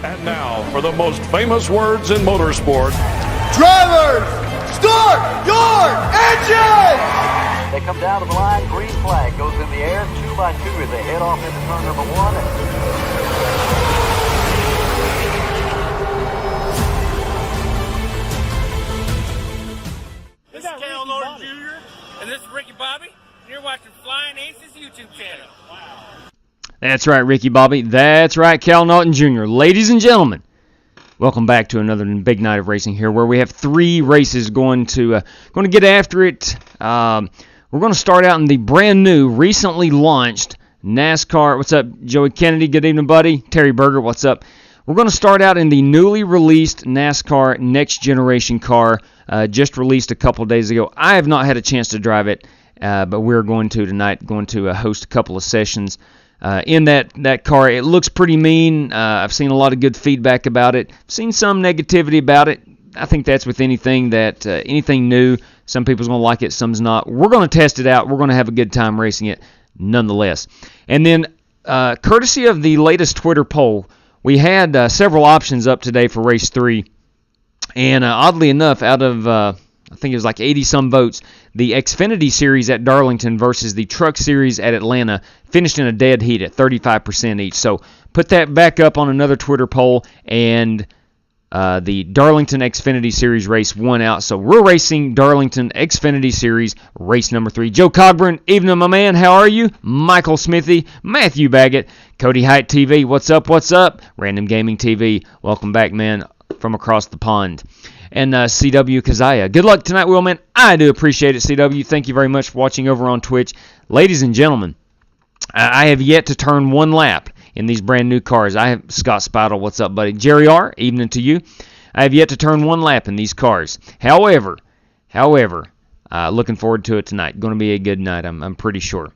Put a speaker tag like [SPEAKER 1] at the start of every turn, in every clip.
[SPEAKER 1] And now for the most famous words in motorsport.
[SPEAKER 2] Drivers, start your engine!
[SPEAKER 3] They come down to the line, green flag goes in the air, 2 by 2 as they head off into turn number 1.
[SPEAKER 4] This is Cal Norton Jr. and this is Ricky Bobby, and you're watching Flying Aces YouTube channel. Wow.
[SPEAKER 5] That's right, Ricky Bobby. That's right, Cal Norton Jr. Ladies and gentlemen, welcome back to another big night of racing here, where we have 3 races going to get after it. We're going to start out in the brand new, recently launched NASCAR. What's up, Joey Kennedy? Good evening, buddy. Terry Berger, what's up? We're going to start out in the newly released NASCAR Next Generation car, just released a couple days ago. I have not had a chance to drive it, but we're going to tonight, host a couple of sessions in that car. It looks pretty mean. I've seen a lot of good feedback about it. I've seen some negativity about it. I think that's with anything new. Some people's going to like it, some's not. We're going to test it out. We're going to have a good time racing it nonetheless. And then, courtesy of the latest Twitter poll, we had several options up today for Race 3. And oddly enough, out of, I think it was like 80-some votes, the Xfinity Series at Darlington versus the Truck Series at Atlanta finished in a dead heat at 35% each. So put that back up on another Twitter poll, and the Darlington Xfinity Series race won out. So we're racing Darlington Xfinity Series race number 3. Joe Cogburn, evening, my man. How are you? Michael Smithy, Matthew Baggett, Cody Height TV. What's up? What's up? Random Gaming TV. Welcome back, man, from across the pond. And CW Kazaya. Good luck tonight, Willman. I do appreciate it, CW. Thank you very much for watching over on Twitch. Ladies and gentlemen, I have yet to turn one lap in these brand new cars. I have Scott Spidle. What's up, buddy? Jerry R. Evening to you. I have yet to turn one lap in these cars. However, looking forward to it tonight. Going to be a good night, I'm pretty sure.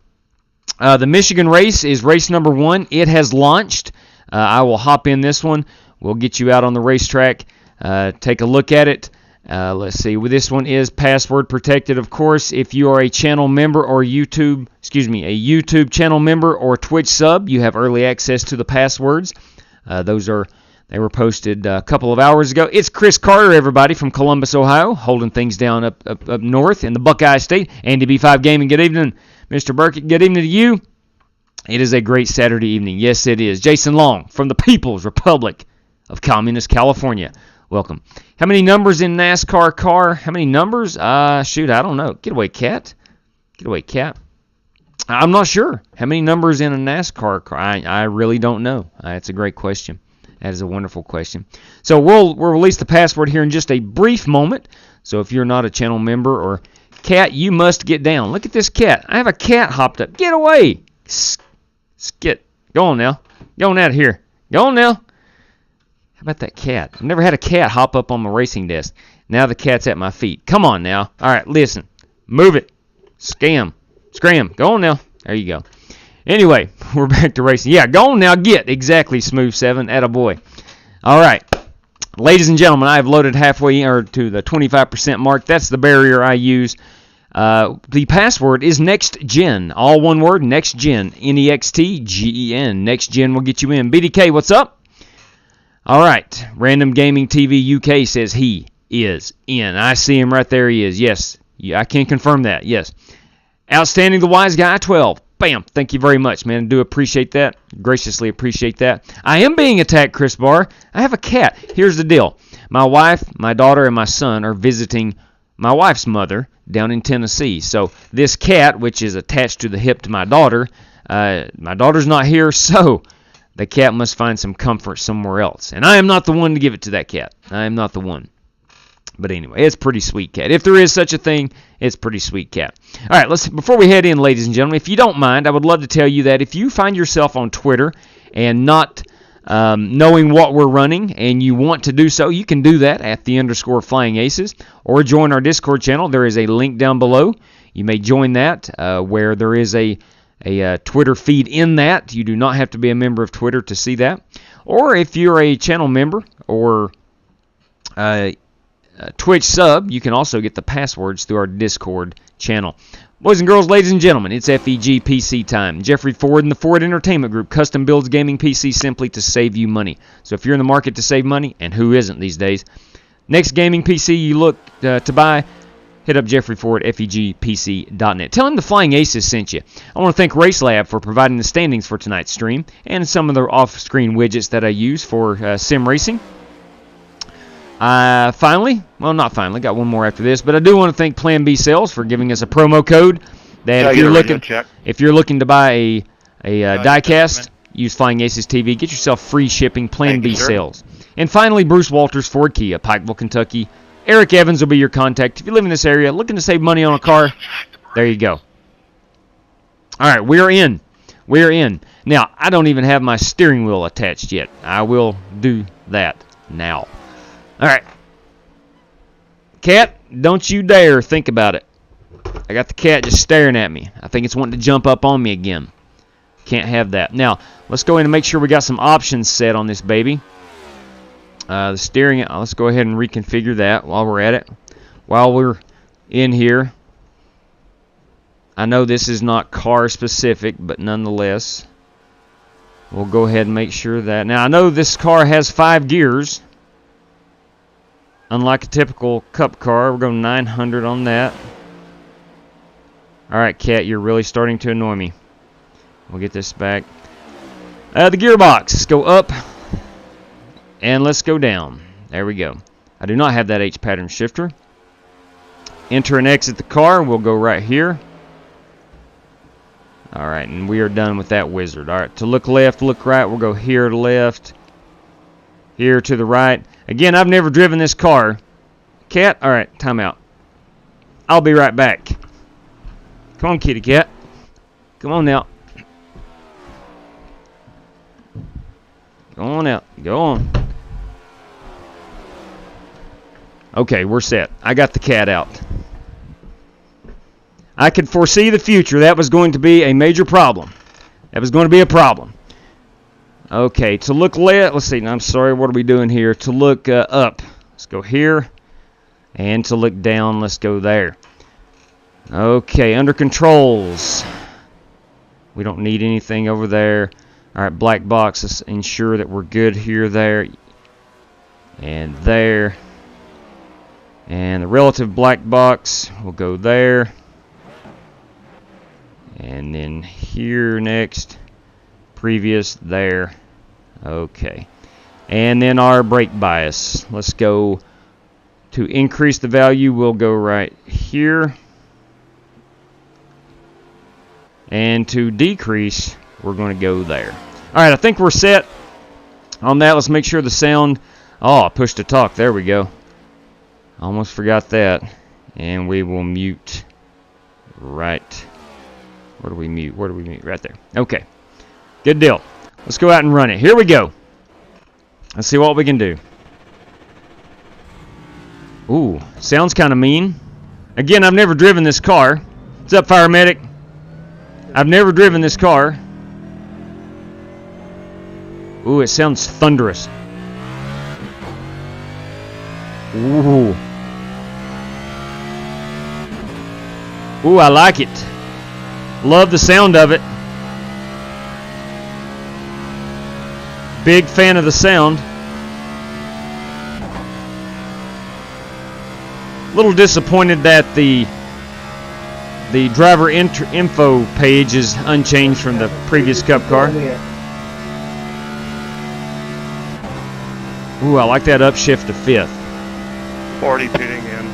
[SPEAKER 5] The Michigan race is race number 1. It has launched. I will hop in this one. We'll get you out on the racetrack. Take a look at it. Let's see. Well, this one is password protected, of course. If you are a channel member or a YouTube channel member or Twitch sub, you have early access to the passwords. They were posted a couple of hours ago. It's Chris Carter, everybody, from Columbus, Ohio, holding things down up north in the Buckeye State. Andy B5 Gaming, good evening. Mr. Burkett, good evening to you. It is a great Saturday evening. Yes, it is. Jason Long from the People's Republic of Communist California. Welcome. How many numbers in NASCAR car? How many numbers? Shoot, I don't know. Get away, cat. Get away, cat. I'm not sure. How many numbers in a NASCAR car? I really don't know. It's a great question. That is a wonderful question. So we'll release the password here in just a brief moment. So if you're not a channel member or cat, you must get down. Look at this cat. I have a cat hopped up. Get away. Skit. Go on now. Go on out of here. Go on now. How about that cat? I've never had a cat hop up on my racing desk. Now the cat's at my feet. Come on now. All right, listen. Move it. Scram. Go on now. There you go. Anyway, we're back to racing. Yeah, go on now. Get. Exactly, Smooth 7. Attaboy. All right. Ladies and gentlemen, I have loaded halfway to the 25% mark. That's the barrier I use. The password is Next Gen. All one word, Next Gen. N-E-X-T-G-E-N. Next Gen will get you in. BDK, what's up? All right, Random Gaming TV UK says he is in. I see him right there. He is. Yes, I can confirm that. Yes. Outstanding, the Wise Guy 12. Bam. Thank you very much, man. I do appreciate that. Graciously appreciate that. I am being attacked, Chris Barr. I have a cat. Here's the deal. My wife, my daughter, and my son are visiting my wife's mother down in Tennessee. So this cat, which is attached to the hip to my daughter's not here, so the cat must find some comfort somewhere else. And I am not the one to give it to that cat. I am not the one. But anyway, it's a pretty sweet cat. If there is such a thing, it's a pretty sweet cat. All right, before we head in, ladies and gentlemen, if you don't mind, I would love to tell you that if you find yourself on Twitter and not knowing what we're running and you want to do so, you can do that at @_FlyingAces or join our Discord channel. There is a link down below. You may join that where there is a Twitter feed in that. You do not have to be a member of Twitter to see that. Or if you're a channel member or Twitch sub, you can also get the passwords through our Discord channel. Boys and girls, ladies and gentlemen, it's FEG PC time. Jeffrey Ford and the Ford Entertainment Group custom builds gaming PCs simply to save you money. So if you're in the market to save money, and who isn't these days, next gaming PC you look to buy, hit up Jeffrey Ford, FEGPC.net. Tell him the Flying Aces sent you. I want to thank RaceLab for providing the standings for tonight's stream and some of the off-screen widgets that I use for sim racing. Not finally, got one more after this, but I do want to thank Plan B Sales for giving us a promo code that if you're looking to buy a diecast, use Flying Aces TV, get yourself free shipping. Plan B Sales. And finally, Bruce Walters Ford Kia, Pikeville, Kentucky. Eric Evans will be your contact. If you live in this area, looking to save money on a car, there you go. All right, we're in. Now, I don't even have my steering wheel attached yet. I will do that now. All right. Cat, don't you dare think about it. I got the cat just staring at me. I think it's wanting to jump up on me again. Can't have that. Now, let's go in and make sure we got some options set on this baby. The steering, let's go ahead and reconfigure that while we're at it. While we're in here. I know this is not car specific, but nonetheless, we'll go ahead and make sure that. Now, I know this car has 5 gears. Unlike a typical cup car, we're going 900 on that. Alright, Cat, you're really starting to annoy me. We'll get this back. The gearbox. Let's go up. And let's go down. There we go. I do not have that H pattern shifter. Enter and exit the car. We'll go right here. Alright, and we are done with that wizard. Alright, to look left, look right, we'll go here to left. Here to the right. Again, I've never driven this car. Cat, alright, time out. I'll be right back. Come on, kitty cat. Come on now. Go on out. Go on. Okay, we're set. I got the cat out. I could foresee the future. That was going to be a major problem. That was going to be a problem. Okay, to look left, let's see, I'm sorry, what are we doing here? To look up, let's go here. And to look down, let's go there. Okay, under controls. We don't need anything over there. Alright, black box, let's ensure that we're good here, there. And there. And the relative black box will go there. And then here next. Previous there. Okay. And then our brake bias. Let's go to increase the value. We'll go right here. And to decrease, we're going to go there. Alright, I think we're set on that. Let's make sure the sound. Oh, I pushed to talk. There we go. Almost forgot that. And we will mute right. Where do we mute? Where do we mute? Right there. Okay. Good deal. Let's go out and run it. Here we go. Let's see what we can do. Ooh, sounds kind of mean. Again, I've never driven this car. What's up, fire medic? I've never driven this car. Ooh, it sounds thunderous. Ooh. Ooh, I like it. Love the sound of it. Big fan of the sound. Little disappointed that the driver info page is unchanged from the previous Cup car. Ooh, I like that upshift to 5th.
[SPEAKER 6] 40 pitting in.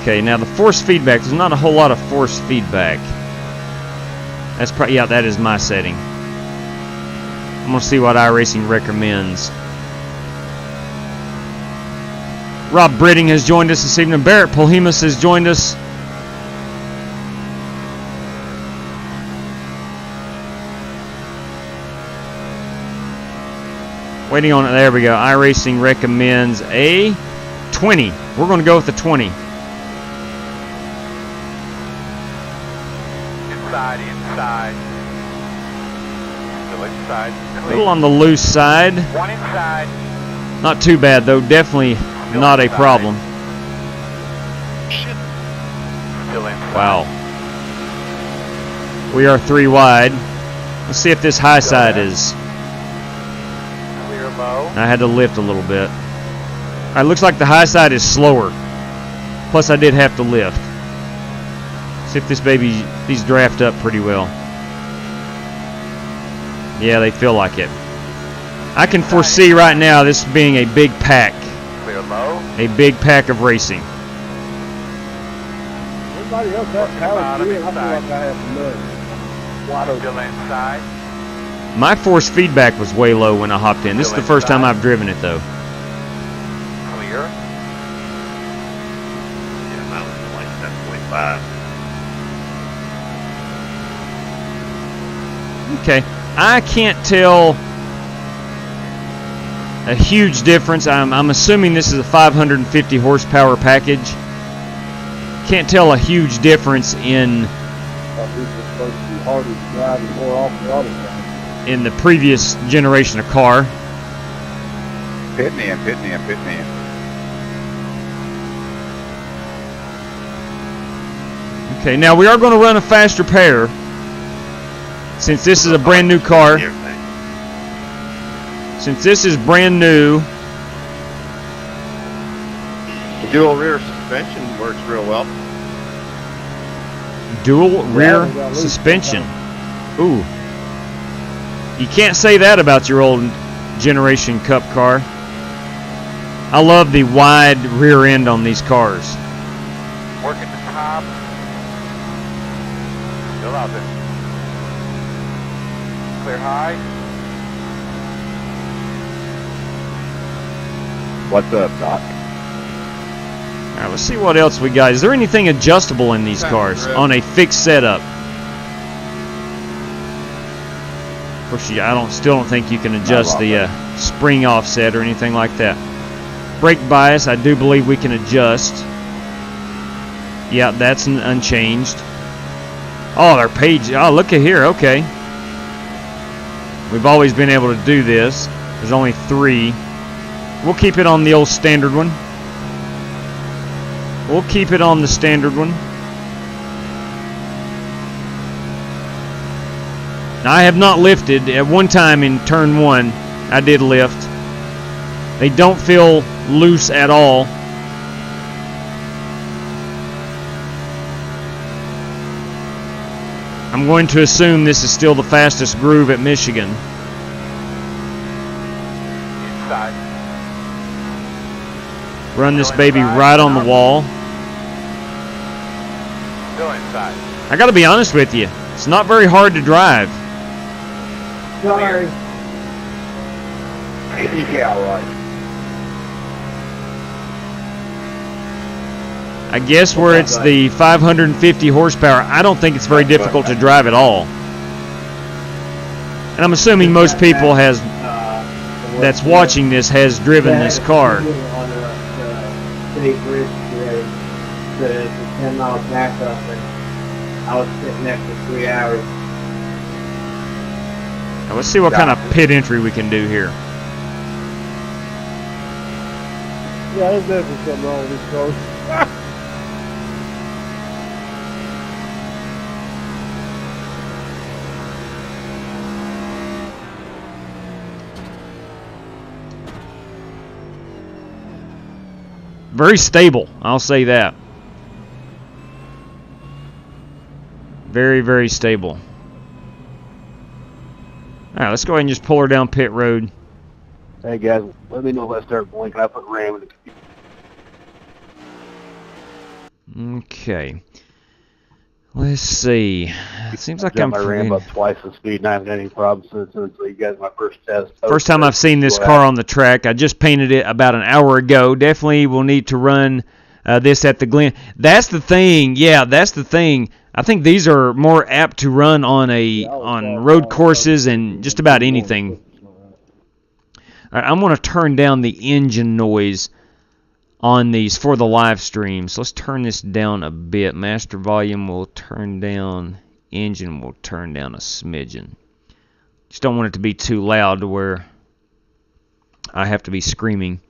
[SPEAKER 5] Okay, now the force feedback. There's not a whole lot of force feedback. That's probably, yeah, that is my setting. I'm gonna see what iRacing recommends. Rob Britting has joined us this evening. Barrett Polhemus has joined us. Waiting on it. There we go. iRacing recommends a 20. We're going to go with the 20.
[SPEAKER 7] Inside. Still inside.
[SPEAKER 5] A little on the loose side.
[SPEAKER 7] One inside.
[SPEAKER 5] Not too bad, though. Definitely not a problem. Wow. We are 3 wide. Let's see if this high side is.
[SPEAKER 3] Clear low.
[SPEAKER 5] I had to lift a little bit. All right, looks like the high side is slower. Plus, I did have to lift. See if these draft up pretty well. Yeah, they feel like it. I can foresee right now this being a big pack.
[SPEAKER 3] Clear low.
[SPEAKER 5] A big pack of racing.
[SPEAKER 2] Everybody else has power to it. I feel like I have none. Wide open.
[SPEAKER 3] Still inside.
[SPEAKER 5] My force feedback was way low when I hopped in. This is the first time I've driven it, though.
[SPEAKER 3] Clear.
[SPEAKER 6] Yeah, mine was like 7.5.
[SPEAKER 5] Okay, I can't tell a huge difference. I'm assuming this is a 550 horsepower package. Can't tell a huge difference in the previous generation of car.
[SPEAKER 7] Pit me in.
[SPEAKER 5] Okay, now we are going to run a faster pair since this is a brand new car. Since this is brand new,
[SPEAKER 7] The dual rear suspension works real well.
[SPEAKER 5] dual rear suspension. Ooh. You can't say that about your old generation Cup car. I love the wide rear end on these cars.
[SPEAKER 3] Working the top. Still out there. Clear high.
[SPEAKER 7] What's up, Doc?
[SPEAKER 5] All right, let's see what else we got. Is there anything adjustable in these cars on a fixed setup? Of course, I still don't think you can adjust the spring offset or anything like that. Brake bias, I do believe we can adjust. Yeah, that's unchanged. Oh, their page. Oh, look at here. Okay. We've always been able to do this. There's only 3. We'll keep it on the old standard one. We'll keep it on the standard one. Now, I have not lifted. At one time in turn 1, I did lift. They don't feel loose at all. I'm going to assume this is still the fastest groove at Michigan.
[SPEAKER 3] Inside.
[SPEAKER 5] Run this baby right on the wall.
[SPEAKER 3] Still inside.
[SPEAKER 5] I got to be honest with you. It's not very hard to drive.
[SPEAKER 2] Sorry. Yeah, all right.
[SPEAKER 5] I guess where it's the 550 horsepower, I don't think it's very difficult to drive at all. And I'm assuming most people that's watching this has driven this car.
[SPEAKER 8] On a state bridge today, the 10-mile backup, and I was sitting next for 3 hours.
[SPEAKER 5] Now let's see what kind of pit entry we can do here.
[SPEAKER 2] Yeah, there's definitely something wrong with this car.
[SPEAKER 5] Very stable, I'll say that. Very, very stable. All right, let's go ahead and just pull her down pit road.
[SPEAKER 7] Hey guys, let me know if I start blinking. I put RAM in the computer.
[SPEAKER 5] Okay. Let's see. It seems like I'm
[SPEAKER 7] my RAM up twice the speed and I haven't had any problems since you guys my first test.
[SPEAKER 5] First time I've seen this car on the track. I just painted it about an hour ago. Definitely will need to run this at the Glen. That's the thing. Yeah, that's the thing. I think these are more apt to run on road courses and just about anything. All right, I'm going to turn down the engine noise on these for the live stream. So let's turn this down a bit. Master volume will turn down. Engine will turn down a smidgen. Just don't want it to be too loud to where I have to be screaming.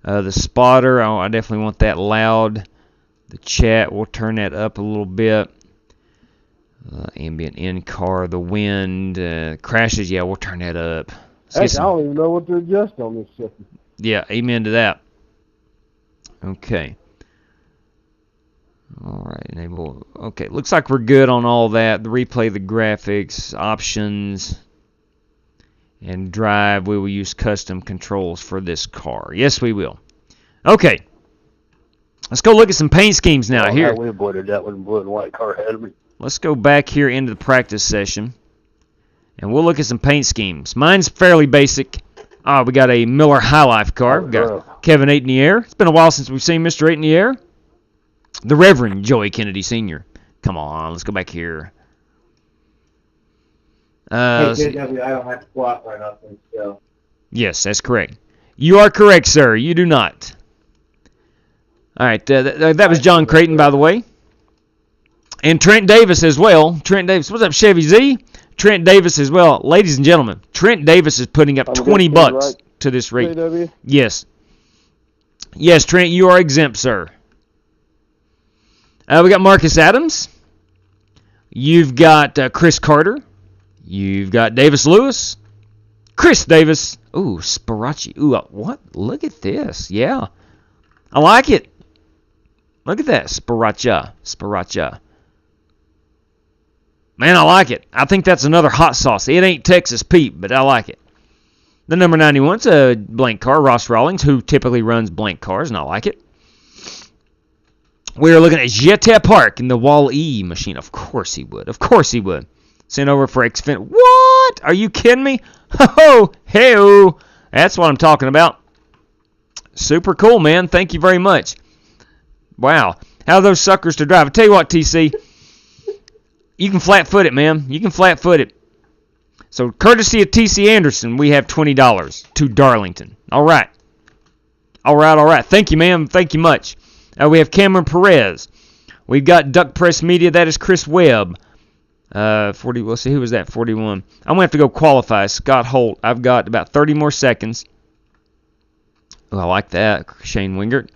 [SPEAKER 5] The spotter, I definitely want that loud. The chat, we'll turn that up a little bit. Ambient in-car, the wind, crashes, yeah, we'll turn that up.
[SPEAKER 2] Heck, I don't even know what to adjust on this shit.
[SPEAKER 5] Yeah, amen to that. Okay. All right, enable. Okay, looks like we're good on all that. The replay, the graphics, options, and drive. We will use custom controls for this car. Yes, we will. Okay. Let's go look at some paint schemes now. Here.
[SPEAKER 7] We avoided that one blue and white car ahead of me.
[SPEAKER 5] Let's go back here into the practice session, and we'll look at some paint schemes. Mine's fairly basic. We got a Miller High Life car. We got Kevin 8 in the air. It's been a while since we've seen Mr. 8 in the air. The Reverend Joey Kennedy Sr. Come on, let's go back here.
[SPEAKER 8] Hey, JW, I don't have to qualify nothing, so.
[SPEAKER 5] Yes, that's correct. You are correct, sir. You do not. All right, that was John Creighton, by the way. And Trent Davis as well. Trent Davis, what's up, Chevy Z? Trent Davis as well. Ladies and gentlemen, Trent Davis is putting up $20 right to this rate.
[SPEAKER 2] JW?
[SPEAKER 5] Yes. Yes, Trent, you are exempt, sir. We got Marcus Adams. You've got Chris Carter. You've got Davis Lewis. Chris Davis. Ooh, Sparacci. Ooh, what? Look at this. Yeah. I like it. Look at that. Sparacha. Man, I like it. I think that's another hot sauce. It ain't Texas Pete, but I like it. The number 91's a blank car, Ross Rawlings, who typically runs blank cars, and I like it. We are looking at Jetta Park in the Wall-E machine. Of course he would. Of course he would. Sent over for Xfinity. What? Are you kidding me? Ho-ho! Hey-o! That's what I'm talking about. Super cool, man. Thank you very much. Wow. How are those suckers to drive? I tell you what, TC. You can flat-foot it, man. You can flat-foot it. So, courtesy of TC Anderson, we have $20 to Darlington. All right. All right. Thank you, ma'am. Thank you much. We have Cameron Perez. We've got Duck Press Media. That is Chris Webb. 40. Let's see, who was that? 41. I'm going to have to go qualify. Scott Holt. I've got about 30 more seconds. Oh, I like that. Shane Wingert.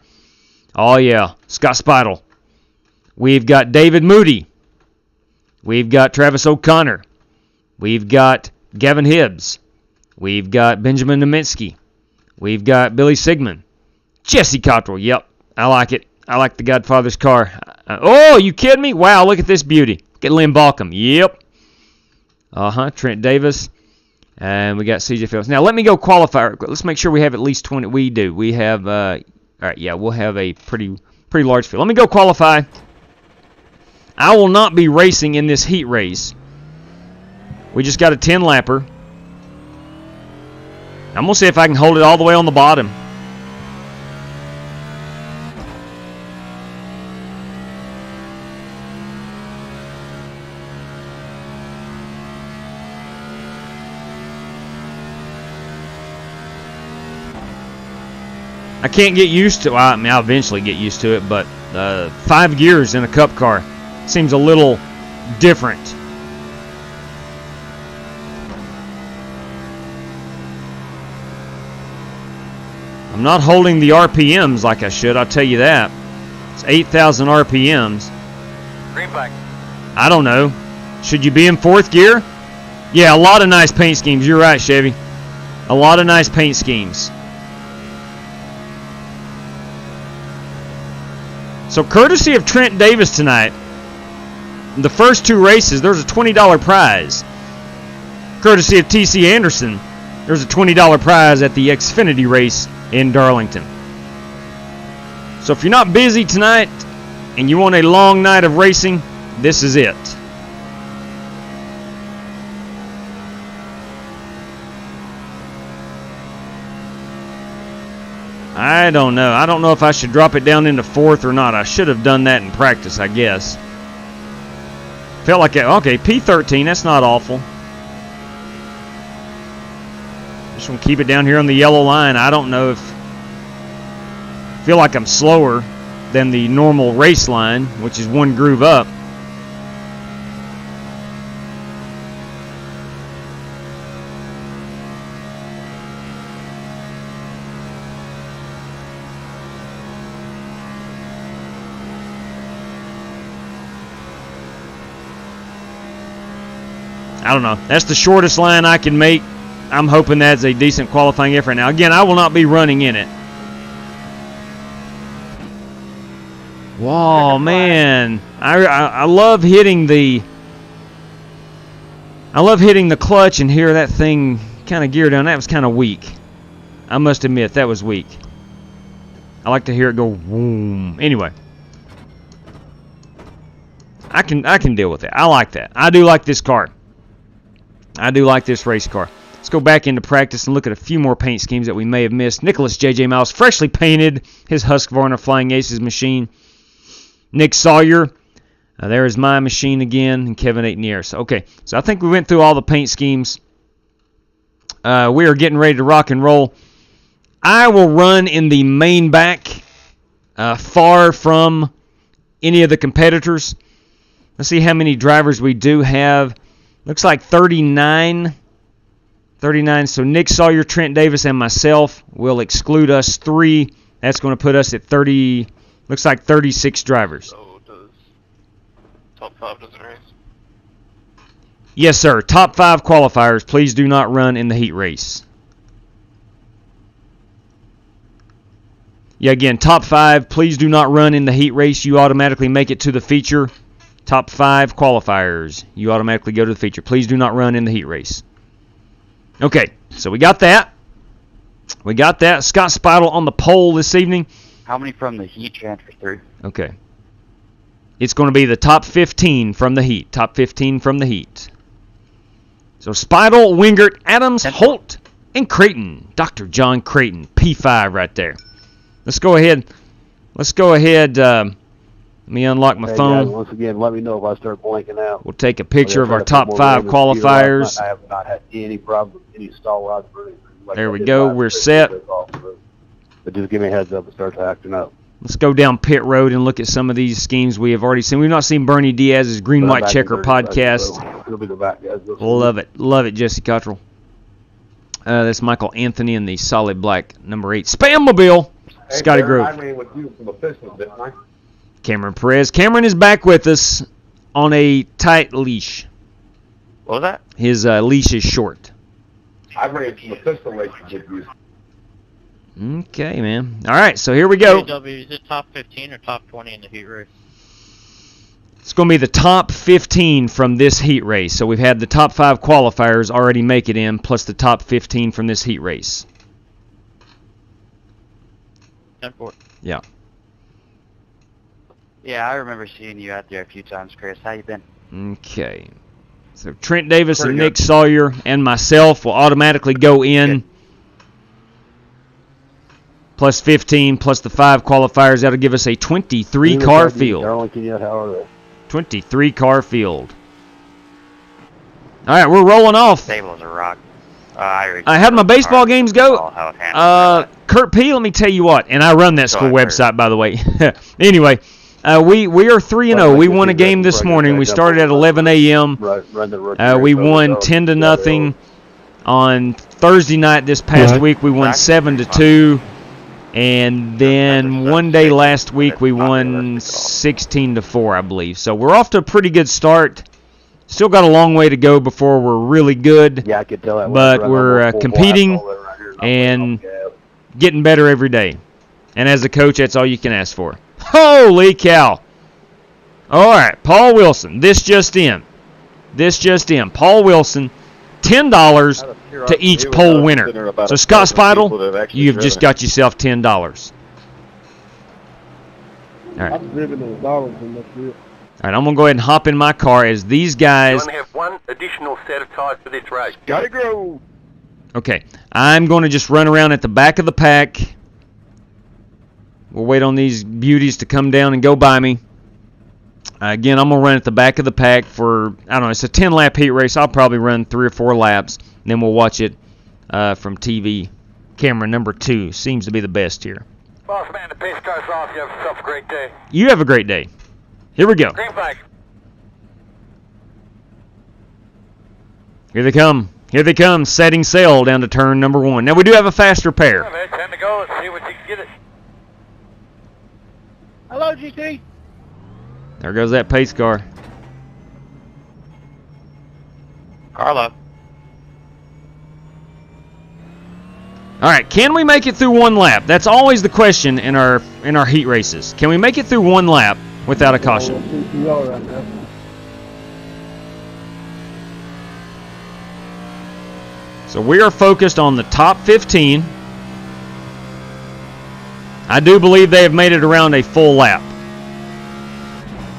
[SPEAKER 5] Oh, yeah. Scott Speidel. We've got David Moody. We've got Travis O'Connor. We've got Gavin Hibbs. We've got Benjamin Neminsky. We've got Billy Sigmund. Jesse Cottrell. Yep. I like it. I like the Godfather's car. Oh, you kidding me? Wow, look at this beauty. Look at Lynn Balcom. Yep. Trent Davis. And we got CJ Phillips. Now, let me go qualify. Let's make sure we have at least 20. We do. We have, all right, yeah, we'll have a pretty large field. Let me go qualify. I will not be racing in this heat race. We just got a 10-lapper. I'm going to see if I can hold it all the way on the bottom. I can't get used to it. Well, I mean, I'll eventually get used to it, but 5 gears in a Cup car seems a little different. I'm not holding the RPMs like I should, I'll tell you that. It's 8,000 RPMs.
[SPEAKER 3] Green flag.
[SPEAKER 5] I don't know. Should you be in 4th gear? Yeah, a lot of nice paint schemes. You're right, Chevy. A lot of nice paint schemes. So, courtesy of Trent Davis tonight, the first 2 races, there's a $20 prize. Courtesy of TC Anderson, there's a $20 prize at the Xfinity race in Darlington. So, if you're not busy tonight and you want a long night of racing, this is it. I don't know. I don't know if I should drop it down into 4th or not. I should have done that in practice, I guess. Felt like, okay, P13, that's not awful. Just want to keep it down here on the yellow line. I don't know if... I feel like I'm slower than the normal race line, which is 1 groove up. I don't know. That's the shortest line I can make. I'm hoping that's a decent qualifying effort. Now, again, I will not be running in it. Whoa, man. I love hitting the... I love hitting the clutch and hear that thing kind of gear down. That was kind of weak. I must admit, that was weak. I like to hear it go boom. Anyway. I can deal with it. I like that. I do like this car. I do like this race car. Let's go back into practice and look at a few more paint schemes that we may have missed. Nicholas J.J. Miles, freshly painted his Husqvarna Flying Aces machine. Nick Sawyer, there is my machine again, and Kevin Aitniers. Okay, so I think we went through all the paint schemes. We are getting ready to rock and roll. I will run in the main back, far from any of the competitors. Let's see how many drivers we do have. Looks like 39. 39. So Nick Sawyer, Trent Davis, and myself will exclude us 3. That's going to put us at 30. Looks like 36 drivers.
[SPEAKER 6] So does top 5 doesn't race?
[SPEAKER 5] Yes, sir. Top 5 qualifiers. Please do not run in the heat race. Yeah, again, top 5. Please do not run in the heat race. You automatically make it to the feature. Top 5 qualifiers. You automatically go to the feature. Please do not run in the heat race. Okay, so we got that. We got that. Scott Speidel on the pole this evening.
[SPEAKER 9] How many from the heat transfer through?
[SPEAKER 5] Okay. It's going to be the top 15 from the heat. Top 15 from the heat. So Speidel, Wingert, Adams, Holt, and Creighton. Dr. John Creighton. P5 right there. Let's go ahead. Let's go ahead. Let me unlock my phone.
[SPEAKER 7] Guys, once again, let me know if I start blanking out.
[SPEAKER 5] We'll take a picture of our top 5 qualifiers.
[SPEAKER 7] I have not had any problem with any stall rods or anything.
[SPEAKER 5] There we go. We're set.
[SPEAKER 7] But just give me a heads up and start acting up.
[SPEAKER 5] Let's go down pit road and look at some of these schemes we have already seen. We've not seen Bernie Diaz's Green White Checker podcast.
[SPEAKER 7] It'll be the back, guys.
[SPEAKER 5] Love it. Love it, Jesse Cottrell. That's Michael Anthony in the solid black number 8. Spammobile.
[SPEAKER 2] Hey,
[SPEAKER 5] Scotty
[SPEAKER 2] Darren,
[SPEAKER 5] Grove.
[SPEAKER 2] I ran with you from the Pistons, didn't I?
[SPEAKER 5] Cameron Perez. Cameron is back with us on a tight leash.
[SPEAKER 9] What was that?
[SPEAKER 5] His leash is short.
[SPEAKER 2] I ran from the pistol race with you.
[SPEAKER 5] Okay, man. All right, so here we go.
[SPEAKER 10] Is it top 15 or top 20 in the heat race?
[SPEAKER 5] It's going to be the top 15 from this heat race. So we've had the top 5 qualifiers already make it in, plus the top 15 from this heat race.
[SPEAKER 10] 10-4.
[SPEAKER 5] Yeah.
[SPEAKER 9] Yeah, I remember seeing you out there a few times, Chris. How you been?
[SPEAKER 5] Okay. So Trent Davis and Nick Sawyer and myself will automatically go in. Plus 15, plus the 5 qualifiers. That'll give us a 23-car field.
[SPEAKER 7] Darlington yet? How are they?
[SPEAKER 5] 23-car field. All right, we're rolling off.
[SPEAKER 9] Stable as a rock.
[SPEAKER 5] How did my baseball games go? Kurt P., let me tell you what, and I run that school website, by the way. Anyway, we are 3-0. We won a game this morning. We started at 11 a.m. We won 10-0 on Thursday night this past week. We won 7-2. And then one day last week we won 16-4, I believe. So we're off to a pretty good start. Still got a long way to go before we're really good.
[SPEAKER 7] Yeah, I could tell that.
[SPEAKER 5] But we're competing and getting better every day. And as a coach, that's all you can ask for. Holy cow! All right, Paul Wilson. This just in. Paul Wilson, $10 to each poll winner. So Scott Speidel, you've just got yourself $10. All right.
[SPEAKER 2] I'm driven in Darlington this year.
[SPEAKER 5] All right, I'm going to go ahead and hop in my car as these guys...
[SPEAKER 11] You only have one additional set of tires for this race.
[SPEAKER 2] Gotta go.
[SPEAKER 5] Okay, I'm going to just run around at the back of the pack. We'll wait on these beauties to come down and go by me. Again, I'm going to run at the back of the pack for, I don't know, it's a 10-lap heat race. I'll probably run 3 or 4 laps. And then we'll watch it from TV. Camera number 2 seems to be the best here.
[SPEAKER 11] Boss man, the pace car's off. You have yourself a great day.
[SPEAKER 5] You have a great day. Here we go.
[SPEAKER 11] Green flag.
[SPEAKER 5] Here they come. Here they come, setting sail down to turn number 1. Now, we do have a faster pair.
[SPEAKER 11] All right, time to go. Let's see what you can get it.
[SPEAKER 2] Hello, GT.
[SPEAKER 5] There goes that pace car.
[SPEAKER 9] Carlo.
[SPEAKER 5] All right, can we make it through one lap? That's always the question in our heat races. Can we make it through one lap without a caution?
[SPEAKER 2] Right now.
[SPEAKER 5] So we are focused on the top 15. I do believe they have made it around a full lap.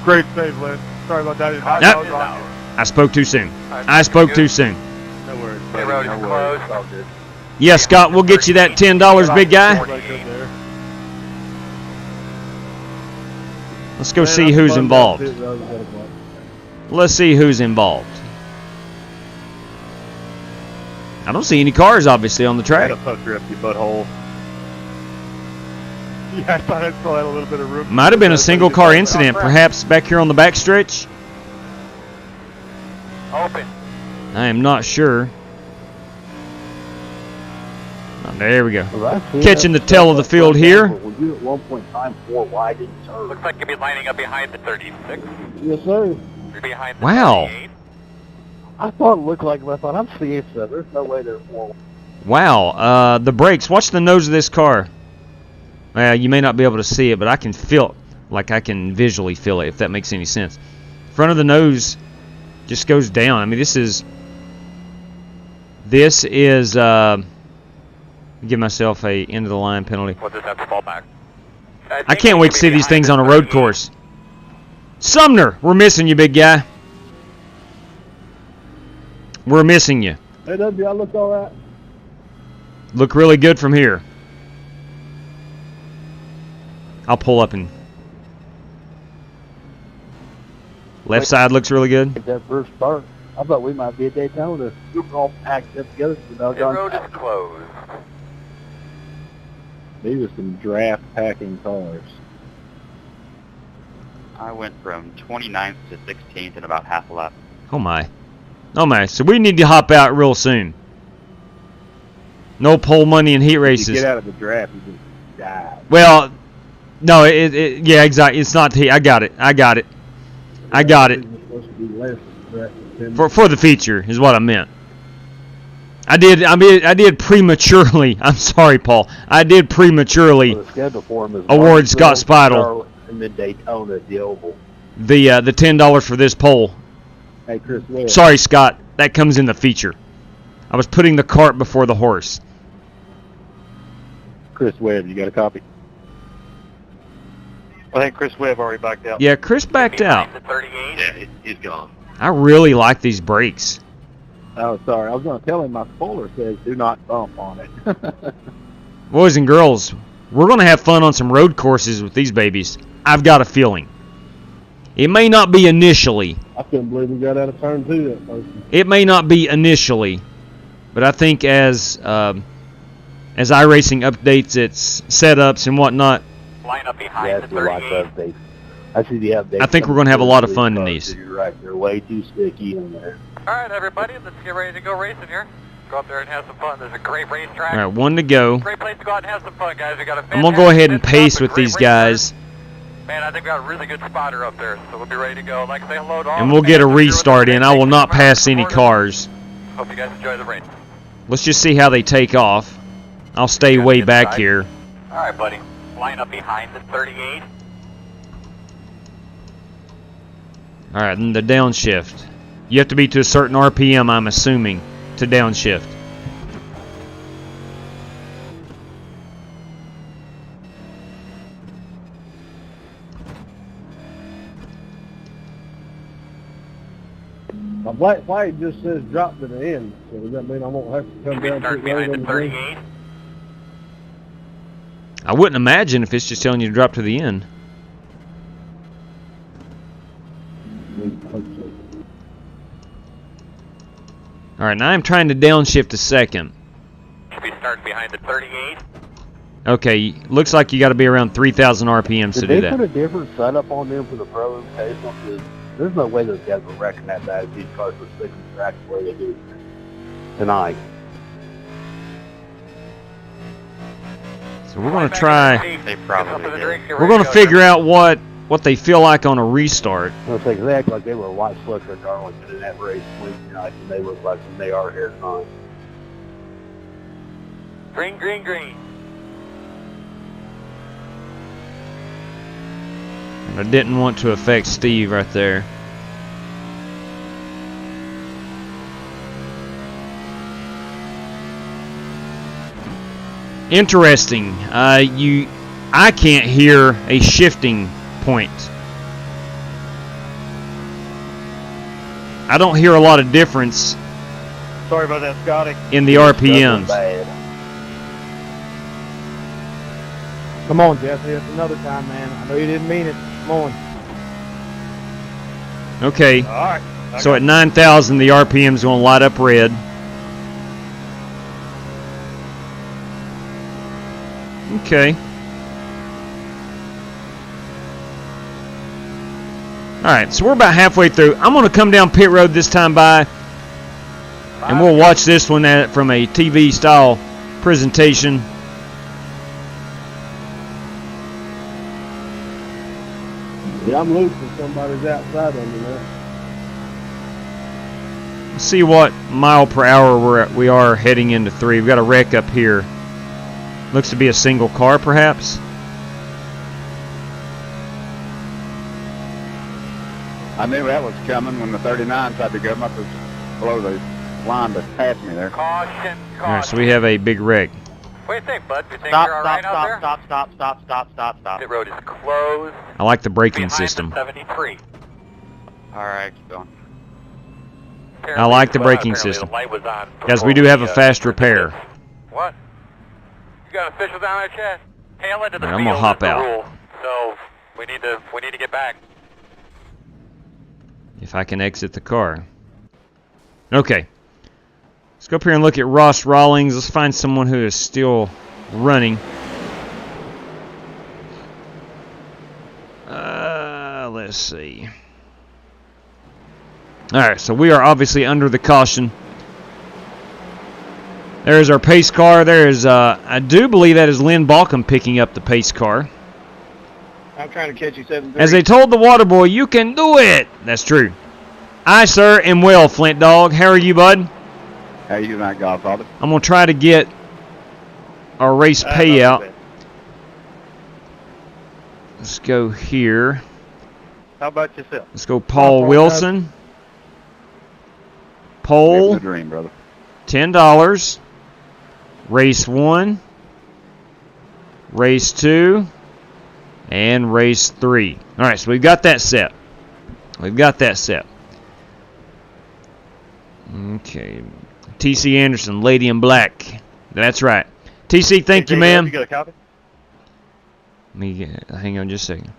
[SPEAKER 2] Great save, Lynn. Sorry about that.
[SPEAKER 5] I spoke too soon. I spoke too soon.
[SPEAKER 2] No worries.
[SPEAKER 11] The road is closed.
[SPEAKER 2] All good.
[SPEAKER 5] Yeah, Scott, we'll get you that $10, big guy. Let's go see who's involved. Let's see who's involved. I don't see any cars, obviously, on the track.
[SPEAKER 2] Puck grip, you butthole. Yeah, I thought I still had a little bit of room.
[SPEAKER 5] Might have been a single car incident, perhaps back here on the backstretch.
[SPEAKER 11] Open.
[SPEAKER 5] I am not sure. Oh, there we go. Catching the tail of the field here.
[SPEAKER 7] Were you at 1.94 wide in turn?
[SPEAKER 11] Looks like you'll be lining up behind the 36.
[SPEAKER 2] Yes, sir.
[SPEAKER 11] You're behind the
[SPEAKER 5] Wow.
[SPEAKER 11] 38.
[SPEAKER 7] I thought it looked like it, but I'm seeing so. There's no way they're 4.
[SPEAKER 5] Wow. The brakes. Watch the nose of this car. You may not be able to see it, but I can feel it. Like I can visually feel it, if that makes any sense. Front of the nose just goes down. I mean, this is give myself a end of the line penalty.
[SPEAKER 11] We'll just have to fall back.
[SPEAKER 5] I can't wait to see these things on a road course. Sumner, we're missing you, big guy. We're missing you.
[SPEAKER 2] Hey, W, I look all right.
[SPEAKER 5] Look really good from here. I'll pull up and... Left side looks really good.
[SPEAKER 7] That first start, I thought we might be at Daytona. We were all packed up together.
[SPEAKER 11] The road is closed.
[SPEAKER 7] These are some draft packing cars.
[SPEAKER 9] I went from 29th to 16th in about half a lap.
[SPEAKER 5] Oh my. Oh my. So we need to hop out real soon. No pole money in heat races.
[SPEAKER 7] If you get out of the draft, you just die.
[SPEAKER 5] Well, no, yeah, exactly. It's not heat. I got it. For the feature is what I meant. I did prematurely. I'm sorry, Paul. I did prematurely award Scott Speidel
[SPEAKER 7] and then Daytona at the Oval.
[SPEAKER 5] the $10 for this pole.
[SPEAKER 7] Hey, Chris Webb.
[SPEAKER 5] Sorry, Scott. That comes in the feature. I was putting the cart before the horse.
[SPEAKER 7] Chris Webb, you got a copy?
[SPEAKER 6] I think Chris Webb already backed out.
[SPEAKER 5] Yeah, Chris backed out.
[SPEAKER 11] The 38.
[SPEAKER 6] Yeah, he's gone.
[SPEAKER 5] I really like these brakes.
[SPEAKER 7] Oh, sorry. I was going to tell him my spoiler says do not bump on it.
[SPEAKER 5] Boys and girls, we're going to have fun on some road courses with these babies. I've got a feeling. It may not be initially.
[SPEAKER 2] I couldn't believe we got out of turn 2 that first.
[SPEAKER 5] It may not be initially, but I think as iRacing updates its setups and whatnot,
[SPEAKER 11] Line up behind the 38.
[SPEAKER 7] I see the updates.
[SPEAKER 5] I think we're going to have a lot of fun in these.
[SPEAKER 7] You're right. They're way too sticky in there.
[SPEAKER 11] All right, everybody, let's get ready to go racing here. Go up there and have some fun. There's a great racetrack.
[SPEAKER 5] All right, one to go.
[SPEAKER 11] Great place to go out and have some fun, guys. We got a
[SPEAKER 5] I'm going to go ahead and pace with these guys.
[SPEAKER 11] Man, I think we got a really good spotter up there, so we'll be ready to go. Like I say hello to all.
[SPEAKER 5] And we'll get a restart in. I will not pass any cars.
[SPEAKER 11] Hope you guys enjoy the race.
[SPEAKER 5] Let's just see how they take off. I'll stay way back here.
[SPEAKER 11] All right, buddy. Line up behind the 38.
[SPEAKER 5] All right, and the downshift. You have to be to a certain RPM, I'm assuming, to downshift.
[SPEAKER 2] My black flag just says drop to the end, so does that mean I won't have to come down to
[SPEAKER 11] behind the 38.
[SPEAKER 5] I wouldn't imagine if it's just telling you to drop to the end. All right, now I'm trying to downshift a second.
[SPEAKER 11] Should we start behind the 38?
[SPEAKER 5] Okay, looks like you got to be around 3,000 RPMs to do
[SPEAKER 7] Did they
[SPEAKER 5] that.
[SPEAKER 7] put a different setup on them for the Pro Invitational? Because there's no way those guys will recognize that if these cars were sticking the track the way they do tonight.
[SPEAKER 5] So we're going to try.
[SPEAKER 9] They probably did.
[SPEAKER 5] We're going to figure out what what they feel like on a restart.
[SPEAKER 7] Looks exactly like they were a white slicker at Darlington in that race Wednesday night, and they look like they are here tonight.
[SPEAKER 11] Green, green, green.
[SPEAKER 5] I didn't want to affect Steve right there. Interesting. I can't hear a shifting point. I don't hear a lot of difference.
[SPEAKER 6] Sorry about that, Scotty.
[SPEAKER 5] In the RPMs.
[SPEAKER 2] Come on, Jesse. It's another time, man. I know you didn't mean it. Come on.
[SPEAKER 5] Okay.
[SPEAKER 6] All right.
[SPEAKER 5] So at 9,000, the RPM's going to light up red. Okay. Alright, so we're about halfway through. I'm going to come down pit road this time by, and we'll watch this one from a TV style presentation.
[SPEAKER 2] Yeah, I'm losing. Somebody's outside under that.
[SPEAKER 5] Let's see what mile per hour we are heading into 3. We've got a wreck up here. Looks to be a single car, perhaps.
[SPEAKER 7] I knew that was coming when the 39 tried to come up below the line to pass me there.
[SPEAKER 11] Caution, caution.
[SPEAKER 5] Alright, so we have a big wreck.
[SPEAKER 11] What do you think, bud? You think
[SPEAKER 10] Stop,
[SPEAKER 11] you're all
[SPEAKER 10] stop,
[SPEAKER 11] right out there?
[SPEAKER 10] stop, stop, stop, stop, stop, stop.
[SPEAKER 11] Pit road is closed.
[SPEAKER 5] I like the braking
[SPEAKER 11] Behind
[SPEAKER 5] system.
[SPEAKER 11] the 73.
[SPEAKER 9] Alright, keep going.
[SPEAKER 5] I like the braking
[SPEAKER 11] Apparently
[SPEAKER 5] system.
[SPEAKER 11] the light was on
[SPEAKER 5] Guys, we do have a fast repair.
[SPEAKER 11] What? You got officials down there, Chad? Tail into the
[SPEAKER 5] I'm gonna
[SPEAKER 11] field
[SPEAKER 5] hop
[SPEAKER 11] is the
[SPEAKER 5] out.
[SPEAKER 11] rule. So we need to get back.
[SPEAKER 5] If I can exit the car. Okay. Let's go up here and look at Ross Rawlings. Let's find someone who is still running. Let's see. Alright, so we are obviously under the caution. There's our pace car. There's, I do believe that is Lynn Balcom picking up the pace car.
[SPEAKER 6] I'm trying to catch you 7-3.
[SPEAKER 5] As they told the water boy, you can do it. That's true. I, sir, am well, Flint Dog. How are you, bud?
[SPEAKER 7] How you tonight, Godfather?
[SPEAKER 5] I'm going to try to get our race payout. Let's go here.
[SPEAKER 6] How about yourself?
[SPEAKER 5] Let's go Paul Wilson. Pole,
[SPEAKER 7] the dream, brother.
[SPEAKER 5] $10. Race 1. Race 2. And race 3. Alright, so we've got that set. We've got that set. Okay. TC Anderson, Lady in Black. That's right. TC, thank you, ma'am.
[SPEAKER 6] You got a copy?
[SPEAKER 5] Let me hang on just a second.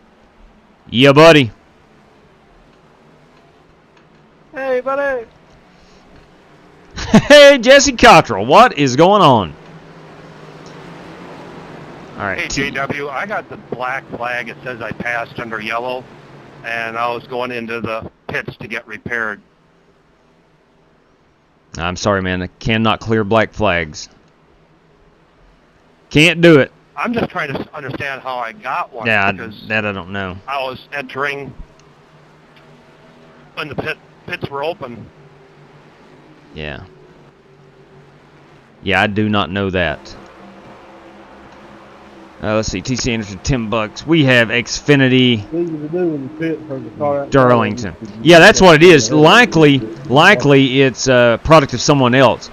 [SPEAKER 5] Yeah, buddy.
[SPEAKER 6] Hey, buddy.
[SPEAKER 5] Hey, Jesse Cottrell, what is going on? All right.
[SPEAKER 6] Hey, JW, I got the black flag. It says I passed under yellow, and I was going into the pits to get repaired.
[SPEAKER 5] I'm sorry, man. I cannot clear black flags. Can't do it.
[SPEAKER 6] I'm just trying to understand how I got one.
[SPEAKER 5] Yeah,
[SPEAKER 6] because
[SPEAKER 5] that I don't know.
[SPEAKER 6] I was entering when the pits were open.
[SPEAKER 5] Yeah. Yeah, I do not know that. Let's see. TC Anderson, $10. We have Xfinity Darlington. Yeah, that's what it is. Likely it's a product of someone else.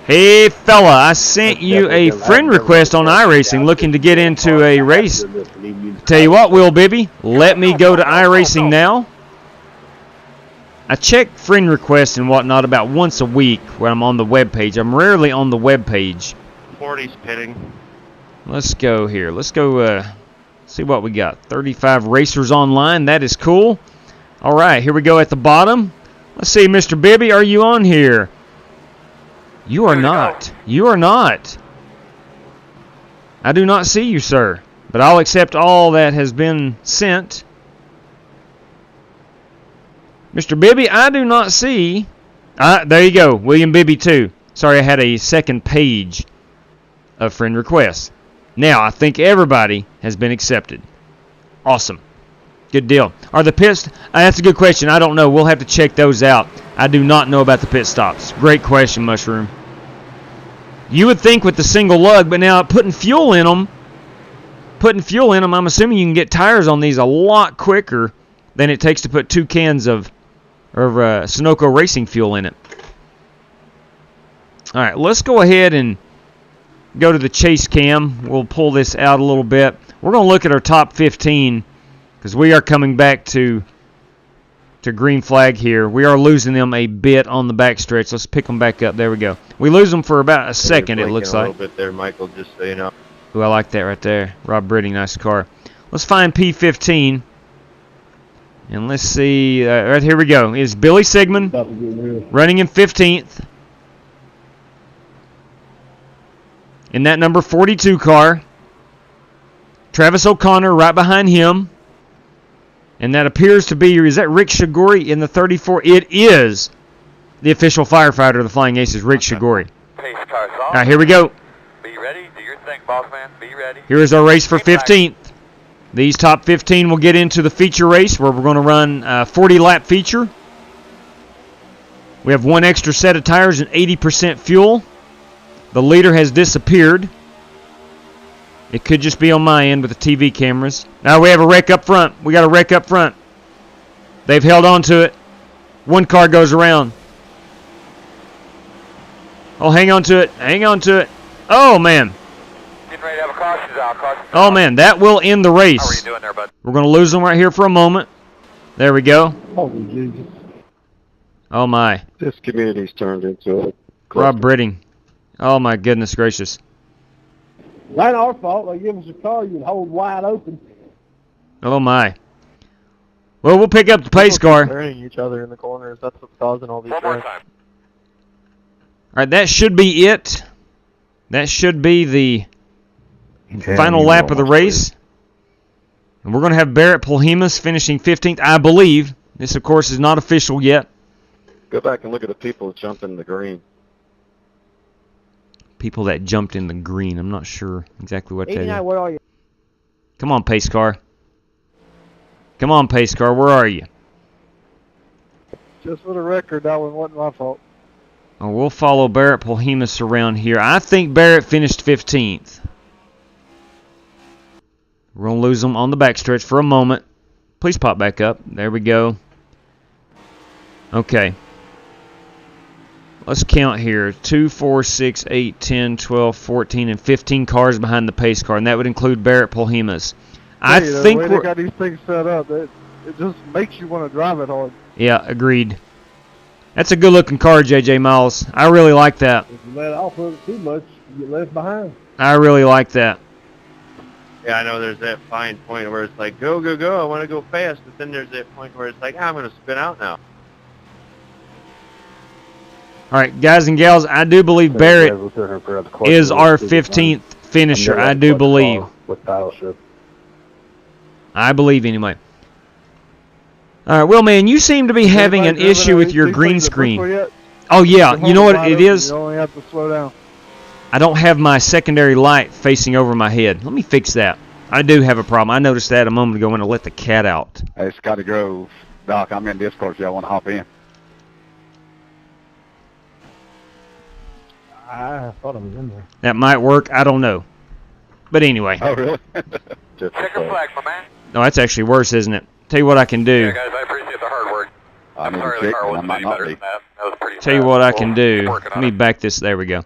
[SPEAKER 5] Hey, fella, I sent you a friend request on iRacing looking to get into a race. Tell you what, Will Bibby, let me go to iRacing now. I check friend requests and whatnot about once a week when I'm on the web page. I'm rarely on the web page.
[SPEAKER 6] 40's pitting.
[SPEAKER 5] Let's go here. Let's go see what we got. 35 racers online. That is cool. All right, here we go at the bottom. Let's see, Mr. Bibby, are you on here? You are not. You are not. I do not see you, sir. But I'll accept all that has been sent. Mr. Bibby, I do not see. There you go. William Bibby, too. Sorry, I had a second page of friend requests. Now, I think everybody has been accepted. Awesome. Good deal. Are the pits... that's a good question. I don't know. We'll have to check those out. I do not know about the pit stops. Great question, Mushroom. You would think with the single lug, but now putting fuel in them, I'm assuming you can get tires on these a lot quicker than it takes to put 2 cans of Sunoco racing fuel in it. All right, let's go ahead and go to the chase cam. We'll pull this out a little bit. We're going to look at our top 15 because we are coming back to green flag here. We are losing them a bit on the backstretch. Let's pick them back up. There we go. We lose them for about a second, it looks like.
[SPEAKER 6] A little bit there, Michael, just so you know.
[SPEAKER 5] Ooh, I like that right there. Rob Britting, nice car. Let's find P15. And let's see. Right here we go. Is Billy Sigmund running in 15th. In that number 42 car. Travis O'Connor right behind him. And that appears to be, is that Rick Shigori in the 34? It is the official firefighter of the Flying Aces, Rick Shigori.
[SPEAKER 11] Pace cars off.
[SPEAKER 5] All right, here we go.
[SPEAKER 11] Be ready. Do your thing, boss man. Be ready.
[SPEAKER 5] Here is our race for 15th. These top 15 will get into the feature race where we're going to run a 40-lap feature. We have 1 extra set of tires and 80% fuel. The leader has disappeared. It could just be on my end with the TV cameras. Now we have a wreck up front. We got a wreck up front. They've held on to it. 1 car goes around. Oh, hang on to it. Hang on to it. Oh, man.
[SPEAKER 11] Getting ready to have a caution out.
[SPEAKER 5] Oh, man. That will end the race.
[SPEAKER 11] How are you doing there, bud?
[SPEAKER 5] We're going to lose them right here for a moment. There we go.
[SPEAKER 2] Holy Jesus.
[SPEAKER 5] Oh, my.
[SPEAKER 6] This community's turned into a...
[SPEAKER 5] Rob Britting. Oh, my goodness gracious.
[SPEAKER 2] It ain't our fault. They give us a car you'd hold wide open.
[SPEAKER 5] Oh, my. Well, we'll pick up the pace car.
[SPEAKER 6] Turning each other in the corners. That's what's causing all these
[SPEAKER 11] One more
[SPEAKER 6] wrecks.
[SPEAKER 11] time.
[SPEAKER 5] All right, that should be it. That should be the final lap of the race. And we're going to have Barrett Polhemus finishing 15th, I believe. This, of course, is not official yet.
[SPEAKER 6] Go back and look at the people jumping the green.
[SPEAKER 5] People that jumped in the green. I'm not sure exactly what that is.
[SPEAKER 2] Where are you?
[SPEAKER 5] Come on, pace car. Come on, pace car. Where are you?
[SPEAKER 2] Just for the record, that one wasn't my fault.
[SPEAKER 5] Oh, we'll follow Barrett Polhemus around here. I think Barrett finished 15th. We're going to lose them on the backstretch for a moment. Please pop back up. There we go. Okay. Let's count here. 2, 4, 6, 8, 10, 12, 14, and 15 cars behind the pace car, and that would include Barrett Polhemus. I think
[SPEAKER 2] the way they got these things set up, it just makes you want to drive it hard.
[SPEAKER 5] Yeah, agreed. That's a good-looking car, J.J. Miles. I really like that.
[SPEAKER 2] If you let off of it too much, you get left behind.
[SPEAKER 5] I really like that.
[SPEAKER 6] Yeah, I know there's that fine point where it's like, go, go, go, I want to go fast. But then there's that point where it's like, I'm going to spin out now.
[SPEAKER 5] All right, guys and gals, I do believe Barrett is our 15th finisher. I do believe. I believe anyway. All right, well, man, you seem to be having an issue with your green screen. Oh, yeah, you know what it is?
[SPEAKER 2] You only have to slow down.
[SPEAKER 5] I don't have my secondary light facing over my head. Let me fix that. I do have a problem. I noticed that a moment ago when I let the cat out.
[SPEAKER 7] Hey, Scotty Grove. Doc, I'm in Discord if y'all want to hop in.
[SPEAKER 2] I thought I was in there.
[SPEAKER 5] That might work. I don't know. But anyway.
[SPEAKER 7] Oh, really?
[SPEAKER 11] Check your flag, my man.
[SPEAKER 5] No, that's actually worse, isn't it? Tell you what I can do.
[SPEAKER 11] Yeah, guys, I appreciate the hard work.
[SPEAKER 7] I
[SPEAKER 11] I'm
[SPEAKER 7] need
[SPEAKER 11] sorry
[SPEAKER 7] to
[SPEAKER 11] the
[SPEAKER 7] check,
[SPEAKER 11] car
[SPEAKER 7] and I
[SPEAKER 11] wasn't
[SPEAKER 7] might
[SPEAKER 11] any
[SPEAKER 7] not
[SPEAKER 11] better
[SPEAKER 7] be.
[SPEAKER 11] than that. That was pretty
[SPEAKER 5] Tell you
[SPEAKER 11] bad.
[SPEAKER 5] what I can do.
[SPEAKER 11] Working
[SPEAKER 5] Let
[SPEAKER 11] on
[SPEAKER 5] me
[SPEAKER 11] it.
[SPEAKER 5] back this. There we go.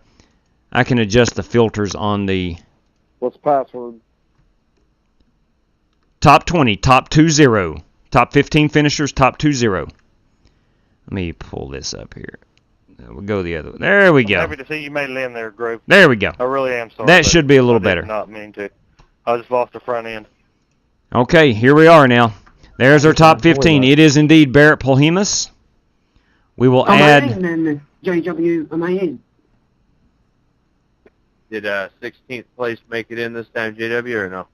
[SPEAKER 5] I can adjust the filters on the
[SPEAKER 2] What's the password?
[SPEAKER 5] top 20, top 20, top 15 finishers, top 20. Let me pull this up here. We'll go the other way. There we
[SPEAKER 6] I'm
[SPEAKER 5] go.
[SPEAKER 6] happy to see you made it in there, Grove.
[SPEAKER 5] There we go.
[SPEAKER 6] I really am sorry.
[SPEAKER 5] That
[SPEAKER 6] but
[SPEAKER 5] should be a little
[SPEAKER 6] I did
[SPEAKER 5] better.
[SPEAKER 6] not mean to. I just lost the front end.
[SPEAKER 5] Okay, here we are now. There's our top 15. It is indeed Barrett Polhemus. We will add...
[SPEAKER 8] then, JW, am I in?
[SPEAKER 6] Did 16th place make it in this time, JW, or no?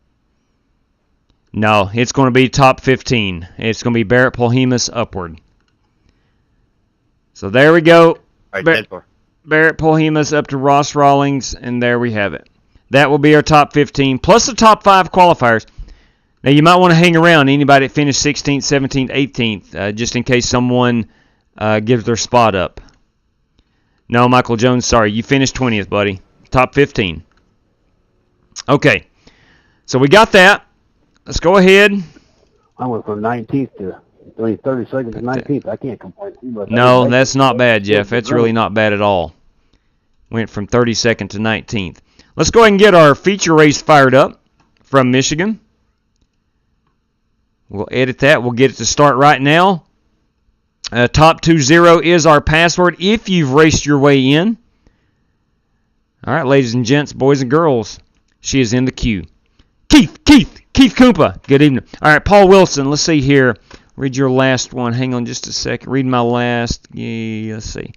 [SPEAKER 5] No, it's going to be top 15. It's going to be Barrett Polhemus upward. So there we go.
[SPEAKER 6] All right, 10-4.
[SPEAKER 5] Barrett Polhemus up to Ross Rawlings, and there we have it. That will be our top 15, plus the top 5 qualifiers. Now, you might want to hang around anybody that finished 16th, 17th, 18th, just in case someone gives their spot up. No, Michael Jones, sorry. You finished 20th, buddy. Top 15. Okay. So we got that. Let's go ahead.
[SPEAKER 7] I went from 19th to 32nd to 19th. I can't complain too much.
[SPEAKER 5] No, that's not bad, Jeff. That's really not bad at all. Went from 32nd to 19th. Let's go ahead and get our feature race fired up from Michigan. We'll edit that. We'll get it to start right now. Top 20 is our password if you've raced your way in. All right, ladies and gents, boys and girls, she is in the queue. Keith Koopa. Good evening. All right, Paul Wilson, let's see here. Read your last one. Hang on just a second. Read my last. Yeah, let's see.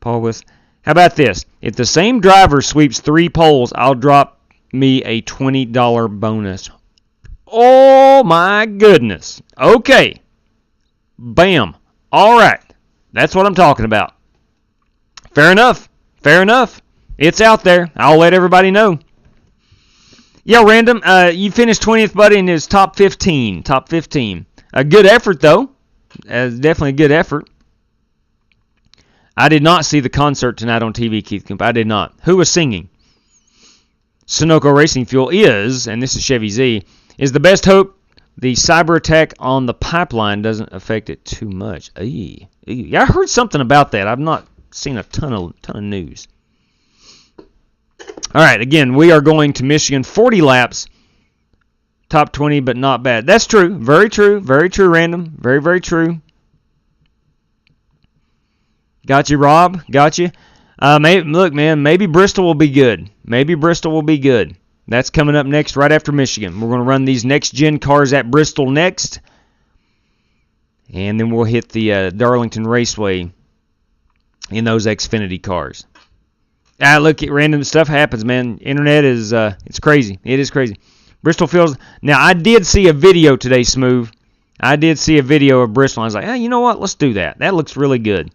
[SPEAKER 5] Paul Wilson. How about this? If the same driver sweeps 3 poles, I'll drop me a $20 bonus. Oh, my goodness. Okay. Bam. All right. That's what I'm talking about. Fair enough. Fair enough. It's out there. I'll let everybody know. Yeah, Random, you finished 20th, buddy, and it's top 15. Top 15. A good effort, though. Definitely a good effort. I did not see the concert tonight on TV, Keith Kemp. I did not. Who was singing? Sunoco Racing Fuel is, and this is Chevy Z, is the best hope the cyber attack on the pipeline doesn't affect it too much. Yeah, I heard something about that. I've not seen a ton of news. All right, again, we are going to Michigan, 40 laps, top 20, but not bad. That's true. Very true. Very true, Random. Very, very true. Got you, Rob. Got you. Look, man, maybe Bristol will be good. Maybe Bristol will be good. That's coming up next right after Michigan. We're going to run these next-gen cars at Bristol next. And then we'll hit the Darlington Raceway in those Xfinity cars. Look, random stuff happens, man. Internet is, it's crazy. It is crazy. Bristol feels... Now, I did see a video today, Smooth. I did see a video of Bristol. I was like, hey, you know what? Let's do that. That looks really good.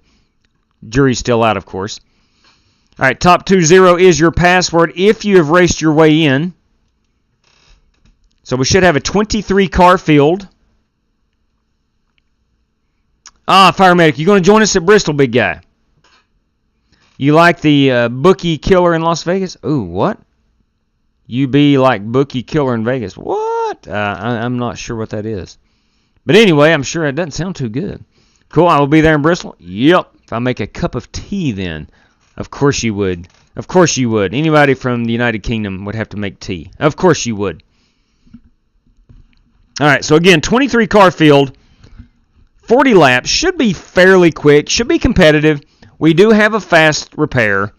[SPEAKER 5] Jury's still out, of course. All right, top 20 is your password if you have raced your way in. So we should have a 23-car field. Firemedic, you going to join us at Bristol, big guy? You like the bookie killer in Las Vegas? Ooh, what? You be like bookie killer in Vegas. What? I'm not sure what that is. But anyway, I'm sure it doesn't sound too good. Cool, I will be there in Bristol. Yep. If I make a cup of tea then. Of course you would. Of course you would. Anybody from the United Kingdom would have to make tea. Of course you would. All right, so again, 23-car field, 40 laps. Should be fairly quick. Should be competitive. We do have a fast repair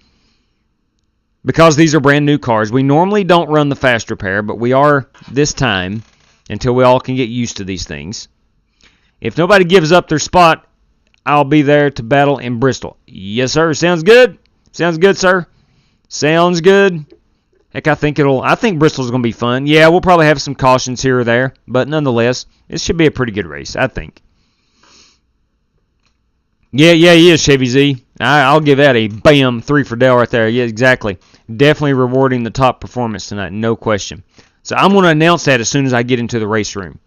[SPEAKER 5] because these are brand new cars. We normally don't run the fast repair, but we are this time until we all can get used to these things. If nobody gives up their spot, I'll be there to battle in Bristol. Yes, sir. Sounds good. Sounds good, sir. Sounds good. Heck, I think Bristol's going to be fun. Yeah, we'll probably have some cautions here or there, but nonetheless, it should be a pretty good race, I think. Yeah, he is, Chevy Z. I'll give that a bam, 3 for Dale right there. Yeah, exactly. Definitely rewarding the top performance tonight, no question. So I'm going to announce that as soon as I get into the race room.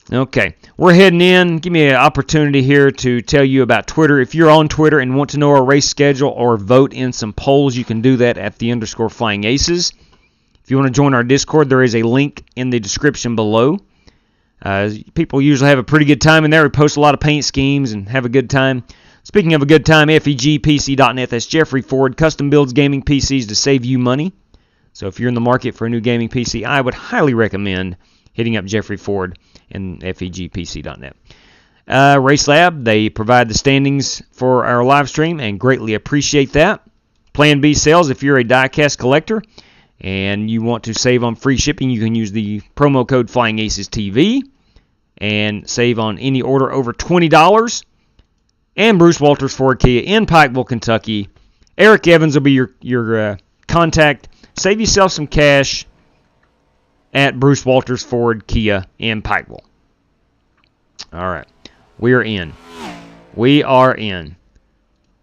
[SPEAKER 5] Okay, we're heading in. Give me an opportunity here to tell you about Twitter. If you're on Twitter and want to know our race schedule or vote in some polls, you can do that at @_FlyingAces. If you want to join our Discord, there is a link in the description below. People usually have a pretty good time in there. We post a lot of paint schemes and have a good time. Speaking of a good time, FEGPC.net, that's Jeffrey Ford, custom builds gaming PCs to save you money. So if you're in the market for a new gaming PC, I would highly recommend hitting up Jeffrey Ford and FEGPC.net. RaceLab, they provide the standings for our live stream and greatly appreciate that. Plan B sales, if you're a Diecast collector and you want to save on free shipping, you can use the promo code FlyingAcesTV and save on any order over $20. And Bruce Walters Ford Kia in Pikeville, Kentucky. Eric Evans will be your contact. Save yourself some cash at Bruce Walters Ford Kia in Pikeville. All right. We are in. We are in.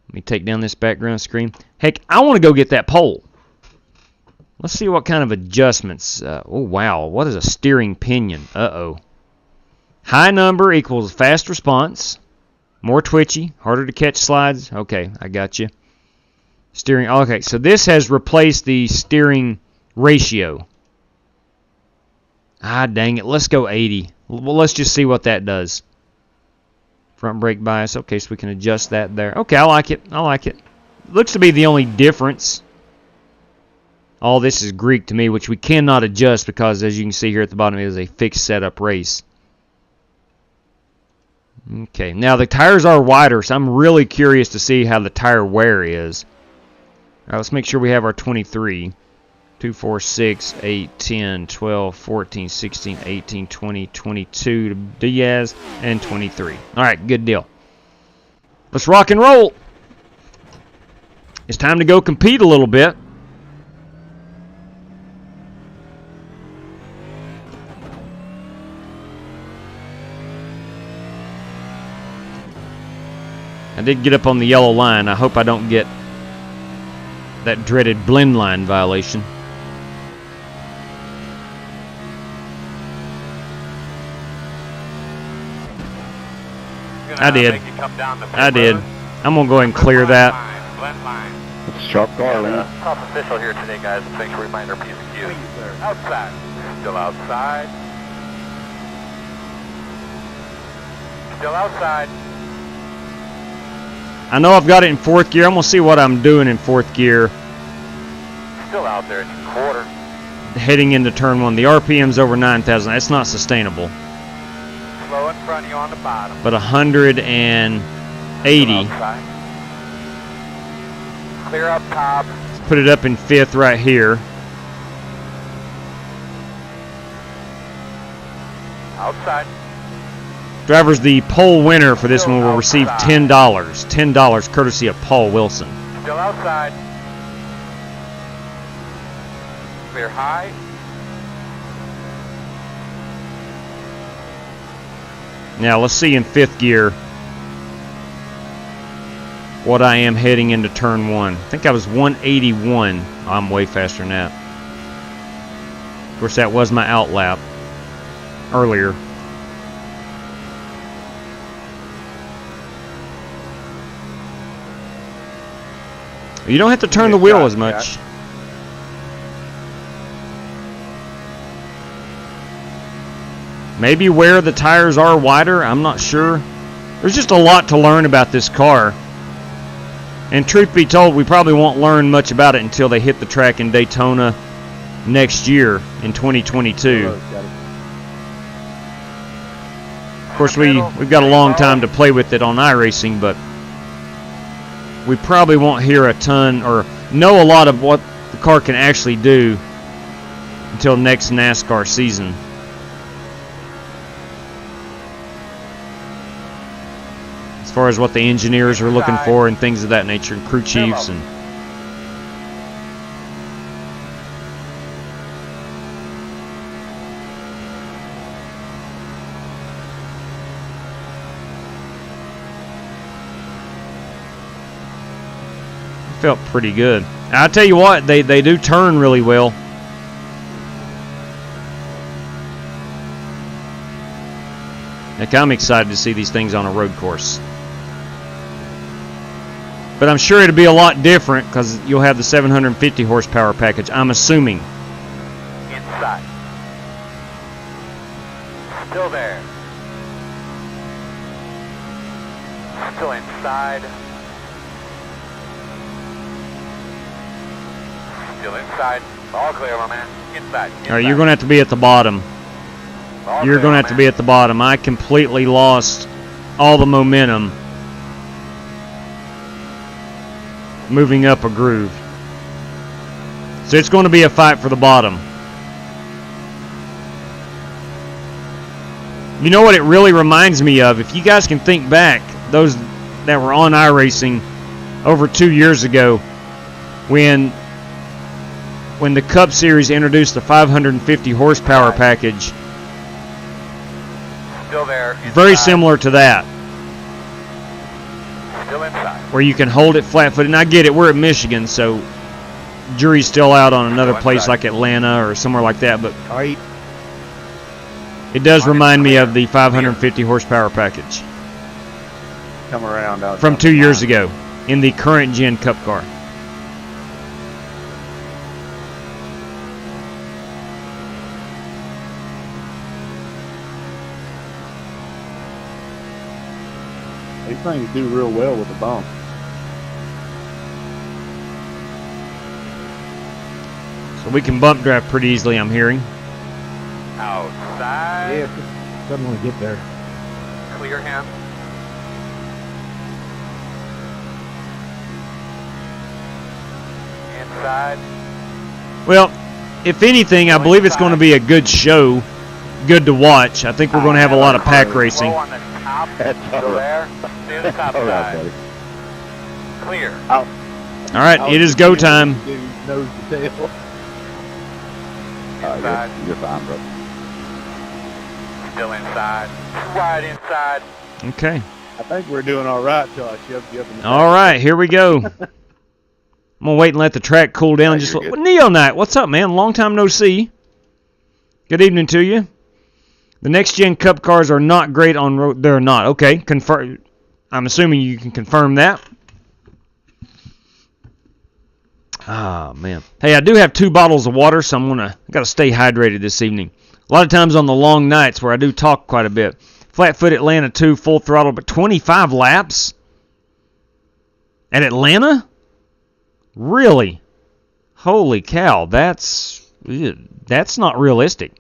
[SPEAKER 5] Let me take down this background screen. Heck, I want to go get that pole. Let's see what kind of adjustments. Oh, wow. What is a steering pinion? Uh-oh. High number equals fast response. More twitchy. Harder to catch slides. Okay, I got you. Steering. Okay, so this has replaced the steering ratio. Ah, dang it. Let's go 80. Well, let's just see what that does. Front brake bias. Okay, so we can adjust that there. Okay, I like it. I like it. Looks to be the only difference. All this is Greek to me, which we cannot adjust because, as you can see here at the bottom, it is a fixed setup race. Okay, now the tires are wider, so I'm really curious to see how the tire wear is. All right, let's make sure we have our 23. 2, 4, 6, 8, 10, 12, 14, 16, 18, 20, 22 to Diaz, and 23. All right, good deal. Let's rock and roll. It's time to go compete a little bit. I did get up on the yellow line. I hope I don't get that dreaded blend line violation. I did. I did. I'm going to go ahead and clear that.
[SPEAKER 7] It's a sharp car, man.
[SPEAKER 11] Top official here today, guys. Thanks for reminder, PCQ. Outside. Still outside. Still outside.
[SPEAKER 5] I know I've got it in fourth gear. I'm going to see what I'm doing in fourth gear.
[SPEAKER 11] Still out there at quarter.
[SPEAKER 5] Heading into turn 1. The RPM's over 9,000. That's not sustainable.
[SPEAKER 11] Slow in front of you on the bottom.
[SPEAKER 5] But 180.
[SPEAKER 11] Clear up top.
[SPEAKER 5] Let's put it up in fifth right here.
[SPEAKER 11] Outside.
[SPEAKER 5] Drivers, the pole winner for this one will receive $10. $10 courtesy of Paul Wilson.
[SPEAKER 11] Still outside. Clear high.
[SPEAKER 5] Now let's see in fifth gear what I am heading into turn 1. I think I was 181. I'm way faster than that. Of course, that was my out lap earlier. You don't have to turn the wheel as much. Maybe where the tires are wider, I'm not sure. There's just a lot to learn about this car. And truth be told, we probably won't learn much about it until they hit the track in Daytona next year in 2022. Of course, we've got a long time to play with it on iRacing, but we probably won't hear a ton or know a lot of what the car can actually do until next NASCAR season. As far as what the engineers are looking for and things of that nature, and crew chiefs and felt pretty good. I'll tell you what, they do turn really well. Heck, I'm excited to see these things on a road course. But I'm sure it'll be a lot different because you'll have the 750 horsepower package, I'm assuming.
[SPEAKER 11] Inside. Still there. Still inside. Still inside. All clear, my man. Inside.
[SPEAKER 5] All right, you're going to have to be at the bottom. You're going to have to be at the bottom. I completely lost all the momentum moving up a groove. So it's going to be a fight for the bottom. You know what it really reminds me of? If you guys can think back, those that were on iRacing over 2 years ago, when the Cup Series introduced the 550 horsepower package.
[SPEAKER 11] Still there.
[SPEAKER 5] Very similar to that.
[SPEAKER 11] Still inside.
[SPEAKER 5] Where you can hold it flat-footed. And I get it, we're at Michigan, so jury's still out on another place like Atlanta or somewhere like that, but it does remind me of the 550 horsepower package
[SPEAKER 7] Come around out
[SPEAKER 5] from 2 years ago in the current gen Cup car.
[SPEAKER 7] These things do real well with the bump.
[SPEAKER 5] So we can bump drive pretty easily, I'm hearing.
[SPEAKER 11] Outside.
[SPEAKER 2] Yeah, just doesn't want to get there.
[SPEAKER 11] Clear him. Inside.
[SPEAKER 5] Well, if anything, I believe it's going to be a good show, good to watch. I think we're going to have a lot of pack racing.
[SPEAKER 11] Low on the top. Still there. Near the top side. Clear.
[SPEAKER 5] All right, it is go time.
[SPEAKER 7] Nose to tail.
[SPEAKER 11] Inside.
[SPEAKER 7] You're fine, bro.
[SPEAKER 11] Still inside. Right inside.
[SPEAKER 5] Okay.
[SPEAKER 7] I think we're doing all right till I shoved you up in the
[SPEAKER 5] All right, here we go. I'm going to wait and let the track cool down. Just Neo Knight, what's up, man? Long time no see. Good evening to you. The next gen Cup cars are not great on road. They're not. Okay, confirm. I'm assuming you can confirm that. Ah, man. Hey, I do have 2 bottles of water, so I got to stay hydrated this evening. A lot of times on the long nights where I do talk quite a bit. Flatfoot Atlanta 2, full throttle, but 25 laps at Atlanta? Really? Holy cow, that's not realistic.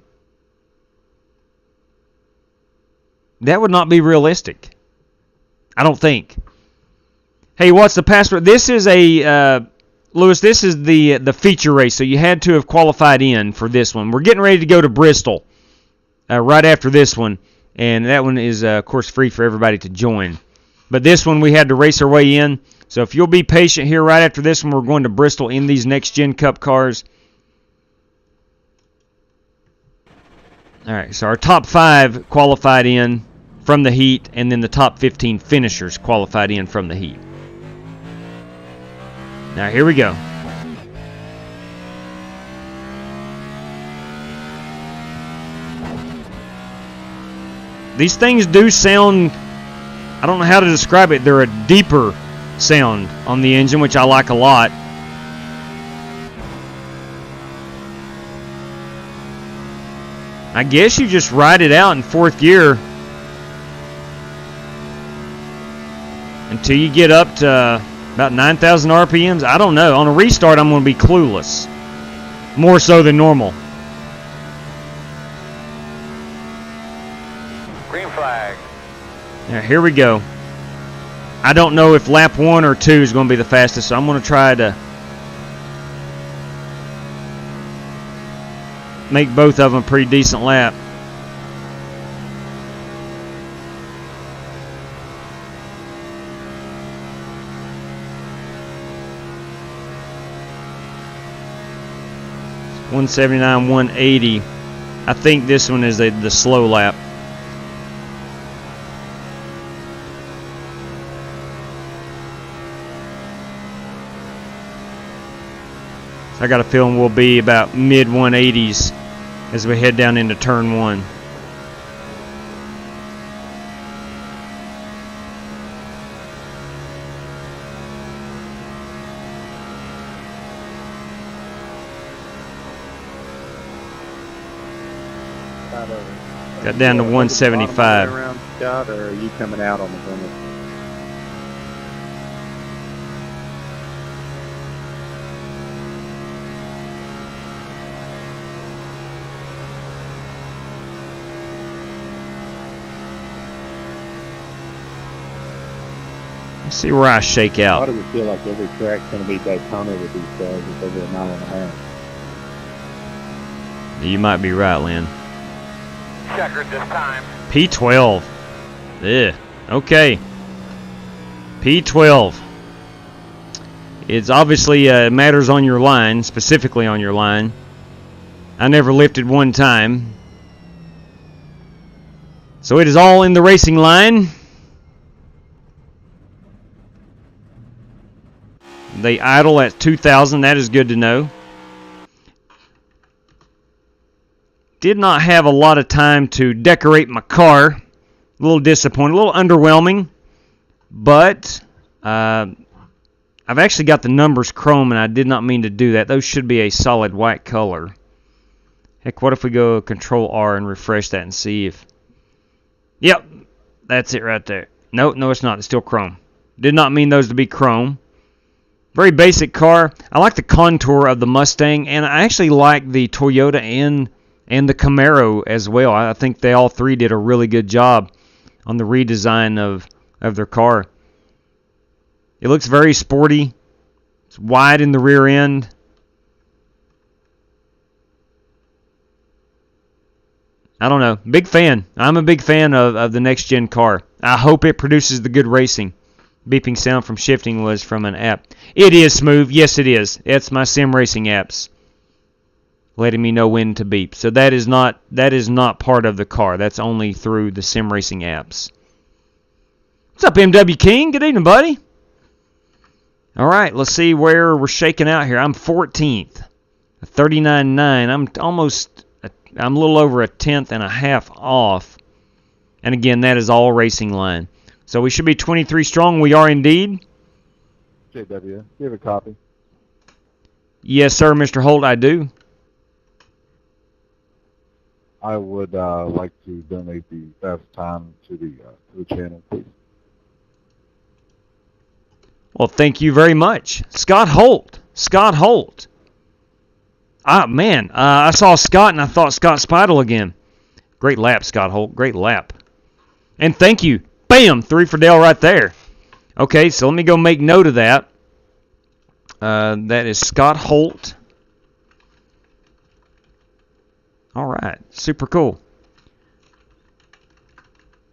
[SPEAKER 5] That would not be realistic. I don't think. Hey, what's the password? This is a Lewis, this is the feature race, so you had to have qualified in for this one. We're getting ready to go to Bristol right after this one, and that one is, of course, free for everybody to join. But this one we had to race our way in, so if you'll be patient here right after this one, we're going to Bristol in these next-gen Cup cars. All right, so our top 5 qualified in from the heat, and then the top 15 finishers qualified in from the heat. Now, here we go. These things do sound, I don't know how to describe it, they're a deeper sound on the engine, which I like a lot. I guess you just ride it out in 4th gear until you get up to about 9,000 RPMs. I don't know. On a restart, I'm going to be clueless. More so than normal.
[SPEAKER 11] Green flag.
[SPEAKER 5] Now, here we go. I don't know if lap 1 or 2 is going to be the fastest, so I'm going to try to make both of them a pretty decent lap. It's 179, 180. I think this one is the slow lap. I got a feeling we'll be about mid 180s as we head down into turn 1. Got down to 175.
[SPEAKER 7] Around, Scott, or are you coming out on the limit?
[SPEAKER 5] Let's see where I shake out.
[SPEAKER 7] Why do we feel like every track's going to be Daytona with these guys? It's over a mile and a half.
[SPEAKER 5] You might be right, Lynn.
[SPEAKER 11] Checkered this time.
[SPEAKER 5] P12. Ugh. Okay. P12. It's obviously matters on your line, specifically on your line. I never lifted one time. So it is all in the racing line. They idle at 2,000. That is good to know. Did not have a lot of time to decorate my car. A little disappointed, a little underwhelming. But I've actually got the numbers chrome, and I did not mean to do that. Those should be a solid white color. Heck, what if we go Control R and refresh that and see if... Yep, that's it right there. No, it's not. It's still chrome. Did not mean those to be chrome. Very basic car. I like the contour of the Mustang, and I actually like the Toyota and the Camaro as well. I think they all three did a really good job on the redesign of their car. It looks very sporty. It's wide in the rear end. I don't know. Big fan. I'm a big fan of the next-gen car. I hope it produces the good racing. Beeping sound from shifting was from an app. It is smooth. Yes, it is. It's my sim racing apps letting me know when to beep. So that is not part of the car. That's only through the sim racing apps. What's up, MW King? Good evening, buddy. All right, let's see where we're shaking out here. I'm 14th, 39.9. I'm a little over a tenth and a half off. And again, that is all racing line. So we should be 23 strong. We are indeed.
[SPEAKER 2] JW, do you have a copy?
[SPEAKER 5] Yes, sir, Mr. Holt, I do.
[SPEAKER 2] I would like to donate the best time to the channel, please.
[SPEAKER 5] Well, thank you very much. Scott Holt. Scott Holt. Ah, man, I saw Scott and I thought Scott Speidel again. Great lap, Scott Holt. Great lap. And thank you. Bam! 3 for Dale right there. Okay, so let me go make note of that. That is Scott Holt. All right, super cool.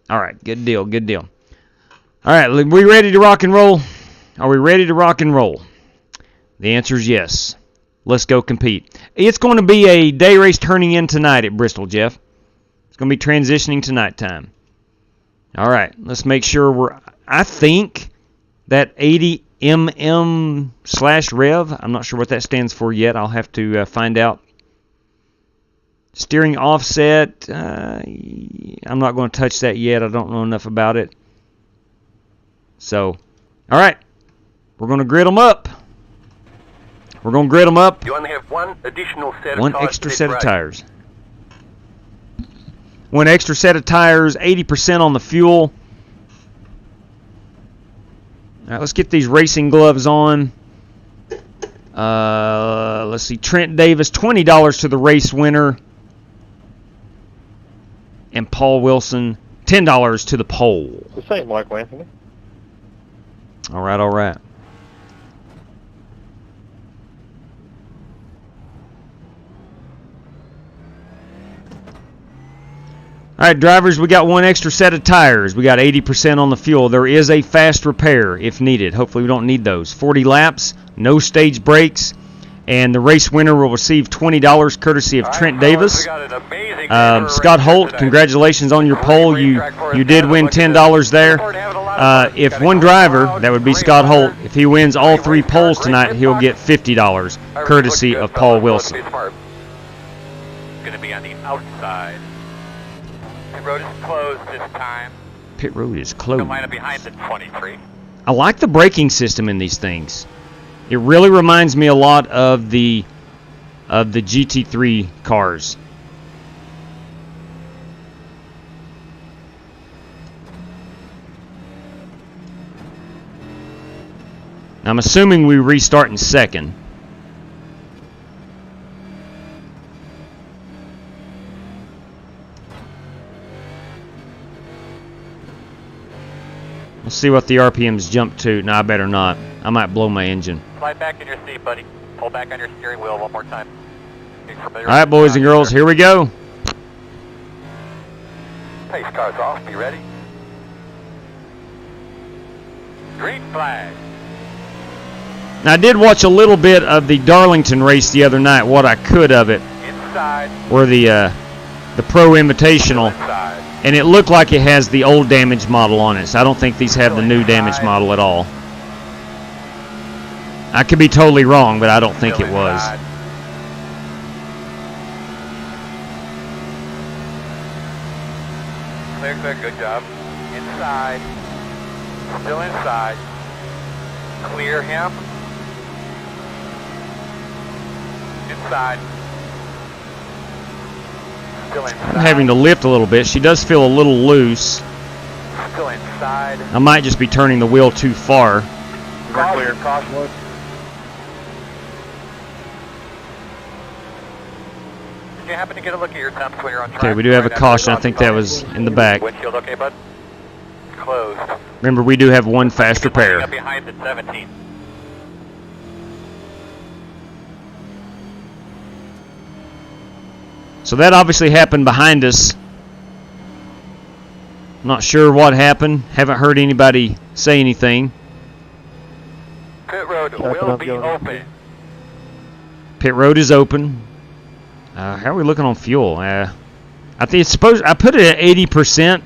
[SPEAKER 5] All right, good deal, good deal. All right, are we ready to rock and roll? Are we ready to rock and roll? The answer is yes. Let's go compete. It's going to be a day race turning in tonight at Bristol, Jeff. It's going to be transitioning to nighttime. All right, let's make sure I think that 80 mm/rev, I'm not sure what that stands for yet. I'll have to find out. Steering offset, I'm not going to touch that yet. I don't know enough about it. So, all right, we're going to grid them up. We're going to grid them up.
[SPEAKER 11] You only have one additional set of
[SPEAKER 5] One
[SPEAKER 11] tires
[SPEAKER 5] extra set of tires. One extra set of tires, 80% on the fuel. All right, let's get these racing gloves on. Let's see, Trent Davis, $20 to the race winner. And Paul Wilson, $10 to the pole.
[SPEAKER 6] The same, Michael Anthony.
[SPEAKER 5] All right, all right. All right, drivers, we got one extra set of tires. We got 80% on the fuel. There is a fast repair if needed. Hopefully we don't need those. 40 laps, no stage breaks, and the race winner will receive $20 courtesy of Trent Davis. Scott Holt, congratulations on your pole. You did win $10 there. If one driver, that would be Scott Holt, if he wins all 3 poles tonight, he'll get $50 courtesy of Paul Wilson.
[SPEAKER 11] It's going to be on the outside. Pit road is closed this time.
[SPEAKER 5] Pit road is closed.
[SPEAKER 11] Don't mind it behind the 23.
[SPEAKER 5] I like the braking system in these things. It really reminds me a lot of the GT3 cars. I'm assuming we restart in second. Let's see what the RPMs jump to. No, I better not. I might blow my engine.
[SPEAKER 11] Slide back in your seat, buddy. Pull back on your steering wheel one more time.
[SPEAKER 5] All right, boys and girls, here we go.
[SPEAKER 11] Pace car's off. Be ready. Green flag.
[SPEAKER 5] Now, I did watch a little bit of the Darlington race the other night. What I could of it.
[SPEAKER 11] Inside.
[SPEAKER 5] Or the Pro Invitational.
[SPEAKER 11] Inside.
[SPEAKER 5] And it looked like it has the old damage model on it. So I don't think these have the new damage model at all. I could be totally wrong, but I don't think
[SPEAKER 11] Still
[SPEAKER 5] it was.
[SPEAKER 11] inside. Clear, clear, good job. Inside. Still inside. Clear him. Inside. Still inside.
[SPEAKER 5] I'm having to lift a little bit. She does feel a little loose.
[SPEAKER 11] Still inside.
[SPEAKER 5] I might just be turning the wheel too far.
[SPEAKER 11] We're clear. Caution. Did you happen to get a look at your temps when you're on track?
[SPEAKER 5] Okay, we do have a
[SPEAKER 11] Right
[SPEAKER 5] caution. I
[SPEAKER 11] after
[SPEAKER 5] think that was in the back.
[SPEAKER 11] windshield okay, bud? Closed.
[SPEAKER 5] Remember, we do have one fast repair.
[SPEAKER 11] Up behind the 17.
[SPEAKER 5] So that obviously happened behind us. Not sure what happened. Haven't heard anybody say anything.
[SPEAKER 11] Pit road will be open.
[SPEAKER 5] Pit road is open. How are we looking on fuel? I think it's supposed. I put it at 80%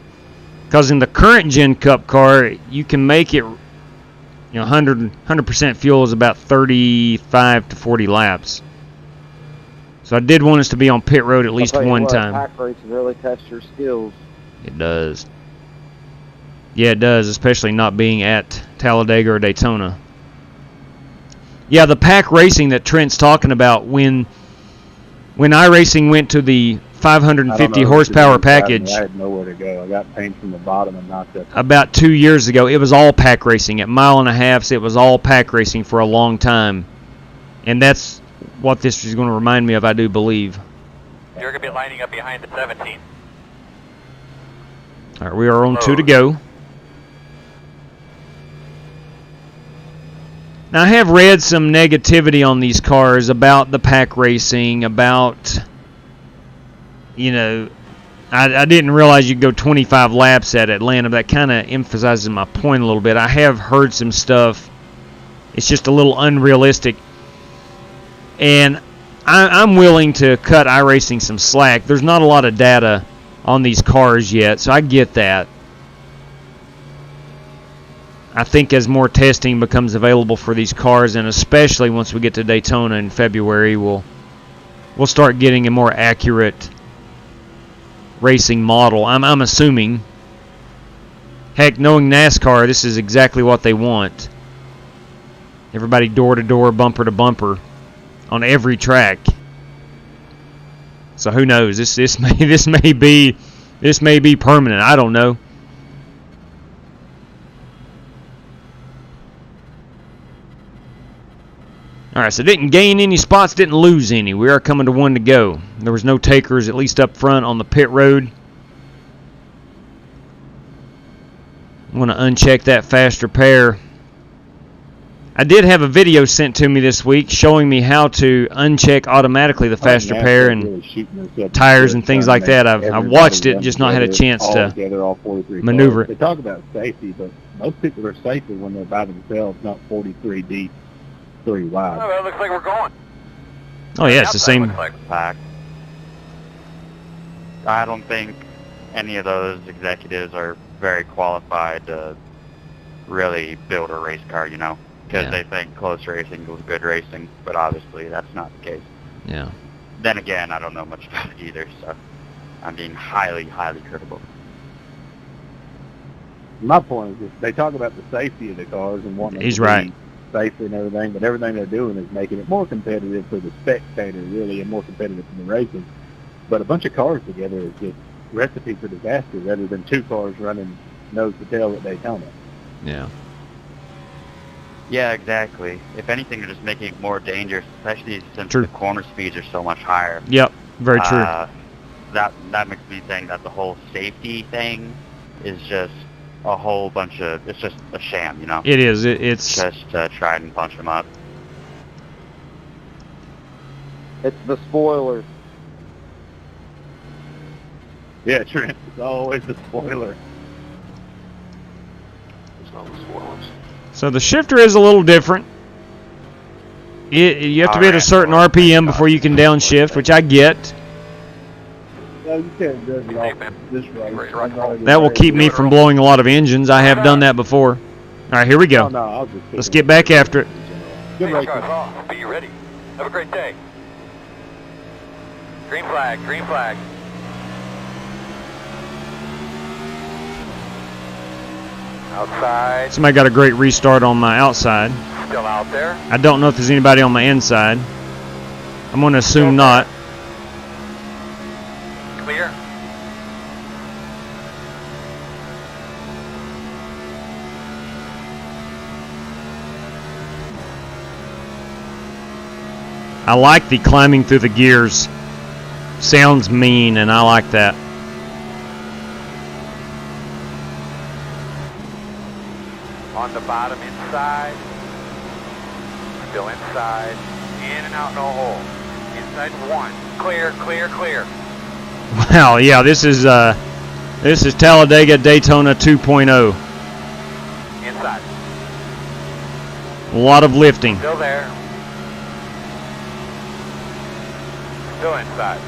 [SPEAKER 5] because in the current Gen Cup car, you can make it. 100% fuel is about 35 to 40 laps. So I did want us to be on pit road at least one time.
[SPEAKER 7] Pack racing really tests your skills.
[SPEAKER 5] It does. Yeah, it does, especially not being at Talladega or Daytona. Yeah, the pack racing that Trent's talking about, when iRacing went to the 550 horsepower package,
[SPEAKER 7] I had nowhere to go. I got pain from the bottom and knocked up.
[SPEAKER 5] about 2 years ago, it was all pack racing. At mile and a half, it was all pack racing for a long time. And that's what this is going to remind me of, I do believe.
[SPEAKER 11] You're going to be lining up behind the 17.
[SPEAKER 5] All right, we are on 2 to go. Now, I have read some negativity on these cars about the pack racing, about, I didn't realize you could go 25 laps at Atlanta. That kind of emphasizes my point a little bit. I have heard some stuff. It's just a little unrealistic. And I'm willing to cut iRacing some slack. There's not a lot of data on these cars yet, so I get that. I think as more testing becomes available for these cars, and especially once we get to Daytona in February, we'll start getting a more accurate racing model. I'm assuming. Heck, knowing NASCAR, this is exactly what they want. Everybody door to door, bumper to bumper, on every track. So who knows? This may be permanent. I don't know. All right, so didn't gain any spots, didn't lose any. We are coming to 1 to go. There was no takers, at least up front on the pit road. I'm going to uncheck that fast repair. I did have a video sent to me this week showing me how to uncheck automatically the fast repair and tires and things like that. I've watched it, just not had a chance to maneuver it.
[SPEAKER 7] They talk about safety, but most people are safer when they're by themselves, not 43 deep, 3 wide.
[SPEAKER 11] Oh, it looks like we're going.
[SPEAKER 5] Oh, yeah, it's the same.
[SPEAKER 9] Pack. I don't think any of those executives are very qualified to really build a race car, because they think close racing equals good racing, but obviously that's not the case.
[SPEAKER 5] Yeah.
[SPEAKER 9] Then again, I don't know much about it either, so I'm being highly, highly critical.
[SPEAKER 7] My point is just, they talk about the safety of the cars and wanting
[SPEAKER 5] He's
[SPEAKER 7] them to
[SPEAKER 5] right.
[SPEAKER 7] be safer and everything, but everything they're doing is making it more competitive for the spectator, really, and more competitive for the racing. But a bunch of cars together is just recipe for disaster rather than 2 cars running nose to tail at Daytona.
[SPEAKER 5] Yeah.
[SPEAKER 9] Yeah, exactly. If anything, they're just making it more dangerous, especially since the corner speeds are so much higher.
[SPEAKER 5] Yep, very true.
[SPEAKER 9] That makes me think that the whole safety thing is just a whole bunch of, it's just a sham,
[SPEAKER 5] It is. It's
[SPEAKER 9] just to try and punch them up.
[SPEAKER 7] It's the spoiler.
[SPEAKER 2] Yeah, Trent, it's always the spoiler.
[SPEAKER 1] It's not the spoilers.
[SPEAKER 5] So the shifter is a little different. You have to be at a certain RPM before you can downshift, which I get.
[SPEAKER 2] No, you can't judge it off this race.
[SPEAKER 5] That will keep me from blowing a lot of engines. I have done that before. All right, here we go.
[SPEAKER 2] No, I'll just
[SPEAKER 5] Let's get back after it.
[SPEAKER 7] Good
[SPEAKER 11] Safety
[SPEAKER 7] racing.
[SPEAKER 11] car's off. Be ready. Have a great day. Green flag, green flag. Outside,
[SPEAKER 5] Somebody got a great restart on my outside.
[SPEAKER 11] still out there.
[SPEAKER 5] I don't know if there's anybody on my inside. I'm going to assume not.
[SPEAKER 11] Clear.
[SPEAKER 5] I like the climbing through the gears. Sounds mean, and I like that.
[SPEAKER 11] On the bottom inside. Still inside. In and out, no hole. Inside one. Clear, clear, clear.
[SPEAKER 5] Wow, yeah, this is Talladega Daytona 2.0.
[SPEAKER 11] Inside.
[SPEAKER 5] A lot of lifting.
[SPEAKER 11] Still there. Still inside.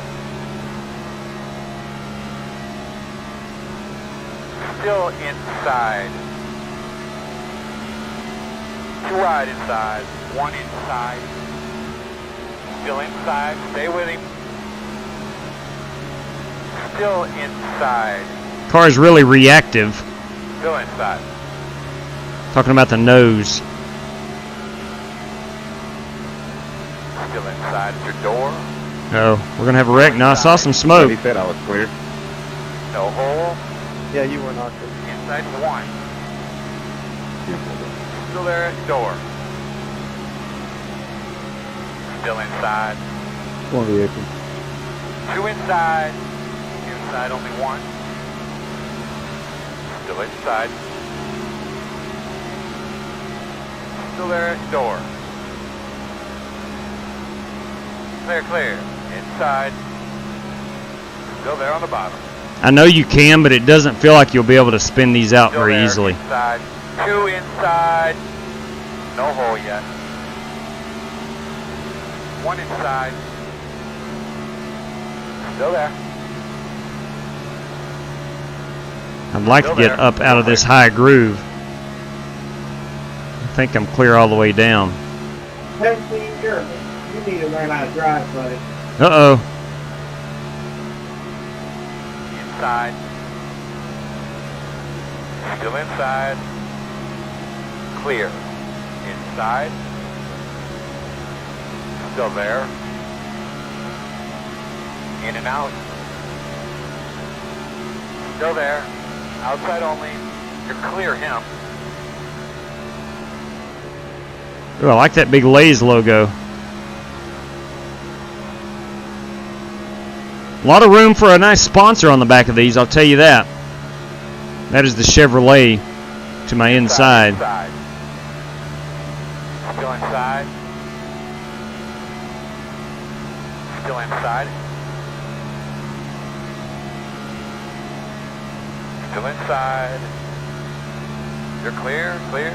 [SPEAKER 11] Still inside. Two wide inside. One inside. Still inside. Stay with him. Still inside.
[SPEAKER 5] Car is really reactive.
[SPEAKER 11] Still inside.
[SPEAKER 5] Talking about the nose.
[SPEAKER 11] Still inside at your door.
[SPEAKER 5] Oh, we're going to have a wreck now. I saw some smoke.
[SPEAKER 7] He said I was clear.
[SPEAKER 11] No hole.
[SPEAKER 2] Yeah, you were not.
[SPEAKER 11] Inside one. Still there at door. Still inside.
[SPEAKER 2] One vehicle.
[SPEAKER 11] Two inside. Inside only one. Still inside. Still there at door. Clear, clear. Inside. Still there on the bottom.
[SPEAKER 5] I know you can, but it doesn't feel like you'll be able to spin these out
[SPEAKER 11] Still
[SPEAKER 5] very
[SPEAKER 11] there,
[SPEAKER 5] easily.
[SPEAKER 11] Inside. Two inside. No hole yet. One inside. Still there.
[SPEAKER 5] I'd like to get up out of this high groove. I think I'm clear all the way down.
[SPEAKER 8] 17 years. You need to learn how to drive, buddy.
[SPEAKER 5] Uh-oh.
[SPEAKER 11] Inside. Still inside. Clear. Inside. Still there. In and out. Still there. Outside only. You're clear him.
[SPEAKER 5] Ooh, I like that big Lay's logo. A lot of room for a nice sponsor on the back of these, I'll tell you that. That is the Chevrolet to my inside.
[SPEAKER 11] Inside. Still inside. Still inside. Still inside. You're clear, clear.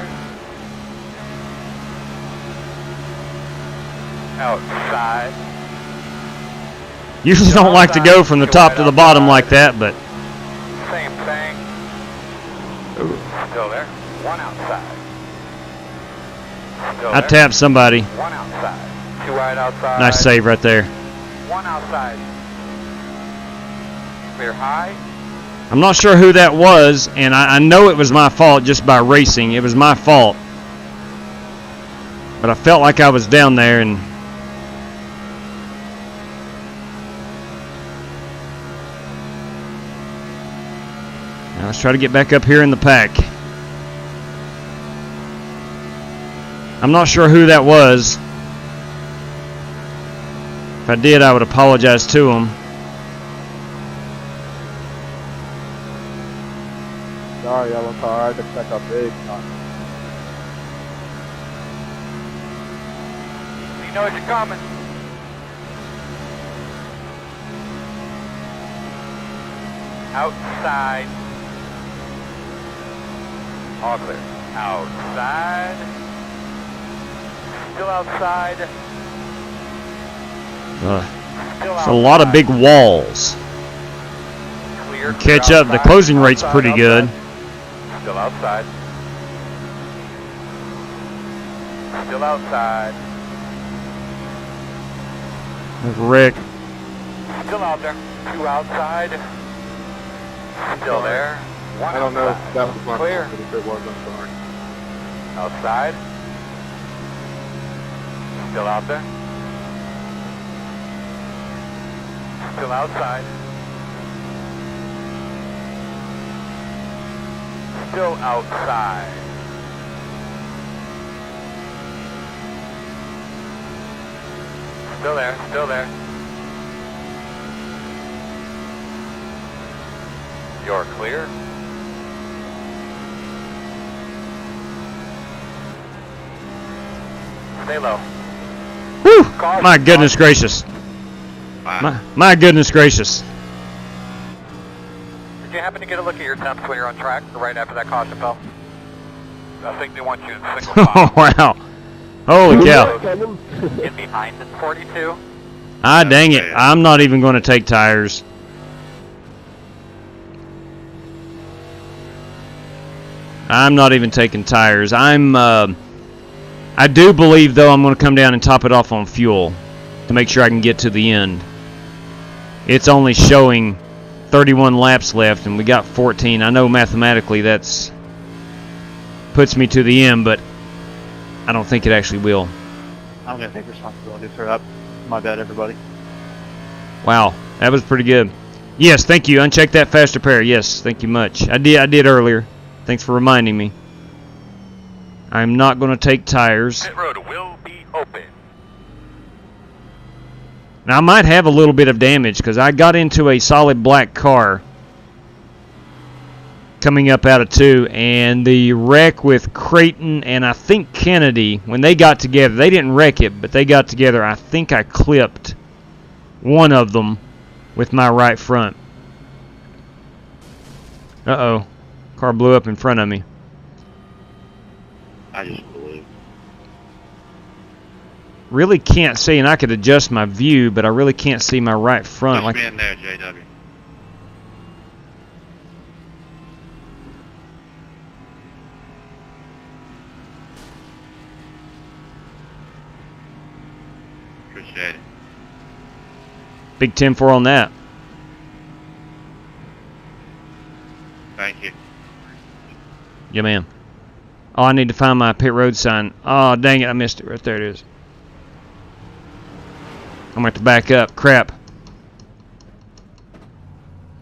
[SPEAKER 11] Outside.
[SPEAKER 5] Usually don't like to go from the top to the bottom like that, but
[SPEAKER 11] Same thing. Still there. One outside. Still
[SPEAKER 5] I
[SPEAKER 11] there.
[SPEAKER 5] tapped somebody.
[SPEAKER 11] One outside. Two wide outside.
[SPEAKER 5] Nice save right there.
[SPEAKER 11] One outside. Clear high.
[SPEAKER 5] I'm not sure who that was, and I know it was my fault just by racing. It was my fault. But I felt like I was down there, and now let's try to get back up here in the pack. I'm not sure who that was. If I did, I would apologize to him.
[SPEAKER 2] Sorry, yellow car. I had to check up big.
[SPEAKER 11] You know you're coming. Outside. All clear. Outside. Still outside. Still
[SPEAKER 5] It's a lot of big walls.
[SPEAKER 11] Clear.
[SPEAKER 5] Catch up. The closing rate's pretty good.
[SPEAKER 11] Still outside. Still outside.
[SPEAKER 5] There's Rick.
[SPEAKER 11] Still out there. 2 outside. Still there. 1
[SPEAKER 12] I don't know
[SPEAKER 11] outside.
[SPEAKER 12] if that was my
[SPEAKER 11] Clear.
[SPEAKER 12] fault, but if it was, I'm sorry.
[SPEAKER 11] Outside. Still out there. Still outside. Still outside. Still there, still there. You're clear. Stay low.
[SPEAKER 5] Whew!
[SPEAKER 11] Caution,
[SPEAKER 5] My goodness
[SPEAKER 11] caution.
[SPEAKER 5] gracious. My goodness gracious.
[SPEAKER 11] Did you happen to get a look at your temps when you're on track, or right after that caution fell? I think they want you in single
[SPEAKER 5] Oh,
[SPEAKER 11] file.
[SPEAKER 5] wow. Holy cow.
[SPEAKER 11] Get behind at 42.
[SPEAKER 5] Ah, dang it. I'm not even going to take tires. I'm not even taking tires. I do believe, though, I'm going to come down and top it off on fuel to make sure I can get to the end. It's only showing 31 laps left, and we got 14. I know mathematically that's puts me to the end, but I don't think it actually will.
[SPEAKER 10] I'm going to take responsibility for that. My bad, everybody.
[SPEAKER 5] Wow, that was pretty good. Yes, thank you. Uncheck that fast repair. Yes, thank you much. I did earlier. Thanks for reminding me. I'm not going to take tires.
[SPEAKER 11] Pit road will be open.
[SPEAKER 5] Now, I might have a little bit of damage because I got into a solid black car coming up out of 2, and the wreck with Creighton and I think Kennedy, when they got together, they didn't wreck it, but they got together. I think I clipped one of them with my right front. Uh-oh. Car blew up in front of me.
[SPEAKER 9] I just blew.
[SPEAKER 5] Really can't see, and I could adjust my view, but I really can't see my right front.
[SPEAKER 9] Push me in there, JW. Appreciate it.
[SPEAKER 5] Big 10-4 on that.
[SPEAKER 9] Thank you.
[SPEAKER 5] Yeah, man. Oh, I need to find my pit road sign. Oh, dang it, I missed it. Right there it is. I'm going to have to back up. Crap.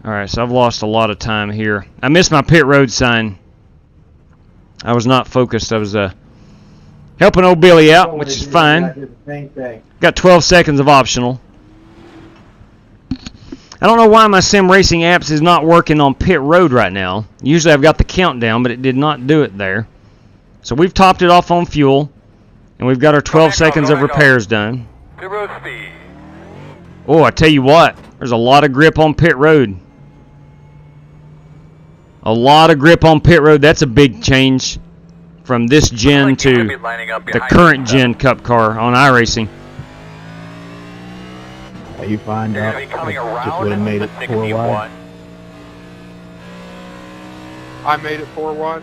[SPEAKER 5] Alright, so I've lost a lot of time here. I missed my pit road sign. I was not focused. I was helping old Billy out, which is fine. Got 12 seconds of optional. I don't know why my sim racing apps is not working on pit road right now. Usually I've got the countdown, but it did not do it there. So we've topped it off on fuel, and we've got our 12 seconds of repairs done.
[SPEAKER 11] Pit road speed.
[SPEAKER 5] Oh, I tell you what, there's a lot of grip on pit road. A lot of grip on pit road. That's a big change from this gen to the current gen Cup car on iRacing.
[SPEAKER 7] You find out it just would have made it 4 wide.
[SPEAKER 12] I made it 4 wide.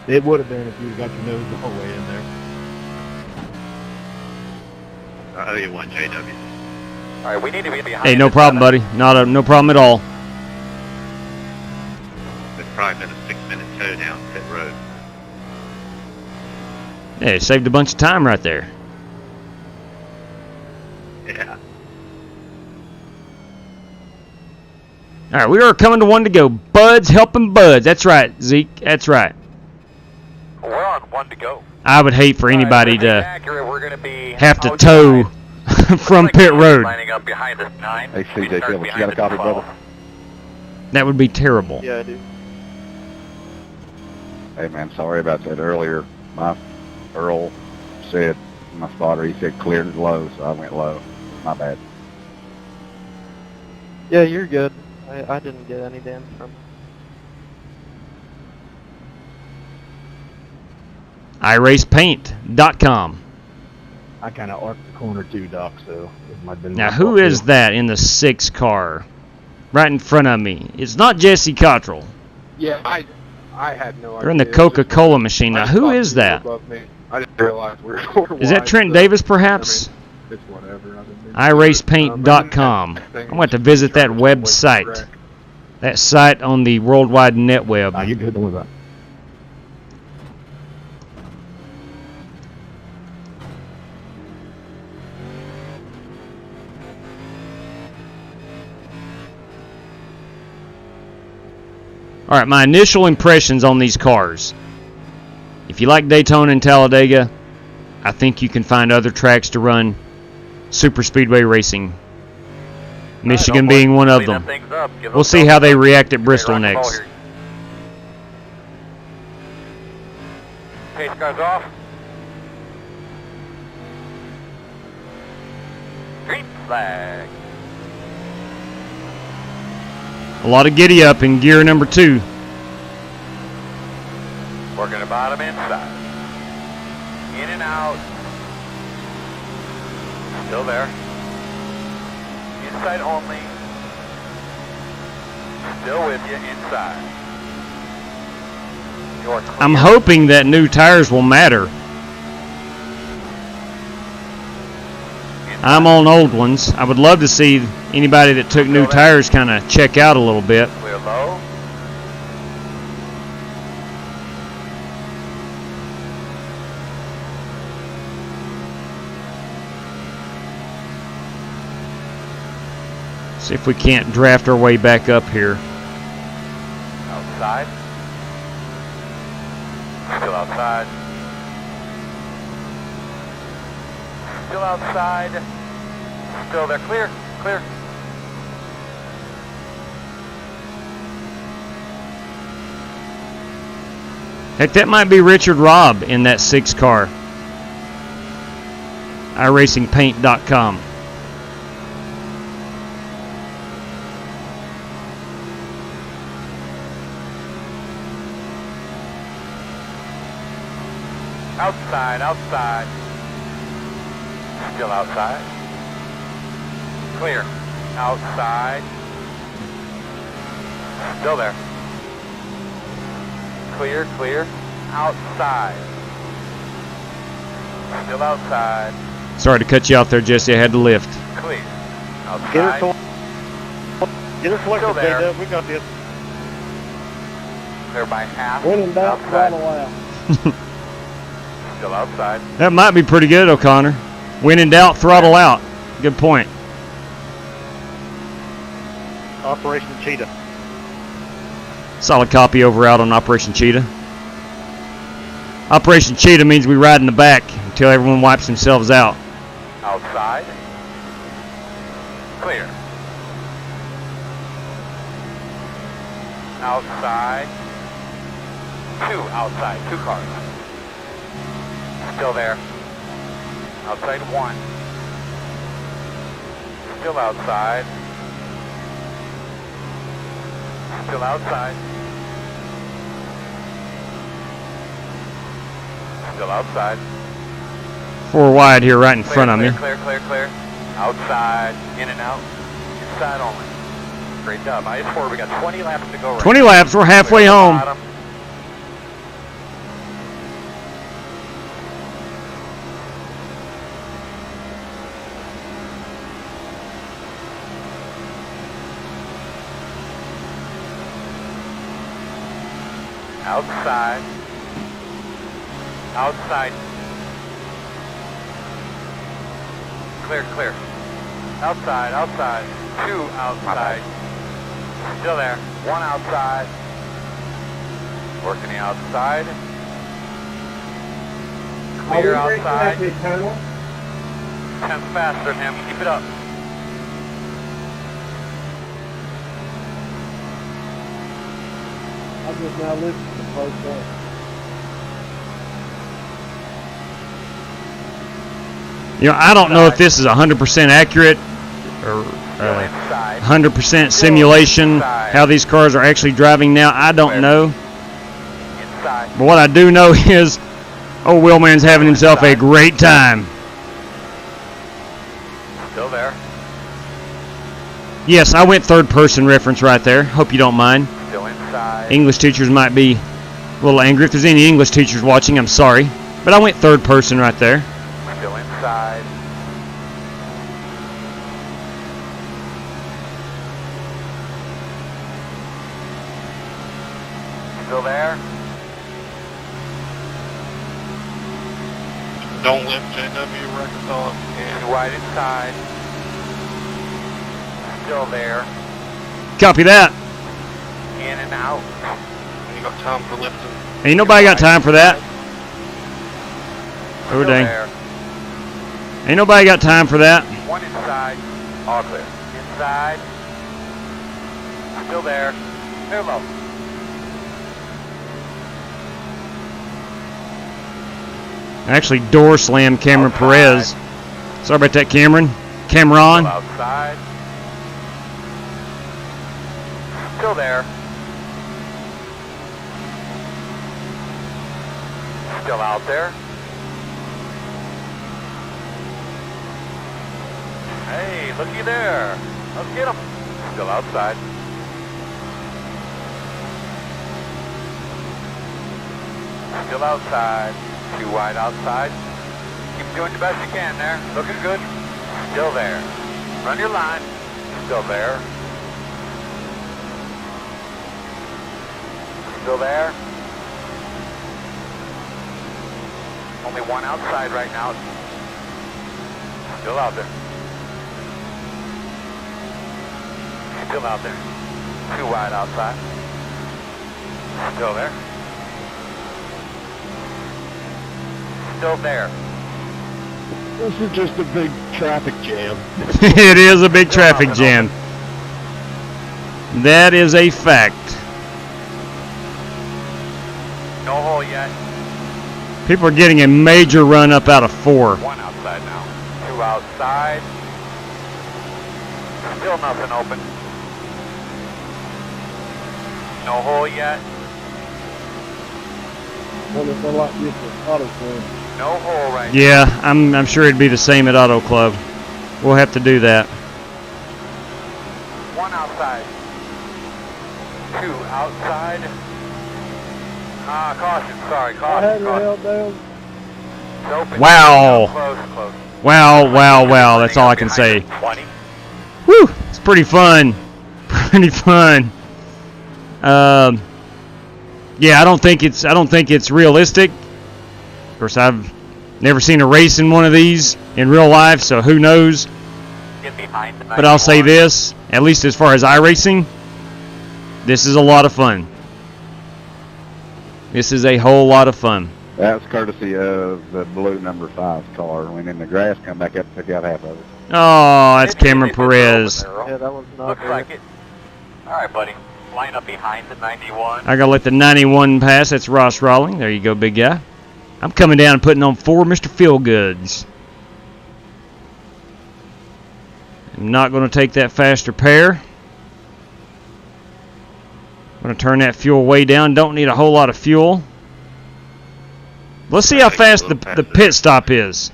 [SPEAKER 7] It would have been if you got your nose all the way in there.
[SPEAKER 9] I owe you one, JW.
[SPEAKER 11] All right, we need to be behind.
[SPEAKER 5] Hey, no problem, buddy. No problem at all.
[SPEAKER 9] It's probably been a 6-minute tow down pit road.
[SPEAKER 5] Yeah, it saved a bunch of time right there.
[SPEAKER 9] Yeah.
[SPEAKER 5] All right, we are coming to 1 to go. Buds helping buds. That's right, Zeke. That's right.
[SPEAKER 11] We're on 1 to go.
[SPEAKER 5] I would hate for anybody to
[SPEAKER 11] We're gonna be
[SPEAKER 5] have to tow from pit road.
[SPEAKER 11] Lining up behind us 9.
[SPEAKER 7] Hey, CJ Phillips, you got a copy, brother?
[SPEAKER 5] That would be terrible.
[SPEAKER 10] Yeah, I do.
[SPEAKER 7] Hey, man, sorry about that earlier. My Earl said, my spotter, he said cleared low, so I went low. My bad.
[SPEAKER 10] Yeah, you're good. I didn't get any damage from it.
[SPEAKER 5] iRacePaint.com.
[SPEAKER 7] I kind of arced the corner too, Doc, so it might have been...
[SPEAKER 5] Now, who is that in the 6 car? Right in front of me. It's not Jesse Cottrell.
[SPEAKER 12] Yeah, I had no idea.
[SPEAKER 5] They're in the Coca-Cola machine. Now, who is that?
[SPEAKER 12] I didn't realize we were
[SPEAKER 5] Is that Trent Davis, perhaps?
[SPEAKER 12] I mean, it's whatever.
[SPEAKER 5] iRacePaint.com. I'm going to visit that website. That site on the World Wide Net Web.
[SPEAKER 2] You're good. Don't worry about it.
[SPEAKER 5] All right, my initial impressions on these cars. If you like Daytona and Talladega, I think you can find other tracks to run super speedway racing. Michigan being one of them. We'll see how they react at Bristol next.
[SPEAKER 11] Pace cars off. Green flag.
[SPEAKER 5] A lot of giddy up in gear number 2.
[SPEAKER 11] Working the bottom inside. In and out. Still there. Inside only. Still with you inside. You're clear.
[SPEAKER 5] I'm hoping that new tires will matter. I'm on old ones. I would love to see anybody that took new tires kind of check out a little bit.
[SPEAKER 11] Clear low.
[SPEAKER 5] See if we can't draft our way back up here.
[SPEAKER 11] Outside. Still outside. Still outside. Still there. Clear. Clear.
[SPEAKER 5] Heck, that might be Richard Robb in that 6 car. iRacingPaint.com.
[SPEAKER 11] Outside, outside. Still outside. Clear. Outside. Still there. Clear, clear. Outside. Still outside.
[SPEAKER 5] Sorry to cut you off there, Jesse. I had to lift.
[SPEAKER 11] Clear. Outside.
[SPEAKER 6] Get us
[SPEAKER 11] Still there.
[SPEAKER 6] we got this.
[SPEAKER 11] Clear by half.
[SPEAKER 2] When in doubt,
[SPEAKER 11] Outside.
[SPEAKER 2] throttle out.
[SPEAKER 11] Still outside.
[SPEAKER 5] That might be pretty good, O'Connor. When in doubt, throttle out. Good point.
[SPEAKER 6] Operation Cheetah.
[SPEAKER 5] Solid copy over out on Operation Cheetah. Operation Cheetah means we ride in the back until everyone wipes themselves out.
[SPEAKER 11] Outside. Clear. Outside. 2 outside. 2 cars. Still there. Outside 1. Still outside. Still outside. Still outside.
[SPEAKER 5] 4 wide here right in front of me.
[SPEAKER 11] Clear, clear, clear. Outside. In and out. Inside only. Great job. IS4, we got 20 laps to go right
[SPEAKER 5] 20 laps. We're halfway home.
[SPEAKER 11] Bottom. Outside. Outside. Clear, clear. Outside, outside. 2 outside. Still there. 1 outside. Working the outside. Clear outside. 10 faster than him. Keep it up.
[SPEAKER 2] I just now listened to the first one.
[SPEAKER 5] You know, I don't know if this is 100% accurate or 100% simulation, how these cars are actually driving now. I don't know. But what I do know is, old Wheelman's having himself a great time.
[SPEAKER 11] Still there.
[SPEAKER 5] Yes, I went third person reference right there. Hope you don't mind.
[SPEAKER 11] Still inside.
[SPEAKER 5] English teachers might be A little angry. If there's any English teachers watching, I'm sorry. But I went third person right there.
[SPEAKER 11] Still inside. Still there?
[SPEAKER 12] Don't lift JW records off.
[SPEAKER 11] Too wide inside. Still there.
[SPEAKER 5] Copy that.
[SPEAKER 11] In and out.
[SPEAKER 12] You got time for lifting.
[SPEAKER 5] Ain't nobody got time for that. Oh,
[SPEAKER 11] Still
[SPEAKER 5] dang.
[SPEAKER 11] there.
[SPEAKER 5] Ain't nobody got time for that.
[SPEAKER 11] One inside. All clear. Inside. Still there. Clear low.
[SPEAKER 5] Actually, door slammed Cameron Perez. Sorry about that, Cameron. Cameron.
[SPEAKER 11] Still outside. Still there. Still out there. Hey, looky there. Let's get him. Still outside. Still outside. Too wide outside. Keep doing the best you can there. Looking good. Still there. Run your line. Still there. Still there. Only one outside right now. Still out there. Still out there. Too wide outside. Still there. Still there.
[SPEAKER 2] This is just a big traffic jam.
[SPEAKER 5] It is a big traffic jam. That is a fact.
[SPEAKER 11] No hole yet.
[SPEAKER 5] People are getting a major run up out of 4.
[SPEAKER 11] One outside now. Two outside. Still nothing open. No hole yet.
[SPEAKER 2] Wonder if they'll like this at Auto Club.
[SPEAKER 11] No hole right
[SPEAKER 5] Yeah, I'm sure it'd be the same at Auto Club. We'll have to do that.
[SPEAKER 11] One outside. Two outside. Caution. Sorry,
[SPEAKER 2] I
[SPEAKER 11] caution.
[SPEAKER 2] had her held down.
[SPEAKER 11] It's open.
[SPEAKER 5] Wow.
[SPEAKER 11] Close, close.
[SPEAKER 5] Wow, wow, wow. That's all I can say.
[SPEAKER 11] 20.
[SPEAKER 5] Whew, it's pretty fun. Pretty fun. Yeah, I don't think it's realistic. Of course, I've never seen a race in one of these in real life, so who knows.
[SPEAKER 11] Get behind the
[SPEAKER 5] But I'll say this, at least as far as iRacing, this is a lot of fun. This is a whole lot of fun.
[SPEAKER 7] That was courtesy of the blue number 5 car. When in the grass, come back up and took out half of it.
[SPEAKER 5] Oh, that's Cameron Perez.
[SPEAKER 2] Yeah, that was not
[SPEAKER 11] Looks
[SPEAKER 2] good.
[SPEAKER 11] like it. All right, buddy. Line up behind the 91.
[SPEAKER 5] I gotta let the 91 pass. That's Ross Rawling. There you go, big guy. I'm coming down and putting on 4 Mr. Feelgoods. I'm not going to take that faster pair. I'm going to turn that fuel way down. Don't need a whole lot of fuel. Let's see how fast the pit stop is.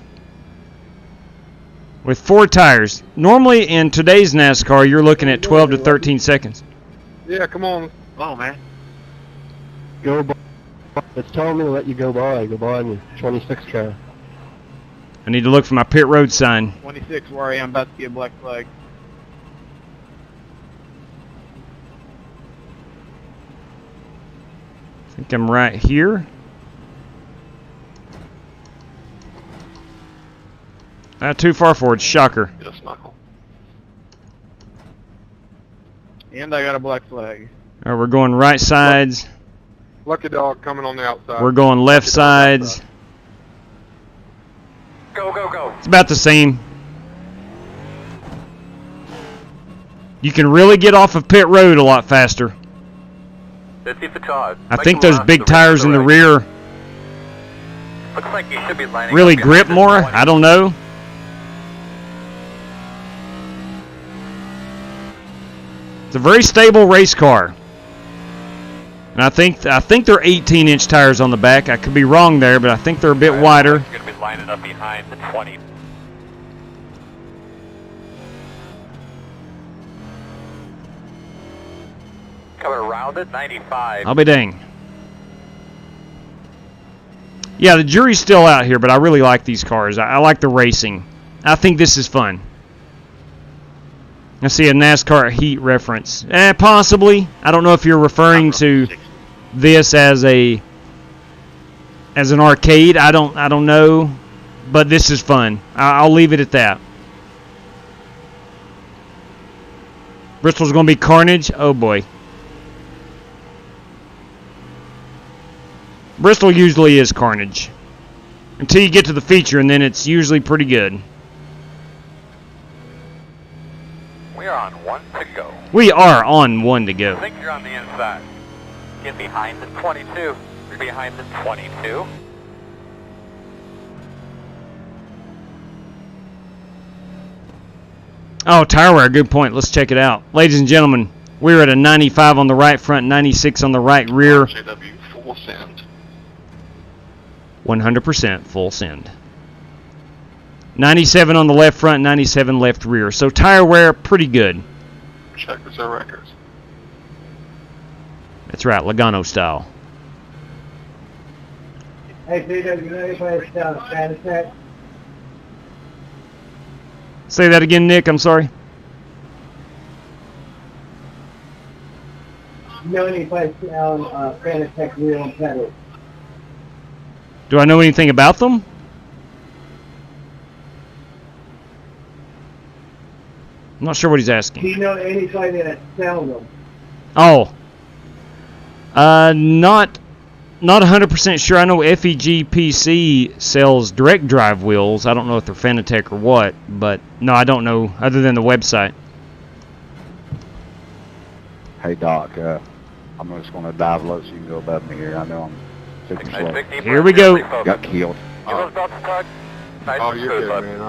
[SPEAKER 5] With 4 tires. Normally in today's NASCAR, you're looking at 12 to 13 seconds.
[SPEAKER 12] Yeah, come on. Oh, man.
[SPEAKER 2] Go by. It's telling me to let you go by. Go by in your 26 car.
[SPEAKER 5] I need to look for my pit road sign.
[SPEAKER 12] 26, where I am about to get a black flag.
[SPEAKER 5] I think I'm right here. Not too far forward. Shocker.
[SPEAKER 12] Just knuckle. And I got a black flag.
[SPEAKER 5] All right, we're going right sides.
[SPEAKER 12] Lucky dog coming on the outside.
[SPEAKER 5] We're going left sides.
[SPEAKER 11] Go, go, go.
[SPEAKER 5] It's about the same. You can really get off of pit road a lot faster.
[SPEAKER 11] 50 Fatah.
[SPEAKER 5] I think those big tires in the rear
[SPEAKER 11] Looks like you should be lining
[SPEAKER 5] really
[SPEAKER 11] up
[SPEAKER 5] grip
[SPEAKER 11] behind
[SPEAKER 5] more.
[SPEAKER 11] the 20.
[SPEAKER 5] I don't know. It's a very stable race car. And I think they're 18-inch tires on the back. I could be wrong there, but I think they're a bit wider.
[SPEAKER 11] You're going to be lining up behind the 20. Coming around at 95.
[SPEAKER 5] I'll be dang. Yeah, the jury's still out here, but I really like these cars. I like the racing. I think this is fun. I see a NASCAR Heat reference. Possibly. I don't know if you're referring to this as an arcade. I don't know, but this is fun. I'll leave it at that. Bristol's going to be carnage. Oh boy. Bristol usually is carnage until you get to the feature, and then it's usually pretty good.
[SPEAKER 11] We are on 1 to go.
[SPEAKER 5] We are on 1 to go.
[SPEAKER 11] I think you're on the inside. Get behind the 22. You're behind the 22.
[SPEAKER 5] Oh, tire wear, good point. Let's check it out. Ladies and gentlemen, we're at a 95 on the right front, 96 on the right rear.
[SPEAKER 12] JW full send.
[SPEAKER 5] 100% full send. 97 on the left front, 97 left rear. So tire wear, pretty good.
[SPEAKER 12] Checkers are records.
[SPEAKER 5] That's right, Logano style.
[SPEAKER 8] Hey, JW, you know anybody that's down at Fanatec?
[SPEAKER 5] Say that again, Nick. I'm sorry.
[SPEAKER 8] You know anybody down Fanatec wheel and pedal?
[SPEAKER 5] Do I know anything about them? I'm not sure what he's
[SPEAKER 8] Do
[SPEAKER 5] asking.
[SPEAKER 8] you know anybody that sells them?
[SPEAKER 5] Oh. Not 100% sure. I know FEG PC sells direct drive wheels. I don't know if they're Fanatec or what, but no, I don't know other than the website.
[SPEAKER 13] Hey Doc, I'm just going to dive low so you can go above me here. I know I'm super slow.
[SPEAKER 5] Here we go.
[SPEAKER 13] Got killed.
[SPEAKER 12] Oh, you're good, man.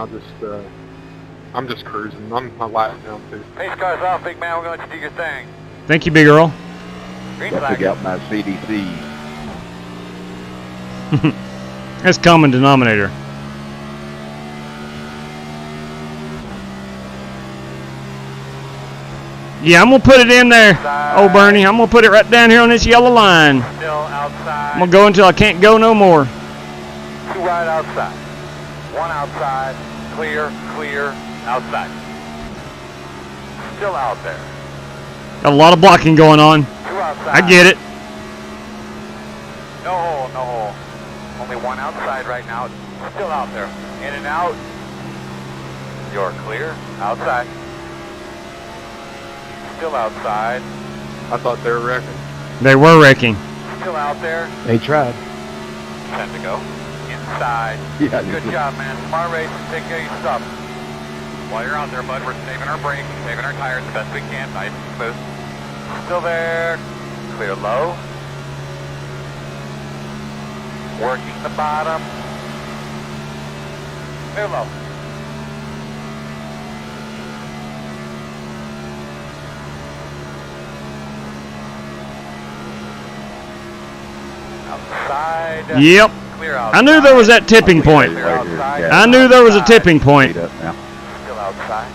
[SPEAKER 12] I'm just cruising. I'm lighting down too.
[SPEAKER 11] Pace car's off, big man. We're going to let you do your thing.
[SPEAKER 5] Thank you, Big Earl.
[SPEAKER 11] Green
[SPEAKER 13] Got to
[SPEAKER 11] flag.
[SPEAKER 13] pick out my CDC.
[SPEAKER 5] That's common denominator. Yeah, I'm going to put it in there. Oh, Bernie, I'm going to put it right down here on this yellow line.
[SPEAKER 11] Still outside.
[SPEAKER 5] I'm going to go until I can't go no more.
[SPEAKER 11] 2 right outside. 1 outside. Clear, clear, outside. Still out there.
[SPEAKER 5] Got a lot of blocking going on.
[SPEAKER 11] 2 outside.
[SPEAKER 5] I get it.
[SPEAKER 11] No hole, no hole. Only 1 outside right now. Still out there. In and out. You're clear. Outside. Still outside.
[SPEAKER 12] I thought they were wrecking.
[SPEAKER 5] They were wrecking.
[SPEAKER 11] Still out there.
[SPEAKER 2] They tried.
[SPEAKER 11] 10 to go. Inside.
[SPEAKER 13] Yeah,
[SPEAKER 11] Good job, man. Smart race. Take care of your stuff. While you're out there, bud, we're saving our brakes, saving our tires the best we can. Nice and smooth. Still there. Clear low. Working the bottom. Clear low. Outside.
[SPEAKER 5] Yep.
[SPEAKER 11] Clear outside.
[SPEAKER 5] I knew there was that tipping point.
[SPEAKER 11] Clear outside.
[SPEAKER 5] I knew there was a tipping point.
[SPEAKER 13] Speed up now.
[SPEAKER 11] Still outside.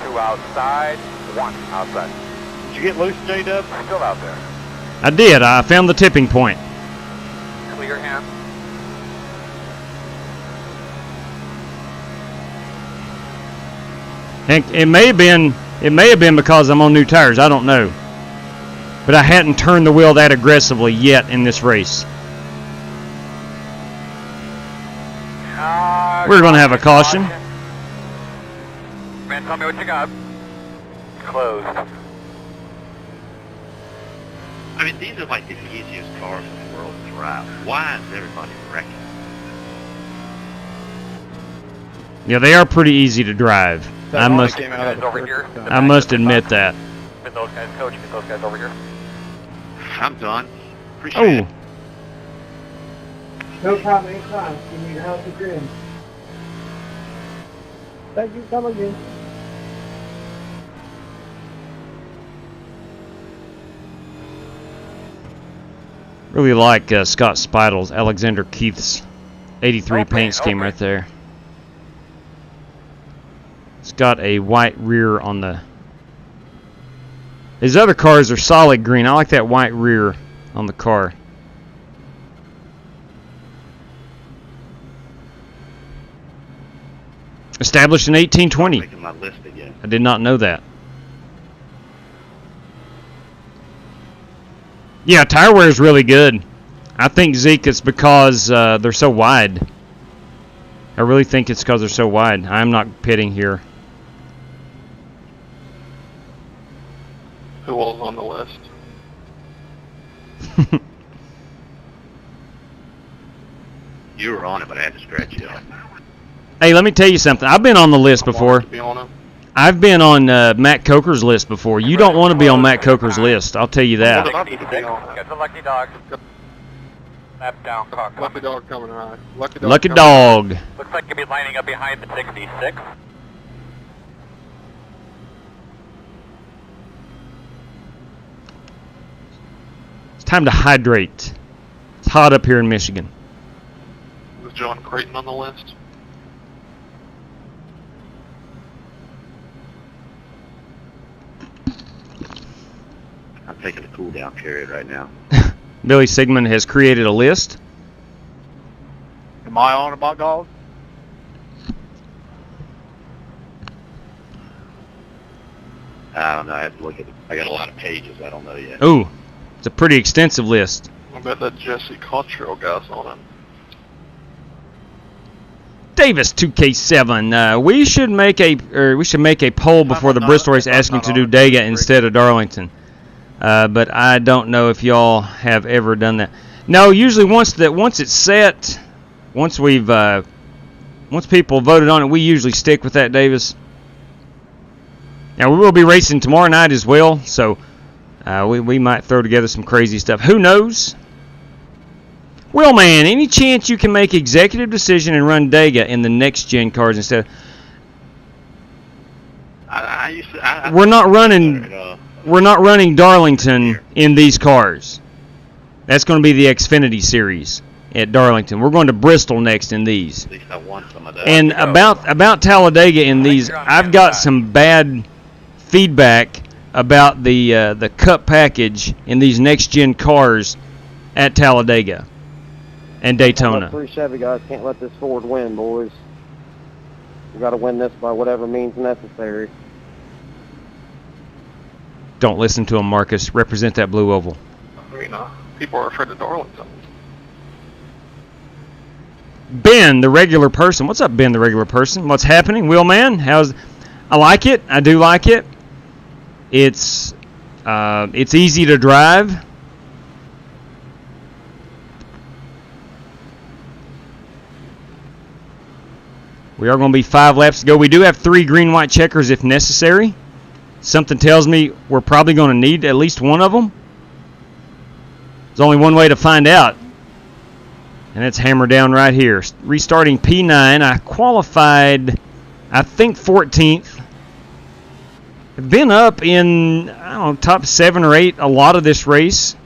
[SPEAKER 11] 2 outside. 1 outside.
[SPEAKER 10] Did you get loose, J-Dub?
[SPEAKER 11] Still out there.
[SPEAKER 5] I did. I found the tipping point.
[SPEAKER 11] Clear hand.
[SPEAKER 5] And it may have been because I'm on new tires. I don't know. But I hadn't turned the wheel that aggressively yet in this race. We're going to have a caution.
[SPEAKER 11] Man, tell me what you got. Closed.
[SPEAKER 6] I mean, these are like the easiest cars in the world to drive. Why is everybody wrecking?
[SPEAKER 5] Yeah, they are pretty easy to drive. I must
[SPEAKER 11] over here.
[SPEAKER 5] admit that.
[SPEAKER 11] Get those guys, coach. Get those guys over here.
[SPEAKER 6] I'm done. Appreciate it.
[SPEAKER 8] No problem, anytime. You need help with your in. Thank you, come again.
[SPEAKER 5] Really like Scott Spidle's Alexander Keith's 83 paint scheme right there. It's got a white rear on the... His other cars are solid green. I like that white rear on the car. Established in 1820.
[SPEAKER 14] Making my list again.
[SPEAKER 5] I did not know that. Yeah, tire wear is really good. I think, Zeke, it's because they're so wide. I really think it's because they're so wide. I'm not pitting here.
[SPEAKER 12] Who was on the list?
[SPEAKER 14] You were on it, but I had to scratch you out.
[SPEAKER 5] Hey, let me tell you something. I've been on the list before.
[SPEAKER 12] To be on it.
[SPEAKER 5] I've been on Matt Coker's list before. You don't want to be on Matt Coker's list. I'll tell you that.
[SPEAKER 11] Get the lucky dog. Lap down, car coming.
[SPEAKER 12] Lucky dog coming right.
[SPEAKER 5] Lucky dog.
[SPEAKER 11] Looks like you'll be lining up behind the 66.
[SPEAKER 5] It's time to hydrate. It's hot up here in Michigan.
[SPEAKER 12] Was John Creighton on the list?
[SPEAKER 14] I'm taking a cool down period right now.
[SPEAKER 5] Billy Sigmund has created a list.
[SPEAKER 10] Am I on about golf?
[SPEAKER 14] I don't know. I have to look at it. I got a lot of pages. I don't know yet.
[SPEAKER 5] Ooh, it's a pretty extensive list.
[SPEAKER 12] I bet that Jesse Cottrell guy's on it.
[SPEAKER 5] Davis 2K7. We should make a poll before the Bristol race asking to do Dega instead of Darlington. But I don't know if y'all have ever done that. No, usually once it's set, once people voted on it, we usually stick with that, Davis. Now we will be racing tomorrow night as well, so we might throw together some crazy stuff. Who knows? Well, man, any chance you can make executive decision and run Dega in the next gen cars instead of... We're not running Darlington in these cars. That's going to be the Xfinity series at Darlington. We're going to Bristol next in these.
[SPEAKER 14] At least I won some of that.
[SPEAKER 5] And about Talladega in these, I've got some bad feedback about the Cup package in these next gen cars at Talladega and Daytona.
[SPEAKER 15] Three Chevy guys can't let this Ford win, boys. We got to win this by whatever means necessary.
[SPEAKER 5] Don't listen to him, Marcus. Represent that blue oval.
[SPEAKER 12] I mean, people are afraid of Darlington.
[SPEAKER 5] Ben, the regular person. What's up, Ben, the regular person? What's happening, Wheelman? I like it. I do like it. It's easy to drive. We are going to be 5 laps to go. We do have 3 green-white checkers if necessary. Something tells me we're probably going to need at least one of them. There's only one way to find out. And it's hammered down right here. Restarting P9. I qualified, I think, 14th. I've been up in, I don't know, top 7 or 8 a lot of this race.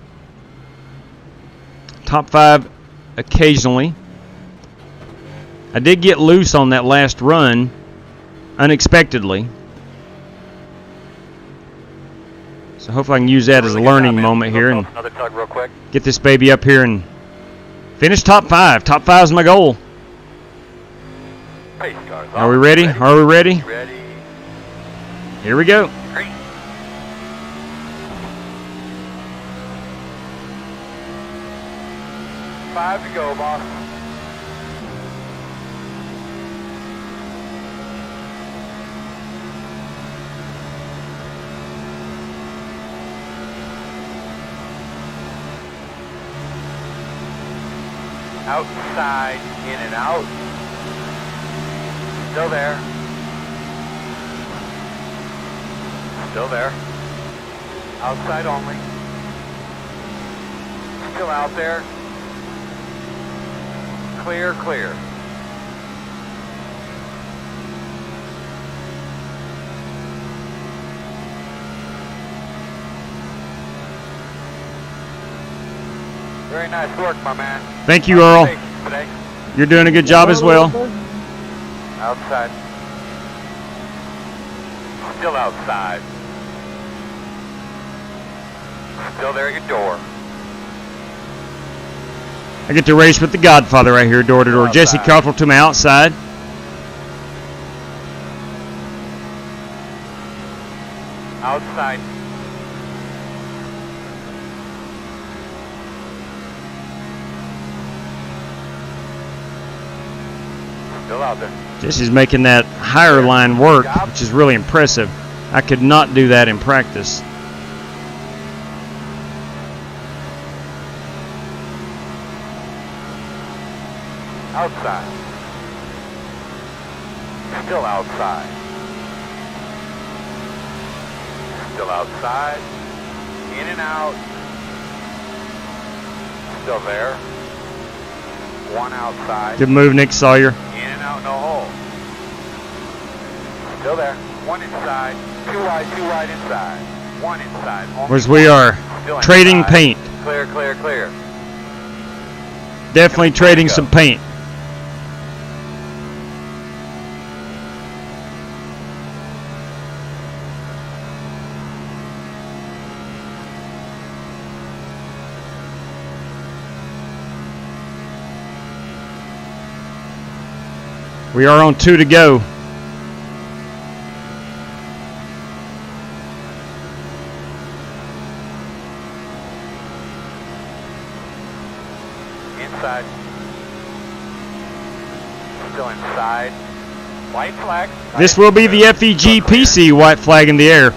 [SPEAKER 5] Top 5 occasionally. I did get loose on that last run unexpectedly. So hopefully I can use that as a learning moment here and
[SPEAKER 11] Another tug real quick.
[SPEAKER 5] get this baby up here and finish top 5. Top 5 is my goal.
[SPEAKER 11] Pace cars.
[SPEAKER 5] Are we ready? Are we ready?
[SPEAKER 11] Ready.
[SPEAKER 5] Here we go.
[SPEAKER 11] 5 to go, boss. Outside, in and out. Still there. Still there. Outside only. Still out there. Clear, clear. Very nice work, my man.
[SPEAKER 5] Thank you, Earl. You're doing a good job as well.
[SPEAKER 11] Outside. Still outside. Still there at your door.
[SPEAKER 5] I get to race with the Godfather right here, door to door. Jesse Cottrell to my outside.
[SPEAKER 11] Outside. Still out there.
[SPEAKER 5] This is making that higher line work, which is really impressive. I could not do that in practice.
[SPEAKER 11] Outside. Still outside. Still outside. In and out. Still there. One outside.
[SPEAKER 5] Good move, Nick Sawyer.
[SPEAKER 11] In and out, no hole. Still there. One inside. Two wide inside. One inside.
[SPEAKER 5] Whereas we are
[SPEAKER 11] Still
[SPEAKER 5] trading
[SPEAKER 11] inside.
[SPEAKER 5] paint.
[SPEAKER 11] Clear, clear, clear.
[SPEAKER 5] Definitely trading some paint. We are on 2 to go.
[SPEAKER 11] Inside. Still inside. White flag.
[SPEAKER 5] This will be the FEG PC white flag in the air.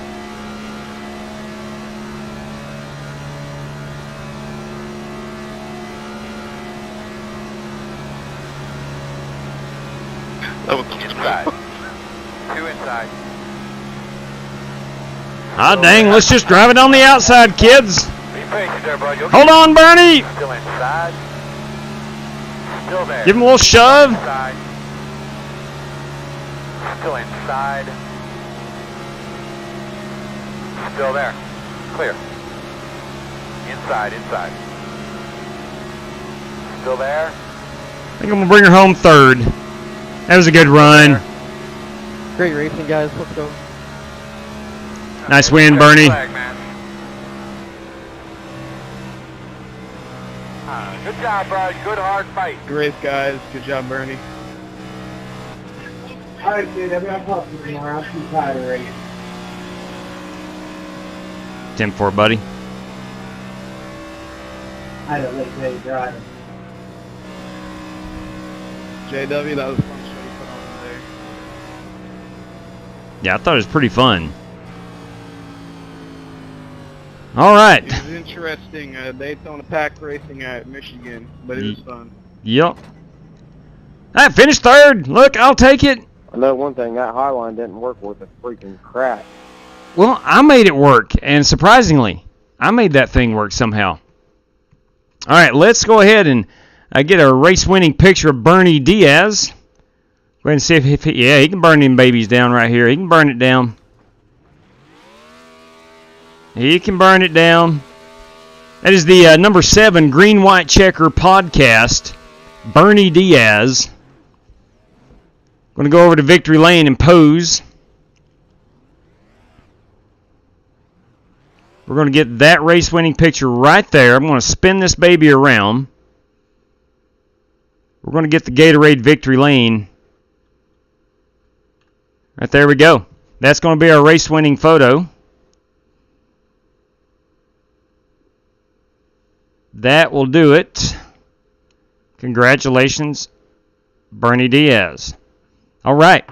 [SPEAKER 11] Inside. Two inside.
[SPEAKER 5] Ah, dang, let's just drive it on the outside, kids.
[SPEAKER 11] Be patient there, bud.
[SPEAKER 5] Hold on, Bernie.
[SPEAKER 11] Still inside. Still there.
[SPEAKER 5] Give him a little shove.
[SPEAKER 11] Inside. Still inside. Still there. Clear. Inside, inside. Still there.
[SPEAKER 5] I think I'm going to bring her home third. That was a good run.
[SPEAKER 16] Great racing, guys. Let's go.
[SPEAKER 5] Nice win, Bernie.
[SPEAKER 11] Good job, bro. Good hard fight.
[SPEAKER 10] Good race, guys. Good job, Bernie.
[SPEAKER 8] All right, dude. I'm not talking anymore. I'm too tired of racing.
[SPEAKER 5] 10-4, buddy.
[SPEAKER 8] I don't like how you drive.
[SPEAKER 10] JW, that was a fun show you put on today.
[SPEAKER 5] Yeah, I thought it was pretty fun. All right.
[SPEAKER 10] It was interesting. Daytona pack racing at Michigan, but it was fun.
[SPEAKER 5] Yep. I finished third. Look, I'll take it.
[SPEAKER 15] I know one thing, that high line didn't work worth a freaking crap.
[SPEAKER 5] Well, I made it work, and surprisingly, I made that thing work somehow. All right, let's go ahead and get a race-winning picture of Bernie Diaz. Go ahead and see if he can burn them babies down right here. He can burn it down. He can burn it down. That is the number 7 Green White Checker podcast. Bernie Diaz. Going to go over to Victory Lane and pose. We're going to get that race-winning picture right there. I'm going to spin this baby around. We're going to get the Gatorade Victory Lane. Right there we go. That's going to be our race-winning photo. That will do it. Congratulations, Bernie Diaz. All right.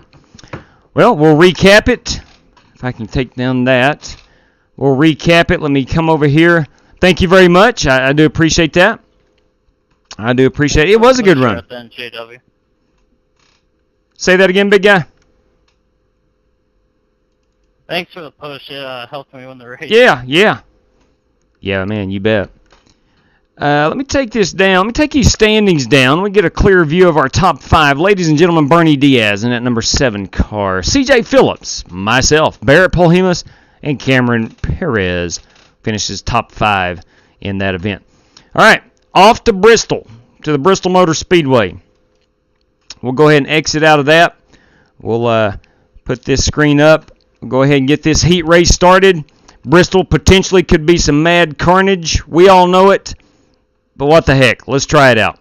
[SPEAKER 5] Well, we'll recap it. If I can take down that. We'll recap it. Let me come over here. Thank you very much. I do appreciate that. I do appreciate it. It was a good run. Say that again, big guy.
[SPEAKER 17] Thanks for the push. It helped me win the race.
[SPEAKER 5] Yeah. Yeah, man, you bet. Let me take this down. Let me take these standings down. Let me get a clear view of our top 5. Ladies and gentlemen, Bernie Diaz in that number 7 car. CJ Phillips, myself, Barrett Polhemus, and Cameron Perez finishes top 5 in that event. All right, off to Bristol, to the Bristol Motor Speedway. We'll go ahead and exit out of that. We'll put this screen up. We'll go ahead and get this heat race started. Bristol potentially could be some mad carnage. We all know it. But what the heck? Let's try it out.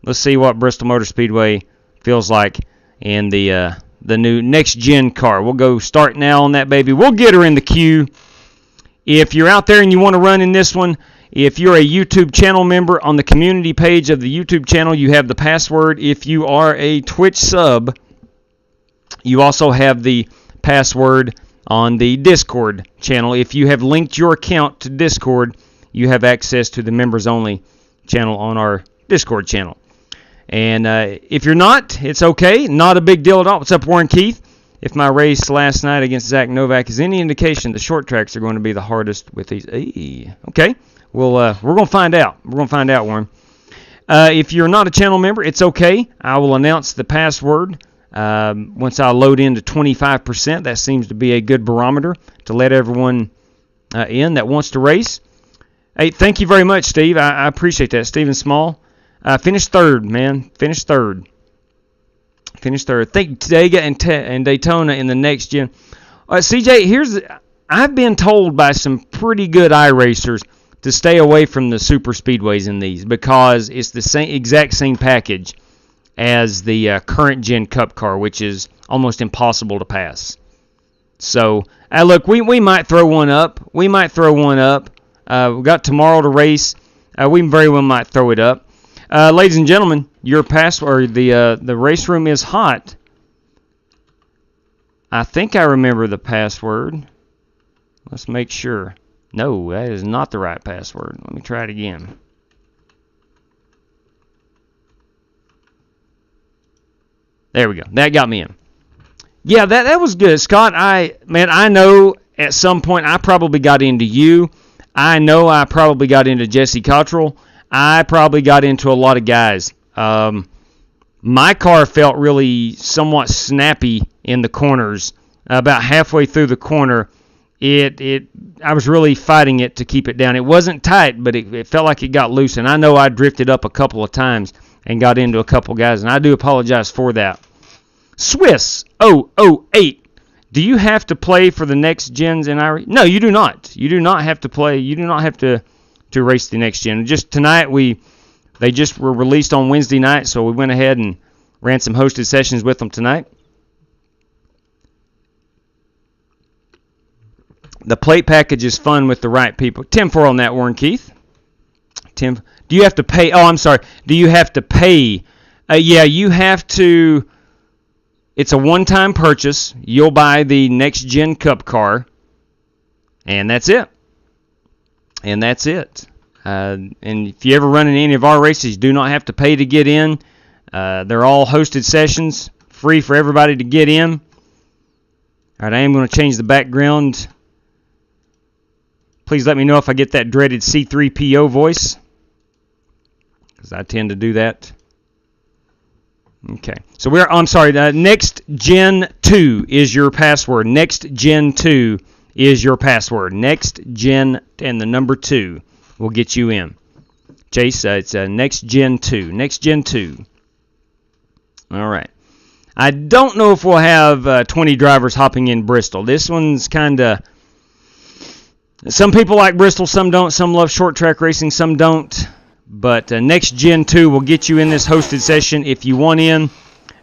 [SPEAKER 5] Let's see what Bristol Motor Speedway feels like in the new next-gen car. We'll go start now on that baby. We'll get her in the queue. If you're out there and you want to run in this one, if you're a YouTube channel member, on the community page of the YouTube channel, you have the password. If you are a Twitch sub, you also have the password on the Discord channel. If you have linked your account to Discord, you have access to the members only channel on our Discord channel. And if you're not, it's okay. Not a big deal at all. What's up, Warren Keith? If my race last night against Zach Novak is any indication, the short tracks are going to be the hardest with these. Okay. Well, we're going to find out. We're going to find out, Warren. If you're not a channel member, it's okay. I will announce the password once I load into 25%. That seems to be a good barometer to let everyone in that wants to race. Hey, thank you very much, Steve. I appreciate that. Stephen Small. Finished third, man. Finished third. Think Dega and Daytona in the next gen. CJ, I've been told by some pretty good iRacers to stay away from the super speedways in these because it's the exact same package as the current gen Cup car, which is almost impossible to pass. So, look, we might throw one up. We got tomorrow to race. We very well might throw it up. Ladies and gentlemen, your password, the race room is hot. I think I remember the password. Let's make sure. No, that is not the right password. Let me try it again. There we go. That got me in. Yeah, that was good. Scott, I know at some point I probably got into you. I know I probably got into Jesse Cottrell. I probably got into a lot of guys. My car felt really somewhat snappy in the corners. About halfway through the corner, I was really fighting it to keep it down. It wasn't tight, but it felt like it got loose. And I know I drifted up a couple of times and got into a couple guys, and I do apologize for that. Swiss 008. Do you have to play for the next gens in iRacing? No, you do not. You do not have to play. You do not have to race the next gen. Just tonight, they just were released on Wednesday night, so we went ahead and ran some hosted sessions with them tonight. The plate package is fun with the right people. 10-4 on that, Warren Keith. Tim, do you have to pay? Oh, I'm sorry. Do you have to pay? Yeah, you have to. It's a one-time purchase. You'll buy the next-gen Cup car, and that's it. And if you ever run in any of our races, you do not have to pay to get in. They're all hosted sessions, free for everybody to get in. All right, I am going to change the background. Please let me know if I get that dreaded C3PO voice, because I tend to do that. Okay, so I'm sorry, Next Gen 2 is your password. Next Gen 2 is your password. Next Gen and the number 2 will get you in. Chase, it's Next Gen 2. Next Gen 2. All right. I don't know if we'll have 20 drivers hopping in Bristol. This one's kind of... Some people like Bristol, some don't. Some love short track racing, some don't. But Next Gen 2 will get you in this hosted session. If you want in,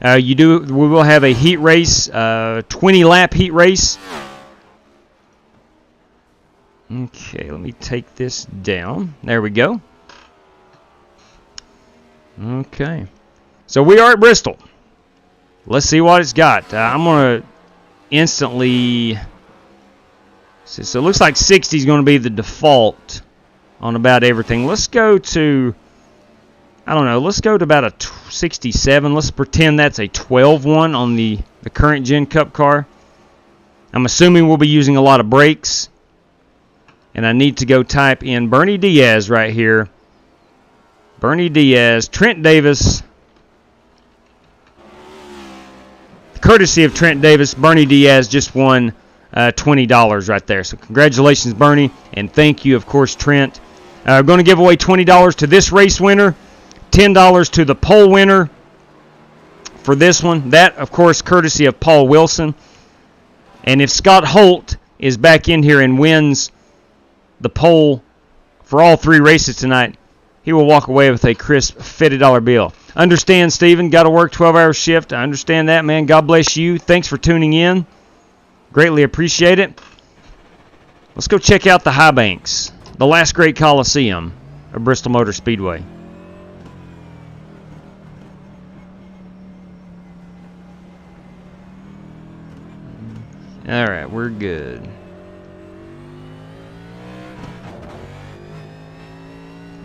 [SPEAKER 5] we will have a heat race, 20-lap heat race. Okay, let me take this down. There we go. Okay. So we are at Bristol. Let's see what it's got. I'm going to instantly... So it looks like 60 is going to be the default on about everything. Let's go to, I don't know, let's go to about a 67. Let's pretend that's a 12-1 on the current Gen Cup car. I'm assuming we'll be using a lot of brakes. And I need to go type in Bernie Diaz right here. Bernie Diaz, Trent Davis. Courtesy of Trent Davis, Bernie Diaz just won $20 right there. So congratulations, Bernie, and thank you, of course, Trent. We're going to give away $20 to this race winner, $10 to the pole winner for this one. That, of course, courtesy of Paul Wilson. And if Scott Holt is back in here and wins the pole for all three races tonight, he will walk away with a crisp $50 bill. Understand, Steven, got to work 12-hour shift. I understand that, man. God bless you. Thanks for tuning in. Greatly appreciate it. Let's go check out the high banks, the last great Coliseum of Bristol Motor Speedway. All right, we're good.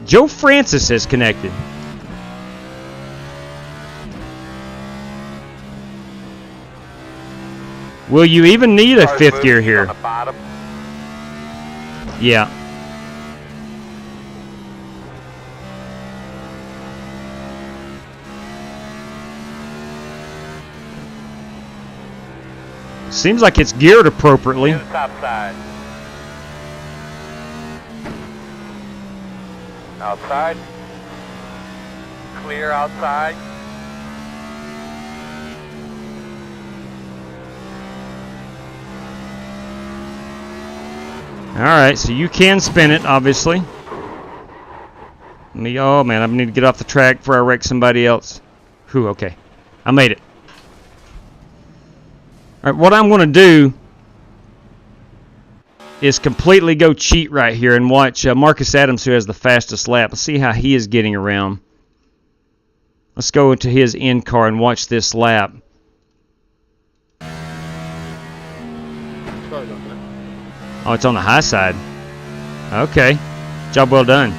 [SPEAKER 5] Joe Francis has connected. Will you even need a fifth gear here? Yeah. Seems like it's geared appropriately.
[SPEAKER 11] Top side. Outside. Clear outside.
[SPEAKER 5] Alright, so you can spin it, obviously. Oh man, I need to get off the track before I wreck somebody else. Whew, okay. I made it. Alright, what I'm going to do is completely go cheat right here and watch Marcus Adams, who has the fastest lap. Let's see how he is getting around. Let's go into his end car and watch this lap. Oh, it's on the high side. Okay. Job well done.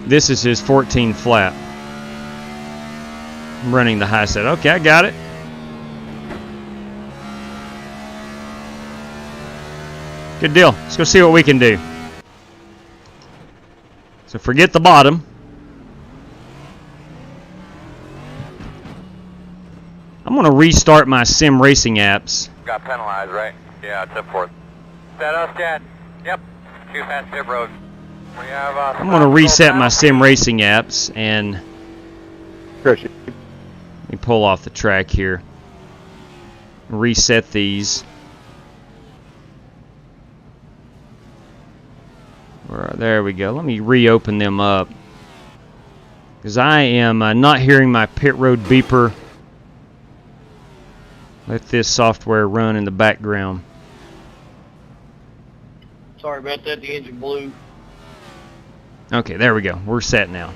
[SPEAKER 5] This is his 14 flat. I'm running the high side. Okay, I got it. Good deal. Let's go see what we can do. So forget the bottom. I'm going to restart my sim racing apps.
[SPEAKER 11] Got penalized, right? Yeah, it's up fourth. Set us, Chad. Yep. Too fast pit road. We have,
[SPEAKER 5] I'm going to reset my sim racing apps and let me pull off the track here. Reset these. There we go. Let me reopen them up because I am not hearing my pit road beeper. Let this software run in the background.
[SPEAKER 17] Sorry about that, the engine blew.
[SPEAKER 5] Okay, there we go. We're set now.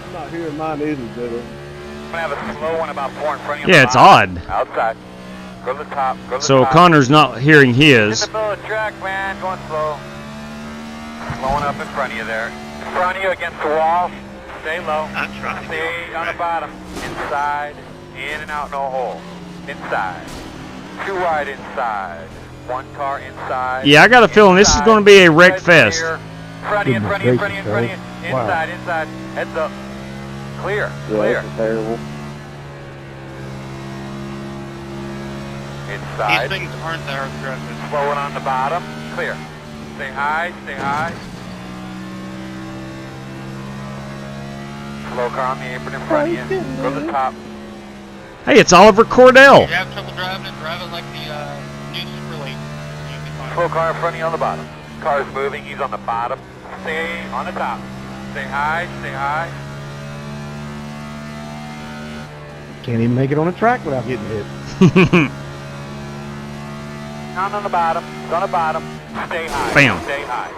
[SPEAKER 2] I'm not hearing mine either, Dylan.
[SPEAKER 11] I'm gonna have a slow one about 4 in front of you.
[SPEAKER 5] Yeah, it's odd.
[SPEAKER 11] Outside. Go to the top. Go to the
[SPEAKER 5] So
[SPEAKER 11] top.
[SPEAKER 5] Connor's not hearing his.
[SPEAKER 11] In the middle of the track, man. Going slow. Slowing up in front of you there. In front of you against the wall. Stay low. I'm trying. Stay on the bottom. Inside. In and out, no hole. Inside. Too wide inside. One car inside.
[SPEAKER 5] Yeah, I got a feeling this is going to be a wreck fest.
[SPEAKER 11] In front of you, in front of you, in front of you, in front of you. Inside, inside. Heads up. Clear. Clear.
[SPEAKER 15] Terrible.
[SPEAKER 11] Inside.
[SPEAKER 10] These things aren't that aggressive.
[SPEAKER 11] Slowing on the bottom. Clear. Stay high, stay high. Slow car on the apron in front of you. Go to the top.
[SPEAKER 5] Hey, it's Oliver Cordell.
[SPEAKER 10] If you have trouble driving it, drive it like the new Super Late.
[SPEAKER 11] Slow car in front of you on the bottom. Car's moving, he's on the bottom. Stay on the top. Stay high, stay high.
[SPEAKER 2] Can't even make it on a track without getting hit.
[SPEAKER 11] Down on the bottom, it's on the bottom. Stay high,
[SPEAKER 5] Bam.
[SPEAKER 11] stay high.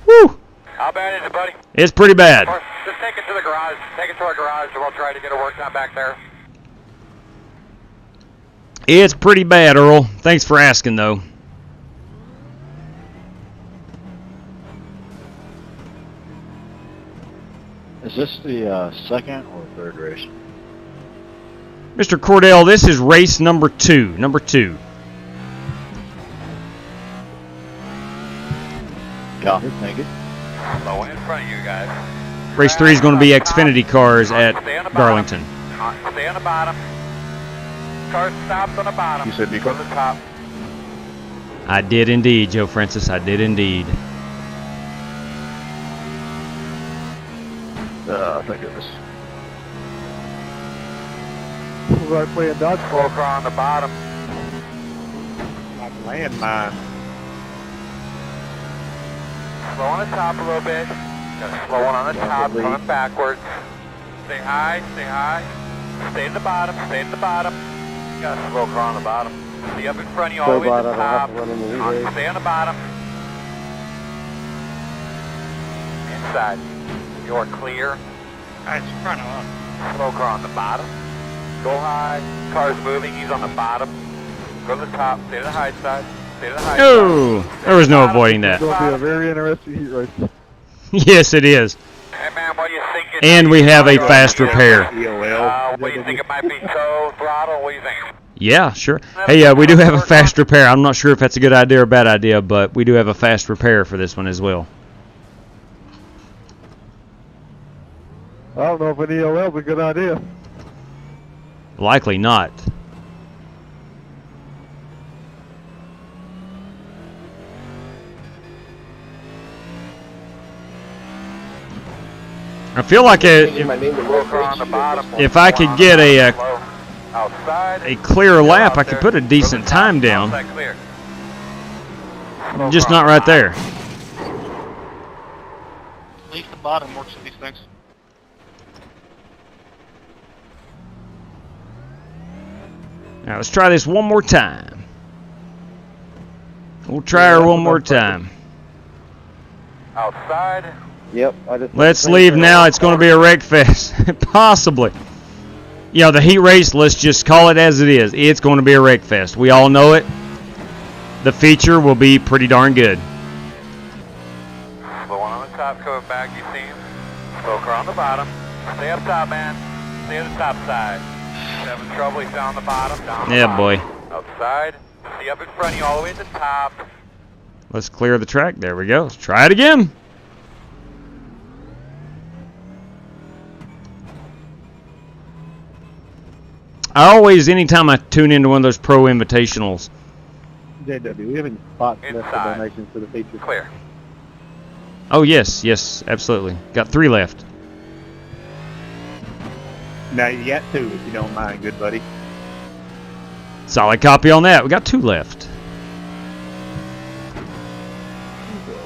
[SPEAKER 5] Woo!
[SPEAKER 11] How bad is it, buddy?
[SPEAKER 5] It's pretty bad.
[SPEAKER 11] Just take it to the garage. Take it to our garage and we'll try to get it worked on back there.
[SPEAKER 5] It's pretty bad, Earl. Thanks for asking, though.
[SPEAKER 13] Is this the second or third race?
[SPEAKER 5] Mr. Cordell, this is race number 2. Number 2.
[SPEAKER 13] Copy, thank you.
[SPEAKER 11] Slow in front of you guys.
[SPEAKER 5] Race 3 is going to be Xfinity cars at Darlington.
[SPEAKER 11] Stay on the bottom. Car stops on the bottom.
[SPEAKER 13] You said be
[SPEAKER 11] Go to the top.
[SPEAKER 5] I did indeed, Joe Francis. I did indeed.
[SPEAKER 13] Thank goodness.
[SPEAKER 2] was like playing dodgeball.
[SPEAKER 11] Slow car on the bottom.
[SPEAKER 7] Like landmine.
[SPEAKER 11] Slow on the top a little bit. Got a slow one on the top, coming backwards. Stay high, stay high. Stay to the bottom, stay to the bottom. Got a slow car on the bottom. See up in front of you all the way to the top. Stay on the bottom. Inside. You're clear.
[SPEAKER 6] Alright, it's front on.
[SPEAKER 11] Slow car on the bottom. Go high. Car's moving, he's on the bottom. Go to the top, stay to the high side. Stay to the high
[SPEAKER 5] No,
[SPEAKER 11] side.
[SPEAKER 5] there was no avoiding that.
[SPEAKER 2] It's going to be a very interesting heat race.
[SPEAKER 5] Yes, it is.
[SPEAKER 11] Hey man, what do you think?
[SPEAKER 5] And we have a fast repair.
[SPEAKER 11] What do you think? It might be toe, throttle? What do you think?
[SPEAKER 5] Yeah, sure. Hey, we do have a fast repair. I'm not sure if that's a good idea or a bad idea, but we do have a fast repair for this one as well.
[SPEAKER 2] I don't know if an EOL is a good idea.
[SPEAKER 5] Likely not. I feel like if I could get a clear lap, I could put a decent time down. Just not right there.
[SPEAKER 6] At least the bottom works with these things.
[SPEAKER 5] Now let's try this one more time. We'll try her one more time.
[SPEAKER 11] Outside.
[SPEAKER 15] Yep.
[SPEAKER 5] Let's leave now. It's going to be a wreck fest. Possibly. You know, the heat race, let's just call it as it is. It's going to be a wreck fest. We all know it. The feature will be pretty darn good.
[SPEAKER 11] Slow one on the top, coming back, you see him. Slow car on the bottom. Stay up top, man. Stay on the top side. He's having trouble, he's down the bottom.
[SPEAKER 5] Yeah, boy.
[SPEAKER 11] Outside. See up in front of you, all the way to the top.
[SPEAKER 5] Let's clear the track. There we go. Let's try it again. I always, anytime I tune into one of those pro invitationals.
[SPEAKER 7] JW, we have any spots left for donations for the feature?
[SPEAKER 11] Clear.
[SPEAKER 5] Oh, yes, absolutely. Got 3 left.
[SPEAKER 7] Now you got 2 if you don't mind, good buddy.
[SPEAKER 5] Solid copy on that. We got 2 left.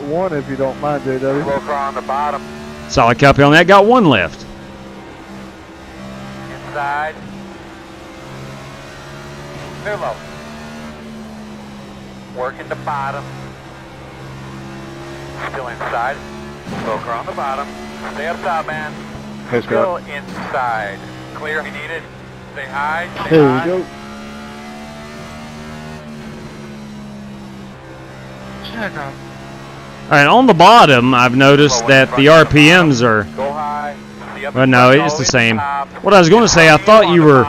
[SPEAKER 2] 1 if you don't mind, JW.
[SPEAKER 11] Slow car on the bottom.
[SPEAKER 5] Solid copy on that. Got 1 left.
[SPEAKER 11] Inside. Too low. Working the bottom. Still inside. Slow car on the bottom. Stay up top, man.
[SPEAKER 7] Hey,
[SPEAKER 11] Still inside. Clear if you need it. Stay high. Stay
[SPEAKER 2] Here
[SPEAKER 11] high.
[SPEAKER 2] we go.
[SPEAKER 6] Check out.
[SPEAKER 5] All right, on the bottom, I've noticed that the RPMs are.
[SPEAKER 11] Go high.
[SPEAKER 5] Well, no, it's the same. What I was going to say, I thought you were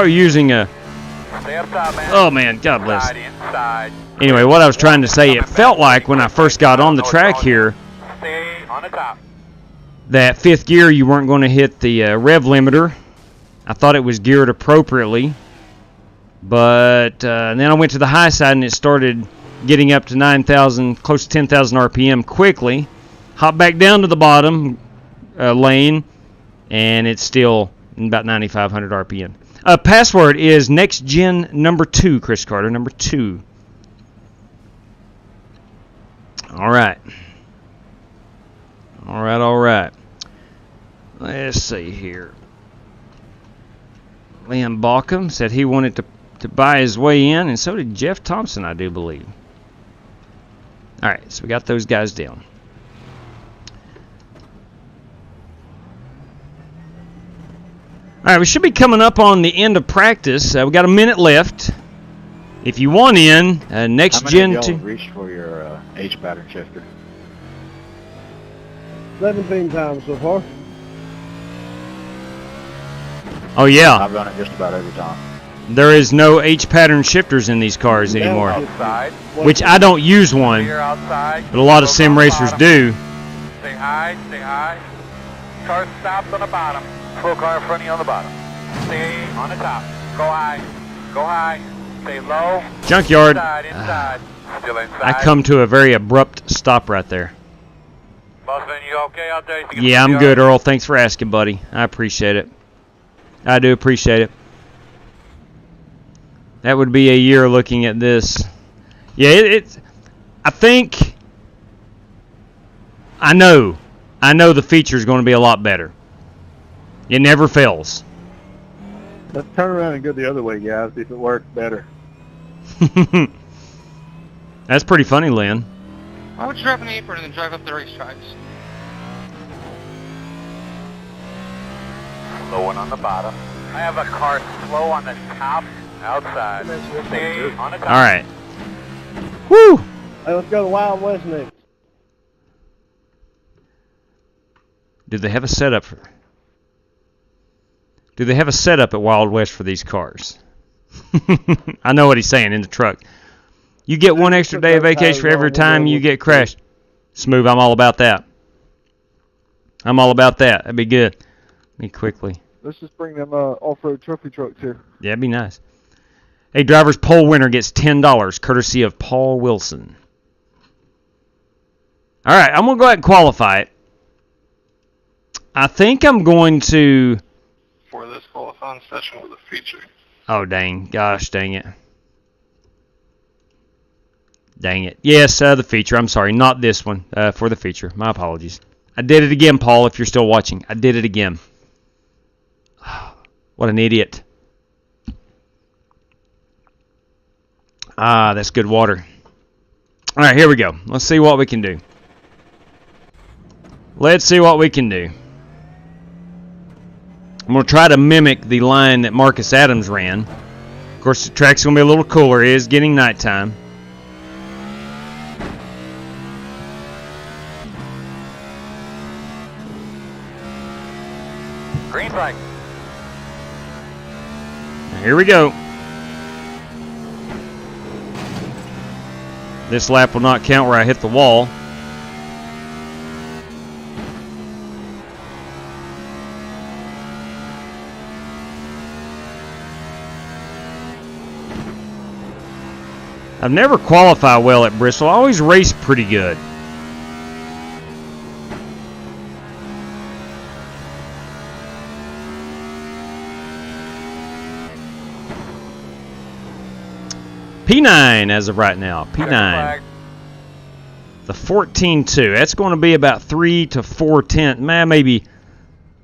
[SPEAKER 5] using a.
[SPEAKER 11] Stay up top, man.
[SPEAKER 5] Oh man, God bless.
[SPEAKER 11] Inside.
[SPEAKER 5] Anyway, what I was trying to say, it felt like when I first got on the track here,
[SPEAKER 11] Stay on the top.
[SPEAKER 5] that 5th gear you weren't going to hit the rev limiter. I thought it was geared appropriately, but then I went to the high side and it started getting up to 9,000, close to 10,000 RPM quickly. Hop back down to the bottom lane, and it's still about 9,500 RPM. Password is next gen number 2, Chris Carter, number 2. All right. Let's see here. Liam Balcom said he wanted to buy his way in, and so did Jeff Thompson, I do believe. All right, so we got those guys down. All right, we should be coming up on the end of practice. We got a minute left. If you want in, next gen.
[SPEAKER 13] How many of y'all reached for your H pattern shifter?
[SPEAKER 2] 17 times so far.
[SPEAKER 5] Oh yeah.
[SPEAKER 13] I've run it just about every time.
[SPEAKER 5] There is no H pattern shifters in these cars anymore,
[SPEAKER 11] Outside.
[SPEAKER 5] which I don't use one,
[SPEAKER 11] Clear outside.
[SPEAKER 5] but a lot of sim racers do.
[SPEAKER 11] Stay high, stay high. Car stopped on the bottom. Slow car in front of you on the bottom. Stay on the top. Go high. Go high. Stay low.
[SPEAKER 5] Junkyard.
[SPEAKER 11] Inside. Still inside.
[SPEAKER 5] I come to a very abrupt stop right there.
[SPEAKER 11] Busman, you okay out there?
[SPEAKER 5] Yeah, I'm good, Earl. Thanks for asking, buddy. I appreciate it. I do appreciate it. That would be a year looking at this. Yeah, it's. I think. I know the feature is going to be a lot better. It never fails.
[SPEAKER 7] Let's turn around and go the other way, guys. See if it works better.
[SPEAKER 5] That's pretty funny, Lynn.
[SPEAKER 12] Why would you drive an apron and then drive up the racetracks?
[SPEAKER 11] Slow one on the bottom. I have a car slow on the top, outside. Stay on the top.
[SPEAKER 5] All right. Woo!
[SPEAKER 2] Hey, let's go to Wild West next.
[SPEAKER 5] Do they have a setup for? Do they have a setup at Wild West for these cars? I know what he's saying in the truck. You get one extra day of vacation for every time you get crashed. Smooth, I'm all about that. I'm all about that. That'd be good. Me quickly.
[SPEAKER 18] Let's just bring them off-road trophy trucks here.
[SPEAKER 5] Yeah, that'd be nice. A driver's poll winner gets $10, courtesy of Paul Wilson. All right, I'm going to go ahead and qualify it. I think I'm going to...
[SPEAKER 12] For this qualifying session with a feature.
[SPEAKER 5] Oh, dang. Gosh, dang it. Dang it. Yes, the feature. I'm sorry. Not this one. For the feature. My apologies. I did it again, Paul, if you're still watching. I did it again. What an idiot. Ah, that's good water. All right, here we go. Let's see what we can do. Let's see what we can do. I'm going to try to mimic the line that Marcus Adams ran. Of course, the track's going to be a little cooler. It is getting nighttime.
[SPEAKER 11] Green flag.
[SPEAKER 5] Here we go. This lap will not count where I hit the wall. I've never qualified well at Bristol. I always race pretty good. P9 as of right now. P9. The 14.2. That's going to be about 3 to 4 tenths.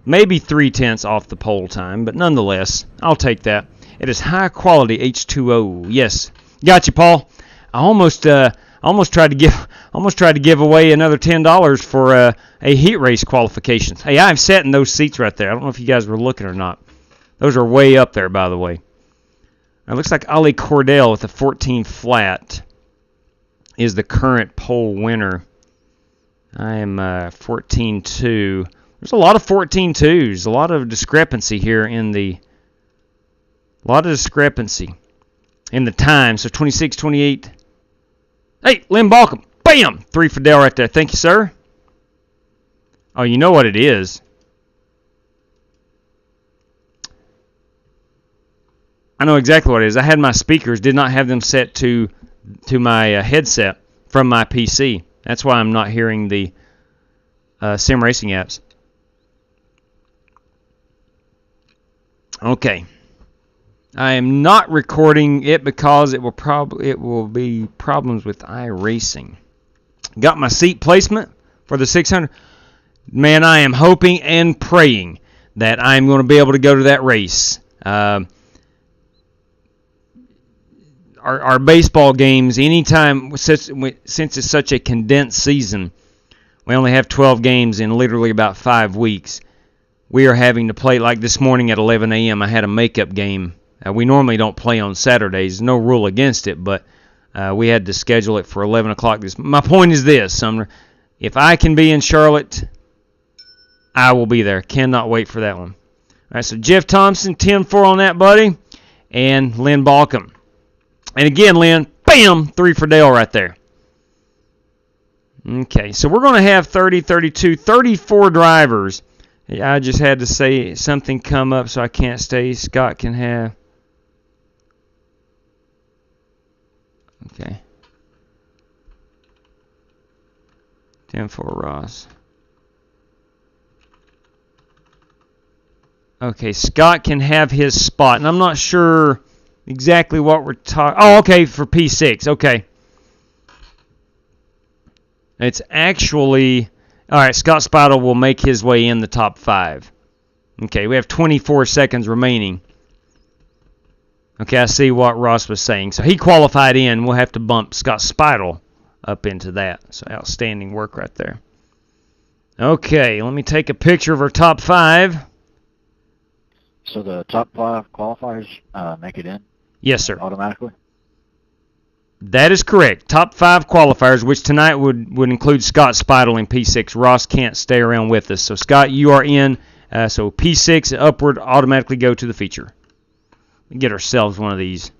[SPEAKER 5] Maybe 3 tenths off the pole time, but nonetheless, I'll take that. It is high quality H2O. Yes. Got you, Paul. I almost tried to give away another $10 for a heat race qualification. Hey, I've sat in those seats right there. I don't know if you guys were looking or not. Those are way up there, by the way. It looks like Ollie Cordell with a 14 flat is the current pole winner. I am 14.2. There's a lot of 14.2s. A lot of discrepancy here in the time. So 26, 28. Hey, Lynn Balcom. Bam! 3 for Dale right there. Thank you, sir. Oh, you know what it is. I know exactly what it is. I had my speakers, did not have them set to my headset from my PC. That's why I'm not hearing the sim racing apps. Okay. I am not recording it because it will be problems with iRacing. Got my seat placement for the 600. Man, I am hoping and praying that I'm going to be able to go to that race. Our baseball games, anytime, since it's such a condensed season, we only have 12 games in literally about 5 weeks. We are having to play, like this morning at 11 a.m., I had a makeup game. We normally don't play on Saturdays. No rule against it, but we had to schedule it for 11 o'clock. My point is this, Sumner. If I can be in Charlotte, I will be there. Cannot wait for that one. All right, so Jeff Thompson, 10-4 on that, buddy, and Lynn Balcom. And again, Lynn, bam, 3 for Dale right there. Okay, so we're going to have 30, 32, 34 drivers. I just had to say something come up so I can't stay. Scott can have. Okay. 10 for Ross. Okay, Scott can have his spot, and I'm not sure exactly what we're talking. Oh, okay, for P6. Okay. It's actually... All right, Scott Spidle will make his way in the top 5. Okay, we have 24 seconds remaining. Okay, I see what Ross was saying. So he qualified in. We'll have to bump Scott Spidle up into that. So outstanding work right there. Okay, let me take a picture of our top 5.
[SPEAKER 13] So the top 5 qualifiers make it in?
[SPEAKER 5] Yes, sir.
[SPEAKER 13] Automatically?
[SPEAKER 5] That is correct. Top 5 qualifiers, which tonight would include Scott Spidle in P6. Ross can't stay around with us. So, Scott, you are in. So P6 upward automatically go to the feature. We get ourselves one of these.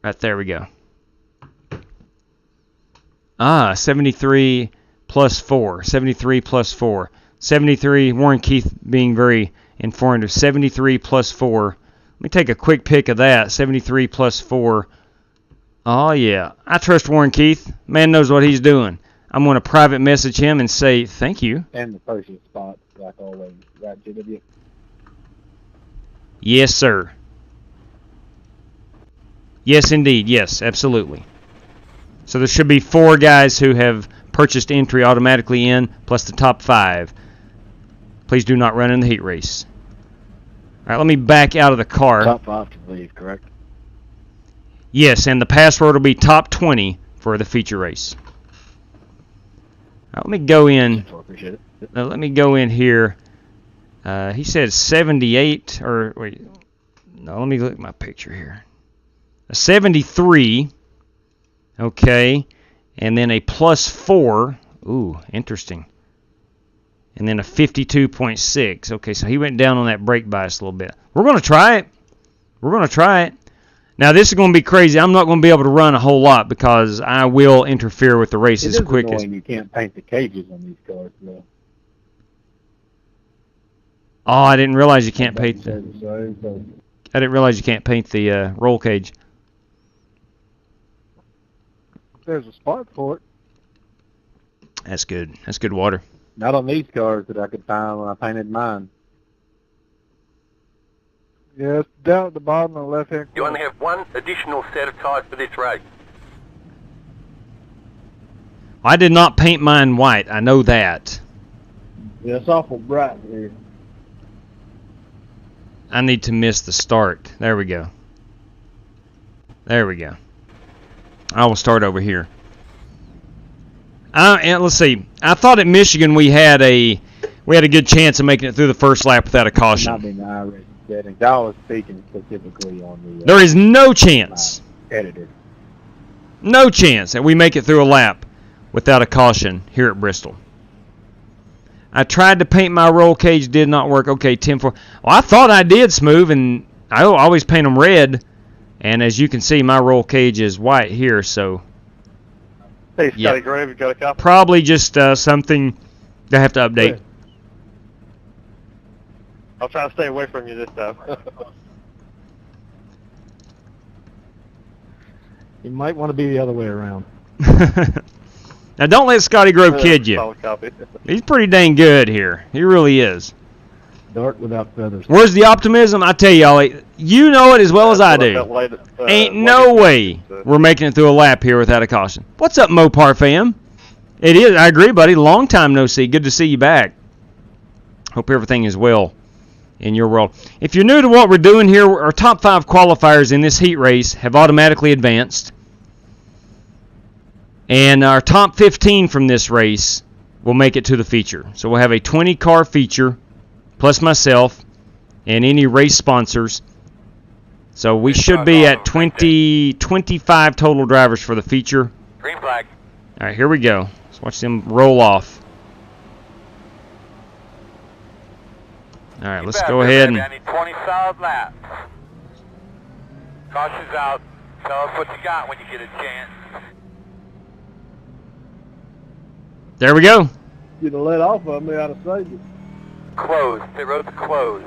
[SPEAKER 5] Right there we go. 73 plus 4. 73 plus 4. 73, Warren Keith being very informative. 73 plus 4. Let me take a quick pic of that. 73 plus 4. Oh, yeah. I trust Warren Keith. Man knows what he's doing. I'm going to private message him and say thank you.
[SPEAKER 7] And the person spot, like always. Right, JW?
[SPEAKER 5] Yes, sir. Yes, indeed. Yes, absolutely. So there should be 4 guys who have purchased entry automatically in, plus the top 5. Please do not run in the heat race. All right, let me back out of the car.
[SPEAKER 13] Top 5 to leave, correct?
[SPEAKER 5] Yes, and the password will be top 20 for the feature race. All right, let me go in.
[SPEAKER 13] Appreciate it.
[SPEAKER 5] Let me go in here. He said 78, or wait. No, let me look at my picture here. A 73. Okay, and then a plus 4. Ooh, interesting. And then a 52.6. Okay, so he went down on that brake bias a little bit. We're going to try it. We're going to try it. Now, this is going to be crazy. I'm not going to be able to run a whole lot because I will interfere with the race as quick as...
[SPEAKER 7] You can't paint the cages on these cars, though.
[SPEAKER 5] Oh, I didn't realize you can't paint the... I didn't realize you can't paint the roll cage.
[SPEAKER 18] There's a spot for it.
[SPEAKER 5] That's good. That's good water.
[SPEAKER 7] Not on these cars that I could find when I painted mine.
[SPEAKER 18] Yeah, it's down at the bottom of the left-hand corner.
[SPEAKER 11] You only have one additional set of tires for this race.
[SPEAKER 5] I did not paint mine white. I know that.
[SPEAKER 2] Yeah, it's awful bright here.
[SPEAKER 5] I need to miss the start. There we go. There we go. I will start over here. And let's see. I thought at Michigan we had a good chance of making it through the first lap without a caution.
[SPEAKER 7] Not in the iRacing settings. I was speaking specifically on the...
[SPEAKER 5] There is no chance.
[SPEAKER 7] Editor.
[SPEAKER 5] No chance that we make it through a lap without a caution here at Bristol. I tried to paint my roll cage, did not work. Okay, 10-4. Well, I thought I did, Smooth, and I always paint them red. And as you can see, my roll cage is white here, so...
[SPEAKER 6] Hey, Scotty Grave, you got a copy?
[SPEAKER 5] Probably just something I have to update.
[SPEAKER 6] Good. I'll try to stay away from you this time.
[SPEAKER 2] You might want to be the other way around.
[SPEAKER 5] Now, don't let Scotty Grove kid you. He's pretty dang good here. He really is.
[SPEAKER 2] Dark without feathers.
[SPEAKER 5] Where's the optimism? I tell y'all, you know it as well as I do. Ain't no way we're making it through a lap here without a caution. What's up, Mopar fam? It is. I agree, buddy. Long time no see. Good to see you back. Hope everything is well in your world. If you're new to what we're doing here, our top 5 qualifiers in this heat race have automatically advanced. And our top 15 from this race will make it to the feature. So we'll have a 20-car feature, plus myself, and any race sponsors. So we should be at 25 total drivers for the feature.
[SPEAKER 11] Green flag.
[SPEAKER 5] All right, here we go. Let's watch them roll off. All right, let's go ahead and...
[SPEAKER 11] I need 20 solid laps. Caution's out. Tell us what you got when you get a chance.
[SPEAKER 5] There we go.
[SPEAKER 2] You'd have let off of me, I'd have saved you.
[SPEAKER 11] Closed. Pit road's closed.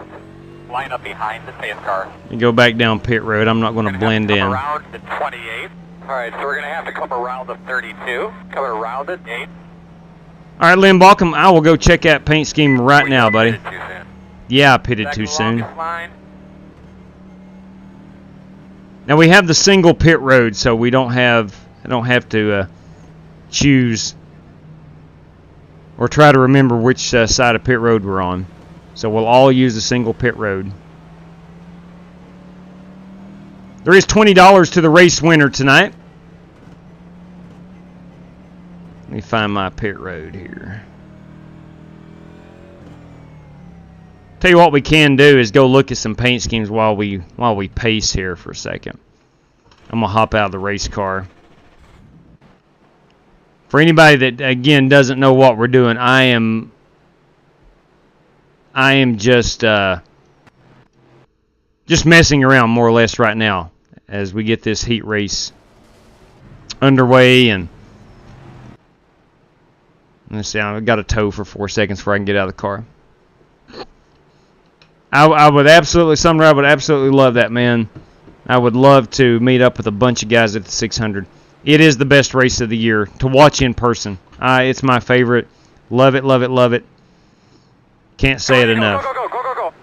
[SPEAKER 11] Line up behind the Nascar.
[SPEAKER 5] You go back down pit road. I'm not going to blend in.
[SPEAKER 11] Around the 28. All right, so we're going to have to come around the 32. Come around the 8.
[SPEAKER 5] All right, Lynn Balcom, I will go check that paint scheme right now, buddy. Yeah, I pitted too soon.
[SPEAKER 11] Longest line.
[SPEAKER 5] Now we have the single pit road, so I don't have to choose or try to remember which side of pit road we're on. So we'll all use the single pit road. There is $20 to the race winner tonight. Let me find my pit road here. Tell you what we can do is go look at some paint schemes while we pace here for a second. I'm gonna hop out of the race car. For anybody that again doesn't know what we're doing, I am just messing around more or less right now as we get this heat race underway. And let's see, I've got to tow for 4 seconds before I can get out of the car. I would absolutely, Sumner, I would absolutely love that, man. I would love to meet up with a bunch of guys at the 600. It is the best race of the year to watch in person. It's my favorite. Love it, love it, love it. Can't say it enough.
[SPEAKER 11] Go.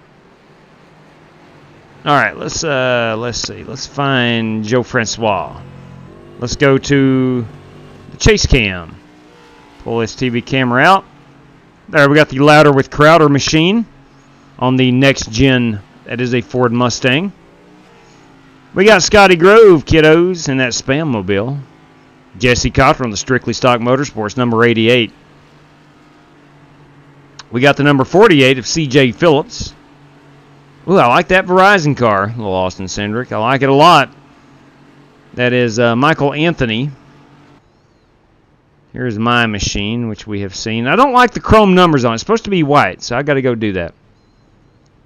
[SPEAKER 5] All right, let's see. Let's find Joe Francois. Let's go to the chase cam. Pull this TV camera out. There, we got the Louder with Crowder machine on the next gen. That is a Ford Mustang. We got Scotty Grove, kiddos, in that Spam mobile. Jesse Cotter on the Strictly Stock Motorsports, number 88. We got the number 48 of CJ Phillips. Ooh, I like that Verizon car, little Austin Cindric. I like it a lot. That is Michael Anthony. Here's my machine, which we have seen. I don't like the chrome numbers on it. It's supposed to be white, so I got to go do that.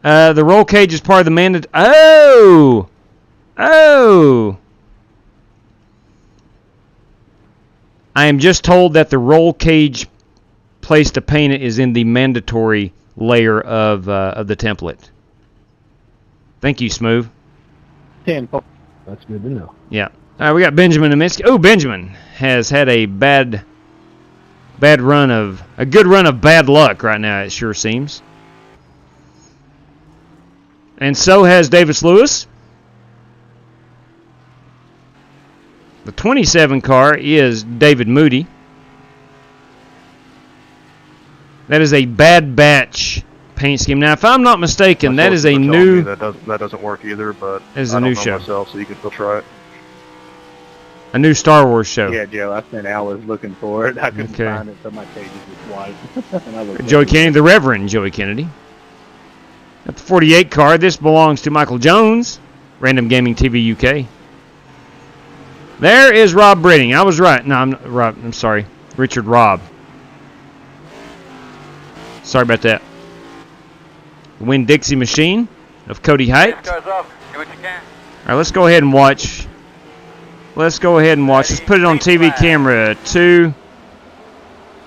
[SPEAKER 5] The roll cage is part of the mandate. Oh! I am just told that the roll cage place to paint it is in the mandatory layer of the template. Thank you, Smooth.
[SPEAKER 2] 10. That's good to know.
[SPEAKER 5] Yeah. All right, we got Benjamin Aminsky. Oh, Benjamin has had a good run of bad luck right now, it sure seems. And so has Davis Lewis. The 27 car is David Moody. That is a Bad Batch paint scheme. Now, if I'm not mistaken, that is a new...
[SPEAKER 6] That doesn't work either, but
[SPEAKER 5] that is a
[SPEAKER 6] I
[SPEAKER 5] new
[SPEAKER 6] don't know
[SPEAKER 5] show.
[SPEAKER 6] myself, so you can still try it.
[SPEAKER 5] A new Star Wars show.
[SPEAKER 7] Yeah, Joe, I spent hours looking for it. I couldn't find it, so my page was white. And I looked
[SPEAKER 5] Joey Kennedy, the Reverend Joey Kennedy. At the 48 car, this belongs to Michael Jones, Random Gaming TV UK. There is Rob Britting. I was right. No, I'm sorry. Richard Robb. Sorry about that. Winn-Dixie machine of Cody Height.
[SPEAKER 11] Cars up. Do what you can.
[SPEAKER 5] All right, let's go ahead and watch. Let's put it on TV camera 2.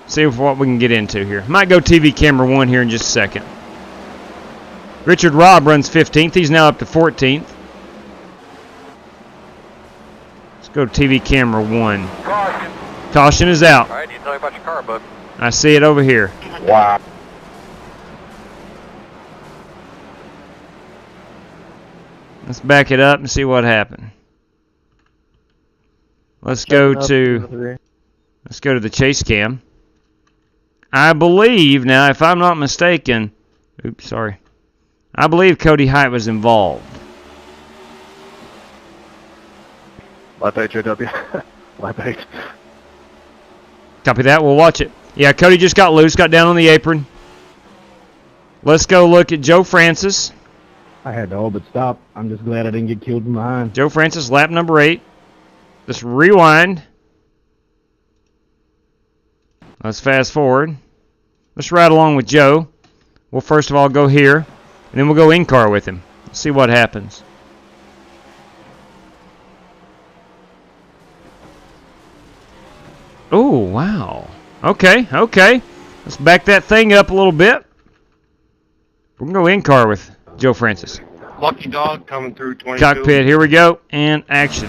[SPEAKER 5] See what we can get into here. Might go TV camera 1 here in just a second. Richard Robb runs 15th. He's now up to 14th. Let's go to TV camera 1.
[SPEAKER 11] Caution.
[SPEAKER 5] Caution is out.
[SPEAKER 11] All right, you tell me about your car, bud.
[SPEAKER 5] I see it over here.
[SPEAKER 13] Wow.
[SPEAKER 5] Let's back it up and see what happened. Let's go to the chase cam. I believe now, if I'm not mistaken, I believe Cody Height was involved.
[SPEAKER 6] Lap HAW. Lap H.
[SPEAKER 5] Copy that. We'll watch it. Yeah, Cody just got loose, got down on the apron. Let's go look at Joe Francis.
[SPEAKER 2] I had to all but stop. I'm just glad I didn't get killed from behind.
[SPEAKER 5] Joe Francis, lap number 8. Let's rewind. Let's fast forward. Let's ride along with Joe. We'll first of all go here, and then we'll go in-car with him. Let's see what happens. Oh, wow. Okay. Let's back that thing up a little bit. We're going to go in-car with Joe Francis.
[SPEAKER 6] Lucky Dog coming through 22.
[SPEAKER 5] Cockpit, here we go, and action.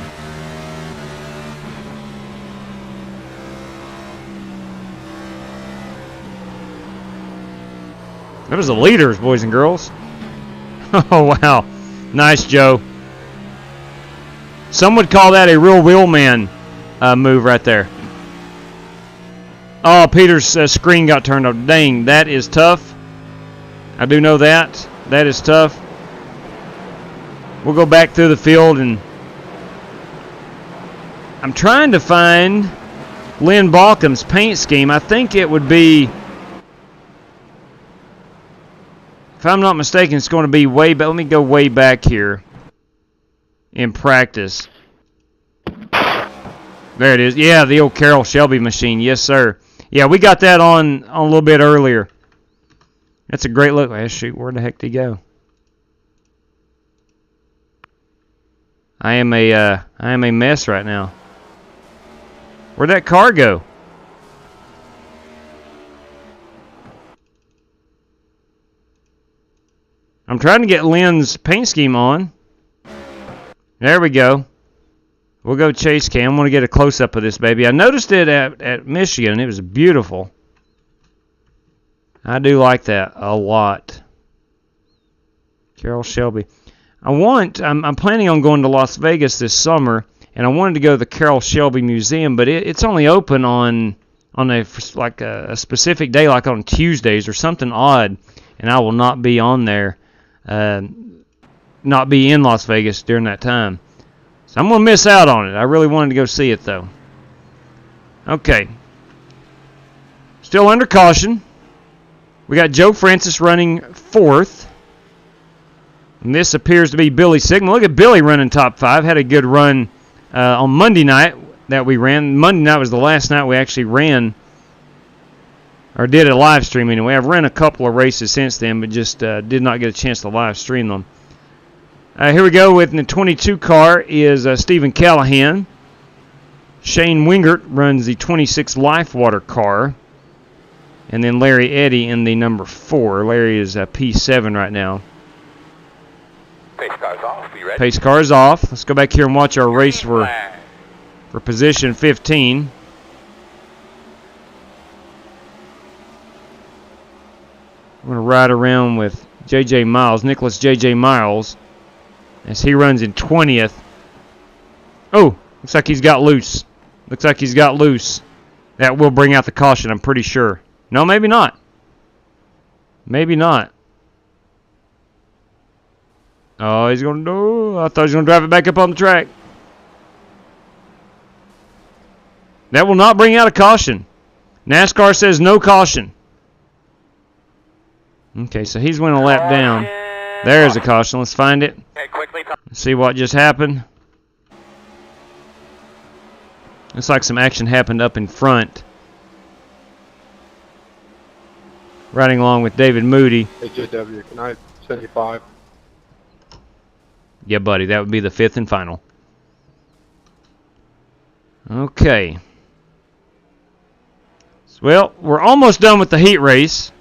[SPEAKER 5] That was the leaders, boys and girls. Oh, wow. Nice, Joe. Some would call that a real wheelman move right there. Oh, Peter's screen got turned off. Dang, that is tough. I do know that. That is tough. We'll go back through the field, and I'm trying to find Lynn Balcom's paint scheme. I think it would be, if I'm not mistaken, it's going to be way back. Let me go way back here in practice. There it is. Yeah, the old Carroll Shelby machine. Yes, sir. Yeah, we got that on a little bit earlier. That's a great look. Oh, shoot, where the heck did he go? I am a mess right now. Where'd that car go? I'm trying to get Lynn's paint scheme on. There we go. We'll go chase cam. I want to get a close-up of this baby. I noticed it at Michigan. It was beautiful. I do like that a lot. Carroll Shelby. I'm planning on going to Las Vegas this summer, and I wanted to go to the Carroll Shelby Museum, but it's only open on a specific day, like on Tuesdays or something odd, and I will not be on there, not be in Las Vegas during that time. So I'm going to miss out on it. I really wanted to go see it, though. Okay. Still under caution. We got Joe Francis running 4th. And this appears to be Billy Sigmund. Look at Billy running top 5. Had a good run on Monday night that we ran. Monday night was the last night we actually ran, or did a live stream anyway. I've ran a couple of races since then, but just did not get a chance to live stream them. Here we go with the 22 car is Stephen Callahan. Shane Wingert runs the 26 Lifewater car. And then Larry Eddy in the number 4. Larry is P7 right now.
[SPEAKER 11] Pace car's off. You ready?
[SPEAKER 5] Pace car is off. Let's go back here and watch our race for position 15. I'm going to ride around with J.J. Miles, Nicholas J.J. Miles, as he runs in 20th. Oh, looks like he's got loose. Looks like he's got loose. That will bring out the caution, I'm pretty sure. No, maybe not. Maybe not. Oh, he's going to do. I thought he was going to drive it back up on the track. That will not bring out a caution. NASCAR says no caution. Okay, so he's went a lap down. There's a caution. Let's find it. Let's see what just happened. Looks like some action happened up in front. Riding along with David Moody.
[SPEAKER 12] Hey, JW, can I 75?
[SPEAKER 5] Yeah, buddy, that would be the 5th and final. Okay. Well, we're almost done with the heat race.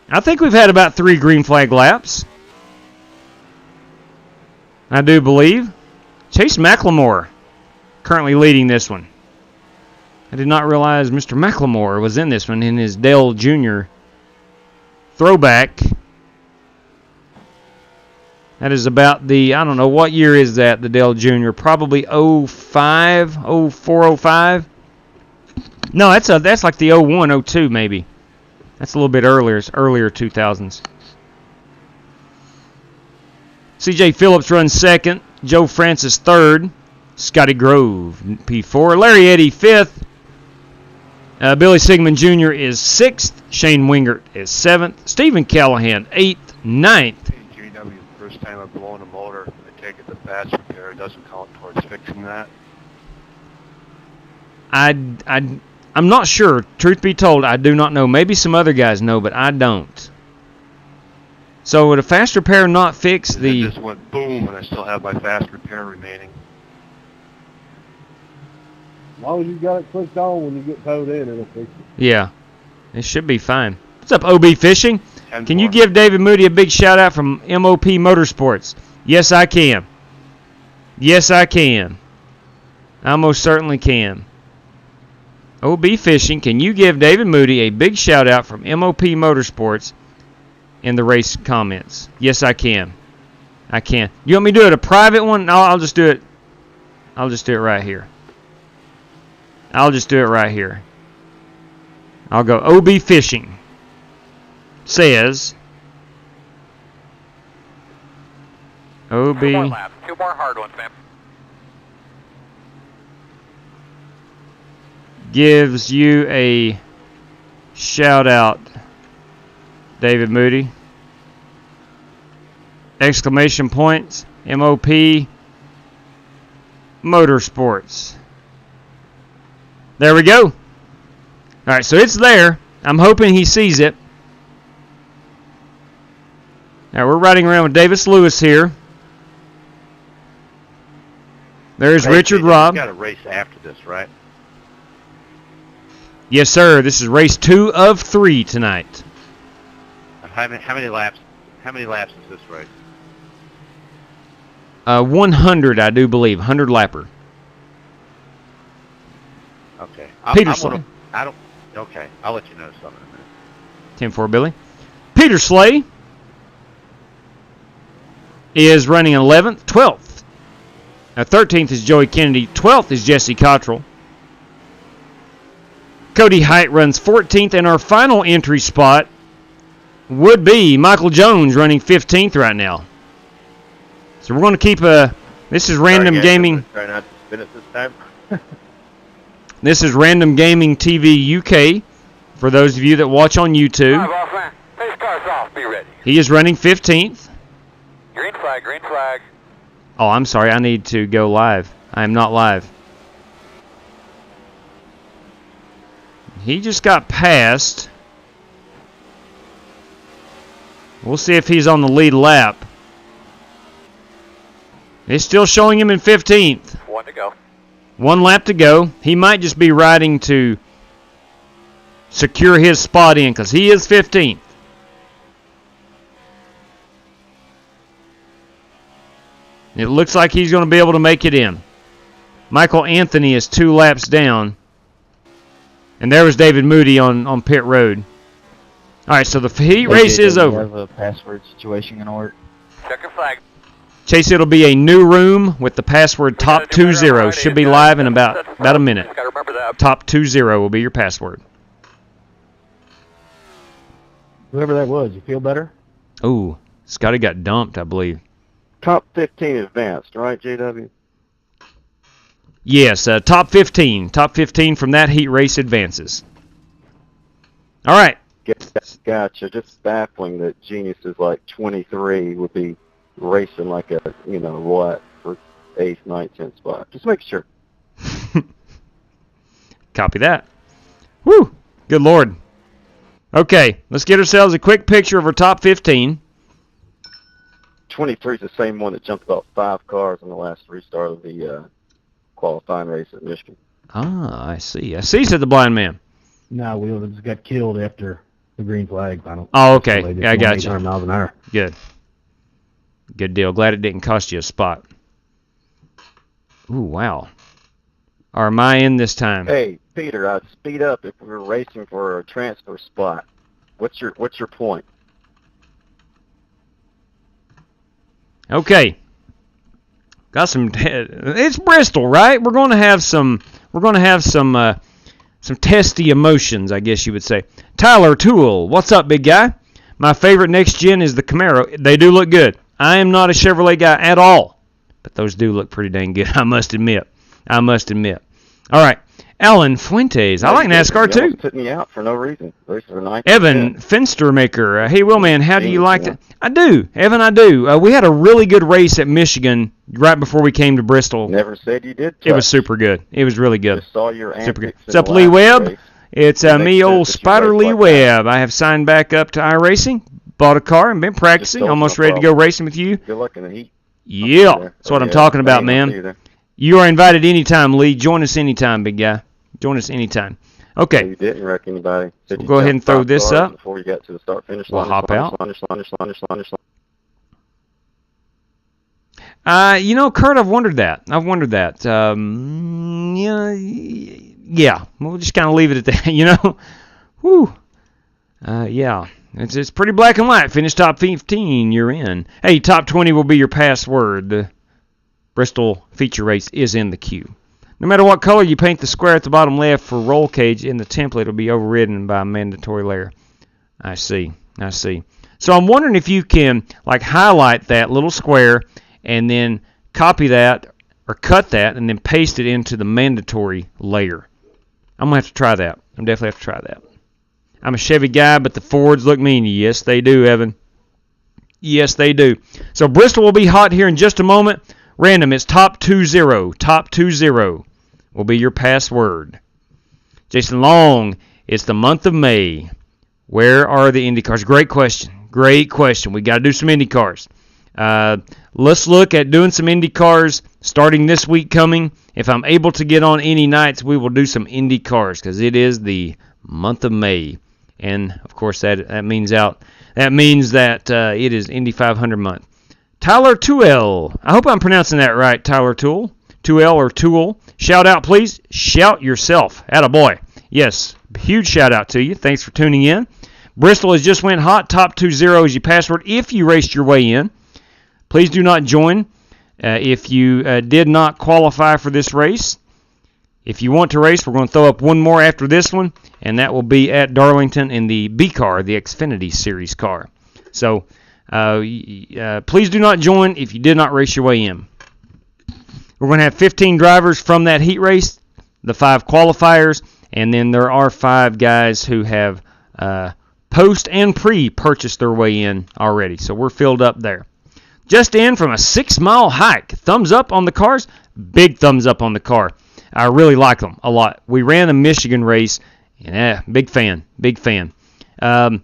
[SPEAKER 5] I think we've had about 3 green flag laps. I do believe. Chase McLemore currently leading this one. I did not realize Mr. McLemore was in this one in his Dale Jr. throwback. That is about the, I don't know, what year is that, the Dale Jr.? Probably 05, 04, 05? No, that's like the 01, 02 maybe. That's a little bit earlier. It's earlier 2000s. C.J. Phillips runs 2nd. Joe Francis 3rd. Scotty Grove P4. Larry Eddy 5th. Billy Sigmund Jr. is 6th. Shane Wingert is 7th. Stephen Callahan 8th. 9th.
[SPEAKER 6] GW, first time I've blown a motor. I take it the fast repair doesn't count towards fixing that.
[SPEAKER 5] I'm not sure. Truth be told, I do not know. Maybe some other guys know, but I don't. So would a fast repair not fix the...
[SPEAKER 6] It just went boom, and I still have my fast repair remaining.
[SPEAKER 2] As long as you got it clicked on when you get towed in, it'll fix it.
[SPEAKER 5] Yeah. It should be fine. What's up, OB Fishing? Can you give David Moody a big shout out from MOP Motorsports? Yes, I can. Yes, I can. I most certainly can. OB Fishing, can you give David Moody a big shout out from MOP Motorsports in the race comments. Yes, I can. I can. You want me to do it a private one? No, I'll just do it. I'll just do it right here. I'll just do it right here. I'll go OB Fishing. Says OB.
[SPEAKER 11] 2 more laps. 2 more hard ones, man.
[SPEAKER 5] Gives you a shout out, David Moody. Exclamation points. MOP Motorsports. There we go. All right, so it's there. I'm hoping he sees it. Now we're riding around with Davis Lewis here. There's Richard Robb.
[SPEAKER 14] You got a race after this, right?
[SPEAKER 5] Yes, sir. This is race 2 of 3 tonight.
[SPEAKER 14] How many laps? How many laps is this race?
[SPEAKER 5] 100, I do believe. 100 lapper.
[SPEAKER 14] Okay.
[SPEAKER 5] Peterson.
[SPEAKER 14] Okay, I'll let you know something in a minute.
[SPEAKER 5] 10-4 Billy. Peter Slay is running 11th. 12th. 13th is Joey Kennedy. 12th is Jesse Cottrell. Cody Height runs 14th, and our final entry spot would be Michael Jones running 15th right now. So we're going to keep this is Random Gaming.
[SPEAKER 14] Try not to spin it this time.
[SPEAKER 5] This is Random Gaming TV UK for those of you that watch on YouTube.
[SPEAKER 11] All right, boss man. Pace car's off. Be ready.
[SPEAKER 5] He is running 15th.
[SPEAKER 11] Green flag, green flag.
[SPEAKER 5] Oh, I'm sorry. I need to go live. I am not live. He just got passed. We'll see if he's on the lead lap. It's still showing him in 15th.
[SPEAKER 11] 1 to go.
[SPEAKER 5] 1 lap to go. He might just be riding to secure his spot in because he is 15th. It looks like he's going to be able to make it in. Michael Anthony is 2 laps down. And there was David Moody on pit road. All right, so the heat race is over.
[SPEAKER 19] Have a password situation going to work?
[SPEAKER 11] Check your flag.
[SPEAKER 5] Chase, it'll be a new room with the password top20. Should be live in about a minute.
[SPEAKER 11] Gotta remember that.
[SPEAKER 5] Top20 will be your password.
[SPEAKER 2] Whoever that was, you feel better?
[SPEAKER 5] Ooh, Scotty got dumped, I believe.
[SPEAKER 15] Top 15 advanced, right, JW?
[SPEAKER 5] Yes, top 15. Top 15 from that heat race advances. All right.
[SPEAKER 15] Gotcha. Just baffling that geniuses like 23 would be racing like a, what, for 8th, 9th, 10th spot. Just make sure.
[SPEAKER 5] Copy that. Woo! Good Lord. Okay, let's get ourselves a quick picture of our top 15.
[SPEAKER 15] 23 is the same one that jumped about 5 cars in the last restart of the qualifying race at Michigan.
[SPEAKER 5] Ah, I see. I see, said the blind man.
[SPEAKER 2] No, we just got killed after the green flag final.
[SPEAKER 5] Oh, okay. Yeah, I got you.
[SPEAKER 2] 800 miles an hour.
[SPEAKER 5] Good. Good deal. Glad it didn't cost you a spot. Ooh, wow. Or am I in this time?
[SPEAKER 15] Hey, Peter, I'd speed up if we were racing for a transfer spot. What's your point?
[SPEAKER 5] Okay. Got some. It's Bristol, right? We're going to have some. Some testy emotions, I guess you would say. Tyler Toole, what's up, big guy? My favorite next gen is the Camaro. They do look good. I am not a Chevrolet guy at all, but those do look pretty dang good. I must admit. All right, Alan Fuentes. I like NASCAR too.
[SPEAKER 15] Took me out for no reason.
[SPEAKER 5] Evan Finstermaker. Hey, Willman, how do you like that? I do, Evan. I do. We had a really good race at Michigan right before we came to Bristol.
[SPEAKER 15] Never said you did.
[SPEAKER 5] It was super good. It was really good.
[SPEAKER 15] Just saw your
[SPEAKER 5] super good.
[SPEAKER 15] antics.
[SPEAKER 5] What's up, Lee Webb? It's me, old Spider Lee Webb. I have signed back up to iRacing, bought a car, and been practicing. Almost ready to go racing with you.
[SPEAKER 15] Good luck in the heat.
[SPEAKER 5] Yeah, that's what I'm talking about, man. You are invited anytime, Lee. Join us anytime, big guy. Join us anytime. Okay.
[SPEAKER 15] You didn't wreck anybody.
[SPEAKER 5] So we'll go ahead and throw this up.
[SPEAKER 15] Before you got to the start-finish
[SPEAKER 5] line. We'll hop out. Kurt, I've wondered that. Yeah. We'll just kind of leave it at that, Whew. Yeah. It's pretty black and white. Finish top 15, you're in. Hey, top 20 will be your password. The Bristol feature race is in the queue. No matter what color you paint the square at the bottom left for roll cage in the template, it'll be overridden by a mandatory layer. I see. So I'm wondering if you can like highlight that little square and then copy that or cut that and then paste it into the mandatory layer. I'm going to have to try that. I'm definitely have to try that. I'm a Chevy guy, but the Fords look mean. Yes, they do, Evan. Yes, they do. So Bristol will be hot here in just a moment. Random, it's top 20. Top 20 will be your password. Jason Long, it's the month of May. Where are the Indy cars? Great question. Great question. We got to do some Indy cars. Let's look at doing some Indy cars starting this week coming. If I'm able to get on any nights, we will do some Indy cars because it is the month of May. And, of course, that means that it is Indy 500 month. Tyler Toole. I hope I'm pronouncing that right, Tyler Toole. Toole or Toole. Shout out, please. Shout yourself. Attaboy. Yes, huge shout out to you. Thanks for tuning in. Bristol has just went hot. Top 20 is your password if you raced your way in. Please do not join if you did not qualify for this race. If you want to race, we're going to throw up one more after this one, and that will be at Darlington in the B car, the Xfinity Series car. So please do not join if you did not race your way in. We're going to have 15 drivers from that heat race, the 5 qualifiers, and then there are 5 guys who have post and pre-purchased their way in already. So we're filled up there. Just in from a 6-mile hike. Thumbs up on the cars. Big thumbs up on the car. I really like them a lot. We ran a Michigan race. Yeah, big fan. I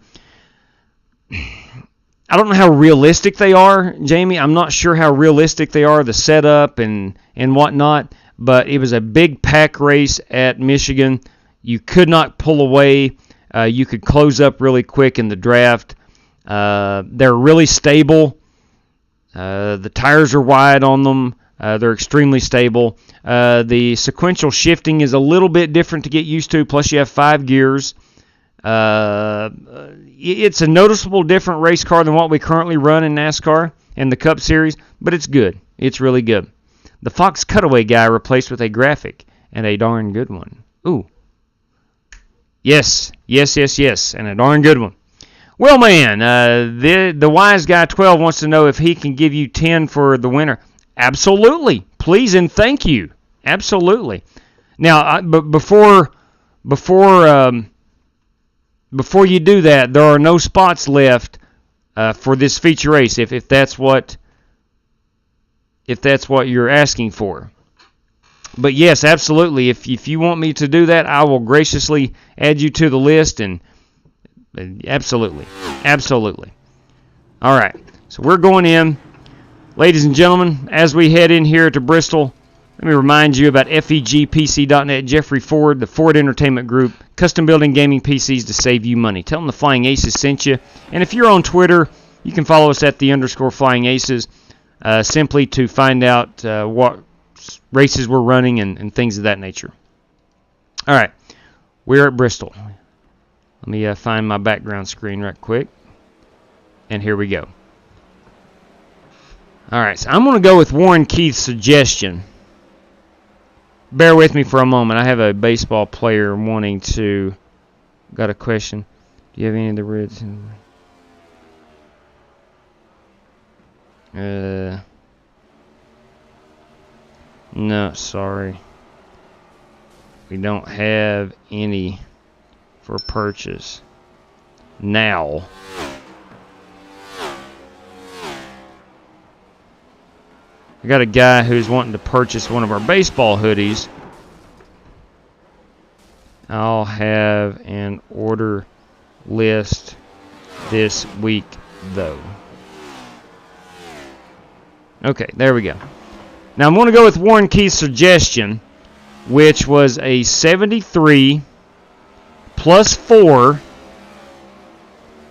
[SPEAKER 5] don't know how realistic they are, Jamie. I'm not sure how realistic they are, the setup and whatnot. But it was a big pack race at Michigan. You could not pull away. You could close up really quick in the draft. They're really stable. The tires are wide on them. They're extremely stable. The sequential shifting is a little bit different to get used to, plus you have 5 gears. It's a noticeable different race car than what we currently run in NASCAR and the Cup Series, but it's good. It's really good. The Fox Cutaway guy replaced with a graphic, and a darn good one. Ooh. Yes, and a darn good one. Well, man, the wise guy 12 wants to know if he can give you 10 for the winner. Absolutely. Please and thank you. Absolutely. Now, but before you do that, there are no spots left for this feature race. If that's what you're asking for. But yes, absolutely. If you want me to do that, I will graciously add you to the list and absolutely. All right. So we're going in. Ladies and gentlemen, as we head in here to Bristol, let me remind you about FEGPC.net, Jeffrey Ford, the Ford Entertainment Group, custom building gaming PCs to save you money. Tell them the Flying Aces sent you. And if you're on Twitter, you can follow us at _Flying Aces simply to find out what races we're running and things of that nature. All right. We're at Bristol. Let me find my background screen right quick. And here we go. All right, so I'm going to go with Warren Keith's suggestion. Bear with me for a moment. I have a baseball player wanting to... Got a question. Do you have any of the Reds? No, sorry. We don't have any for purchase now. I got a guy who's wanting to purchase one of our baseball hoodies. I'll have an order list this week, though. Okay, there we go. Now I'm going to go with Warren Keith's suggestion, which was a 73 plus 4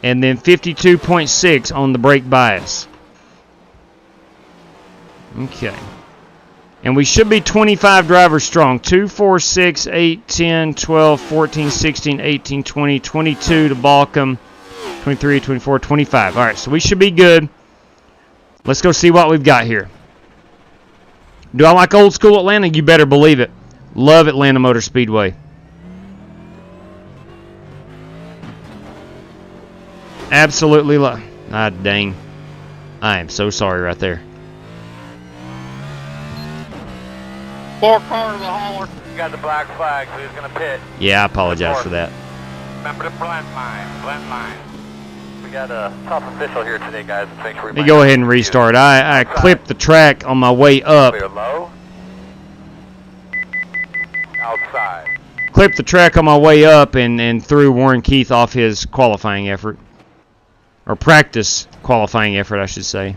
[SPEAKER 5] and then 52.6 on the brake bias. Okay. And we should be 25 drivers strong. 2, 4, 6, 8, 10, 12, 14, 16, 18, 20, 22 to Balcom. 23, 24, 25. All right, so we should be good. Let's go see what we've got here. Do I like old school Atlanta? You better believe it. Love Atlanta Motor Speedway. Absolutely love. Ah, dang. I am so sorry right there.
[SPEAKER 11] 4 cars of the hauler. You got the black flag, so he's going to pit.
[SPEAKER 5] Yeah, I apologize for that.
[SPEAKER 11] Remember the blend line. We got a tough official here today, guys.
[SPEAKER 5] Let me go ahead and restart. I clipped the track on my way up.
[SPEAKER 11] Clear low. Outside.
[SPEAKER 5] Clipped the track on my way up and threw Warren Keith off his qualifying effort. Or practice qualifying effort, I should say.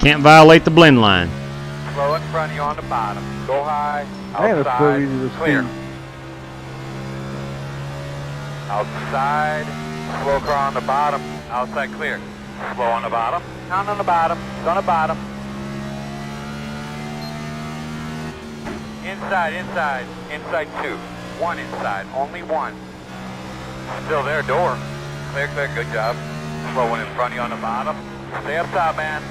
[SPEAKER 5] Can't violate the blend line.
[SPEAKER 11] Slow in front of you on the bottom. Go high.
[SPEAKER 18] Man, it's so
[SPEAKER 11] Outside.
[SPEAKER 18] easy to
[SPEAKER 11] Clear.
[SPEAKER 18] speed.
[SPEAKER 11] Outside. Slow car on the bottom. Outside clear. Slow on the bottom. Down on the bottom. It's on the bottom. Inside. Inside 2. 1 inside. Only 1. Still there. Door. Clear. Good job. Slow one in front of you on the bottom. Stay up top, man.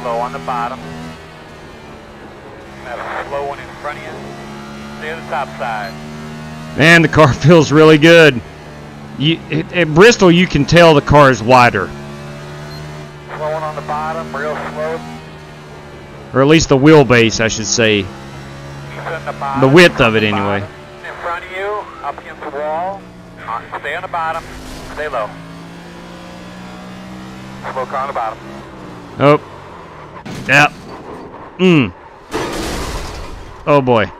[SPEAKER 11] Slow on the bottom. Have a slow one in front of you. Stay on the top side.
[SPEAKER 5] Man, the car feels really good. At Bristol, you can tell the car is wider.
[SPEAKER 11] Slow one on the bottom, real slow.
[SPEAKER 5] Or at least the wheelbase, I should say. The width of it, anyway.
[SPEAKER 11] In front of you, up against the wall. Stay on the bottom. Stay low. Slow car on the bottom.
[SPEAKER 5] Oh. Yep. Oh boy.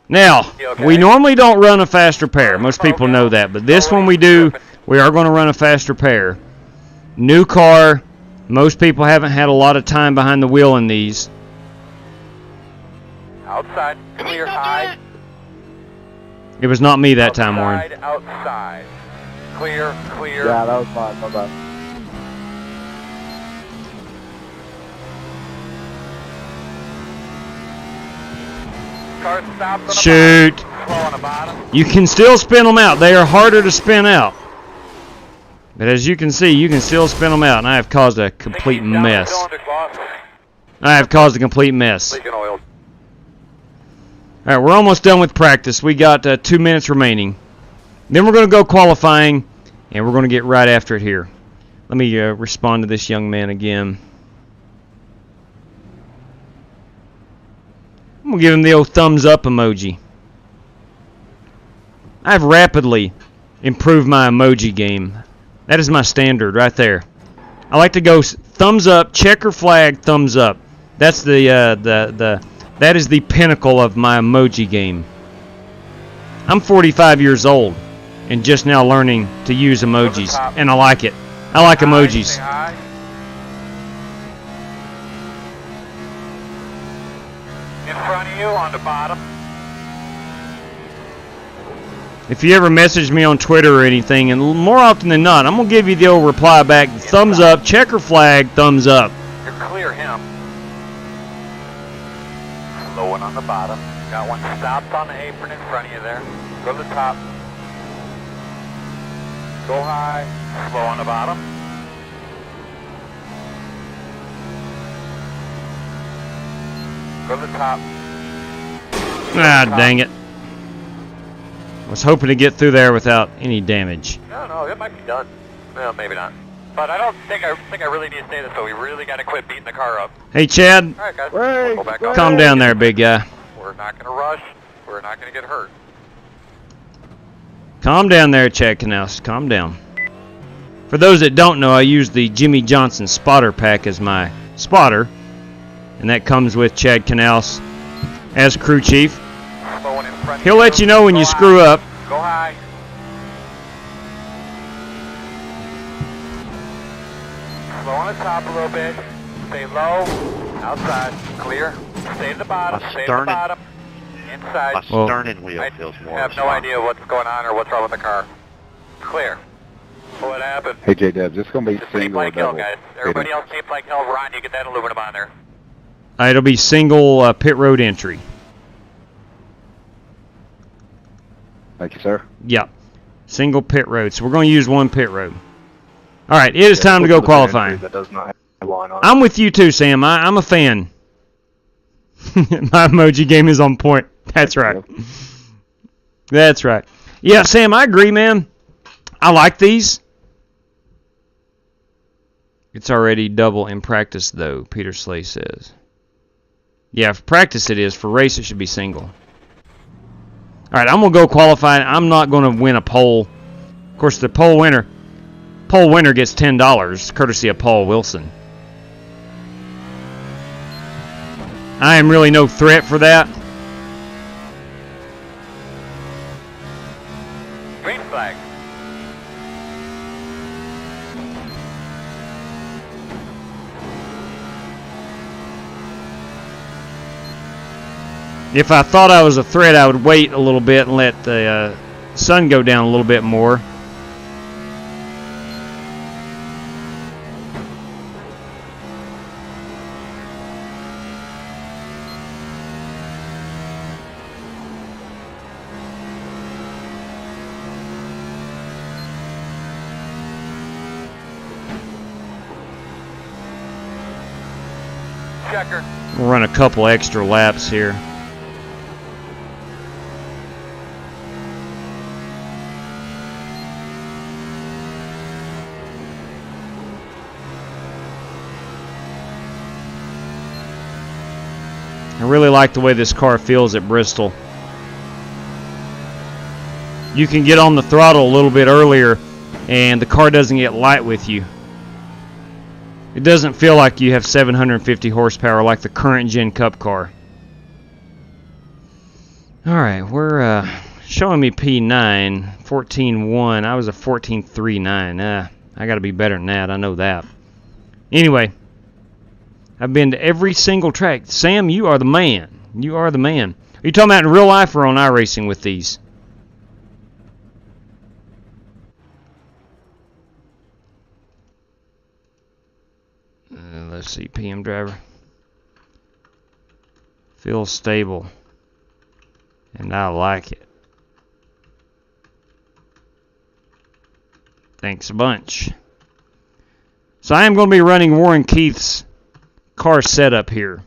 [SPEAKER 5] Now, we normally don't run a faster pair. Most people know that. But this one we do. We are going to run a faster pair. New car. Most people haven't had a lot of time behind the wheel in these.
[SPEAKER 11] Outside. Clear high.
[SPEAKER 5] It was not me that time, Warren.
[SPEAKER 11] Outside. Clear.
[SPEAKER 18] Yeah, that was fine. Bye-bye.
[SPEAKER 5] Shoot. You can still spin them out. They are harder to spin out. But as you can see, you can still spin them out. And I have caused a complete mess. Alright, we're almost done with practice. We got 2 minutes remaining. Then we're going to go qualifying. And we're going to get right after it here. Let me respond to this young man again. I'm going to give him the old thumbs up emoji. I've rapidly improved my emoji game. That is my standard right there. I like to go thumbs up, checker flag, thumbs up. That's that is the pinnacle of my emoji game. I'm 45 years old and just now learning to use emojis, and I like it. I like emojis.
[SPEAKER 11] In front of you on the bottom.
[SPEAKER 5] If you ever message me on Twitter or anything, and more often than not, I'm going to give you the old reply back, thumbs up, checker flag, thumbs up.
[SPEAKER 11] You're clear him. Slow one on the bottom. Got one stopped on the apron in front of you there. Go to the top. Go high. Slow on the bottom. Go to the top.
[SPEAKER 5] Ah, dang it. I was hoping to get through there without any damage.
[SPEAKER 11] No, it might be done. Well, maybe not. But I don't think I really need to say this, so we really got to quit beating the car up.
[SPEAKER 5] Hey, Chad.
[SPEAKER 11] All right, guys. We'll go back up.
[SPEAKER 5] Calm down there, big guy.
[SPEAKER 11] We're not going to rush. We're not going to get hurt.
[SPEAKER 5] Calm down there, Chad Knaus. Calm down. For those that don't know, I use the Jimmy Johnson spotter pack as my spotter. And that comes with Chad Knaus as crew chief. He'll let you know when you screw up.
[SPEAKER 11] Go high. Slow on the top a little bit. Stay low. Outside. Clear. Stay at the bottom. Stay at the bottom. Inside.
[SPEAKER 14] My stern wheel feels more.
[SPEAKER 11] I have no idea what's going on or what's wrong with the car. Clear. What happened?
[SPEAKER 13] Hey, J-Dubs, it's going to be
[SPEAKER 11] Just
[SPEAKER 13] single or
[SPEAKER 11] like hill,
[SPEAKER 13] double.
[SPEAKER 11] guys. Everybody else tape like hill. Ron, you get that aluminum on there.
[SPEAKER 5] It'll be single pit road entry.
[SPEAKER 13] Thank you, sir.
[SPEAKER 5] Yep. Single pit road. So we're going to use one pit road. All right, it is time to go qualifying.
[SPEAKER 12] That does not have a line on it.
[SPEAKER 5] I'm with you too, Sam. I'm a fan. My emoji game is on point. That's right. That's right. Yeah, Sam, I agree, man. I like these. It's already double in practice, though, Peter Slay says. Yeah, for practice it is. For race, it should be single. All right, I'm going to go qualify. I'm not going to win a pole. Of course, the pole winner gets $10, courtesy of Paul Wilson. I am really no threat for that.
[SPEAKER 11] Green flag.
[SPEAKER 5] If I thought I was a threat, I would wait a little bit and let the sun go down a little bit more.
[SPEAKER 11] Checker.
[SPEAKER 5] We'll run a couple extra laps here. I really like the way this car feels at Bristol. You can get on the throttle a little bit earlier and the car doesn't get light with you. It doesn't feel like you have 750 horsepower like the current Gen Cup car. Alright, we're showing me P9, 14.1. I was a 14.39. I gotta be better than that, I know that. Anyway, I've been to every single track. Sam, you are the man. You are the man. Are you talking about in real life or on iRacing with these? Let's see, PM driver. Feels stable. And I like it. Thanks a bunch. So I am going to be running Warren Keith's car setup here.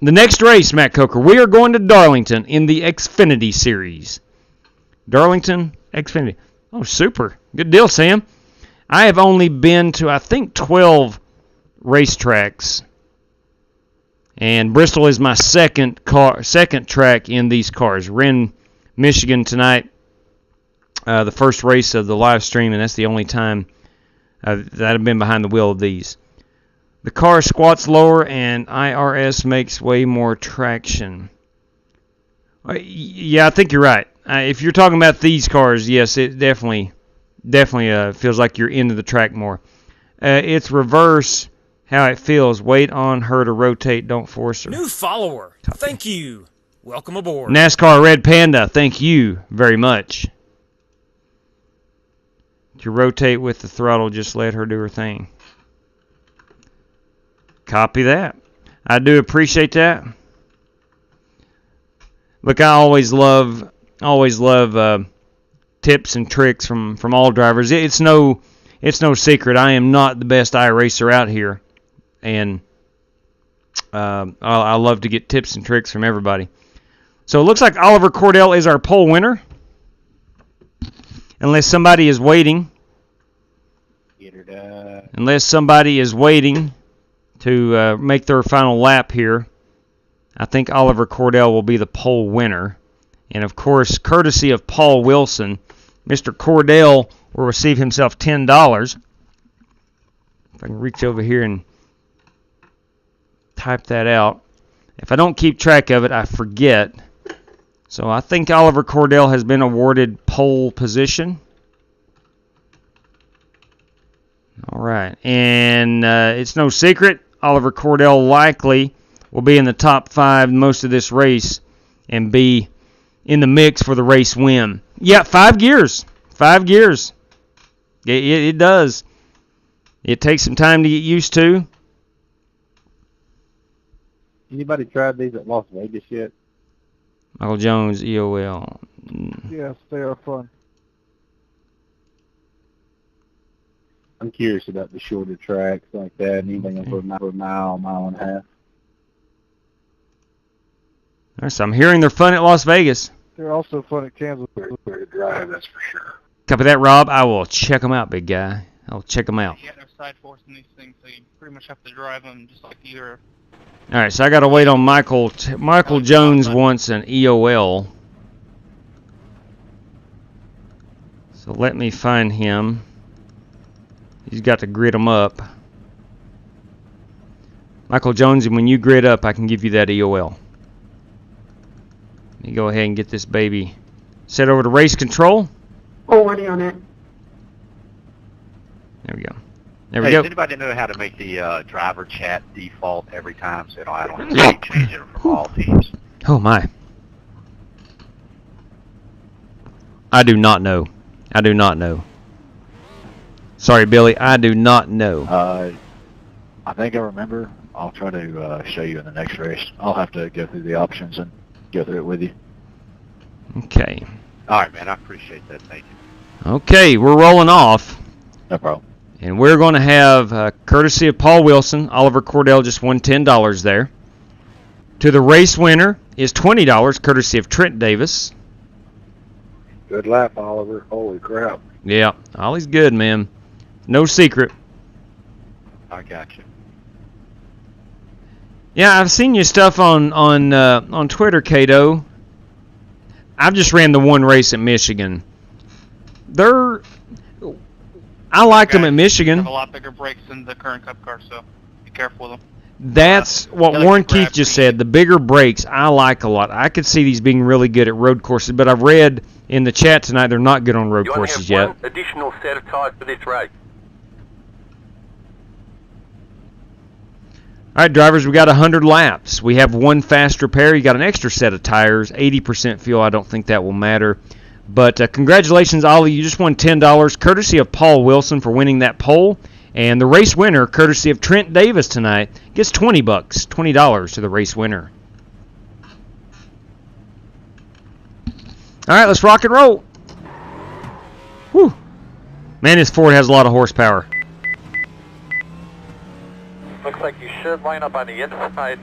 [SPEAKER 5] The next race, Matt Coker, we are going to Darlington in the Xfinity Series. Darlington, Xfinity. Oh, super. Good deal, Sam. I have only been to, I think, 12 racetracks. And Bristol is my second track in these cars. We're in Michigan tonight, the first race of the live stream, and that's the only time that I've been behind the wheel of these. The car squats lower and IRS makes way more traction. Yeah, I think you're right. If you're talking about these cars, yes, it definitely feels like you're into the track more. It's reverse how it feels. Wait on her to rotate. Don't force her.
[SPEAKER 20] New follower. Thank you. Welcome aboard.
[SPEAKER 5] NASCAR Red Panda, thank you very much. To rotate with the throttle, just let her do her thing. Copy that. I do appreciate that. Look, I always love tips and tricks from all drivers. It's no secret. I am not the best iRacer out here, and I love to get tips and tricks from everybody. So it looks like Oliver Cordell is our pole winner, unless somebody is waiting. Unless somebody is waiting to make their final lap here. I think Oliver Cordell will be the pole winner. And, of course, courtesy of Paul Wilson, Mr. Cordell will receive himself $10. If I can reach over here and type that out. If I don't keep track of it, I forget. So I think Oliver Cordell has been awarded pole position. All right. And it's no secret, Oliver Cordell likely will be in the top 5 most of this race and be in the mix for the race win. Yeah, 5 gears. 5 gears. It does. It takes some time to get used to.
[SPEAKER 7] Anybody tried these at Las Vegas yet?
[SPEAKER 5] Michael Jones, EOL.
[SPEAKER 2] Yes, they are fun.
[SPEAKER 7] I'm curious about the shorter tracks like that, anything over a mile, mile and a half.
[SPEAKER 5] All right, so I'm hearing they're fun at Las Vegas.
[SPEAKER 2] They're also fun at Kansas.
[SPEAKER 7] Where to drive, that's for sure.
[SPEAKER 5] Copy that, Rob. I will check them out, big guy. I'll check them out.
[SPEAKER 10] You got no side force in these things, so you pretty much have to drive them just like either.
[SPEAKER 5] All right, so I got to wait on Michael. Michael Jones wants an EOL. So let me find him. He's got to grid them up. Michael Jones, and when you grid up, I can give you that EOL. Let me go ahead and get this baby set over to race control.
[SPEAKER 15] Already on it.
[SPEAKER 5] There we go. There we
[SPEAKER 14] Hey,
[SPEAKER 5] go.
[SPEAKER 14] does anybody know how to make the driver chat default every time so I don't have to keep changing it from all teams?
[SPEAKER 5] Oh my. I do not know. I do not know. Sorry, Billy. I do not know.
[SPEAKER 13] I think I remember. I'll try to show you in the next race. I'll have to go through the options and go through it with you.
[SPEAKER 5] Okay.
[SPEAKER 14] All right, man. I appreciate that. Thank you.
[SPEAKER 5] Okay, we're rolling off.
[SPEAKER 13] No problem.
[SPEAKER 5] And we're going to have, courtesy of Paul Wilson, Oliver Cordell just won $10 there. To the race winner is $20, courtesy of Trent Davis.
[SPEAKER 2] Good lap, Oliver. Holy crap.
[SPEAKER 5] Yeah, Ollie's good, man. No secret.
[SPEAKER 14] I got you.
[SPEAKER 5] Yeah, I've seen your stuff on Twitter, Cato. I've just ran the one race at Michigan. I liked them at Michigan.
[SPEAKER 10] Have a lot bigger brakes than the current Cup car, so be careful with them.
[SPEAKER 5] That's what Warren Keith just said. The bigger brakes I like a lot. I could see these being really good at road courses, but I've read in the chat tonight they're not good on road courses yet.
[SPEAKER 11] One additional set of tires for this race.
[SPEAKER 5] All right, drivers, we got 100 laps. We have one fast repair. You got an extra set of tires, 80% fuel. I don't think that will matter. But congratulations, Ollie. You just won $10, courtesy of Paul Wilson for winning that pole. And the race winner, courtesy of Trent Davis tonight, gets $20, $20 to the race winner. All right, let's rock and roll. Whew. Man, this Ford has a lot of horsepower.
[SPEAKER 11] Looks like you should line up on the inside.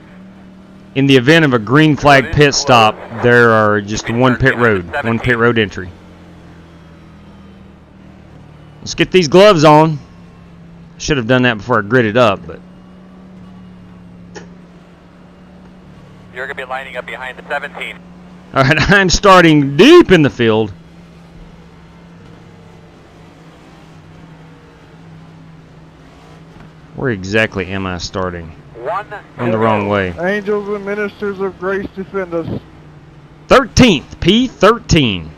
[SPEAKER 5] In the event of a green flag pit stop, there are just one pit road entry. Let's get these gloves on. Should have done that before I gridded up, but
[SPEAKER 11] You're going to be lining up behind the 17.
[SPEAKER 5] all right, I'm starting deep in the field. Where exactly am I starting? On the wrong way.
[SPEAKER 2] Angels and ministers of grace defend us.
[SPEAKER 5] 13th, P13.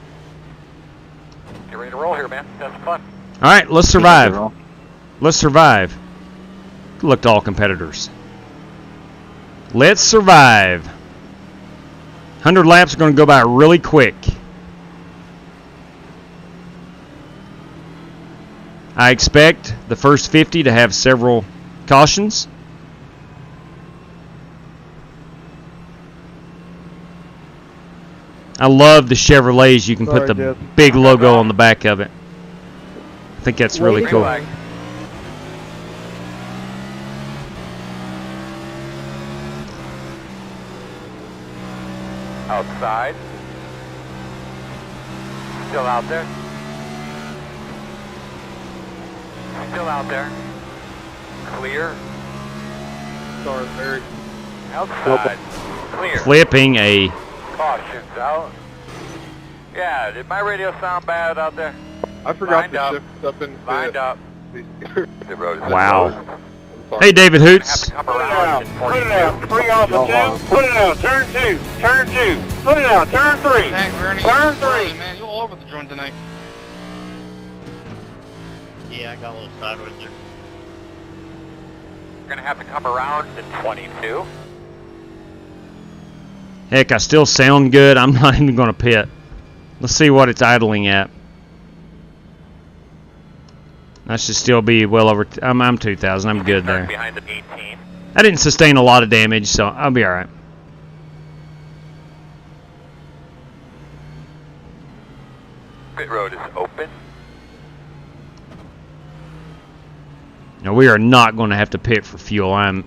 [SPEAKER 11] Get ready to roll here, man. That's fun.
[SPEAKER 5] All right, let's survive. Let's survive. Good luck to all competitors. Let's survive. 100 laps are going to go by really quick. I expect the first 50 to have several cautions. I love the Chevrolets. You can put the big logo on the back of it. I think that's really cool.
[SPEAKER 11] Outside. Still out there. Still out there. Clear.
[SPEAKER 10] Sorry, Barry.
[SPEAKER 11] Outside. Clear.
[SPEAKER 5] Flipping a...
[SPEAKER 11] Caution's out. Yeah, did my radio sound bad out there?
[SPEAKER 12] I forgot to shift up in
[SPEAKER 11] Lined up. The road is
[SPEAKER 5] Wow. Hey, David Hoots.
[SPEAKER 11] Put it out. Bring off the 2. Put it out. Turn 2. Turn 2. Put it out. Turn 3. Turn 3.
[SPEAKER 10] Man, you're all over the joint tonight.
[SPEAKER 17] Yeah, I got a little sideways there.
[SPEAKER 11] You're going to have to come around to 22.
[SPEAKER 5] Heck, I still sound good. I'm not even going to pit. Let's see what it's idling at. I should still be well over. I'm 2,000. I'm good there.
[SPEAKER 11] Behind the 18.
[SPEAKER 5] I didn't sustain a lot of damage, so I'll be all right.
[SPEAKER 11] Pit road is open.
[SPEAKER 5] Now we are not going to have to pit for fuel. I'm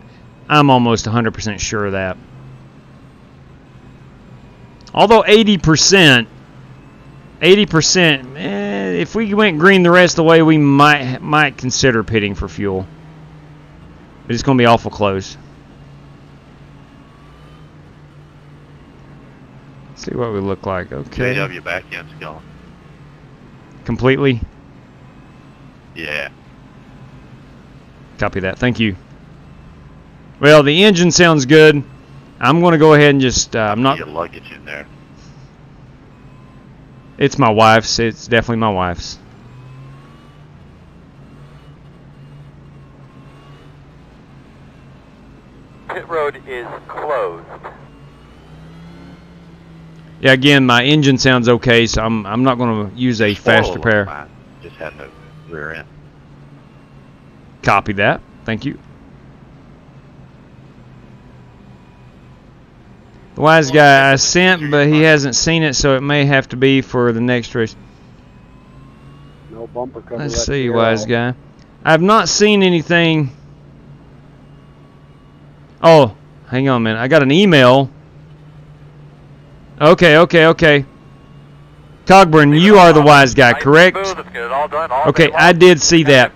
[SPEAKER 5] almost 100% sure of that. Although 80%, if we went green the rest of the way, we might consider pitting for fuel. But it's going to be awful close. Let's see what we look like. Okay.
[SPEAKER 14] JW back end's gone.
[SPEAKER 5] Completely?
[SPEAKER 14] Yeah.
[SPEAKER 5] Copy that. Thank you. Well, the engine sounds good. I'm going to go ahead and just... I'm not...
[SPEAKER 14] Your luggage in there.
[SPEAKER 5] It's my wife's. It's definitely my wife's.
[SPEAKER 11] Pit road is closed.
[SPEAKER 5] Yeah, again, my engine sounds okay, so I'm not going to use a fast repair.
[SPEAKER 14] Fine. Just had no rear end.
[SPEAKER 5] Copy that. Thank you. The wise guy I sent, but he hasn't seen it, so it may have to be for the next race.
[SPEAKER 2] No bumper cover.
[SPEAKER 5] Let's see, wise guy. I've not seen anything. Oh, hang on a minute. I got an email. Okay. Cogburn, you are the wise guy, correct? Okay, I did see that.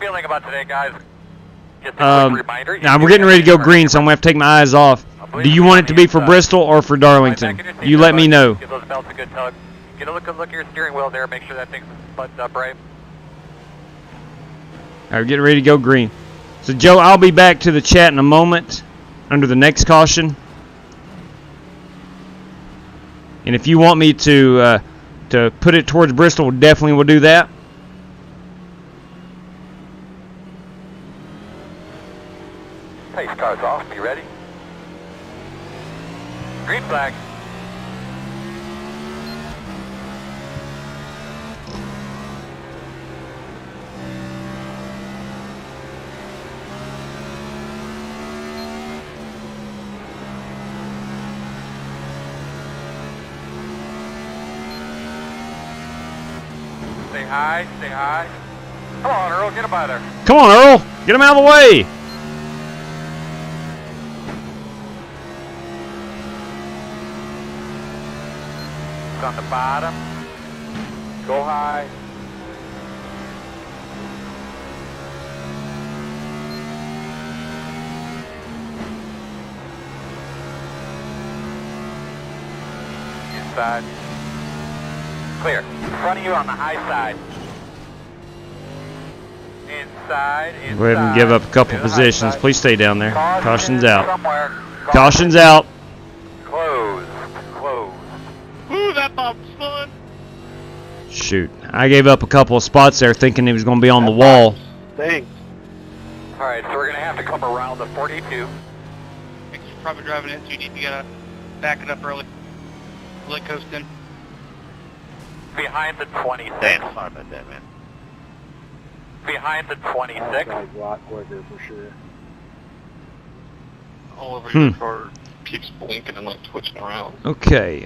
[SPEAKER 5] Now we're getting ready to go green, so I'm going to have to take my eyes off. Do you want it to be for Bristol or for Darlington? You let me know.
[SPEAKER 11] Give those belts a good tug. Get a good look at your steering wheel there. Make sure that thing's buttoned up right.
[SPEAKER 5] All right, we're getting ready to go green. So, Joe, I'll be back to the chat in a moment under the next caution. And if you want me to put it towards Bristol, definitely will do that.
[SPEAKER 11] Pace car's off. Be ready. Green flag. Stay high, stay high. Come on, Earl, get him out of there.
[SPEAKER 5] Come on, Earl. Get him out of the way.
[SPEAKER 11] On the bottom. Go high. Inside. Clear. In front of you on the high side. Inside.
[SPEAKER 5] Go ahead and give up a couple positions. Please stay down there. Caution's out. Caution's out.
[SPEAKER 11] Closed.
[SPEAKER 10] Ooh, that bump's fun.
[SPEAKER 5] Shoot. I gave up a couple of spots there thinking he was going to be on the wall.
[SPEAKER 10] Thanks.
[SPEAKER 11] Alright, so we're going to have to come around the 42.
[SPEAKER 10] Thanks for probably driving in, so you need to get back it up early. Let coast in.
[SPEAKER 11] Behind the 26.
[SPEAKER 14] Damn, sorry about that, man.
[SPEAKER 11] Behind the 26.
[SPEAKER 2] A lot quicker for sure.
[SPEAKER 12] All over your car keeps blinking and like twitching around.
[SPEAKER 5] Okay.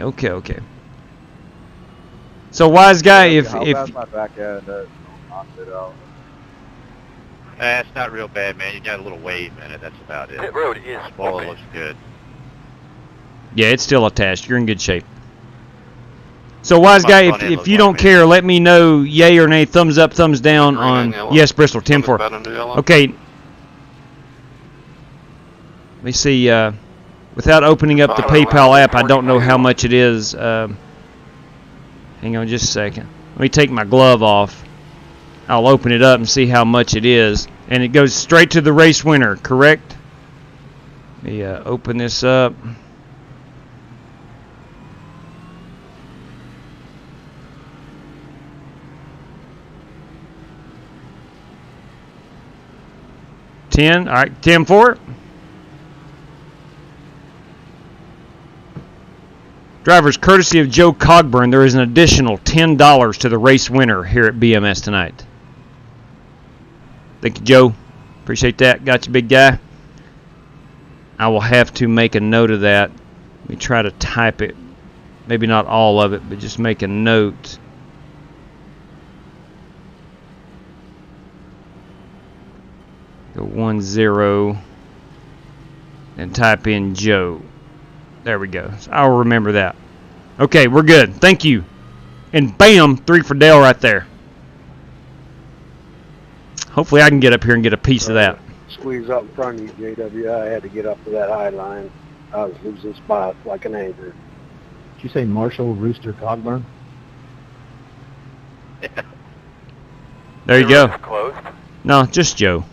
[SPEAKER 5] So, wise guy, if
[SPEAKER 18] my back end knocked it out.
[SPEAKER 14] It's not real bad, man. You got a little wave in it. That's about it.
[SPEAKER 11] Pit road is
[SPEAKER 14] Spoiler
[SPEAKER 11] open.
[SPEAKER 14] looks good.
[SPEAKER 5] yeah, it's still attached. You're in good shape. So, wise guy, if you don't care, let me know yay or nay, thumbs up, thumbs down on yes, Bristol 10-4. Okay. Let me see. Without opening up the PayPal app, I don't know how much it is. Hang on just a second. Let me take my glove off. I'll open it up and see how much it is. And it goes straight to the race winner, correct? Let me open this up. $10. All right, 10-4. Drivers, courtesy of Joe Cogburn, there is an additional $10 to the race winner here at BMS tonight. Thank you, Joe. Appreciate that. Got you, big guy. I will have to make a note of that. Let me try to type it. Maybe not all of it, but just make a note. Go 10 and type in Joe. There we go. So I'll remember that. Okay, we're good. Thank you. And bam, 3 for Dale right there. Hopefully I can get up here and get a piece of that.
[SPEAKER 2] Squeeze up in front of you, JW. I had to get up to that high line. I was losing spots like an anchor.
[SPEAKER 7] Did you say Marshall Rooster Cogburn?
[SPEAKER 5] There you go.
[SPEAKER 11] Closed.
[SPEAKER 5] No, just Joe.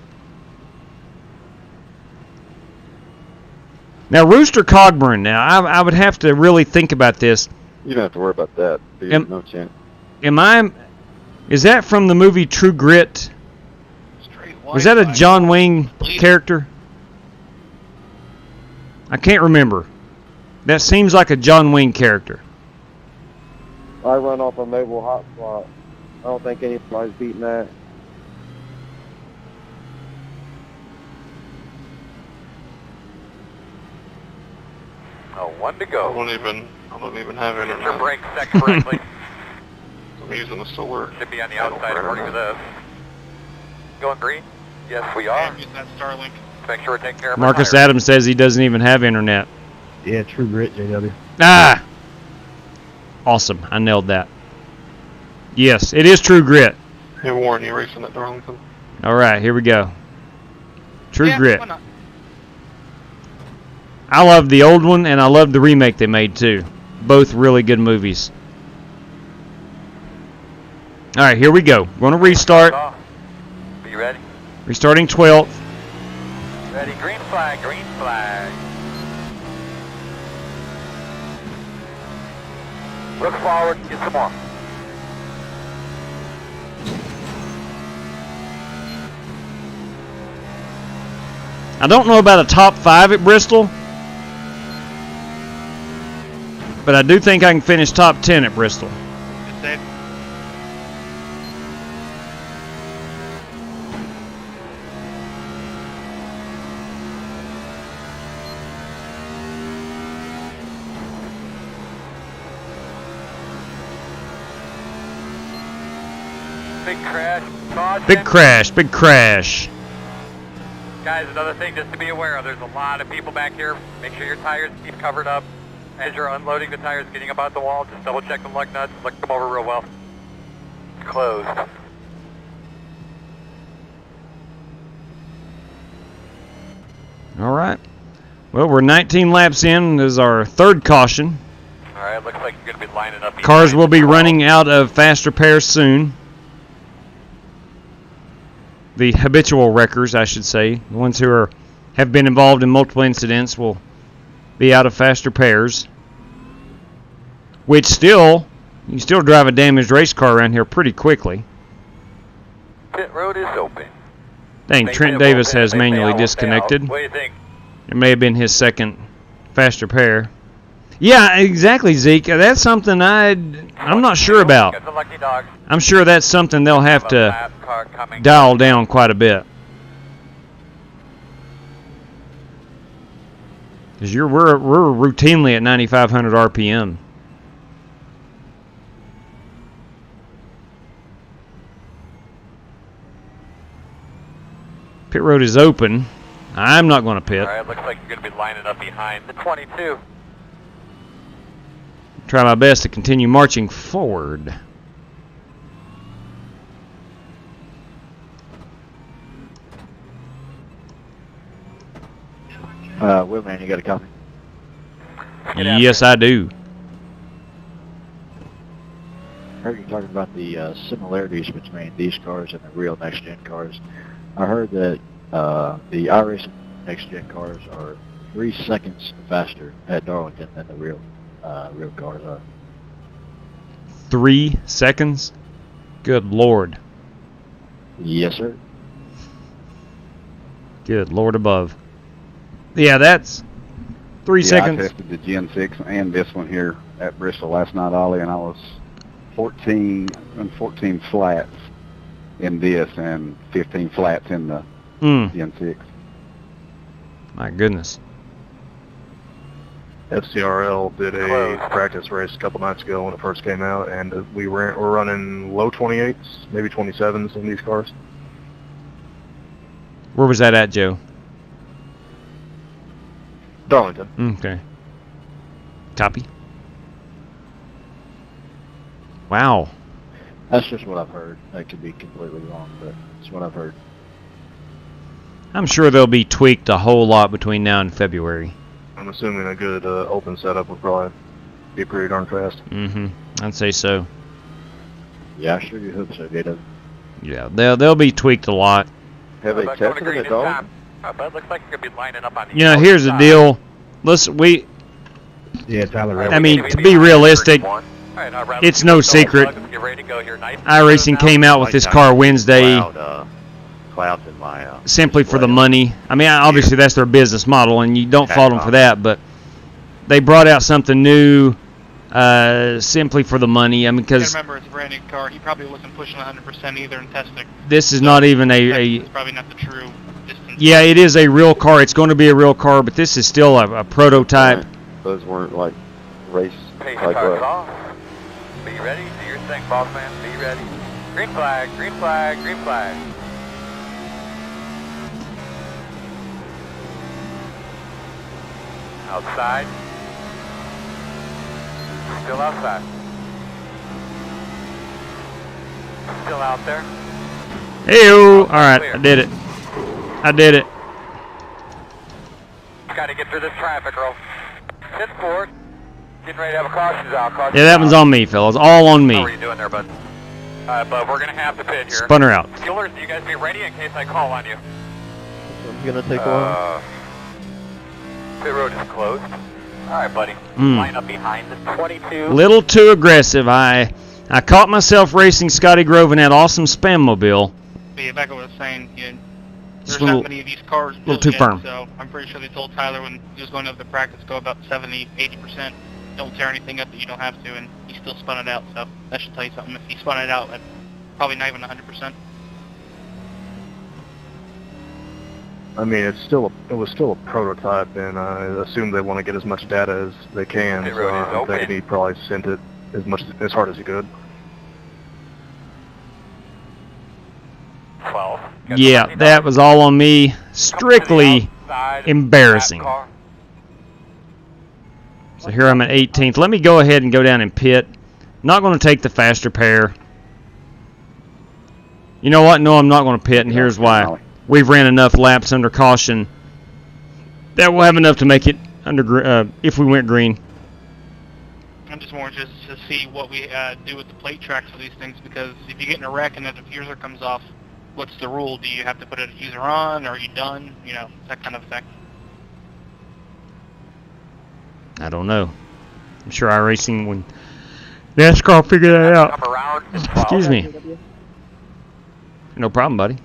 [SPEAKER 5] Now, Rooster Cogburn, now, I would have to really think about this.
[SPEAKER 15] You don't have to worry about that. No chance.
[SPEAKER 5] Is that from the movie True Grit? Was that a John Wayne character? I can't remember. That seems like a John Wayne character.
[SPEAKER 18] I run off a mobile hotspot. I don't think anybody's beating that.
[SPEAKER 11] Oh, 1 to go.
[SPEAKER 12] I don't even have
[SPEAKER 11] Get your
[SPEAKER 12] internet.
[SPEAKER 11] brakes set correctly.
[SPEAKER 12] I'm using the solar.
[SPEAKER 11] Should be on the outside according to this. Going green? Yes, we are.
[SPEAKER 10] I'm using that Starlink.
[SPEAKER 11] Make sure we're taking care of
[SPEAKER 5] Marcus
[SPEAKER 11] our tires.
[SPEAKER 5] Adams says he doesn't even have internet.
[SPEAKER 7] Yeah, True Grit, JW.
[SPEAKER 5] Ah! Awesome. I nailed that. Yes, it is True Grit.
[SPEAKER 12] Hey, Warren, you racing at Darlington?
[SPEAKER 5] All right, here we go. True Grit.
[SPEAKER 10] Why not?
[SPEAKER 5] I love the old one, and I love the remake they made, too. Both really good movies. All right, here we go. We're going to restart.
[SPEAKER 11] Be ready?
[SPEAKER 5] Restarting 12th.
[SPEAKER 11] Ready, green flag, green flag. Look forward, get some more.
[SPEAKER 5] I don't know about a top 5 at Bristol, but I do think I can finish top 10 at Bristol.
[SPEAKER 10] Good save.
[SPEAKER 11] Big crash. Caution.
[SPEAKER 5] Big crash, big crash.
[SPEAKER 11] Guys, another thing just to be aware of, there's a lot of people back here. Make sure your tires keep covered up. As you're unloading the tires, getting about the wall, just double check the lug nuts, look them over real well. Closed.
[SPEAKER 5] All right. Well, we're 19 laps in. This is our 3rd caution.
[SPEAKER 11] All right, looks like you're going to be lining up.
[SPEAKER 5] Cars will be running out of fast repairs soon. The habitual wreckers, I should say, the ones who have been involved in multiple incidents will be out of fast repairs. Which you can still drive a damaged race car around here pretty quickly.
[SPEAKER 11] Pit road is open.
[SPEAKER 5] Dang, Trent Davis has manually disconnected.
[SPEAKER 11] What do you think?
[SPEAKER 5] It may have been his 2nd fast repair. Yeah, exactly, Zeke. That's something I'm not sure about.
[SPEAKER 11] Got the lucky dog.
[SPEAKER 5] I'm sure that's something they'll have to dial down quite a bit. Because we're routinely at 9,500 RPM. Pit road is open. I'm not going to pit.
[SPEAKER 11] All right, looks like you're going to be lining up behind the 22.
[SPEAKER 5] Try my best to continue marching forward.
[SPEAKER 13] Willman, you got a copy?
[SPEAKER 5] Yes, I do.
[SPEAKER 13] I heard you talking about the similarities between these cars and the real next-gen cars. I heard that the iRacing next-gen cars are 3 seconds faster at Darlington than the real cars are.
[SPEAKER 5] 3 seconds? Good Lord.
[SPEAKER 13] Yes, sir.
[SPEAKER 5] Good Lord above. Yeah, that's 3 seconds.
[SPEAKER 21] I tested the Gen 6 and this one here at Bristol last night, Ollie, and I was 14 flats in this and 15 flats in the N6.
[SPEAKER 5] My goodness.
[SPEAKER 6] FCRL did a practice race a couple nights ago when it first came out, and we're running low 28s, maybe 27s in these cars.
[SPEAKER 5] Where was that at, Joe?
[SPEAKER 6] Darlington.
[SPEAKER 5] Okay. Copy. Wow.
[SPEAKER 13] That's just what I've heard. That could be completely wrong, but it's what I've heard.
[SPEAKER 5] I'm sure they'll be tweaked a whole lot between now and February.
[SPEAKER 6] I'm assuming a good open setup would probably be pretty darn fast.
[SPEAKER 5] I'd say so.
[SPEAKER 13] Yeah, I sure you hope so, Gato.
[SPEAKER 5] Yeah, they'll be tweaked a lot.
[SPEAKER 15] Have they tested it at all?
[SPEAKER 11] Bud, looks like you're going to be lining up on the
[SPEAKER 5] You know, here's the deal.
[SPEAKER 2] Yeah, Tyler.
[SPEAKER 5] I mean, to be realistic, it's no secret. iRacing came out with this car Wednesday
[SPEAKER 14] Clouds in my
[SPEAKER 5] simply for the money. I mean, obviously that's their business model, and you don't fault them for that, but they brought out something new simply for the money. I mean, because
[SPEAKER 10] remember, it's a brand new car. He probably wasn't pushing 100% either in testing.
[SPEAKER 5] this is not even
[SPEAKER 10] It's probably not the true distance.
[SPEAKER 5] Yeah, it is a real car. It's going to be a real car, but this is still a prototype.
[SPEAKER 15] Those weren't like race
[SPEAKER 11] Pace
[SPEAKER 15] like
[SPEAKER 11] cars
[SPEAKER 15] what?
[SPEAKER 11] off. Be ready. Do your thing, boss man. Be ready. Green flag, green flag, green flag. Outside. Still outside. Still out there.
[SPEAKER 5] Hey-o! Alright, I did it.
[SPEAKER 11] Gotta get through this traffic, girl. 10-4. Getting ready to have a cautions out.
[SPEAKER 5] Yeah, that one's on me, fellas. All on me.
[SPEAKER 11] How are you doing there, bud? Bud, we're gonna have to pit here.
[SPEAKER 5] Spun her out.
[SPEAKER 11] Fuelers, you guys be ready in case I call on you.
[SPEAKER 16] It's gonna take a while.
[SPEAKER 11] Pit road is closed. Alright, buddy. Line up behind the 22.
[SPEAKER 5] Little too aggressive. I caught myself racing Scotty Grove in that awesome spam mobile.
[SPEAKER 10] But yeah, back to what I was saying, there's
[SPEAKER 5] a little-
[SPEAKER 10] not many of these cars
[SPEAKER 5] little
[SPEAKER 10] built
[SPEAKER 5] too
[SPEAKER 10] yet,
[SPEAKER 5] firm.
[SPEAKER 10] so I'm pretty sure they told Tyler when he was going over the practice, go about 70, 80%. Don't tear anything up that you don't have to, and he still spun it out, so that should tell you something. If he spun it out at probably not even 100%.
[SPEAKER 6] I mean, it was still a prototype, and I assume they want to get as much data as they can.
[SPEAKER 11] Pit
[SPEAKER 6] So
[SPEAKER 11] road is
[SPEAKER 6] I'm
[SPEAKER 11] open.
[SPEAKER 6] thinking he probably sent it as hard as he could.
[SPEAKER 11] 12.
[SPEAKER 5] Yeah, that was all on me. Strictly embarrassing. So here I'm at 18th. Let me go ahead and go down and pit. Not going to take the faster pair. You know what? No, I'm not going to pit, and here's why. We've ran enough laps under caution that we'll have enough to make it under if we went green.
[SPEAKER 10] I'm just more interested to see what we do with the plate tracks for these things, because if you get in a wreck and the diffuser comes off, what's the rule? Do you have to put a diffuser on, or are you done? You know, that kind of thing.
[SPEAKER 5] I don't know. I'm sure iRacing, when Nascar figure that out. Excuse me. No problem, buddy.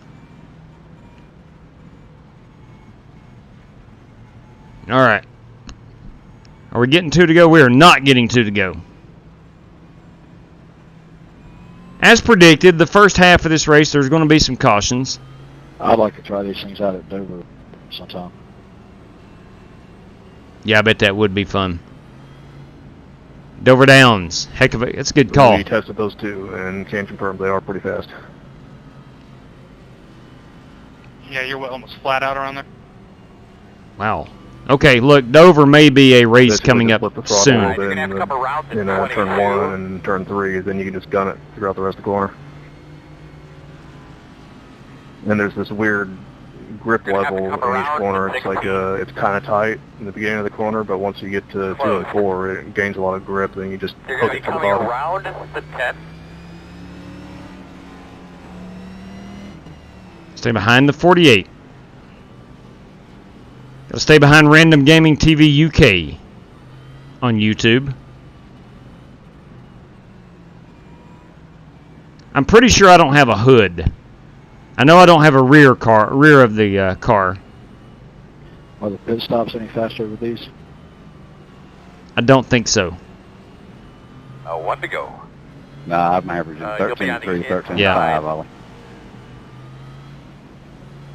[SPEAKER 5] All right. Are we getting 2 to go? We are not getting 2 to go. As predicted, the first half of this race, there's going to be some cautions.
[SPEAKER 13] I'd like to try these things out at Dover sometime.
[SPEAKER 5] Yeah, I bet that would be fun. Dover Downs. Heck of a... It's a good call.
[SPEAKER 6] We tested those two and can confirm they are pretty fast.
[SPEAKER 10] Yeah, you're what, almost flat out around there?
[SPEAKER 5] Wow. Okay, look, Dover may be a race coming up soon.
[SPEAKER 6] In turn 1 and turn 3, then you can just gun it throughout the rest of the corner. And there's this weird grip level in each corner. It's like it's kind of tight in the beginning of the corner, but once you get to 2 and 4, it gains a lot of grip, then you just hook it to the bottom.
[SPEAKER 11] Around the 10.
[SPEAKER 5] Stay behind the 48. Gotta stay behind Random Gaming TV UK on YouTube. I'm pretty sure I don't have a hood. I know I don't have a rear of the car.
[SPEAKER 13] Are the pit stops any faster with these?
[SPEAKER 5] I don't think so.
[SPEAKER 11] 1 to go.
[SPEAKER 21] Nah, I'm averaging
[SPEAKER 11] you'll be on the
[SPEAKER 21] 13.3, 13.5,
[SPEAKER 5] Yeah.
[SPEAKER 21] Ollie.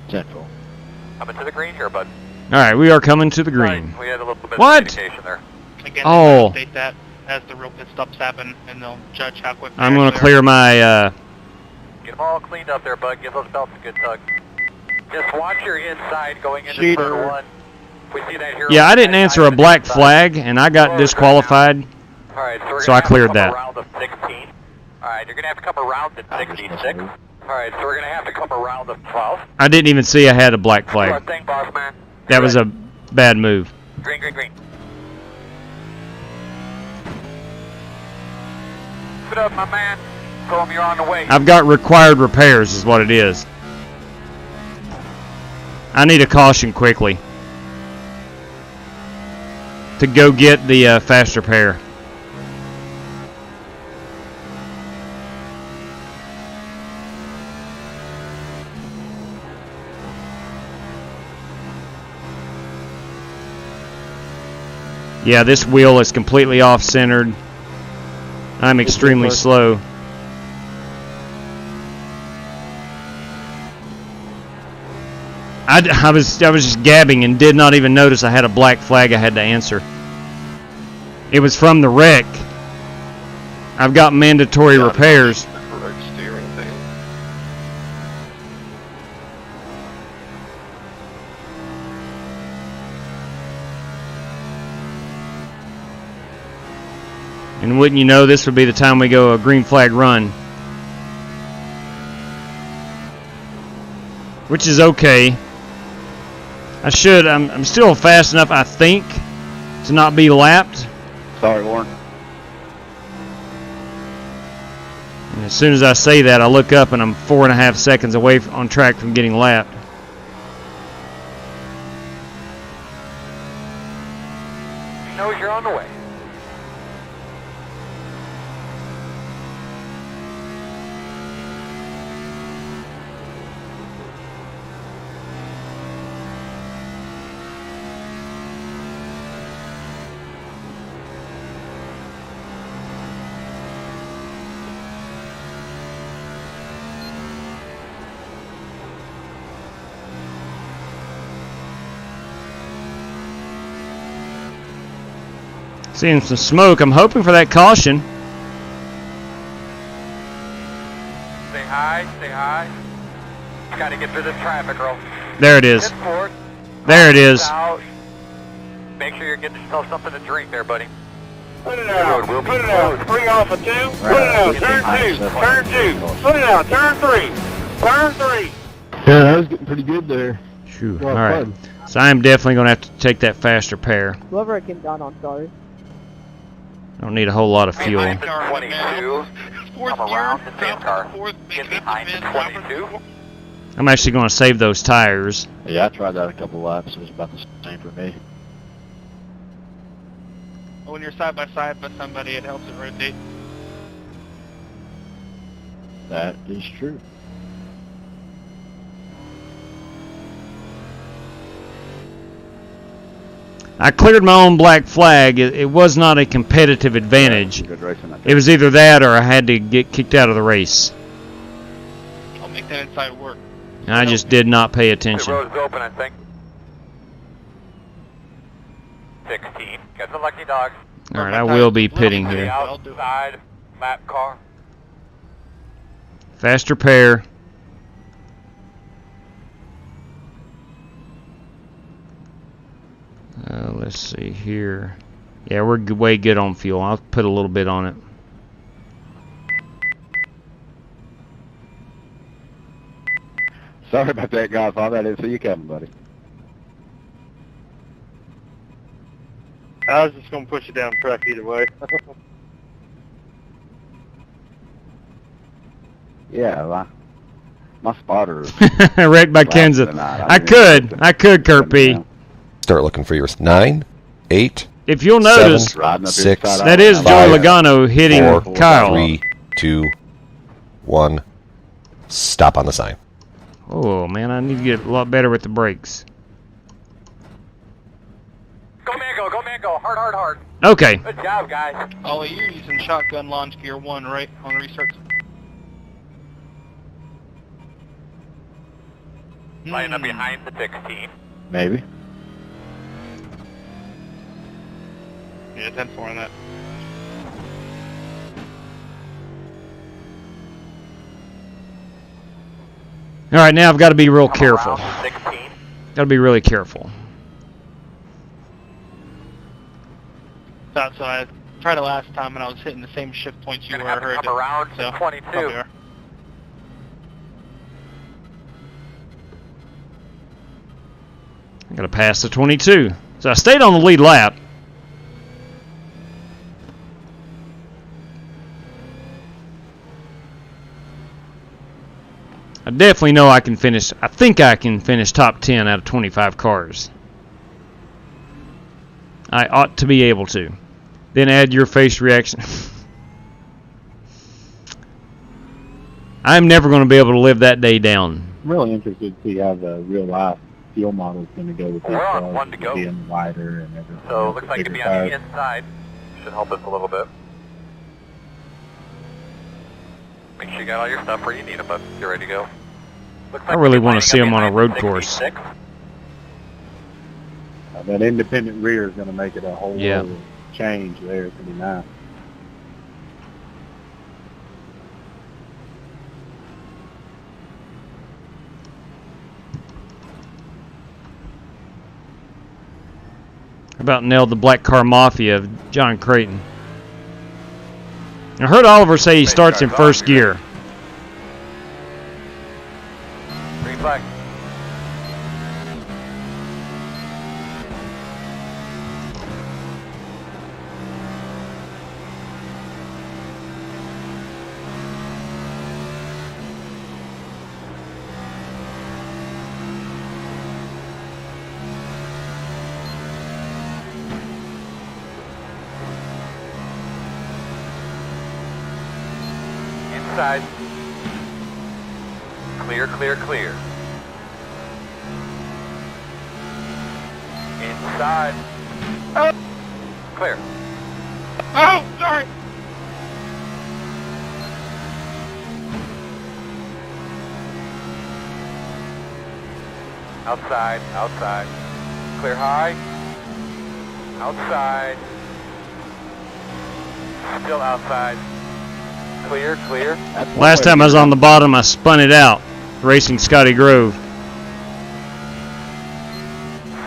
[SPEAKER 13] 10-4.
[SPEAKER 11] Coming to the green here, bud.
[SPEAKER 5] All right, we are coming to the green.
[SPEAKER 11] We had a little bit
[SPEAKER 5] What?
[SPEAKER 11] of communication there.
[SPEAKER 10] Again,
[SPEAKER 5] Oh.
[SPEAKER 10] they might update that as the real pit stops happen, and they'll judge how quick.
[SPEAKER 5] I'm going to clear my...
[SPEAKER 11] Get them all cleaned up there, bud. Give those belts a good tug. Just watch your inside going into turn 1. We see that here.
[SPEAKER 5] Yeah, I didn't answer a black flag, and I got disqualified,
[SPEAKER 11] All right, so, we're
[SPEAKER 5] so
[SPEAKER 11] gonna
[SPEAKER 5] I
[SPEAKER 11] have
[SPEAKER 5] cleared
[SPEAKER 11] a
[SPEAKER 5] that.
[SPEAKER 11] couple rounds of 16. All right, you're going to have to come around to 66. All right, so we're going to have to come around to 12.
[SPEAKER 5] I didn't even see I had a black
[SPEAKER 11] Sure
[SPEAKER 5] flag.
[SPEAKER 11] thing, boss man.
[SPEAKER 5] That was a bad move.
[SPEAKER 11] Green, green, green. Put up, my man. Tell him you're on the way.
[SPEAKER 5] I've got required repairs is what it is. I need a caution quickly to go get the fast repair. Yeah, this wheel is completely off-centered. I'm extremely slow. I was just gabbing and did not even notice I had a black flag I had to answer. It was from the wreck. I've got mandatory repairs. And wouldn't you know, this would be the time we go a green flag run. Which is okay. I'm still fast enough, I think, to not be lapped.
[SPEAKER 21] Sorry, Warren.
[SPEAKER 5] And as soon as I say that, I look up and I'm 4.5 seconds away on track from getting lapped.
[SPEAKER 11] He knows you're on the way.
[SPEAKER 5] Seeing some smoke. I'm hoping for that caution.
[SPEAKER 11] Stay high, stay high. You gotta get through this traffic, girl.
[SPEAKER 5] There it is.
[SPEAKER 11] Hit forward.
[SPEAKER 5] There it is.
[SPEAKER 11] Out. Make sure you're getting yourself something to drink there, buddy.
[SPEAKER 18] Put it out. Put it out. Spring off a 2. Put it out. Turn 2. Turn 2. Put it out. Turn 3. Turn 3.
[SPEAKER 2] Yeah, that was getting pretty good there.
[SPEAKER 5] Phew.
[SPEAKER 2] Well,
[SPEAKER 5] All right.
[SPEAKER 2] fun.
[SPEAKER 5] So I'm definitely going to have to take that fast repair.
[SPEAKER 4] Whoever I came down on, sorry.
[SPEAKER 5] Don't need a whole lot of fuel.
[SPEAKER 11] 22. Come around to Nascar. Get behind the 22.
[SPEAKER 5] I'm actually going to save those tires.
[SPEAKER 13] Yeah, I tried that a couple laps. It was about the same for me.
[SPEAKER 10] When you're side by side with somebody, it helps it rotate.
[SPEAKER 13] That is true.
[SPEAKER 5] I cleared my own black flag. It was not a competitive advantage.
[SPEAKER 21] Good racing.
[SPEAKER 5] It was either that or I had to get kicked out of the race.
[SPEAKER 10] I'll make that inside work.
[SPEAKER 5] And I just did not pay
[SPEAKER 11] The
[SPEAKER 5] attention.
[SPEAKER 11] road's open, I think. 16. Got the lucky dogs.
[SPEAKER 5] All right, I will be pitting
[SPEAKER 11] The
[SPEAKER 5] here.
[SPEAKER 11] outside lap car.
[SPEAKER 5] Fast repair. Let's see here. Yeah, we're way good on fuel. I'll put a little bit on it.
[SPEAKER 21] Sorry about that, guys. I didn't see you coming, buddy.
[SPEAKER 18] I was just going to push you down track either way.
[SPEAKER 21] Yeah, my spotter is
[SPEAKER 5] Wrecked by Kenseth. I could, Kurt P.
[SPEAKER 22] Start looking for yours. 9, 8.
[SPEAKER 5] If you'll notice,
[SPEAKER 22] 6.
[SPEAKER 5] that is Joey Logano hitting
[SPEAKER 22] 4,
[SPEAKER 5] Kyle.
[SPEAKER 22] 3, 2, 1. Stop on the sign.
[SPEAKER 5] Oh man, I need to get a lot better with the brakes.
[SPEAKER 11] Go, man, go, go, man, and go. Hard, hard, hard.
[SPEAKER 5] Okay.
[SPEAKER 11] Good job, guys.
[SPEAKER 10] Ollie, you're using shotgun launch gear 1, right, on restarts?
[SPEAKER 11] Line up behind the 16.
[SPEAKER 7] Maybe.
[SPEAKER 10] Yeah, 10-4 on that.
[SPEAKER 5] All right, now I've got to be real careful. Got to be really careful.
[SPEAKER 10] So I tried it last time and I was hitting the same shift points you were. I heard
[SPEAKER 11] come around
[SPEAKER 10] so
[SPEAKER 11] 22.
[SPEAKER 5] I got to pass the 22. So I stayed on the lead lap. I definitely know I can finish. I think I can finish top 10 out of 25 cars. I ought to be able to. Then add your face reaction. I'm never going to be able to live that day down.
[SPEAKER 7] I'm really interested to see how the real life fuel model is going to go with these
[SPEAKER 11] We're on
[SPEAKER 7] cars,
[SPEAKER 11] one to go.
[SPEAKER 7] being wider and everything.
[SPEAKER 11] So it looks like to be on the inside. Should help us a little bit. Make sure you got all your stuff where you need them, but you're ready to go. Looks
[SPEAKER 5] I really want to see them on a road course.
[SPEAKER 7] That independent rear is going to make it a whole
[SPEAKER 5] Yeah.
[SPEAKER 7] other change there. It's going to be nice.
[SPEAKER 5] How about nailed the black car mafia of John Creighton? I heard Oliver say he starts in first gear.
[SPEAKER 11] Green flag. Inside. Clear, clear, clear. Inside. Oh. Clear.
[SPEAKER 10] Oh, sorry.
[SPEAKER 11] Outside, outside. Clear high. Outside. Still outside. Clear, clear.
[SPEAKER 5] Last time I was on the bottom, I spun it out, racing Scotty Grove.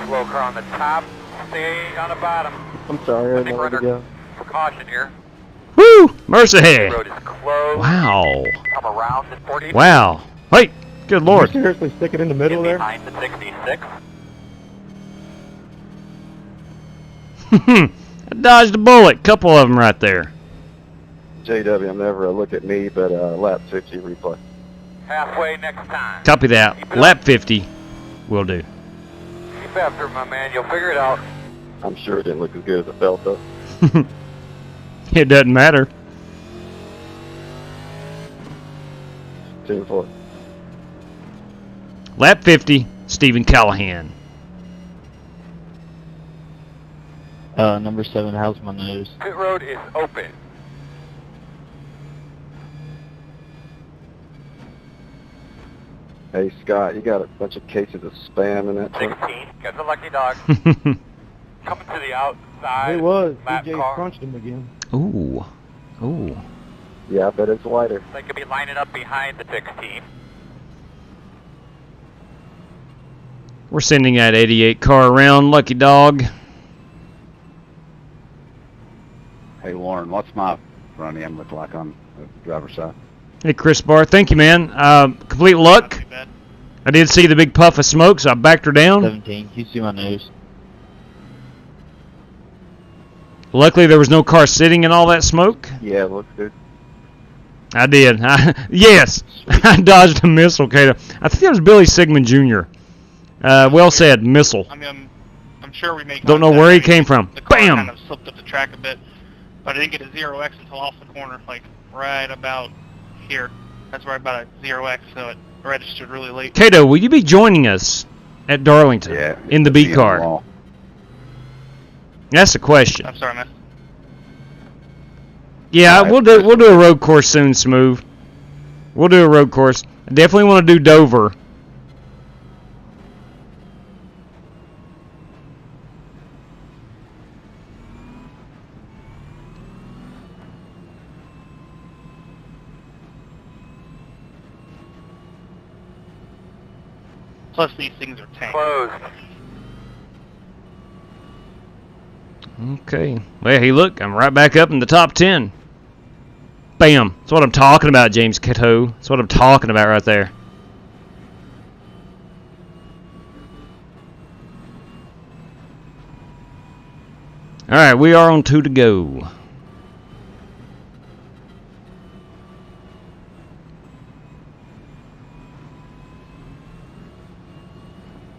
[SPEAKER 11] Slow car on the top. Stay on the bottom.
[SPEAKER 16] I'm sorry, I
[SPEAKER 11] think
[SPEAKER 16] know
[SPEAKER 11] we're
[SPEAKER 16] where to
[SPEAKER 11] under
[SPEAKER 16] go.
[SPEAKER 11] precaution here.
[SPEAKER 5] Woo! Mercy!
[SPEAKER 11] Road is closed.
[SPEAKER 5] Wow.
[SPEAKER 11] Come around at 40.
[SPEAKER 5] Wow. Wait, good lord.
[SPEAKER 2] Did you seriously stick it in the middle there?
[SPEAKER 11] Behind the 66.
[SPEAKER 5] I dodged a bullet. Couple of them right there.
[SPEAKER 15] JW, I'm never a look at me, but lap 50 replay.
[SPEAKER 11] Halfway next time.
[SPEAKER 5] Copy that. Lap 50 will do.
[SPEAKER 11] Keep after him, my man. You'll figure it out.
[SPEAKER 15] I'm sure it didn't look as good as it felt, though.
[SPEAKER 5] It doesn't matter.
[SPEAKER 15] 10-4.
[SPEAKER 5] Lap 50, Stephen Callahan.
[SPEAKER 19] Number 7, how's my nose?
[SPEAKER 11] Pit road is open.
[SPEAKER 15] Hey, Scott, you got a bunch of cases of spam in that truck?
[SPEAKER 11] 16. Got the lucky dog. Coming to the outside.
[SPEAKER 2] It was.
[SPEAKER 11] Lap
[SPEAKER 2] DJ
[SPEAKER 11] car.
[SPEAKER 2] crunched him again.
[SPEAKER 5] Ooh. Ooh.
[SPEAKER 15] Yeah, I bet it's wider.
[SPEAKER 11] They could be lining up behind the 16.
[SPEAKER 5] We're sending that 88 car around, lucky dog.
[SPEAKER 21] Hey, Warren, what's my front end look like on the driver's side?
[SPEAKER 5] Hey, Chris Barr, thank you, man. Complete luck. I did see the big puff of smoke, so I backed her down.
[SPEAKER 19] 17, can you see my nose?
[SPEAKER 5] Luckily, there was no car sitting in all that smoke.
[SPEAKER 15] Yeah, it looks good.
[SPEAKER 5] I did. Yes, I dodged a missile, Kato. I think that was Billy Sigmund Jr. Well said, missile.
[SPEAKER 10] I mean, I'm sure we make.
[SPEAKER 5] Don't know where he came from.
[SPEAKER 10] The car
[SPEAKER 5] Bam!
[SPEAKER 10] kind of slipped up the track a bit, but I didn't get a 0x until off the corner, like right about here. That's right about a 0x, so it registered really late.
[SPEAKER 5] Kato, will you be joining us at Darlington in the B car? That's the question.
[SPEAKER 10] I'm sorry, man.
[SPEAKER 5] Yeah, we'll do a road course soon, Smooth. We'll do a road course. I definitely want to do Dover.
[SPEAKER 10] Plus, these things are tanked.
[SPEAKER 11] Closed.
[SPEAKER 5] Okay. Well, hey, look, I'm right back up in the top 10. Bam. That's what I'm talking about, James Cato. That's what I'm talking about right there. All right, we are on 2 to go.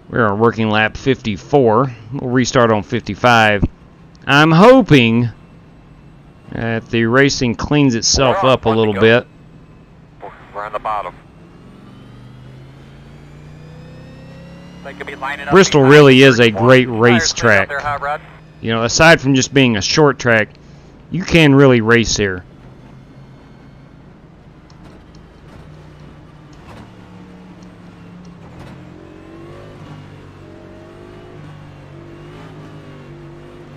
[SPEAKER 5] We're on working lap 54. We'll restart on 55. I'm hoping that the racing cleans itself up a little bit.
[SPEAKER 11] We're on the bottom. They could be lining up.
[SPEAKER 5] Bristol really is a great racetrack. You know, aside from just being a short track, you can really race here.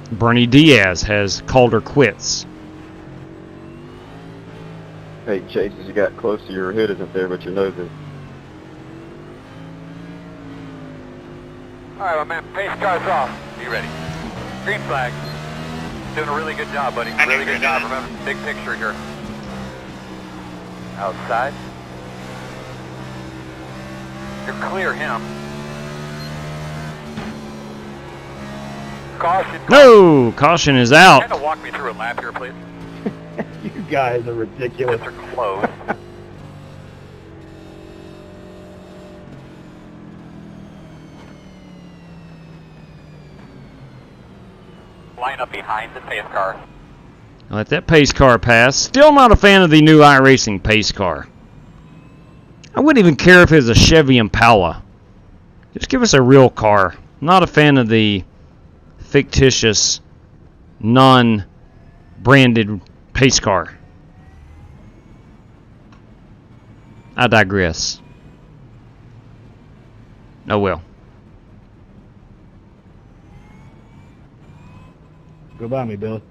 [SPEAKER 5] Bernie Diaz has called her quits.
[SPEAKER 15] Hey, Chase, as you got closer, your hood isn't there, but your nose is.
[SPEAKER 11] All right, my man, pace car's off. You ready? Green flag. Doing a really good job, buddy. Really good job. Remember, big picture here. Outside. You're clear him. Caution.
[SPEAKER 5] No, caution is out.
[SPEAKER 11] Kind of walk me through a lap here, please.
[SPEAKER 7] You guys are ridiculous.
[SPEAKER 11] They're close. Line up behind the pace car.
[SPEAKER 5] Let that pace car pass. Still not a fan of the new iRacing pace car. I wouldn't even care if it was a Chevy Impala. Just give us a real car. Not a fan of the fictitious, non-branded pace car. I digress. Oh well.
[SPEAKER 2] Go by me, Billy.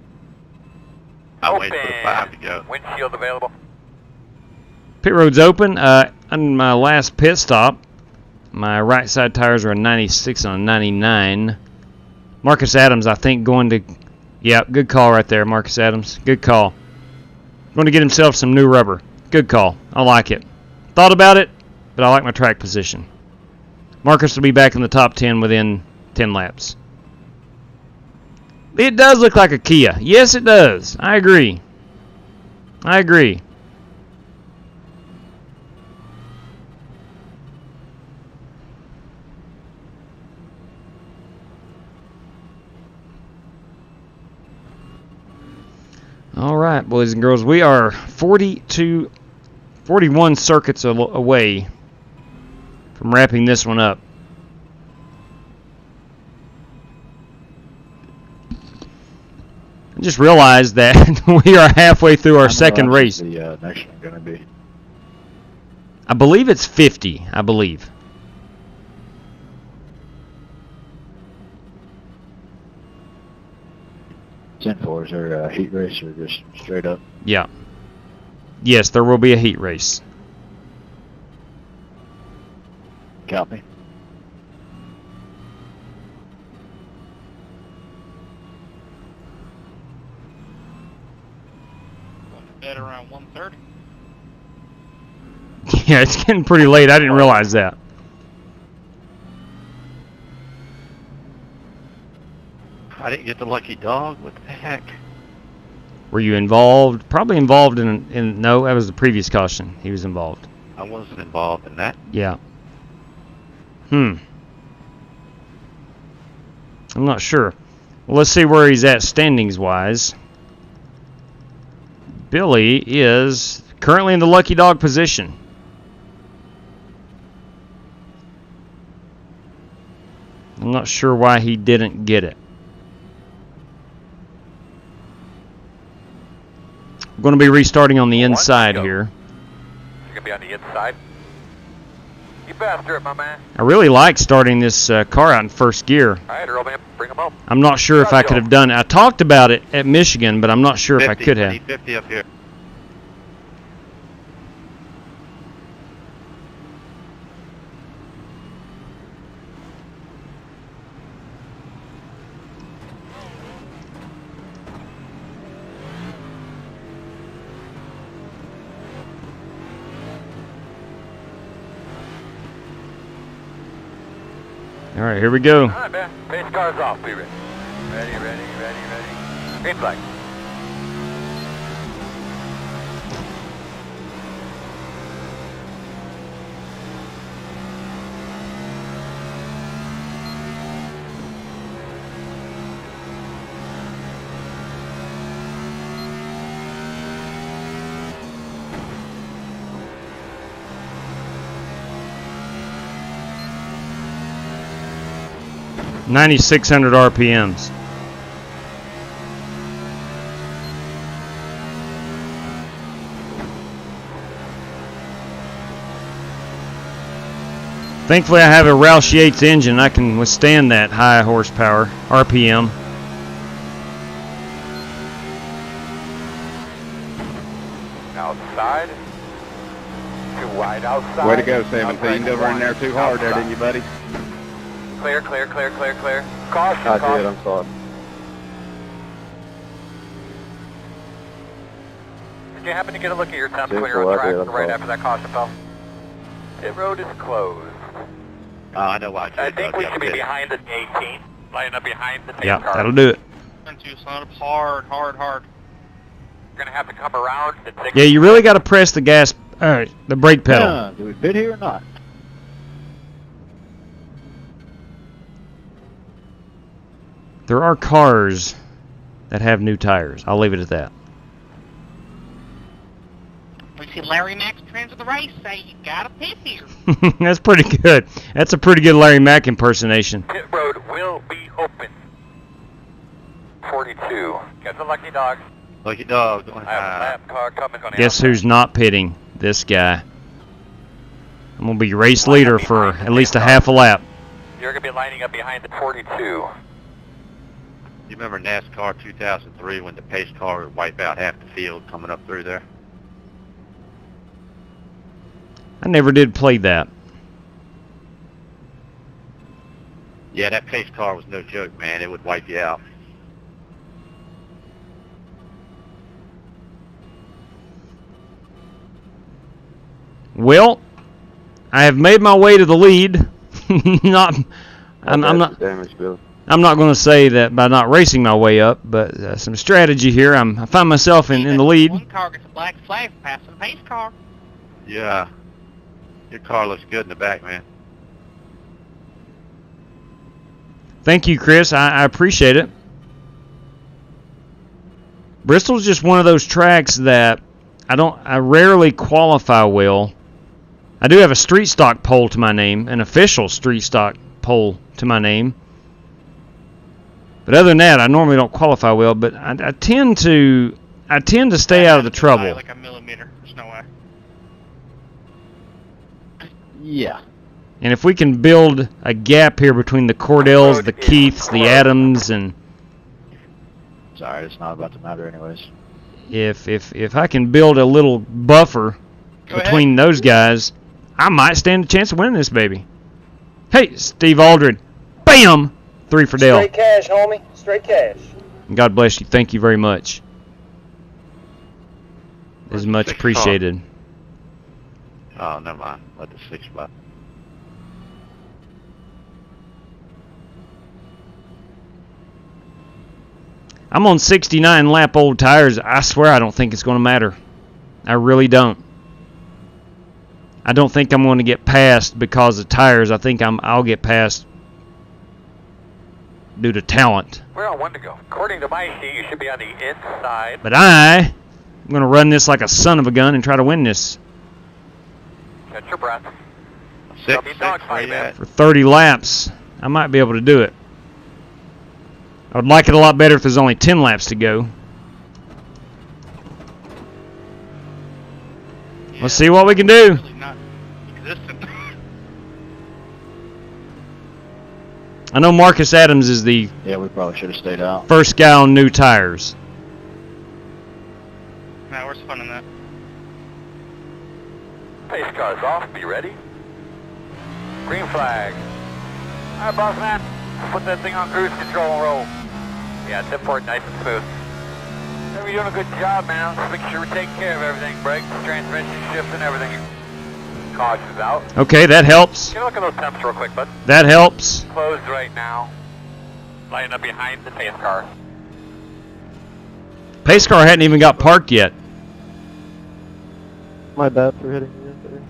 [SPEAKER 14] I'll wait for the 5 to go.
[SPEAKER 11] Windshield available.
[SPEAKER 5] Pit road's open. On my last pit stop, my right side tires are a 96 on a 99. Marcus Adams, I think, going to... Yeah, good call right there, Marcus Adams. Good call. Going to get himself some new rubber. Good call. I like it. Thought about it, but I like my track position. Marcus will be back in the top 10 within 10 laps. It does look like a Kia. Yes, it does. I agree. I agree. All right, boys and girls, we are 41 circuits away from wrapping this one up. I just realized that we are halfway through our second race.
[SPEAKER 13] The next one going to be?
[SPEAKER 5] I believe it's 50, I believe.
[SPEAKER 13] Is there a heat race or just straight up?
[SPEAKER 5] Yeah. Yes, there will be a heat race.
[SPEAKER 13] Copy.
[SPEAKER 10] Going to bed around 1:30.
[SPEAKER 5] Yeah, it's getting pretty late. I didn't realize that.
[SPEAKER 14] I didn't get the lucky dog. What the heck?
[SPEAKER 5] Were you involved? Probably involved in no, that was the previous caution. He was involved.
[SPEAKER 14] I wasn't involved in that.
[SPEAKER 5] Yeah. I'm not sure. Well, let's see where he's at standings-wise. Billy is currently in the lucky dog position. I'm not sure why he didn't get it. We're going to be restarting on the inside here.
[SPEAKER 11] You're going to be on the inside. You bastard, my man.
[SPEAKER 5] I really like starting this car out in first gear.
[SPEAKER 11] All right, Earl, man, bring him up.
[SPEAKER 5] I'm not sure if I could have done it. I talked about it at Michigan, but I'm not sure if I could have.
[SPEAKER 14] 50 up here.
[SPEAKER 5] All right, here we go.
[SPEAKER 11] All right, man. Pace car's off. Be ready. Ready. Green flag.
[SPEAKER 5] $9,600 RPMs. Thankfully, I have a Roush Yates engine. I can withstand that high horsepower RPM.
[SPEAKER 11] Outside. Too wide outside.
[SPEAKER 21] Way to go, 17. Over in there too hard there, didn't you, buddy?
[SPEAKER 11] Clear. Caution,
[SPEAKER 15] I did, I'm sorry.
[SPEAKER 11] Did you happen to get a look at your temps
[SPEAKER 15] Did
[SPEAKER 11] when you're
[SPEAKER 15] so,
[SPEAKER 11] on
[SPEAKER 15] I
[SPEAKER 11] track
[SPEAKER 15] did, I'm
[SPEAKER 11] right
[SPEAKER 15] sorry.
[SPEAKER 11] after that caution fell? Pit road is closed.
[SPEAKER 14] Oh, I know why.
[SPEAKER 11] I think we should be behind the 18. Line up behind the main
[SPEAKER 5] Yeah,
[SPEAKER 11] car.
[SPEAKER 5] that'll do it.
[SPEAKER 10] Turn 2, slide up hard.
[SPEAKER 11] We're going to have to come around and take
[SPEAKER 5] Yeah, you really got to press the gas, the brake pedal.
[SPEAKER 13] Yeah, do we fit here or not?
[SPEAKER 5] There are cars that have new tires. I'll leave it at that.
[SPEAKER 10] We see Larry Mack's Trends of the Race say you gotta pit here.
[SPEAKER 5] That's pretty good. That's a pretty good Larry Mack impersonation.
[SPEAKER 11] Pit road will be open. 42. Get the lucky dog.
[SPEAKER 14] Lucky dog.
[SPEAKER 11] I have a lap car coming.
[SPEAKER 5] Guess who's not pitting? This guy. I'm going to be race leader for at least a half a lap.
[SPEAKER 11] You're going to be lining up behind the 42.
[SPEAKER 14] You remember NASCAR 2003 when the pace car would wipe out half the field coming up through there?
[SPEAKER 5] I never did play that.
[SPEAKER 14] Yeah, that pace car was no joke, man. It would wipe you out.
[SPEAKER 5] Well, I have made my way to the lead. I'm not going to say that by not racing my way up, but some strategy here. I find myself in the lead.
[SPEAKER 10] One car gets a black flag for passing the pace car.
[SPEAKER 14] Yeah. Your car looks good in the back, man.
[SPEAKER 5] Thank you, Chris. I appreciate it. Bristol's just one of those tracks that I rarely qualify well. I do have a street stock pole to my name, an official street stock pole to my name. But other than that, I normally don't qualify well. But I tend to stay out of the trouble.
[SPEAKER 10] Like a millimeter. There's no way.
[SPEAKER 13] Yeah.
[SPEAKER 5] And if we can build a gap here between the Cordells, the Keiths, the Adams, and
[SPEAKER 13] Sorry, it's not about to matter anyways.
[SPEAKER 5] if I can build a little buffer between those guys, I might stand a chance of winning this baby. Hey, Steve Aldred. Bam! 3 for Dale.
[SPEAKER 3] Straight cash, homie. Straight cash.
[SPEAKER 5] God bless you. Thank you very much. It is much appreciated.
[SPEAKER 14] Oh, never mind. Let the 6 spot.
[SPEAKER 5] I'm on 69 lap old tires. I swear I don't think it's going to matter. I really don't. I don't think I'm going to get passed because of tires. I think I'll get passed due to talent.
[SPEAKER 11] We're on 1 to go. According to my sheet, you should be on the inside.
[SPEAKER 5] But I'm going to run this like a son of a gun and try to win this.
[SPEAKER 11] Catch your breath.
[SPEAKER 14] 6,
[SPEAKER 5] For 30 laps, I might be able to do it. I would like it a lot better if there's only 10 laps to go. Let's see what we can do.
[SPEAKER 10] Really not existent.
[SPEAKER 5] I know Marcus Adams is the
[SPEAKER 13] Yeah, we probably should have stayed out.
[SPEAKER 5] first guy on new tires.
[SPEAKER 10] Nah, where's fun in that?
[SPEAKER 11] Pace car's off. Be ready. Green flag. All right, boss man. Put that thing on cruise control and roll. Yeah, tip port nice and smooth. You're doing a good job, man. Let's make sure we're taking care of everything. Brakes, transmission, shifts, and everything. Caution's out.
[SPEAKER 5] Okay, that helps.
[SPEAKER 11] Can you look at those temps real quick, bud?
[SPEAKER 5] That helps.
[SPEAKER 11] Closed right now. Lining up behind the pace car.
[SPEAKER 5] Pace car hadn't even got parked yet.
[SPEAKER 16] My bad for hitting you there.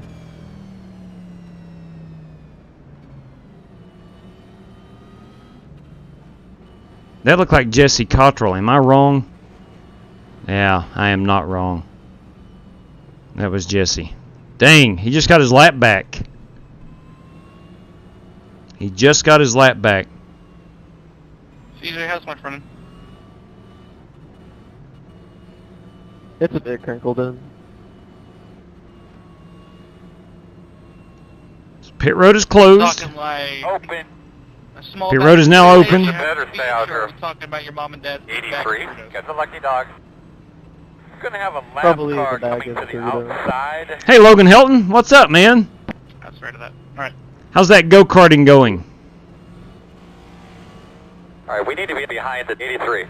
[SPEAKER 5] That looked like Jesse Cottrell. Am I wrong? Yeah, I am not wrong. That was Jesse. Dang, he just got his lap back. He just got his lap back.
[SPEAKER 10] CJ, how's my front end?
[SPEAKER 16] It's a bit crinkled in.
[SPEAKER 5] Pit road is closed.
[SPEAKER 10] Talking like
[SPEAKER 11] open.
[SPEAKER 10] A small
[SPEAKER 5] Pit road is now open.
[SPEAKER 11] You better stay out here.
[SPEAKER 10] Talking about your mom and dad.
[SPEAKER 11] 83. Get the lucky dog. You're gonna have a lap
[SPEAKER 16] Probably
[SPEAKER 11] car
[SPEAKER 16] the bag
[SPEAKER 11] coming to
[SPEAKER 16] is
[SPEAKER 11] the
[SPEAKER 16] through
[SPEAKER 11] outside.
[SPEAKER 5] Hey, Logan Helton, what's up, man?
[SPEAKER 10] That's right to that. Alright.
[SPEAKER 5] How's that go-karting going?
[SPEAKER 11] Alright, we need to be behind the 83.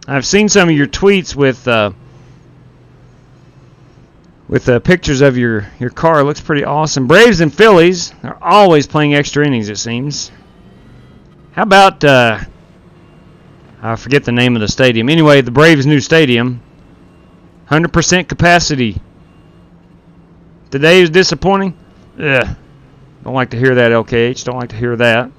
[SPEAKER 5] I've seen some of your tweets with pictures of your car. It looks pretty awesome. Braves and Phillies are always playing extra innings, it seems. How about, I forget the name of the stadium. Anyway, the Braves' new stadium, 100% capacity. Today is disappointing? Ugh. Don't like to hear that, LKH. Don't like to hear that.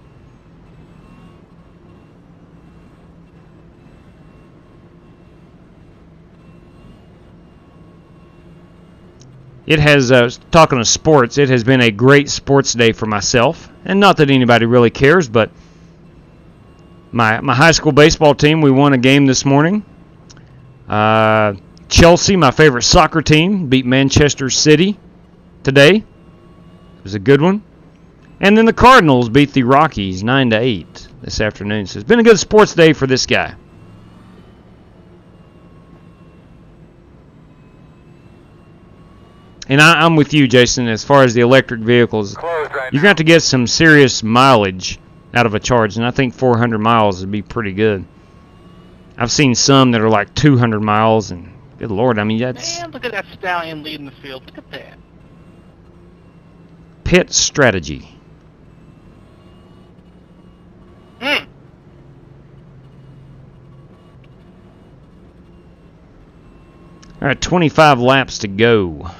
[SPEAKER 5] It has, talking of sports, it has been a great sports day for myself. And not that anybody really cares, but my high school baseball team, we won a game this morning. Chelsea, my favorite soccer team, beat Manchester City today. It was a good one. And then the Cardinals beat the Rockies 9-8 this afternoon. So it's been a good sports day for this guy. And I'm with you, Jason, as far as the electric vehicles. You're going to have to get some serious mileage out of a charge, and I think 400 miles would be pretty good. I've seen some that are like 200 miles, and good Lord, I mean, that's...
[SPEAKER 10] Man, look at that stallion leading the field. Look at that.
[SPEAKER 5] Pit strategy.
[SPEAKER 10] Hmm.
[SPEAKER 5] All right, 25 laps to go.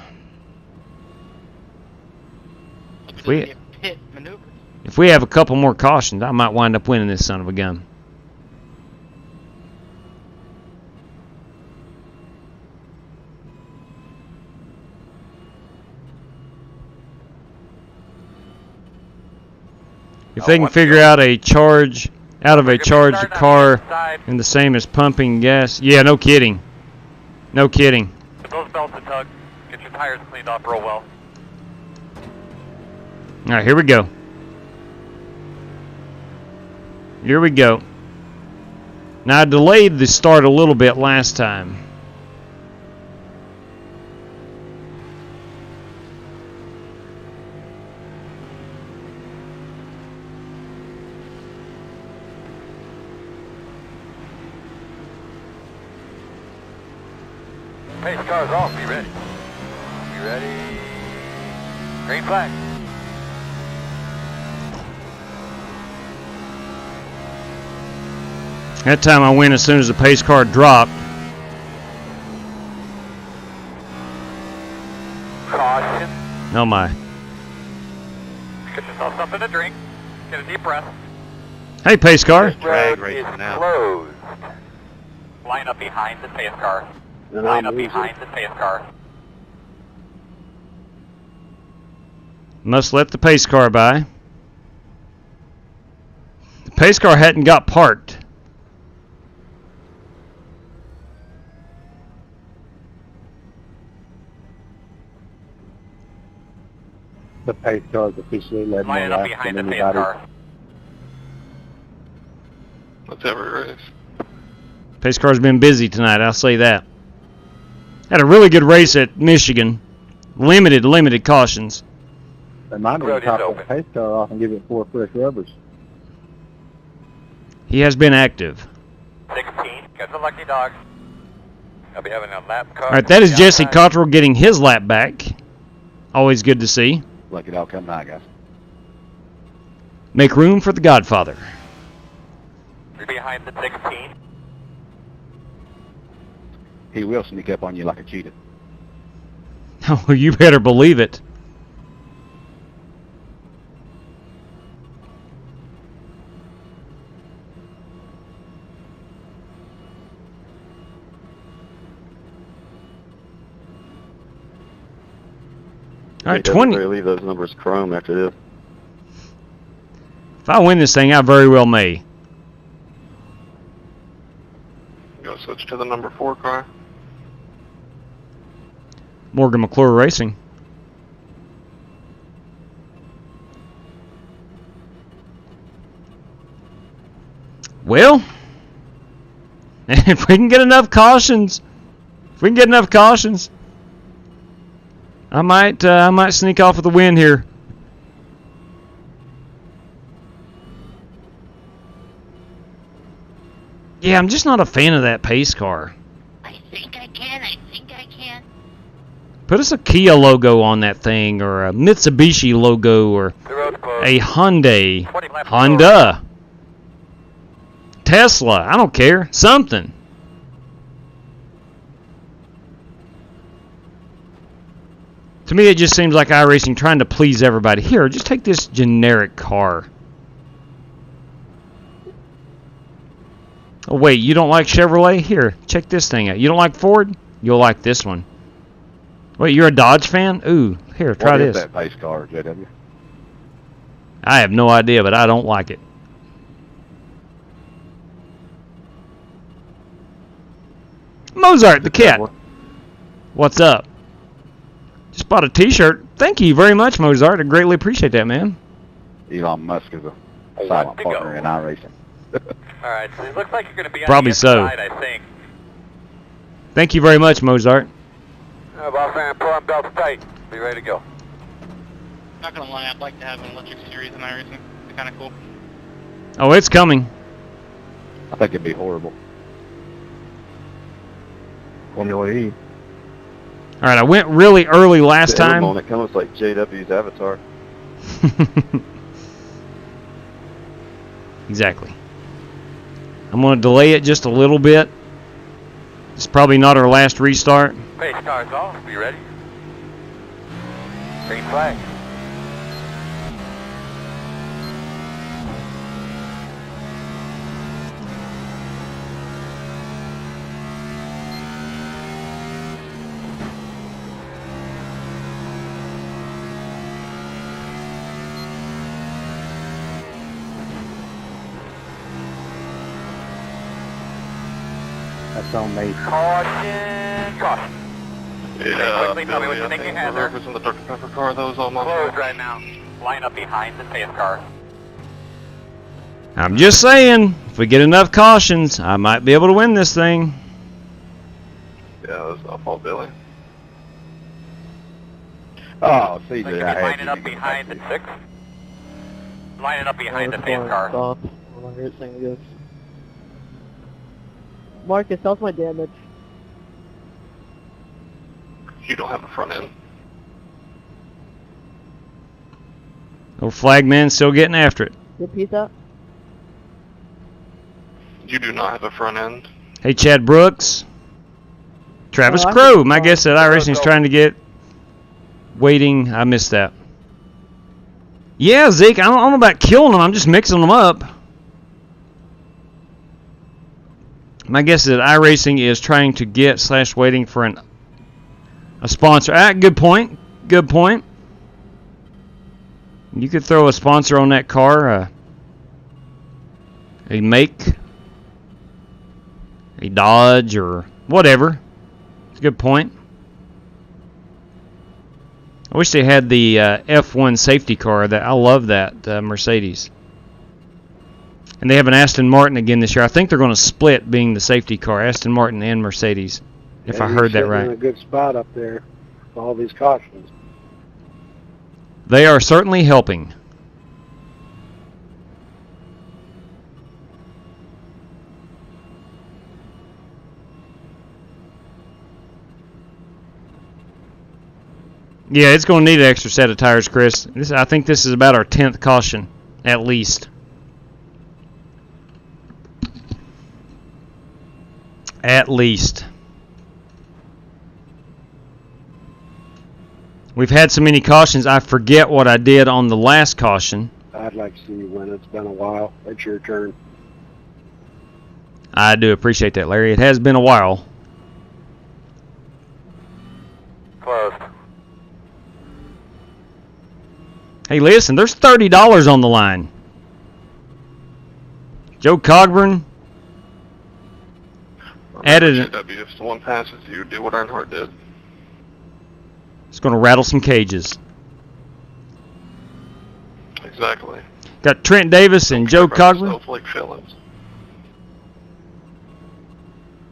[SPEAKER 5] If we have a couple more cautions, I might wind up winning this son of a gun. If they can figure out a charge out of a charged car and the same as pumping gas, yeah, no kidding. No kidding.
[SPEAKER 11] Put those belts and tug. Get your tires cleaned off real well.
[SPEAKER 5] All right, here we go. Here we go. Now, I delayed the start a little bit last time.
[SPEAKER 11] Pace car's off. Be ready. Be ready. Green flag.
[SPEAKER 5] That time I went as soon as the pace car dropped.
[SPEAKER 11] Caution.
[SPEAKER 5] Oh my.
[SPEAKER 11] Get yourself something to drink. Get a deep breath.
[SPEAKER 5] Hey, pace car.
[SPEAKER 11] This road is closed. Line up behind the pace car. Line up behind the pace car.
[SPEAKER 5] Must let the pace car by. The pace car hadn't got parked.
[SPEAKER 7] the pace cars officially led more
[SPEAKER 11] Lining up
[SPEAKER 7] laps
[SPEAKER 11] behind
[SPEAKER 7] than
[SPEAKER 11] the pace
[SPEAKER 7] anybody.
[SPEAKER 11] car.
[SPEAKER 12] That's every race.
[SPEAKER 5] Pace car's been busy tonight, I'll say that. Had a really good race at Michigan. Limited cautions.
[SPEAKER 7] They might even top the pace car off and give it 4 fresh rubbers.
[SPEAKER 5] He has been active.
[SPEAKER 11] 16, got the lucky dog. I'll be having a lap car.
[SPEAKER 5] All right, that is Jesse Cottrell getting his lap back. Always good to see.
[SPEAKER 21] Lucky dog come by, guys.
[SPEAKER 5] Make room for the Godfather.
[SPEAKER 11] You're behind the 16.
[SPEAKER 21] He will sneak up on you like a cheetah.
[SPEAKER 5] Oh, you better believe it. All right, 20.
[SPEAKER 15] Really leave those numbers chrome after this.
[SPEAKER 5] If I win this thing, I very well may.
[SPEAKER 12] Go switch to the number 4 car.
[SPEAKER 5] Morgan McClure Racing. Well, if we can get enough cautions, I might sneak off with a win here. Yeah, I'm just not a fan of that pace car.
[SPEAKER 1] I think I can.
[SPEAKER 5] Put us a Kia logo on that thing, or a Mitsubishi logo, or a Hyundai, Honda, Tesla, I don't care, something. To me, it just seems like iRacing trying to please everybody. Here, just take this generic car. Oh, wait, you don't like Chevrolet? Here, check this thing out. You don't like Ford? You'll like this one. Wait, you're a Dodge fan? Ooh, here, try this.
[SPEAKER 21] What is that pace car, JW?
[SPEAKER 5] I have no idea, but I don't like it. Mozart, the cat. What's up? Just bought a t-shirt. Thank you very much, Mozart. I greatly appreciate that, man.
[SPEAKER 21] Elon Musk is a silent partner in iRacing.
[SPEAKER 11] Alright, so it looks like you're going to be on
[SPEAKER 5] Probably
[SPEAKER 11] the
[SPEAKER 5] so.
[SPEAKER 11] inside, I think.
[SPEAKER 5] Thank you very much, Mozart.
[SPEAKER 11] Boss man, pull on belts tight. Be ready to go.
[SPEAKER 10] Not gonna lie, I'd like to have an electric series in iRacing. It's kind of cool.
[SPEAKER 5] Oh, it's coming.
[SPEAKER 21] I think it'd be horrible.
[SPEAKER 6] Formula E.
[SPEAKER 5] All right, I went really early last
[SPEAKER 15] The
[SPEAKER 5] time.
[SPEAKER 15] emblem, it comes like JW's avatar.
[SPEAKER 5] Exactly. I'm going to delay it just a little bit. It's probably not our last restart.
[SPEAKER 11] Pace cars off. Be ready. Green flag.
[SPEAKER 7] That's on me.
[SPEAKER 11] Caution. Caution.
[SPEAKER 12] Yeah,
[SPEAKER 11] Quickly tell me what
[SPEAKER 12] Billy,
[SPEAKER 11] you
[SPEAKER 12] I
[SPEAKER 11] think you
[SPEAKER 12] think
[SPEAKER 11] had there.
[SPEAKER 12] whoever's in the Dr. Pepper car, that was all my
[SPEAKER 11] Closed
[SPEAKER 12] fault.
[SPEAKER 11] right now. Line up behind the pace car.
[SPEAKER 5] I'm just saying, if we get enough cautions, I might be able to win this thing.
[SPEAKER 12] Yeah, that was my fault, Billy.
[SPEAKER 21] Oh,
[SPEAKER 11] So
[SPEAKER 21] CJ,
[SPEAKER 11] you can
[SPEAKER 21] I
[SPEAKER 11] line
[SPEAKER 21] had
[SPEAKER 11] it
[SPEAKER 21] you.
[SPEAKER 11] up behind the 6. Line it up behind the
[SPEAKER 16] Stop.
[SPEAKER 11] pace car.
[SPEAKER 16] When I racing this.
[SPEAKER 4] Marcus, how's my damage?
[SPEAKER 12] You don't have a front end.
[SPEAKER 5] Old Flagman still getting after it.
[SPEAKER 4] Good piece out.
[SPEAKER 12] You do not have a front end.
[SPEAKER 5] Hey, Chad Brooks. Travis
[SPEAKER 4] Oh, I
[SPEAKER 5] Crow.
[SPEAKER 4] think-
[SPEAKER 5] My guess that iRacing's trying to get waiting. I missed that. Yeah, Zeke, I don't know about killing them. I'm just mixing them up. My guess is that iRacing is trying to get / waiting for a sponsor. Good point. Good point. You could throw a sponsor on that car. A make. A Dodge or whatever. It's a good point. I wish they had the F1 safety car. That I love that Mercedes. And they have an Aston Martin again this year. I think they're going to split being the safety car, Aston Martin and Mercedes, if I heard that right.
[SPEAKER 2] In a good spot up there with all these cautions.
[SPEAKER 5] They are certainly helping. Yeah, it's going to need an extra set of tires, Chris. I think this is about our 10th caution, at least. At least. We've had so many cautions, I forget what I did on the last caution.
[SPEAKER 2] I'd like to see you win. It's been a while. It's your turn.
[SPEAKER 5] I do appreciate that, Larry. It has been a while.
[SPEAKER 11] Closed.
[SPEAKER 5] Hey, listen, there's $30 on the line. Joe Cogburn added it.
[SPEAKER 6] If someone passes you, do what Earnhardt did.
[SPEAKER 5] It's going to rattle some cages.
[SPEAKER 6] Exactly.
[SPEAKER 5] Got Trent Davis and Joe Cogburn.
[SPEAKER 6] Like feelings.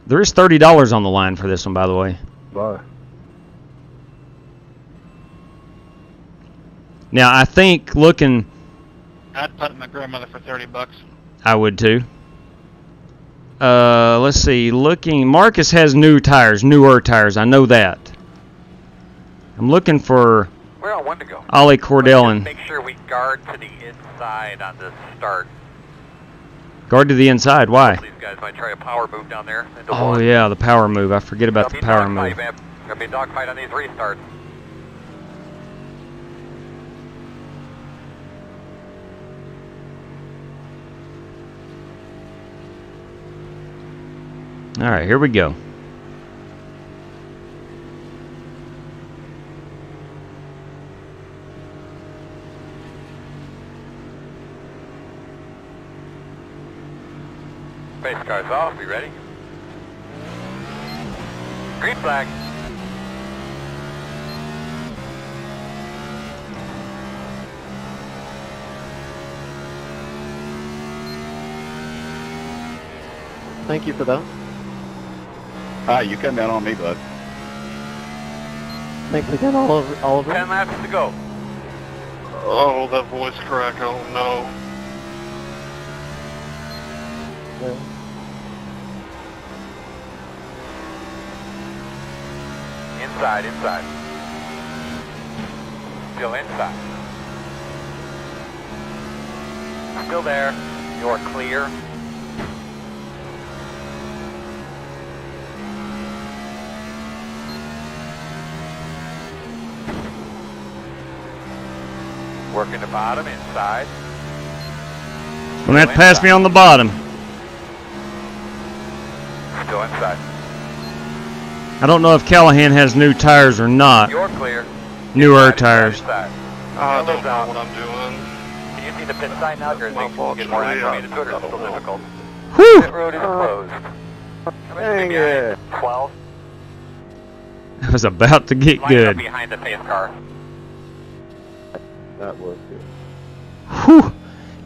[SPEAKER 5] There is $30 on the line for this one, by the way.
[SPEAKER 6] Bye.
[SPEAKER 5] Now, I think looking...
[SPEAKER 10] I'd putt my grandmother for $30.
[SPEAKER 5] I would too. Let's see. Looking... Marcus has newer tires. I know that. I'm looking for
[SPEAKER 11] We're on one to go.
[SPEAKER 5] Ollie Cordell and...
[SPEAKER 11] Make sure we guard to the inside on this start.
[SPEAKER 5] Guard to the inside. Why?
[SPEAKER 11] These guys might try a power move down there.
[SPEAKER 5] Oh, yeah, the power move. I forget about the power move.
[SPEAKER 11] Gonna be a dogfight on these restarts.
[SPEAKER 5] All right, here we go.
[SPEAKER 11] Pace cars off, be ready. Green flag.
[SPEAKER 16] Thank you for that.
[SPEAKER 21] You come down on me, bud.
[SPEAKER 16] Thanks again, Oliver.
[SPEAKER 11] 10 laps to go.
[SPEAKER 6] Oh, that voice crack. Oh, no.
[SPEAKER 16] Yeah.
[SPEAKER 11] Inside. Still inside. Still there. You're clear. Working the bottom, inside.
[SPEAKER 5] Gonna have to pass me on the bottom.
[SPEAKER 11] Still inside.
[SPEAKER 5] I don't know if Callahan has new tires or not.
[SPEAKER 11] You're clear.
[SPEAKER 5] Newer tires.
[SPEAKER 6] I don't know what I'm doing.
[SPEAKER 11] Do you see the pit sign now? Or is it get more acclimated to it, or is it still difficult?
[SPEAKER 5] Whew!
[SPEAKER 11] Pit road is closed.
[SPEAKER 2] Dang it.
[SPEAKER 11] 12.
[SPEAKER 5] I was about to get
[SPEAKER 11] Line
[SPEAKER 5] good.
[SPEAKER 11] up behind the pace car.
[SPEAKER 2] That was good.
[SPEAKER 5] Whew!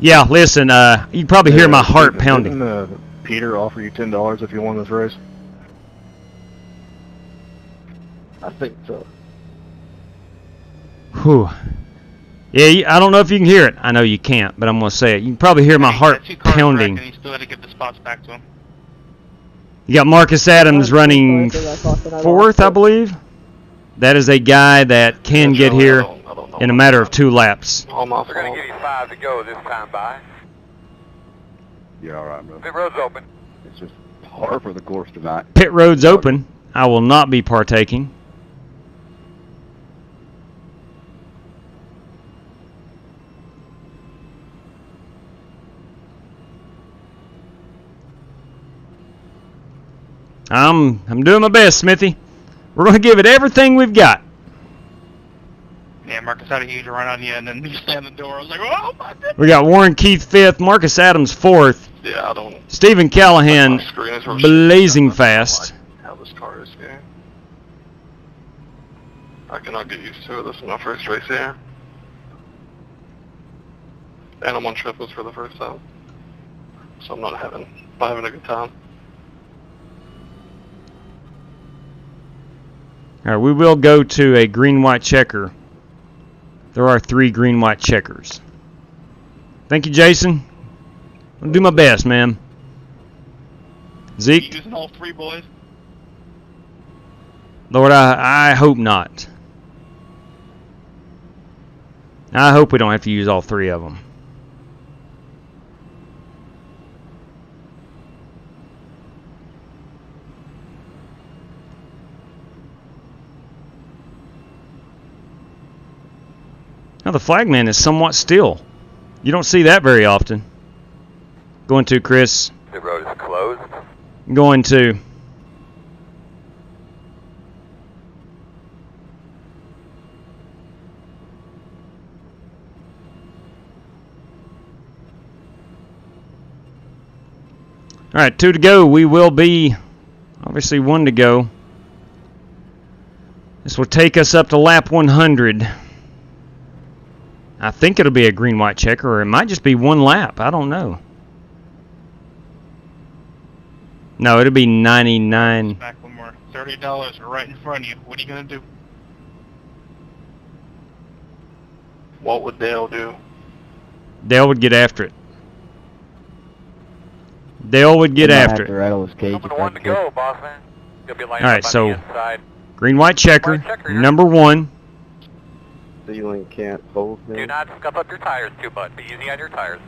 [SPEAKER 5] Yeah, listen, you can probably hear my heart pounding.
[SPEAKER 6] Didn't Peter offer you $10 if you won this race?
[SPEAKER 2] I think so.
[SPEAKER 5] Whew. Yeah, I don't know if you can hear it. I know you can't, but I'm going to say it. You can probably hear my heart pounding.
[SPEAKER 10] And he still had to get the spots back to him.
[SPEAKER 5] You got Marcus Adams running 4th, I believe. That is a guy that can get here in a matter of 2 laps.
[SPEAKER 11] We're going to give you 5 to go this time by.
[SPEAKER 21] You're all right, bro.
[SPEAKER 11] Pit road's open.
[SPEAKER 21] It's just par for the course tonight.
[SPEAKER 5] Pit road's open. I will not be partaking. I'm doing my best, Smithy. We're going to give it everything we've got.
[SPEAKER 10] Yeah, Marcus had a huge run on you, and then you slammed the door. I was like, oh my goodness.
[SPEAKER 5] We got Warren Keith 5th, Marcus Adams 4th.
[SPEAKER 6] Yeah, I don't.
[SPEAKER 5] Stephen Callahan blazing fast.
[SPEAKER 6] How this car is going.
[SPEAKER 12] I cannot get used to it. This is my first race here. And I'm on triples for the first time. So I'm not having a good time.
[SPEAKER 5] Alright, we will go to a green-white checker. There are 3 green-white checkers. Thank you, Jason. I'll do my best, man. Zeke?
[SPEAKER 10] Using all 3, boys?
[SPEAKER 5] Lord, I hope not. I hope we don't have to use all 3 of them. Now the flagman is somewhat still. You don't see that very often. Going to, Chris.
[SPEAKER 11] The road is closed.
[SPEAKER 5] Going to. Alright, 2 to go. We will be, obviously 1 to go. This will take us up to lap 100. I think it'll be a green-white checker, or it might just be 1 lap. I don't know. No, it'll be 99.
[SPEAKER 10] Back when we're $30 are right in front of you. What are you going to do?
[SPEAKER 12] What would Dale do?
[SPEAKER 5] Dale would get after it. Dale would get after it.
[SPEAKER 13] Rattle his cage.
[SPEAKER 11] One to go, boss man. You'll be lined
[SPEAKER 5] All right,
[SPEAKER 11] up on
[SPEAKER 5] so
[SPEAKER 11] the inside.
[SPEAKER 5] green-white checker, number 1.
[SPEAKER 15] Ceiling can't hold me.
[SPEAKER 11] Do not scuff up your tires too much. Be easy on your tires.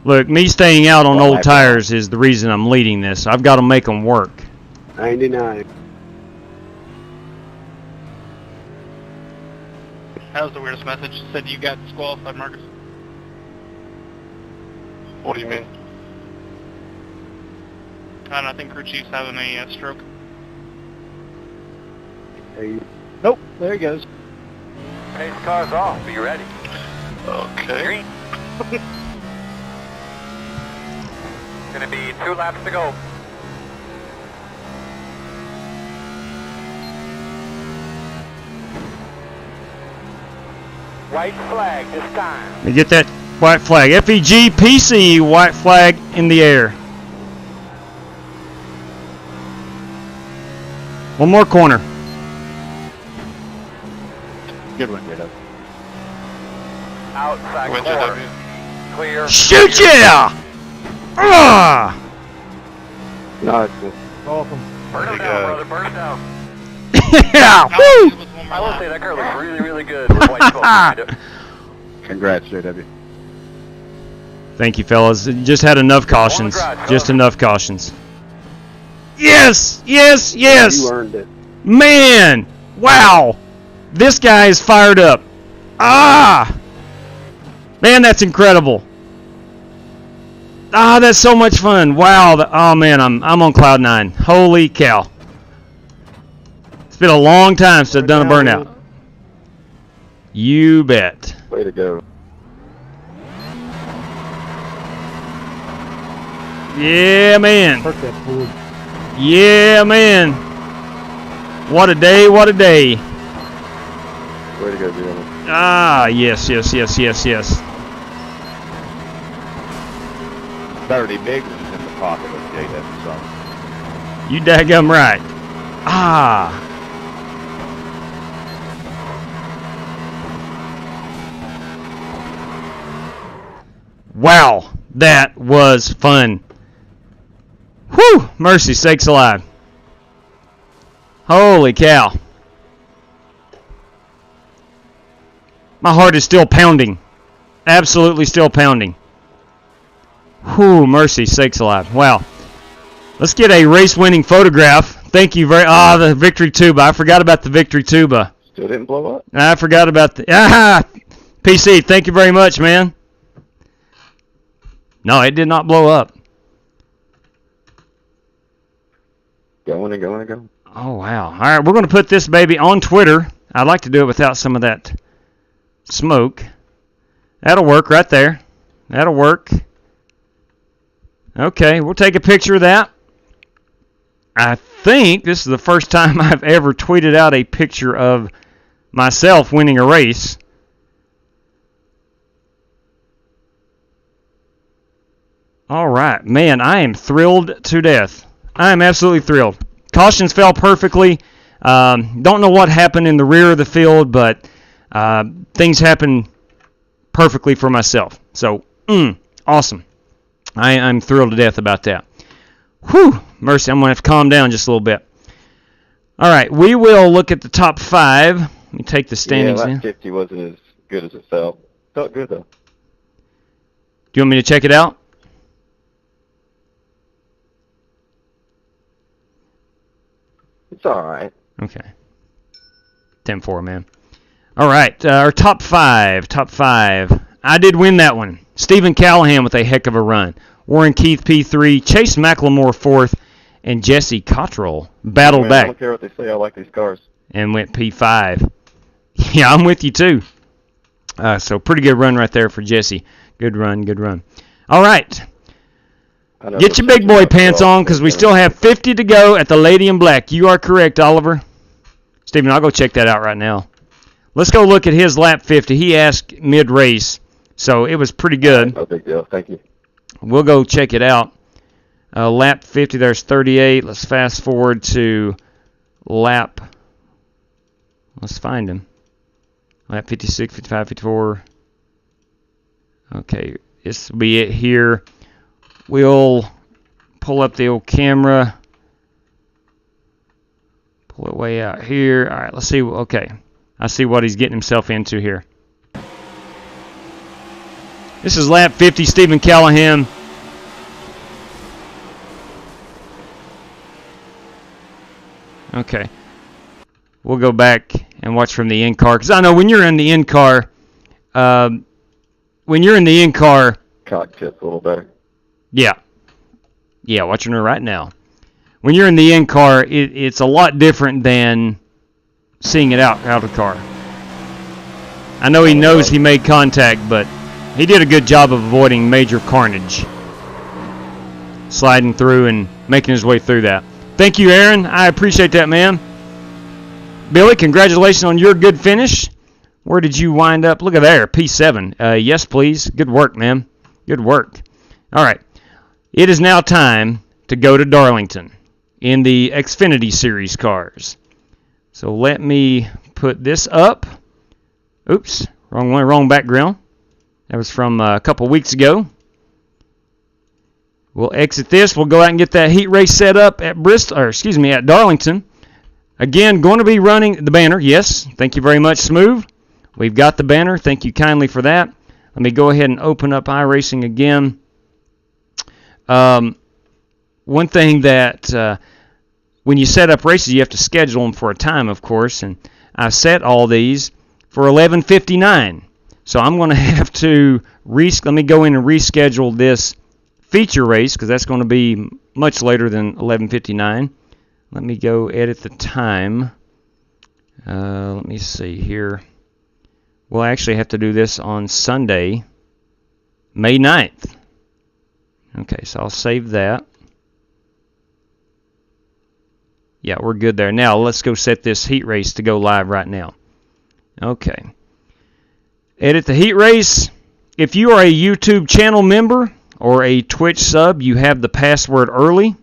[SPEAKER 5] Look, me staying out on old tires is the reason I'm leading this. I've got to make them work.
[SPEAKER 15] 99.
[SPEAKER 10] That was the weirdest message. It said you got disqualified, Marcus.
[SPEAKER 12] What do you mean?
[SPEAKER 10] I think crew chief's having a stroke.
[SPEAKER 15] Hey.
[SPEAKER 13] Nope, there he goes.
[SPEAKER 11] Pace car's off. Be ready.
[SPEAKER 12] Okay.
[SPEAKER 11] Gonna be 2 laps to go. White flag this time.
[SPEAKER 5] Let me get that white flag. FEG PC white flag in the air. 1 more corner.
[SPEAKER 13] Good one, Ditto.
[SPEAKER 11] Outside corner. Clear.
[SPEAKER 5] Shoot ya! Ah!
[SPEAKER 15] Nice.
[SPEAKER 2] Awesome.
[SPEAKER 11] Burn it down, brother. Burn it down.
[SPEAKER 5] Yeah! Woo!
[SPEAKER 11] I will say that car looks really, really good with white smoke behind it.
[SPEAKER 7] Congrats, JW.
[SPEAKER 5] Thank you, fellas. Just had enough cautions. Just enough cautions. Yes! Yes! Yes!
[SPEAKER 15] You earned it.
[SPEAKER 5] Man! Wow! This guy is fired up. Ah! Man, that's incredible. Ah, that's so much fun. Wow. Oh, man, I'm on cloud 9. Holy cow. It's been a long time since I've done a burnout. You bet.
[SPEAKER 15] Way to go.
[SPEAKER 5] Yeah, man. Yeah, man. What a day, what a day.
[SPEAKER 15] Way to go, Jimmy.
[SPEAKER 5] Ah, yes, yes, yes, yes, yes.
[SPEAKER 7] 30 big ones in the pocket of JW Summers.
[SPEAKER 5] You daggum right. Ah. Wow, that was fun. Whew, mercy sakes alive. Holy cow. My heart is still pounding. Absolutely still pounding. Whew, mercy sakes alive. Wow. Let's get a race-winning photograph. Thank you very... Ah, the victory tuba. I forgot about the victory tuba.
[SPEAKER 15] Still didn't blow up?
[SPEAKER 5] I forgot about the... Ah! PC, thank you very much, man. No, it did not blow up.
[SPEAKER 15] Going and going and going.
[SPEAKER 5] Oh, wow. All right, we're going to put this baby on Twitter. I'd like to do it without some of that smoke. That'll work right there. That'll work. Okay, we'll take a picture of that. I think this is the first time I've ever tweeted out a picture of myself winning a race. All right, man, I am thrilled to death. I am absolutely thrilled. Cautions fell perfectly. Don't know what happened in the rear of the field, but things happened perfectly for myself. So, awesome. I'm thrilled to death about that. Whew, mercy, I'm going to have to calm down just a little bit. All right, we will look at the top 5. Let me take the standings in.
[SPEAKER 15] Yeah, lap 50 wasn't as good as it felt. Felt good, though.
[SPEAKER 5] Do you want me to check it out?
[SPEAKER 15] It's all right.
[SPEAKER 5] Okay. 10-4, man. All right, our top 5. Top 5. I did win that one. Stephen Callahan with a heck of a run. Warren Keith P3, Chase McLemore 4th, and Jesse Cottrell battled back.
[SPEAKER 15] I don't care what they say. I like these cars.
[SPEAKER 5] And went P5. Yeah, I'm with you too. So pretty good run right there for Jesse. Good run, good run. All right. Get your big boy pants on because we still have 50 to go at the Lady in Black. You are correct, Oliver. Stephen, I'll go check that out right now. Let's go look at his lap 50. He asked mid-race, so it was pretty good.
[SPEAKER 15] No big deal. Thank you.
[SPEAKER 5] We'll go check it out. Lap 50, there's 38. Let's fast forward to lap. Let's find him. Lap 56, 55, 54. Okay, this will be it here. We'll pull up the old camera. Pull it way out here. All right, let's see. Okay, I see what he's getting himself into here. This is lap 50, Stephen Callahan. Okay. We'll go back and watch from the in-car. Because I know when you're in the in-car,
[SPEAKER 15] cockpit's a little better.
[SPEAKER 5] Yeah. Yeah, watching her right now. When you're in the in-car, it's a lot different than seeing it out of the car. I know he knows he made contact, but he did a good job of avoiding major carnage. Sliding through and making his way through that. Thank you, Aaron. I appreciate that, man. Billy, congratulations on your good finish. Where did you wind up? Look at there, P7. Yes, please. Good work, man. Good work. All right. It is now time to go to Darlington in the Xfinity Series cars. So let me put this up. Oops, wrong one, wrong background. That was from a couple weeks ago. We'll exit this. We'll go out and get that heat race set up at at Darlington. Again, going to be running the banner. Yes, thank you very much, Smooth. We've got the banner. Thank you kindly for that. Let me go ahead and open up iRacing again. One thing that when you set up races, you have to schedule them for a time, of course, and I set all these for 11:59. So I'm going to have to let me go in and reschedule this feature race because that's going to be much later than 11:59. Let me go edit the time. Let me see here. We'll actually have to do this on Sunday, May 9th. Okay, so I'll save that. Yeah, we're good there. Now, let's go set this heat race to go live right now. Okay. Edit the heat race. If you are a YouTube channel member or a Twitch sub, you have the password early.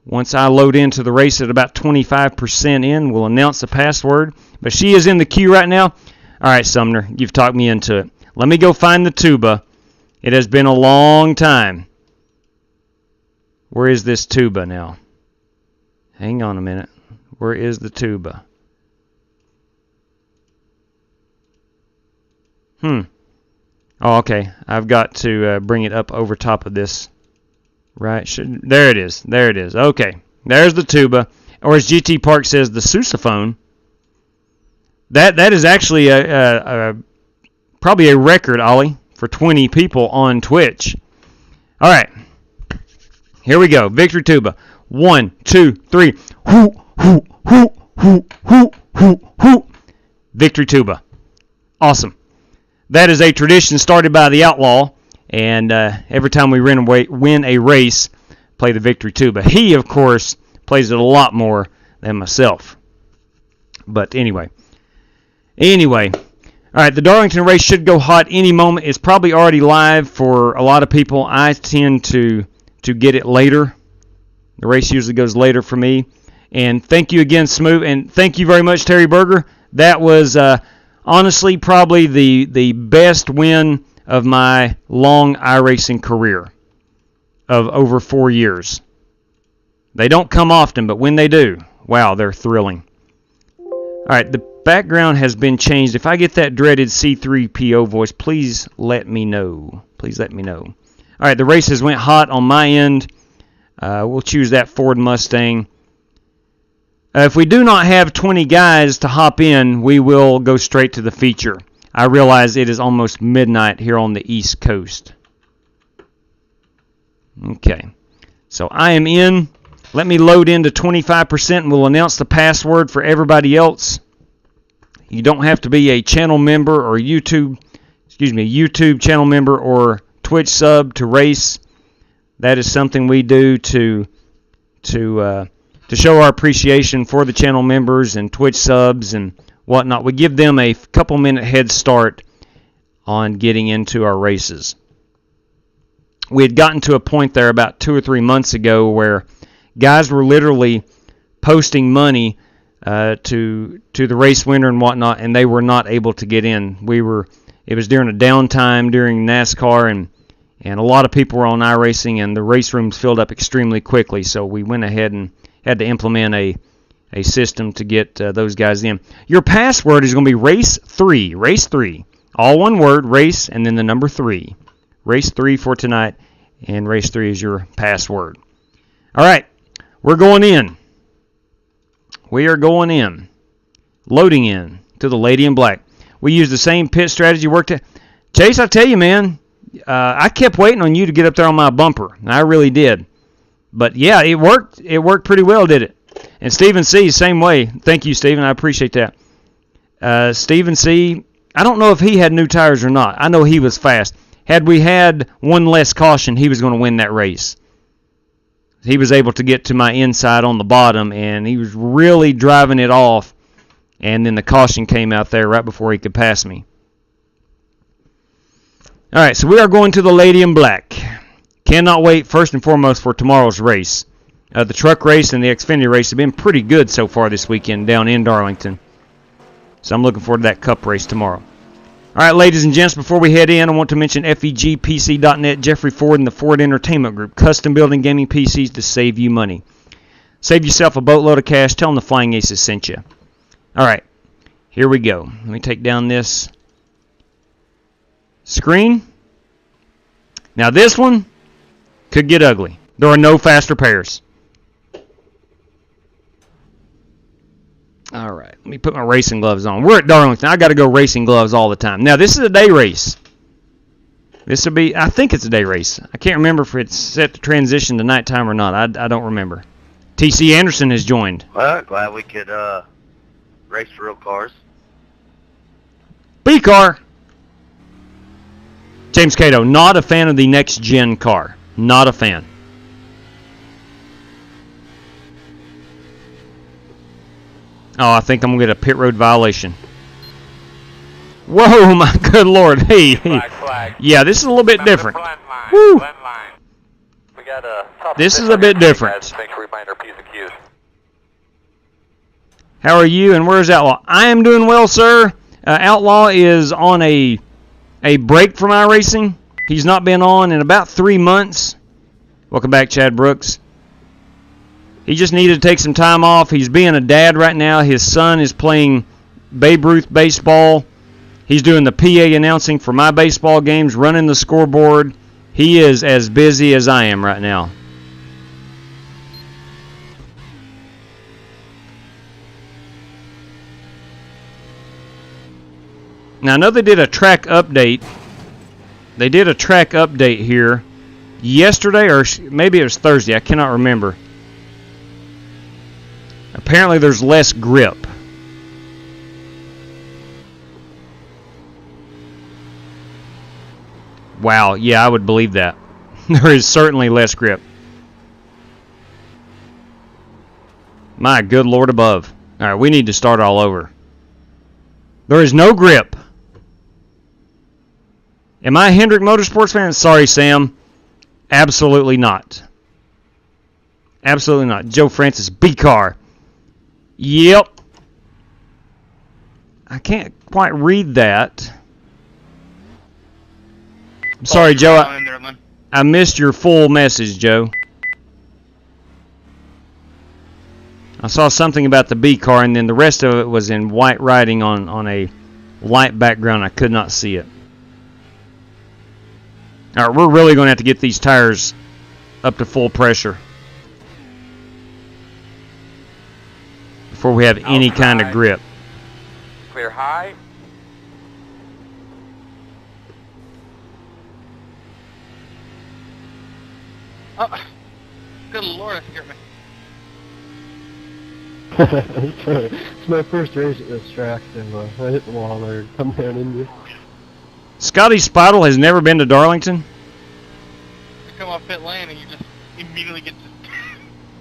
[SPEAKER 5] Once I load into the race at about 25% in, we'll announce the password. But she is in the queue right now. All right, Sumner, you've talked me into it. Let me go find the tuba. It has been a long time. Where is this tuba now? Hang on a minute. Where is the tuba? Oh, okay. I've got to bring it up over top of this. Right. There it is. There it is. Okay. There's the tuba. Or as GT Park says, the sousaphone. That is actually probably a record, Ollie, for 20 people on Twitch. All right. Here we go. Victory tuba. 1, 2, 3. Hoo, hoo, hoo, hoo, hoo, hoo, hoo. Victory tuba. Awesome. That is a tradition started by the Outlaw, and every time we win a race, play the victory too. But he, of course, plays it a lot more than myself. But anyway. All right, the Darlington race should go hot any moment. It's probably already live for a lot of people. I tend to get it later. The race usually goes later for me. And thank you again, Smoot, and thank you very much, Terry Berger. That was honestly probably the best win of my long iRacing career of over 4 years. They don't come often, but when they do, wow, they're thrilling. All right, the background has been changed. If I get that dreaded C3PO voice, please let me know. Please let me know. All right, the races went hot on my end. We'll choose that Ford Mustang. If we do not have 20 guys to hop in, we will go straight to the feature. I realize it is almost midnight here on the East Coast. Okay, so I am in. Let me load into 25% and we'll announce the password for everybody else. You don't have to be a channel member or YouTube channel member or Twitch sub to race. That is something we do to show our appreciation for the channel members and Twitch subs and whatnot. We give them a couple minute head start on getting into our races. We had gotten to a point there about 2 or 3 months ago where guys were literally posting money to the race winner and whatnot, and they were not able to get in. It was during a downtime during NASCAR, and a lot of people were on iRacing, and the race rooms filled up extremely quickly. So we went ahead and had to implement a system to get those guys in. Your password is going to be race 3, all one word, race, and then the number 3. Race 3 for tonight, and race 3 is your password. All right. We're going in. We are going in. Loading in to the Lady in Black. We use the same pit strategy worked. Chase, I tell you, man, I kept waiting on you to get up there on my bumper. I really did. But, yeah, it worked. It worked pretty well, did it? And Stephen C., same way. Thank you, Stephen. I appreciate that. Stephen C., I don't know if he had new tires or not. I know he was fast. Had we had one less caution, he was going to win that race. He was able to get to my inside on the bottom, and he was really driving it off, and then the caution came out there right before he could pass me. All right, so we are going to the Lady in Black. Cannot wait, first and foremost, for tomorrow's race. The truck race and the Xfinity race have been pretty good so far this weekend down in Darlington. So I'm looking forward to that Cup race tomorrow. All right, ladies and gents, before we head in, I want to mention FEGPC.net, Jeffrey Ford, and the Ford Entertainment Group. Custom building gaming PCs to save you money. Save yourself a boatload of cash. Tell them the Flying Aces sent you. All right, here we go. Let me take down this screen. Now this one could get ugly. There are no fast repairs. All right, let me put my racing gloves on. We're at Darlington. I got to go racing gloves all the time. Now, this is a day race. This will be, I think it's a day race. I can't remember if it's set to transition to nighttime or not. I don't remember. TC Anderson has joined.
[SPEAKER 14] Well, glad we could race real cars.
[SPEAKER 5] B-car. James Cato, not a fan of the next-gen car. Not a fan. Oh, I think I'm going to get a pit road violation. Whoa, my good Lord. Hey.
[SPEAKER 11] Flag.
[SPEAKER 5] Yeah, this is a little bit different. Woo. This is a bit different. How are you, and where's Outlaw? I am doing well, sir. Outlaw is on a break from iRacing. He's not been on in about 3 months. Welcome back, Chad Brooks. He just needed to take some time off. He's being a dad right now. His son is playing Babe Ruth baseball. He's doing the PA announcing for my baseball games, running the scoreboard. He is as busy as I am right now. Now, I know they did a track update. They did a track update here yesterday, or maybe it was Thursday. I cannot remember. Apparently there's less grip. Wow, yeah, I would believe that. There is certainly less grip. My good Lord above. All right, we need to start all over. There is no grip. Am I a Hendrick Motorsports fan? Sorry, Sam. Absolutely not. Absolutely not. Joe Francis, B-car. Yep. I can't quite read that. I'm sorry, Joe. I missed your full message, Joe. I saw something about the B car, and then the rest of it was in white writing on a light background. I could not see it. All right, we're really going to have to get these tires up to full pressure before we have any kind of grip.
[SPEAKER 11] Clear high.
[SPEAKER 10] Oh, good Lord, that scared me.
[SPEAKER 2] It's my first race at this track, and I hit the wall there and come down in you.
[SPEAKER 5] Scotty Spidle has never been to Darlington?
[SPEAKER 10] You come off pit lane and you just immediately get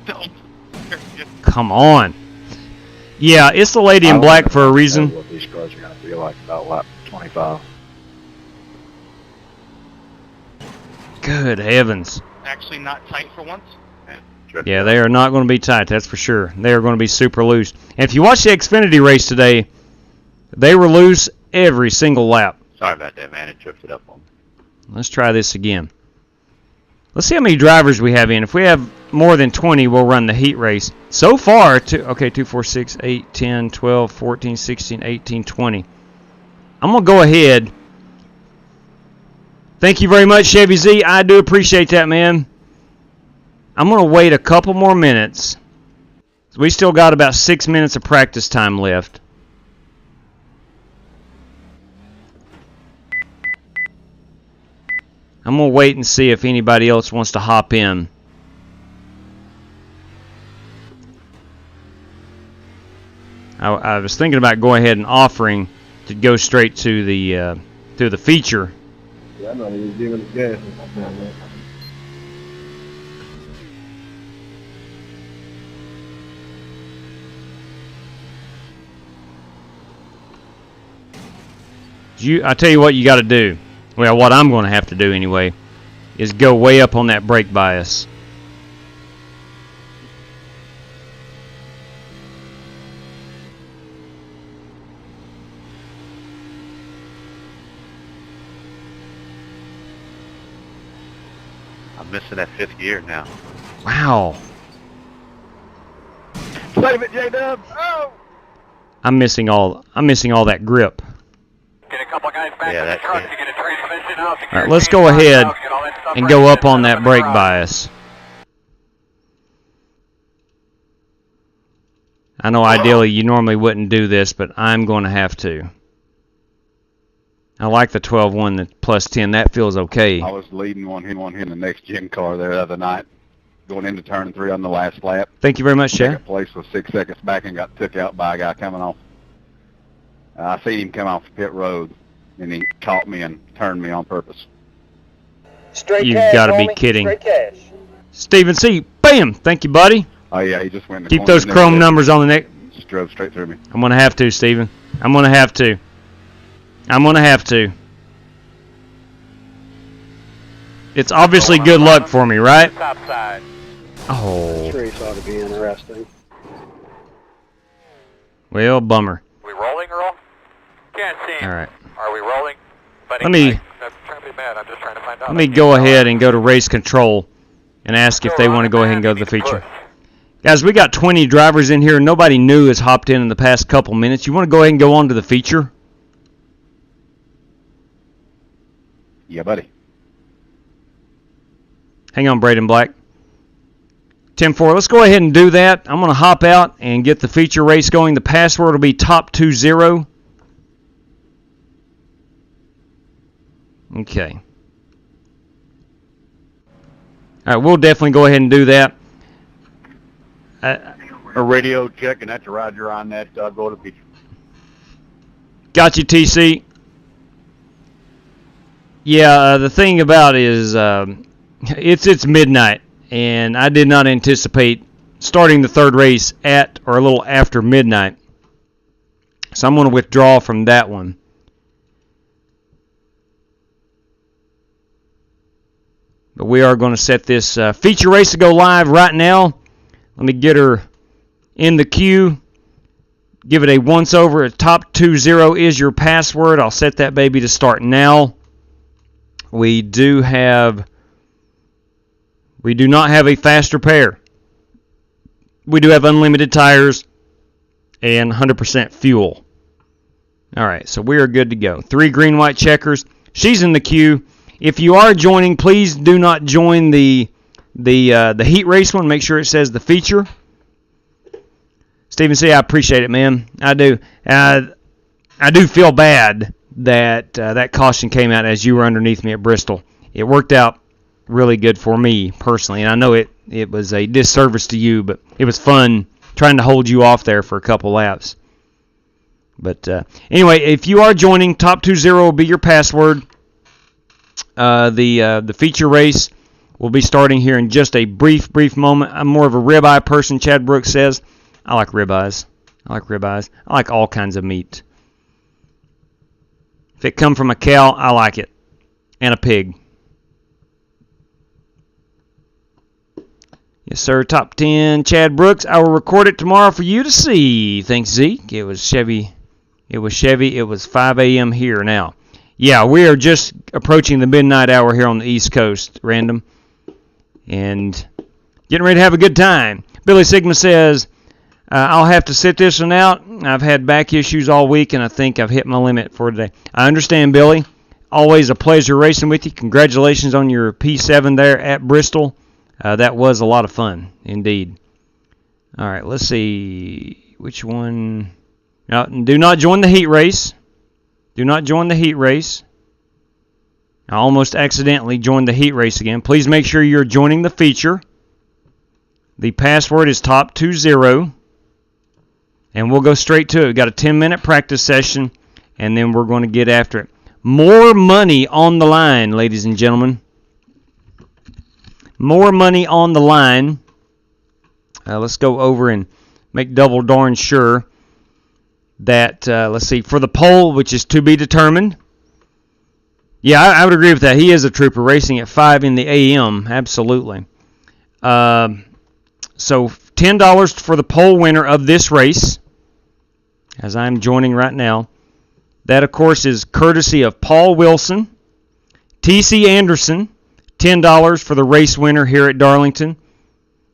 [SPEAKER 10] dumped.
[SPEAKER 5] Come on. Yeah, it's the lady in black for a reason.
[SPEAKER 13] What these cars are going to be like about lap 25.
[SPEAKER 5] Good heavens.
[SPEAKER 10] Actually not tight for once.
[SPEAKER 5] Yeah, they are not going to be tight, that's for sure. They are going to be super loose. And if you watch the Xfinity race today, they were loose every single lap.
[SPEAKER 14] Sorry about that, man. It drifted up on me.
[SPEAKER 5] Let's try this again. Let's see how many drivers we have in. If we have more than 20, we'll run the heat race. So far, 2, 4, 6, 8, 10, 12, 14, 16, 18, 20. I'm going to go ahead. Thank you very much, Chevy Z. I do appreciate that, man. I'm going to wait a couple more minutes. We still got about 6 minutes of practice time left. I'm going to wait and see if anybody else wants to hop in. I was thinking about going ahead and offering to go straight to the feature.
[SPEAKER 2] Yeah, I'm not even giving it gas.
[SPEAKER 5] I tell you what you got to do. Well, what I'm going to have to do anyway is go way up on that brake bias.
[SPEAKER 14] I'm missing that fifth gear now.
[SPEAKER 5] Wow.
[SPEAKER 7] Save it, J-Dub. Oh!
[SPEAKER 5] I'm missing all that grip.
[SPEAKER 11] Get a couple guys back in the truck to get a transmission out.
[SPEAKER 5] All right, let's go ahead and go up on that brake bias. I know ideally you normally wouldn't do this, but I'm going to have to. I like the 12-1, the plus 10. That feels okay.
[SPEAKER 21] I was leading one in the next gen car there the other night, going into turn 3 on the last lap.
[SPEAKER 5] Thank you very much, Chad.
[SPEAKER 21] Second place was 6 seconds back and got took out by a guy coming off. I seen him come off the pit road, and he caught me and turned me on purpose.
[SPEAKER 3] Straight
[SPEAKER 5] You've
[SPEAKER 3] cash,
[SPEAKER 5] got to be
[SPEAKER 3] homie.
[SPEAKER 5] kidding.
[SPEAKER 3] Straight cash.
[SPEAKER 5] Steven C. Bam! Thank you, buddy.
[SPEAKER 21] Oh, yeah, he just went in the
[SPEAKER 5] Keep
[SPEAKER 21] corner
[SPEAKER 5] those
[SPEAKER 21] and
[SPEAKER 5] chrome numbers on the neck.
[SPEAKER 21] just drove straight through me.
[SPEAKER 5] I'm going to have to, Steven. I'm going to have to. I'm going to have to. It's obviously good luck for me, right?
[SPEAKER 11] Top side.
[SPEAKER 5] Oh.
[SPEAKER 2] This race ought to be interesting.
[SPEAKER 5] Well, bummer.
[SPEAKER 11] We rolling, Earl? Can't see.
[SPEAKER 5] All right.
[SPEAKER 11] Are we rolling? Buddy,
[SPEAKER 5] Let me
[SPEAKER 11] I'm trying to be mad. I'm just trying to find out.
[SPEAKER 5] let me go ahead and go to race control and ask if they want to go ahead and go to the feature. Guys, we got 20 drivers in here. Nobody new has hopped in the past couple minutes. You want to go ahead and go on to the feature?
[SPEAKER 21] Yeah, buddy.
[SPEAKER 5] Hang on, Braden Black. 10-4, let's go ahead and do that. I'm going to hop out and get the feature race going. The password will be top20. Okay. All right, we'll definitely go ahead and do that.
[SPEAKER 7] A radio check, and that's Roger on that. Go to the feature.
[SPEAKER 5] Got you, TC. Yeah, the thing about it is it's midnight, and I did not anticipate starting the third race at or a little after midnight. So I'm going to withdraw from that one. But we are going to set this feature race to go live right now. Let me get her in the queue. Give it a once over. Top 20 is your password. I'll set that baby to start now. We do not have a faster pair. We do have unlimited tires and 100% fuel. All right, so we are good to go. 3 green, white checkers. She's in the queue. If you are joining, please do not join the heat race one. Make sure it says the feature. Stephen C., I appreciate it, man. I do. I do feel bad that that caution came out as you were underneath me at Bristol. It worked out really good for me personally, and I know it was a disservice to you, but it was fun trying to hold you off there for a couple laps. But anyway, if you are joining, top 20 will be your password. The feature race will be starting here in just a brief moment. I'm more of a ribeye person, Chad Brooks says. I like ribeyes. I like all kinds of meat. If it come from a cow, I like it. And a pig. Yes, sir. Top 10, Chad Brooks. I will record it tomorrow for you to see. Thanks, Zeke. It was Chevy. It was 5 a.m. here now. Yeah, we are just approaching the midnight hour here on the East Coast, Random. And getting ready to have a good time. Billy Sigma says, I'll have to sit this one out. I've had back issues all week, and I think I've hit my limit for today. I understand, Billy. Always a pleasure racing with you. Congratulations on your P7 there at Bristol. That was a lot of fun, indeed. All right, let's see. Which one? No, do not join the heat race. Do not join the heat race. I almost accidentally joined the heat race again. Please make sure you're joining the feature. The password is top 20. And we'll go straight to it. We've got a 10-minute practice session, and then we're going to get after it. More money on the line, ladies and gentlemen. More money on the line. Let's go over and make double darn sure that, let's see, for the poll, which is to be determined. Yeah, I would agree with that. He is a trooper racing at 5 in the a.m. Absolutely. So $10 for the poll winner of this race, as I'm joining right now. That, of course, is courtesy of Paul Wilson. T.C. Anderson, $10 for the race winner here at Darlington.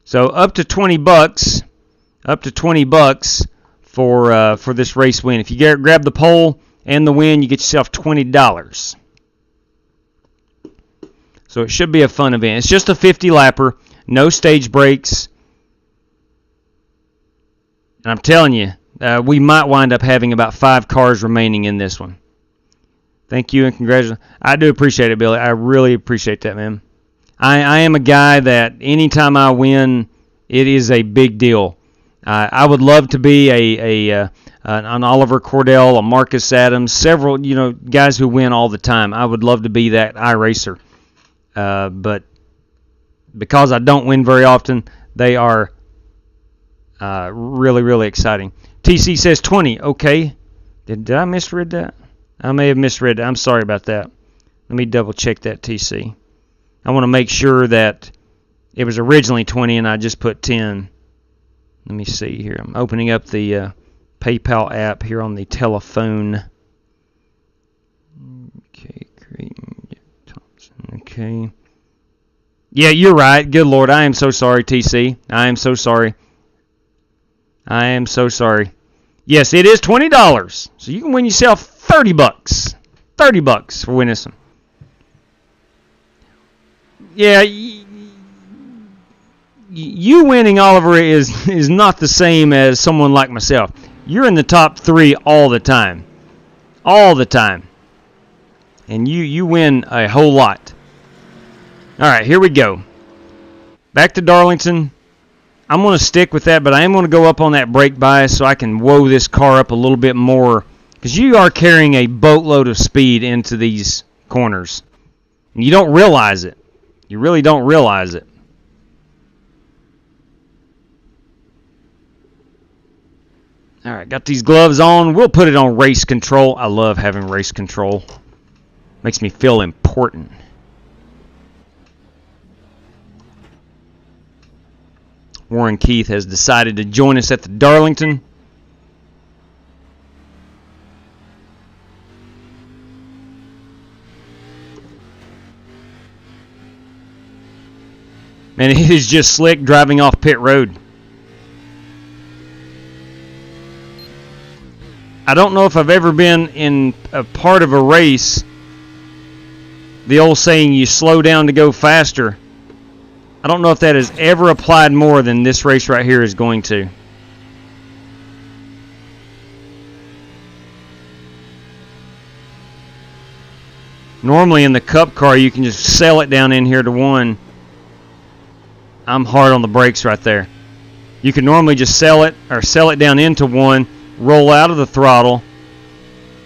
[SPEAKER 5] So up to $20. Up to $20 for this race win. If you grab the pole and the win, you get yourself $20. So it should be a fun event. It's just a 50-lapper, no stage breaks. And I'm telling you, we might wind up having about 5 cars remaining in this one. Thank you and congratulations. I do appreciate it, Billy. I really appreciate that, man. I am a guy that anytime I win, it is a big deal. I would love to be an Oliver Cordell, a Marcus Adams, several guys who win all the time. I would love to be that iRacer. But because I don't win very often, they are really, really exciting. TC says 20. Okay. Did I misread that? I may have misread that. I'm sorry about that. Let me double check that, TC. I want to make sure that it was originally 20 and I just put 10. Let me see here. I'm opening up the PayPal app here on the telephone. Okay, Thompson. Okay. Yeah, you're right. Good Lord, I am so sorry, TC. I am so sorry. I am so sorry. Yes, it is $20. So you can win yourself $30. $30 for winning some. Yeah, you winning, Oliver, is not the same as someone like myself. You're in the top 3 all the time. All the time. And you win a whole lot. All right, here we go. Back to Darlington. I'm going to stick with that, but I am going to go up on that brake bias so I can woe this car up a little bit more. Because you are carrying a boatload of speed into these corners. And you don't realize it. You really don't realize it. All right, got these gloves on. We'll put it on race control. I love having race control. Makes me feel important. Warren Keith has decided to join us at the Darlington. Man, it is just slick driving off pit road. I don't know if I've ever been in a part of a race, the old saying, you slow down to go faster. I don't know if that has ever applied more than this race right here is going to. Normally in the Cup car, you can just sail it down in here to 1. I'm hard on the brakes right there. You can normally just sell it down into 1, roll out of the throttle,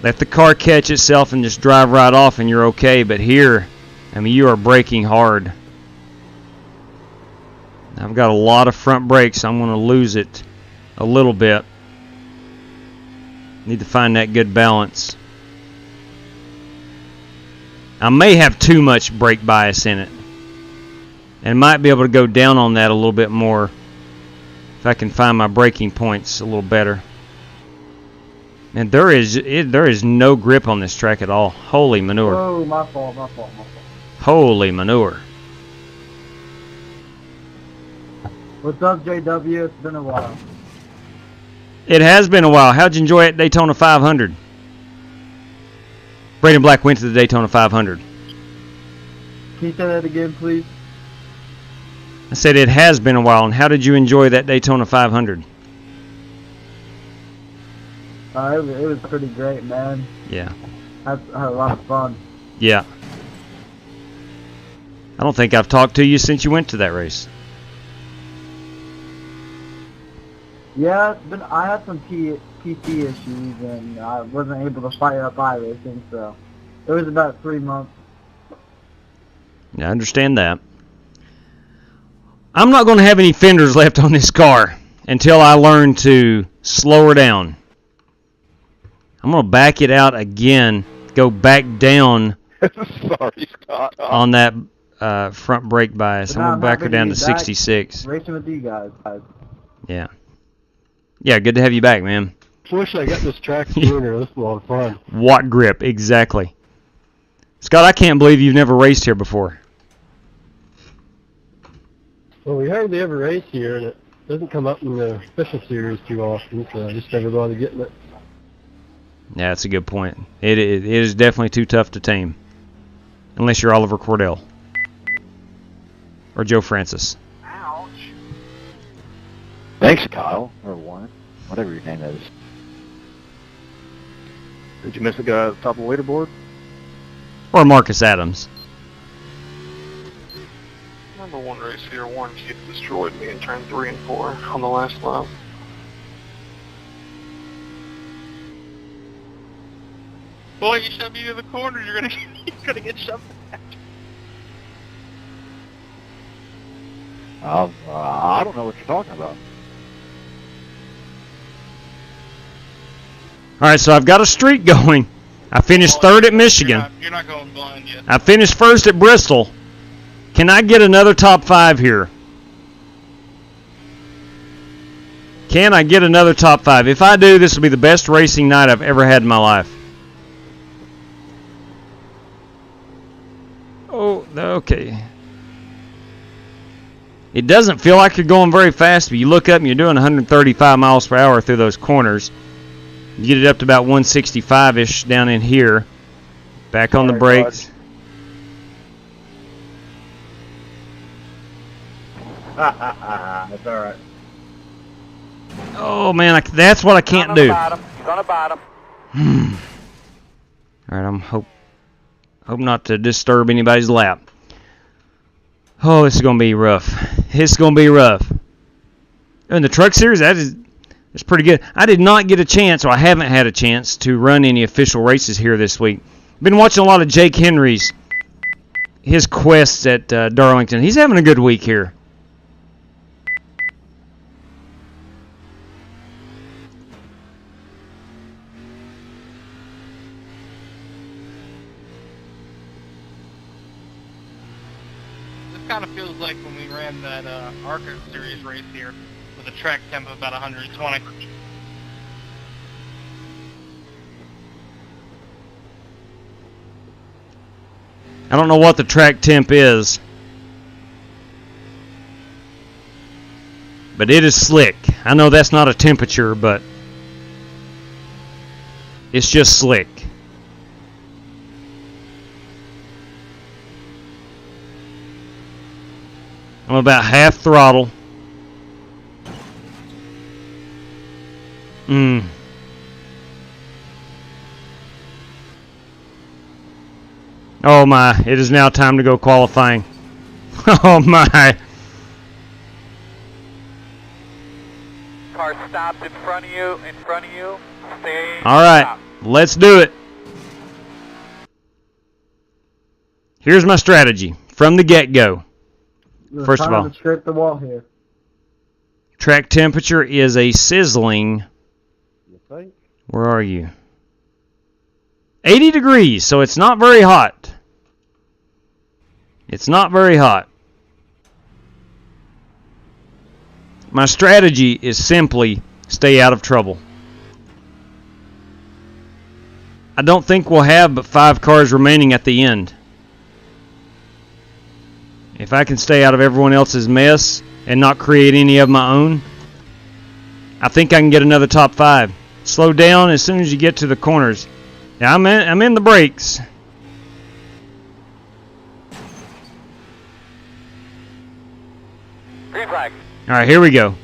[SPEAKER 5] let the car catch itself and just drive right off and you're okay. But here, I mean, you are braking hard. I've got a lot of front brakes. I'm going to lose it a little bit. Need to find that good balance. I may have too much brake bias in it, and might be able to go down on that a little bit more if I can find my braking points a little better. And there is no grip on this track at all. Holy manure.
[SPEAKER 8] Oh, my fault.
[SPEAKER 5] Holy manure.
[SPEAKER 8] What's up, JW? It's been a while.
[SPEAKER 5] It has been a while. How'd you enjoy it, Daytona 500? Braden Black went to the Daytona 500.
[SPEAKER 8] Can you say that again, please?
[SPEAKER 5] I said it has been a while. And how did you enjoy that Daytona 500?
[SPEAKER 8] It was pretty great, man.
[SPEAKER 5] Yeah.
[SPEAKER 8] I had a lot of fun.
[SPEAKER 5] Yeah. I don't think I've talked to you since you went to that race.
[SPEAKER 8] Yeah, I had some PT issues, and I wasn't able to fire up iRacing, so it was about 3 months.
[SPEAKER 5] Yeah, I understand that. I'm not going to have any fenders left on this car until I learn to slow her down. I'm going to back it out again, go back down
[SPEAKER 6] Sorry, Scott.
[SPEAKER 5] on that front brake bias. I'm going to back her down to 66.
[SPEAKER 8] Racing with you guys.
[SPEAKER 5] Yeah. Yeah, good to have you back, man.
[SPEAKER 2] Wish I got this track sooner. This is a lot of fun.
[SPEAKER 5] Watt grip, exactly. Scott, I can't believe you've never raced here before.
[SPEAKER 2] Well, we hardly ever race here, and it doesn't come up in the special series too often, so I just never bothered getting it.
[SPEAKER 5] Yeah, that's a good point. It is definitely too tough to tame. Unless you're Oliver Cordell. Or Joe Francis.
[SPEAKER 13] Thanks, Kyle, or Warren, whatever your name is.
[SPEAKER 6] Did you miss a guy at the top of the leaderboard?
[SPEAKER 5] Or Marcus Adams.
[SPEAKER 12] Number 1 race here, Warren Keith destroyed me in turn 3 and 4 on the last lap.
[SPEAKER 10] Boy, you shoved me to the corner, you're gonna get shoved back.
[SPEAKER 13] I don't know what you're talking about.
[SPEAKER 5] All right, so I've got a streak going. I finished third at Michigan.
[SPEAKER 10] You're not going blind yet.
[SPEAKER 5] I finished first at Bristol. Can I get another top 5 here? Can I get another top 5? If I do, this will be the best racing night I've ever had in my life. Oh, okay. It doesn't feel like you're going very fast, but you look up and you're doing 135 miles per hour through those corners. You get it up to about 165-ish down in here. Back on the brakes.
[SPEAKER 8] That's all right.
[SPEAKER 5] Oh, man, that's what I can't do.
[SPEAKER 11] He's on the bottom.
[SPEAKER 5] All right, I'm hope not to disturb anybody's lap. Oh, this is going to be rough. It's going to be rough. In the truck series, that's pretty good. I did not get a chance, or I haven't had a chance, to run any official races here this week. Been watching a lot of Jake Henry's, his quests at Darlington. He's having a good week here.
[SPEAKER 10] kind of feels like when we ran that ARCA series race here with a track temp of about 120.
[SPEAKER 5] I don't know what the track temp is, but it is slick. I know that's not a temperature, but it's just slick. I'm about half throttle. Oh my, it is now time to go qualifying. Oh my.
[SPEAKER 11] Car stopped in front of you, Stay.
[SPEAKER 5] Alright, let's do it. Here's my strategy from the get-go. First of all,
[SPEAKER 8] to scrape the wall here.
[SPEAKER 5] Track temperature is a sizzling. Where are you? 80 degrees, so it's not very hot. It's not very hot. My strategy is simply stay out of trouble. I don't think we'll have but 5 cars remaining at the end. If I can stay out of everyone else's mess and not create any of my own, I think I can get another top 5. Slow down as soon as you get to the corners. Yeah, I'm in the brakes.
[SPEAKER 11] Green flag.
[SPEAKER 5] Alright, here we go.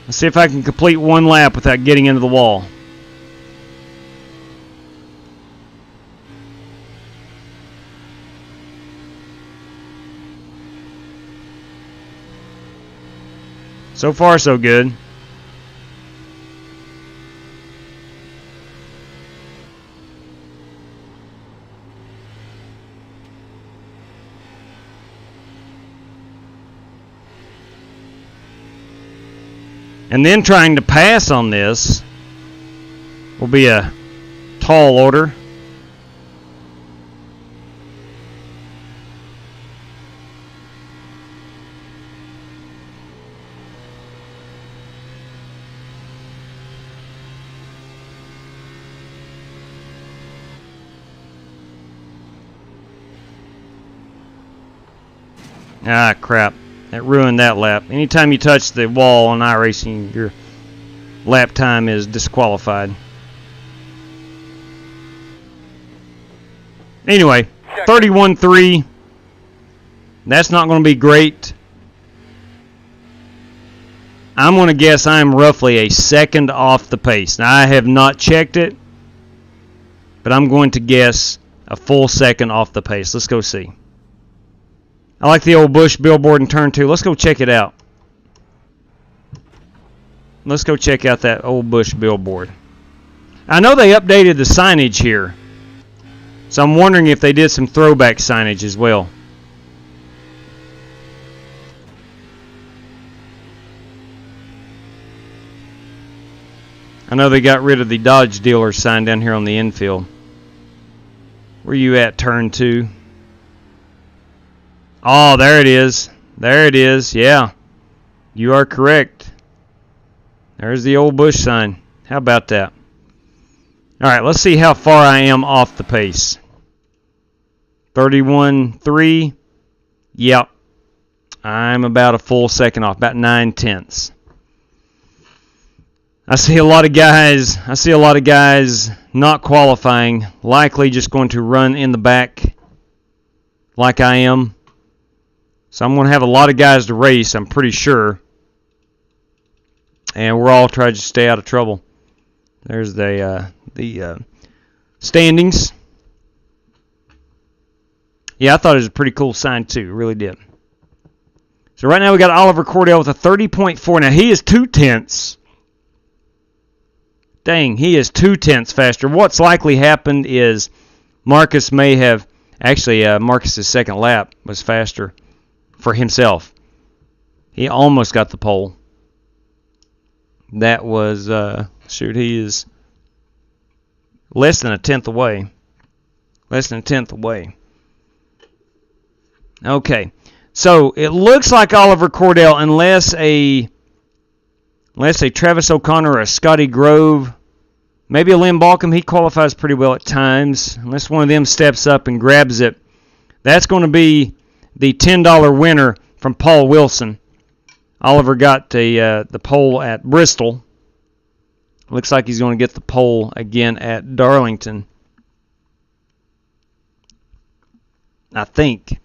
[SPEAKER 5] Let's see if I can complete one lap without getting into the wall. So far, so good. And then trying to pass on this will be a tall order. Ah, crap. That ruined that lap. Anytime you touch the wall on iRacing, your lap time is disqualified. Anyway, 31.3. That's not going to be great. I'm going to guess I'm roughly a second off the pace. Now, I have not checked it, but I'm going to guess a full second off the pace. Let's go see. I like the old Bush billboard in turn 2. Let's go check it out. Let's go check out that old Bush billboard. I know they updated the signage here, so I'm wondering if they did some throwback signage as well. I know they got rid of the Dodge dealer sign down here on the infield. Where you at, turn 2? Oh, there it is. There it is. Yeah. You are correct. There's the old Bush sign. How about that? Alright, let's see how far I am off the pace. 31.3. Yep. I'm about a full second off. About 9/10. I see a lot of guys not qualifying. Likely just going to run in the back like I am. So I'm going to have a lot of guys to race, I'm pretty sure. And we're all trying to stay out of trouble. There's the standings. Yeah, I thought it was a pretty cool sign too. Really did. So right now we got Oliver Cordell with a 30.4. Now he is 2/10. Dang, he is 2/10 faster. What's likely happened is Marcus may have... Actually, Marcus's second lap was faster for himself. He almost got the pole. That was, shoot, he is less than a tenth away. Less than a tenth away. Okay. So it looks like Oliver Cordell, unless a Travis O'Connor or a Scotty Grove, maybe a Lynn Balcom, he qualifies pretty well at times. Unless one of them steps up and grabs it, that's going to be the $10 winner from Paul Wilson. Oliver got the pole at Bristol. Looks like he's going to get the pole again at Darlington, I think.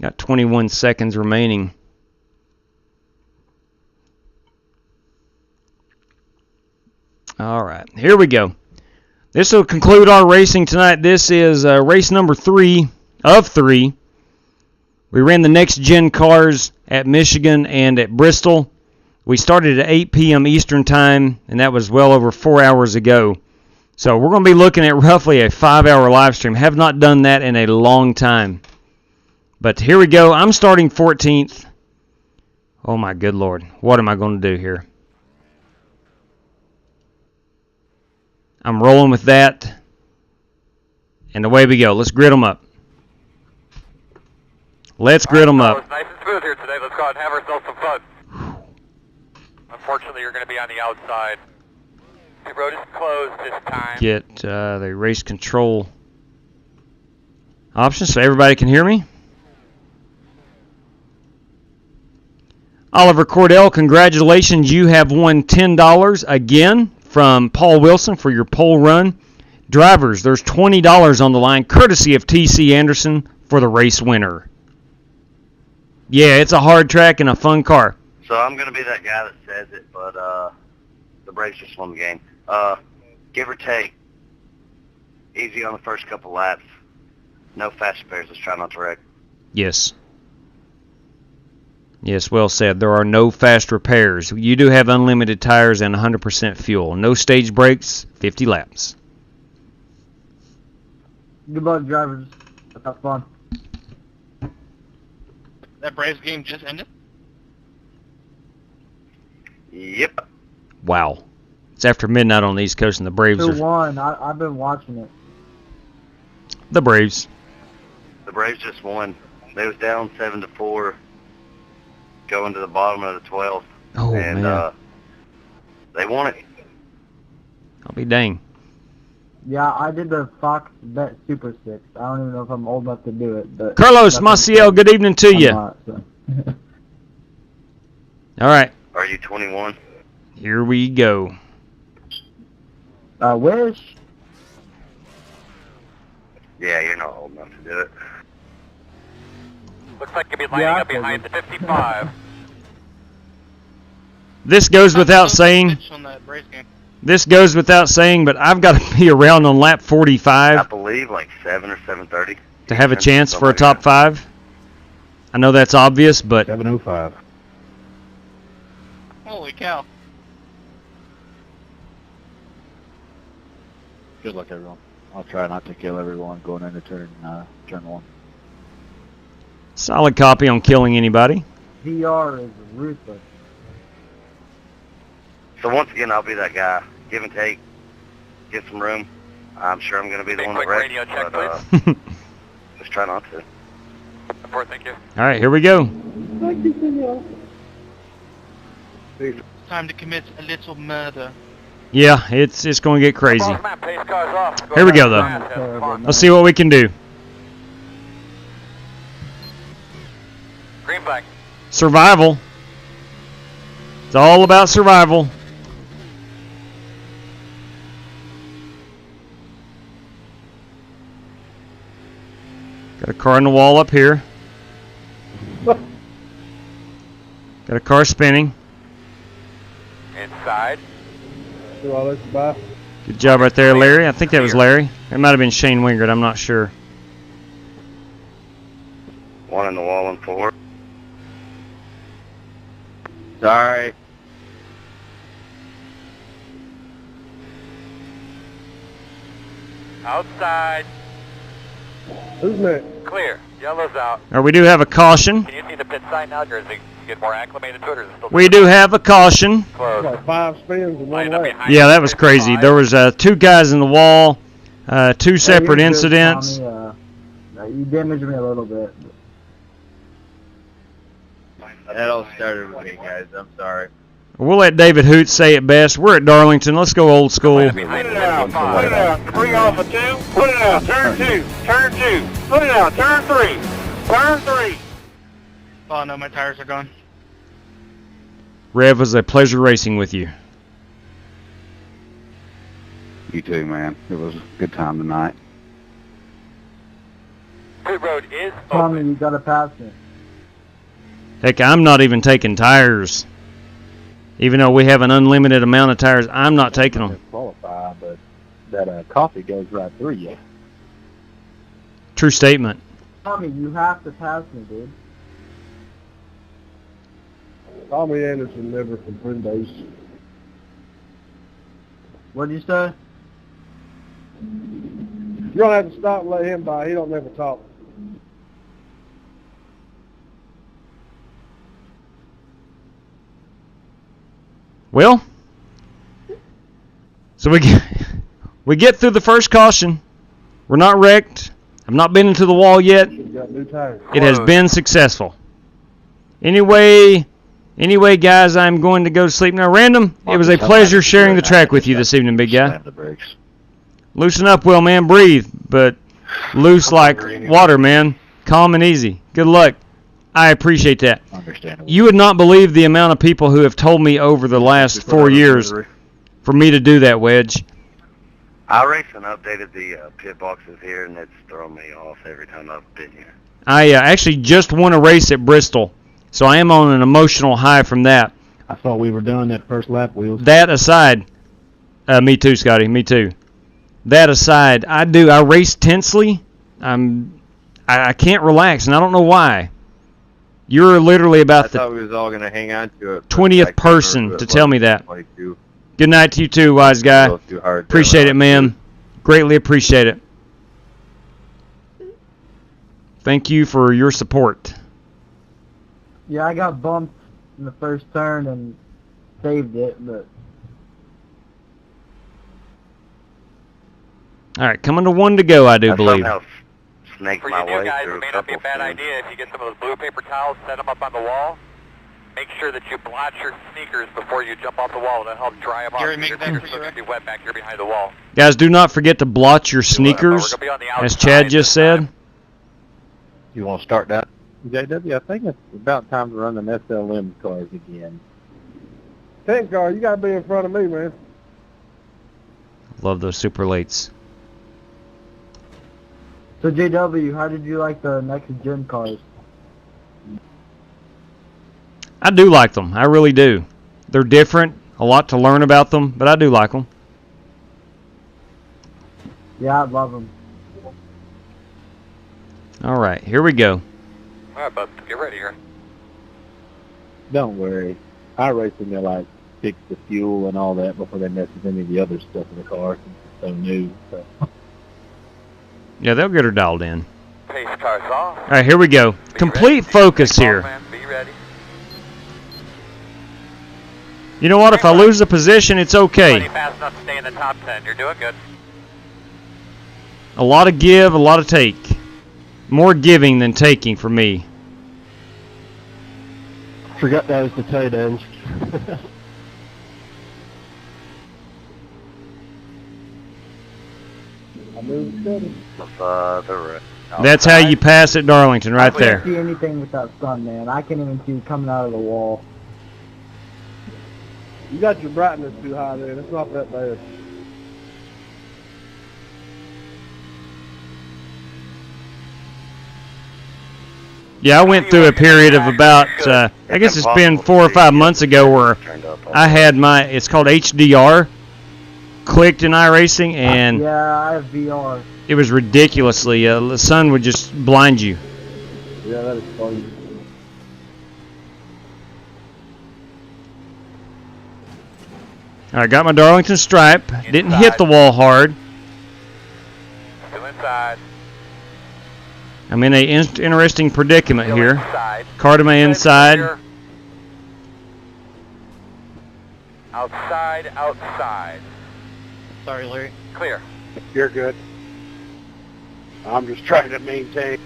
[SPEAKER 5] Got 21 seconds remaining. All right, here we go. This will conclude our racing tonight. This is race number 3 of 3. We ran the next-gen cars at Michigan and at Bristol. We started at 8 p.m. Eastern Time, and that was well over 4 hours ago. So we're going to be looking at roughly a 5-hour live stream. Have not done that in a long time. But here we go. I'm starting 14th. Oh, my good Lord. What am I going to do here? I'm rolling with that. And away we go. Let's grid them up. Let's grid them up.
[SPEAKER 11] Nice and smooth here today. Let's go out and have ourselves some fun. Unfortunately, you're going to be on the outside. The road is closed this time.
[SPEAKER 5] Get the race control options so everybody can hear me. Oliver Cordell, congratulations. You have won $10 again from Paul Wilson for your pole run. Drivers, there's $20 on the line, courtesy of T.C. Anderson for the race winner. Yeah, it's a hard track and a fun car.
[SPEAKER 14] So I'm going to be that guy that says it, but the Braves just won the game. Give or take, easy on the first couple laps. No fast repairs. Let's try not to wreck.
[SPEAKER 5] Yes. Yes, well said. There are no fast repairs. You do have unlimited tires and 100% fuel. No stage breaks, 50 laps.
[SPEAKER 8] Good luck, drivers. Have fun.
[SPEAKER 10] That Braves game just ended?
[SPEAKER 14] Yep.
[SPEAKER 5] Wow. It's after midnight on the East Coast, and the Braves are...
[SPEAKER 8] 2-1. I've been watching it.
[SPEAKER 5] The Braves.
[SPEAKER 14] The Braves just won. They was down 7-4, going to the bottom of the 12th.
[SPEAKER 5] Oh,
[SPEAKER 14] and,
[SPEAKER 5] man.
[SPEAKER 14] They won it.
[SPEAKER 5] I'll be dang.
[SPEAKER 8] Yeah, I did the Fox Bet Super 6. I don't even know if I'm old enough to do it. But
[SPEAKER 5] Carlos Maciel, good evening to you.
[SPEAKER 8] Not, so.
[SPEAKER 5] All right.
[SPEAKER 14] Are you 21?
[SPEAKER 5] Here we go.
[SPEAKER 8] I wish.
[SPEAKER 14] Yeah, you're not old enough to do it.
[SPEAKER 11] Looks like you'll be lining up behind the 55.
[SPEAKER 5] This goes without saying. This goes without saying, but I've got to be around on lap 45.
[SPEAKER 14] I believe like 7 or 7:30.
[SPEAKER 5] To have a chance for a top 5. I know that's obvious, but
[SPEAKER 6] 7:05.
[SPEAKER 10] Holy cow.
[SPEAKER 13] Good luck, everyone. I'll try not to kill everyone going into turn 1.
[SPEAKER 5] Solid copy on killing anybody.
[SPEAKER 8] VR is ruthless.
[SPEAKER 14] So once again, I'll be that guy. Give and take. Get some room. I'm sure I'm going to be the one that wrecks, but just try not to.
[SPEAKER 11] Report, thank you.
[SPEAKER 5] All right, here we go.
[SPEAKER 10] Time to commit a little murder.
[SPEAKER 5] Yeah, it's going to get crazy. Here we go, though. Let's see what we can do.
[SPEAKER 11] Green flag.
[SPEAKER 5] Survival. It's all about survival. Got a car on the wall up here. Got a car spinning.
[SPEAKER 11] Inside.
[SPEAKER 5] Good job right there, Larry. I think that was Larry. It might have been Shane Wingard. I'm not sure.
[SPEAKER 14] One in the wall and 4.
[SPEAKER 15] Sorry.
[SPEAKER 11] Outside.
[SPEAKER 2] Who's next?
[SPEAKER 11] Clear. Yellow's out.
[SPEAKER 5] All right, we do have a caution.
[SPEAKER 11] Can you see the pit sign now, or is it get more acclimated to it, or is it still
[SPEAKER 5] We do have a caution.
[SPEAKER 11] closed?
[SPEAKER 2] Like 5 spins in one lap.
[SPEAKER 5] Yeah, that was crazy. There was 2 guys in the wall. Two separate
[SPEAKER 8] you're good,
[SPEAKER 5] incidents.
[SPEAKER 8] Tommy. You damaged me a little bit.
[SPEAKER 1] That all started with me, guys. I'm sorry.
[SPEAKER 5] We'll let David Hoot say it best. We're at Darlington. Let's go old school.
[SPEAKER 18] Put it out. Put it out. Bring off a 2. Put it out. Turn 2. Turn 2. Put it out. Turn 3. Turn 3.
[SPEAKER 10] Oh no, my tires are gone.
[SPEAKER 5] Rev, it was a pleasure racing with you.
[SPEAKER 21] You too, man. It was a good time tonight.
[SPEAKER 11] Pit road is
[SPEAKER 8] Tommy, you gotta pass me.
[SPEAKER 5] Heck, I'm not even taking tires. Even though we have an unlimited amount of tires, I'm not taking them.
[SPEAKER 7] Qualify, but that coffee goes right through you.
[SPEAKER 5] True statement.
[SPEAKER 8] Tommy, you have to pass me, dude.
[SPEAKER 2] Tommy Anderson never from base.
[SPEAKER 8] What'd you say?
[SPEAKER 2] You don't have to stop and let him by. He don't never talk.
[SPEAKER 5] Well, so we get through the first caution. We're not wrecked. I've not been into the wall yet.
[SPEAKER 2] Got new tires.
[SPEAKER 5] It has been successful. Anyway, guys, I'm going to go to sleep now. Random, it was a pleasure sharing the track with you this evening, big guy. Loosen up, Will, man. Breathe, but loose like water, man. Calm and easy. Good luck. I appreciate that.
[SPEAKER 13] Understandable.
[SPEAKER 5] You would not believe the amount of people who have told me over the last 4 years for me to do that, Wedge.
[SPEAKER 14] iRacing updated the pit boxes here, and it's thrown me off every time I've been here.
[SPEAKER 5] I actually just won a race at Bristol, so I am on an emotional high from that.
[SPEAKER 7] I thought we were done that first lap, Wheels.
[SPEAKER 5] That aside, me too, Scotty, me too. That aside, I race tensely. I can't relax, and I don't know why. You're literally about
[SPEAKER 1] I
[SPEAKER 5] the
[SPEAKER 1] thought we was all going to hang on to it.
[SPEAKER 5] 20th person to tell me that. Good night to you too, wise guy. Appreciate it, man. Greatly appreciate it. Thank you for your support.
[SPEAKER 8] Yeah, I got bumped in the first turn and saved it, but...
[SPEAKER 5] Alright, coming to 1 to go, I do believe.
[SPEAKER 14] Snake
[SPEAKER 11] For
[SPEAKER 14] my
[SPEAKER 11] you new
[SPEAKER 14] way
[SPEAKER 11] guys,
[SPEAKER 14] through
[SPEAKER 11] it
[SPEAKER 14] a
[SPEAKER 11] may not be a
[SPEAKER 14] couple
[SPEAKER 11] bad
[SPEAKER 14] things.
[SPEAKER 11] idea if you get some of those blue paper towels, set them up on the wall. Make sure that you blotch your sneakers before you jump off the wall. That'll help dry them off.
[SPEAKER 10] Gary,
[SPEAKER 11] Your
[SPEAKER 10] make that
[SPEAKER 11] sneakers
[SPEAKER 10] for you,
[SPEAKER 11] are going to be wet back here behind the wall.
[SPEAKER 5] Guys, do not forget to blotch your sneakers, as Chad just said.
[SPEAKER 7] You want to start that? JW, I think it's about time to run the SLM cars again.
[SPEAKER 2] 10 car, you got to be in front of me, man.
[SPEAKER 5] Love those super lates.
[SPEAKER 8] So JW, how did you like the next gen cars?
[SPEAKER 5] I do like them. I really do. They're different. A lot to learn about them, but I do like them.
[SPEAKER 8] Yeah, I love them.
[SPEAKER 5] All right, here we go.
[SPEAKER 11] All right, bud, get ready here.
[SPEAKER 7] Don't worry. iRacing, they like fix the fuel and all that before they mess with any of the other stuff in the car. It's so new. So.
[SPEAKER 5] Yeah, they'll get her dialed in.
[SPEAKER 11] Pace cars off.
[SPEAKER 5] All right, here we go. Complete focus here.
[SPEAKER 11] Be ready.
[SPEAKER 5] You know what? If I lose a position, it's okay.
[SPEAKER 11] Fast enough to stay in the top 10. You're doing good.
[SPEAKER 5] A lot of give, a lot of take. More giving than taking for me.
[SPEAKER 2] Forgot that was the tight ends. I moved steady.
[SPEAKER 5] That's how you pass at Darlington, right
[SPEAKER 8] I
[SPEAKER 5] there.
[SPEAKER 8] can't see anything with that sun, man. I can't even see coming out of the wall.
[SPEAKER 2] You got your brightness too high there. It's not that bad.
[SPEAKER 5] Yeah, I went through a period of about, I guess it's been 4 or 5 months ago where I had my, it's called HDR, clicked in iRacing, and
[SPEAKER 8] Yeah, I have VR.
[SPEAKER 5] it was ridiculously, the sun would just blind you.
[SPEAKER 2] Yeah, that is funny.
[SPEAKER 5] All right, got my Darlington stripe. Didn't hit the wall hard.
[SPEAKER 11] Still inside.
[SPEAKER 5] I'm in a interesting predicament here. Car to my inside.
[SPEAKER 11] Outside, outside.
[SPEAKER 10] Sorry, Larry.
[SPEAKER 11] Clear.
[SPEAKER 7] You're good.
[SPEAKER 18] I'm just trying to maintain.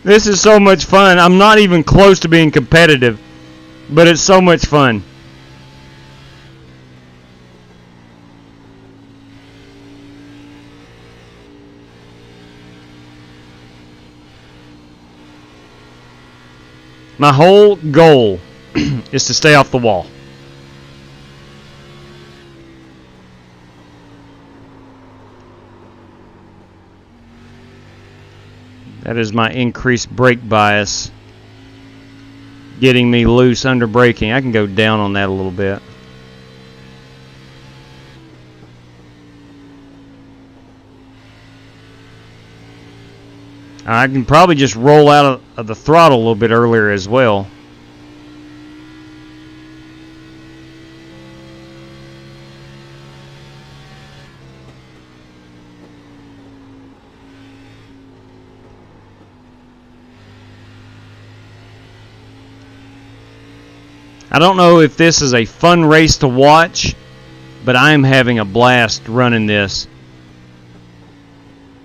[SPEAKER 5] This is so much fun. I'm not even close to being competitive, but it's so much fun. My whole goal is to stay off the wall. That is my increased brake bias, getting me loose under braking. I can go down on that a little bit. I can probably just roll out of the throttle a little bit earlier as well. I don't know if this is a fun race to watch, but I am having a blast running this.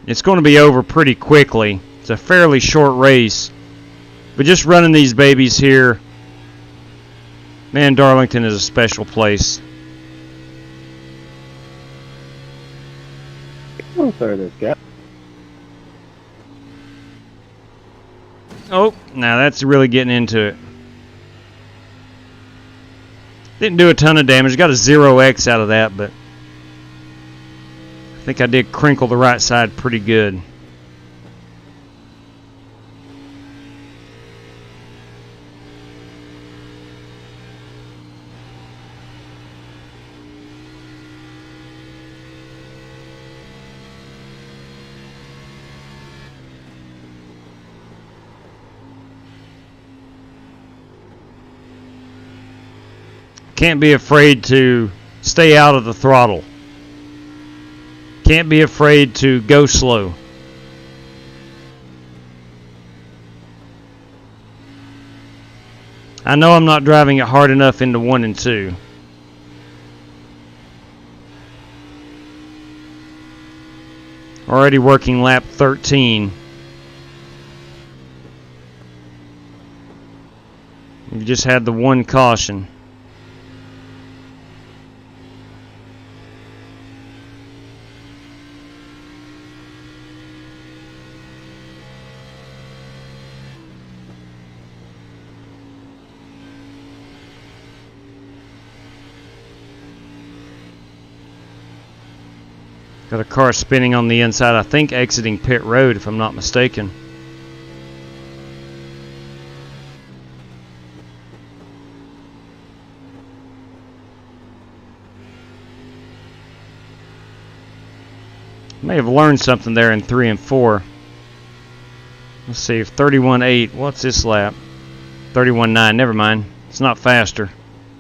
[SPEAKER 5] It's going to be over pretty quickly. It's a fairly short race, but just running these babies here, man, Darlington is a special place.
[SPEAKER 7] Oh, sorry, this guy.
[SPEAKER 5] Oh, now that's really getting into it. Didn't do a ton of damage. Got a 0x out of that, but I think I did crinkle the right side pretty good. Can't be afraid to stay out of the throttle. Can't be afraid to go slow. I know I'm not driving it hard enough into 1 and 2. Already working lap 13. We've just had the one caution. Got a car spinning on the inside, I think exiting pit road if I'm not mistaken. May have learned something there in 3 and 4. Let's see, 31.8, what's this lap? 31.9, never mind, it's not faster.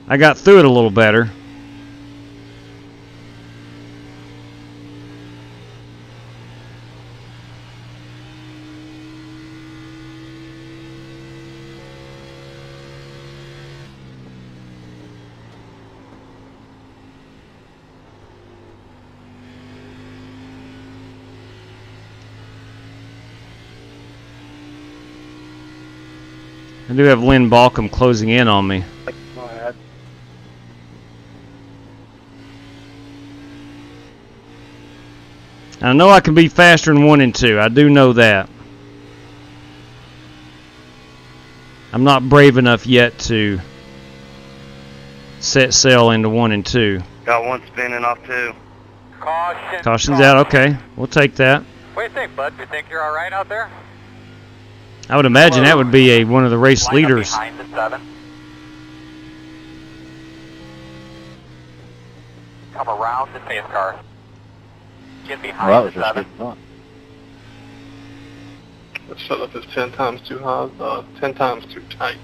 [SPEAKER 5] I got through it a little better. I do have Lynn Balcom closing in on me. I know I can be faster in 1 and 2. I do know that. I'm not brave enough yet to set sail into 1 and 2.
[SPEAKER 14] Got one spinning off 2.
[SPEAKER 11] Caution.
[SPEAKER 5] Caution's out. Okay, we'll take that.
[SPEAKER 11] What do you think, bud? Do you think you're all right out there?
[SPEAKER 5] I would imagine that would be one of the race leaders.
[SPEAKER 11] Behind the 7. Come around the pace car. Get behind
[SPEAKER 13] Well, that was
[SPEAKER 11] the
[SPEAKER 13] just
[SPEAKER 11] 7.
[SPEAKER 13] good fun.
[SPEAKER 6] The setup is 10 times too high, 10 times too tight.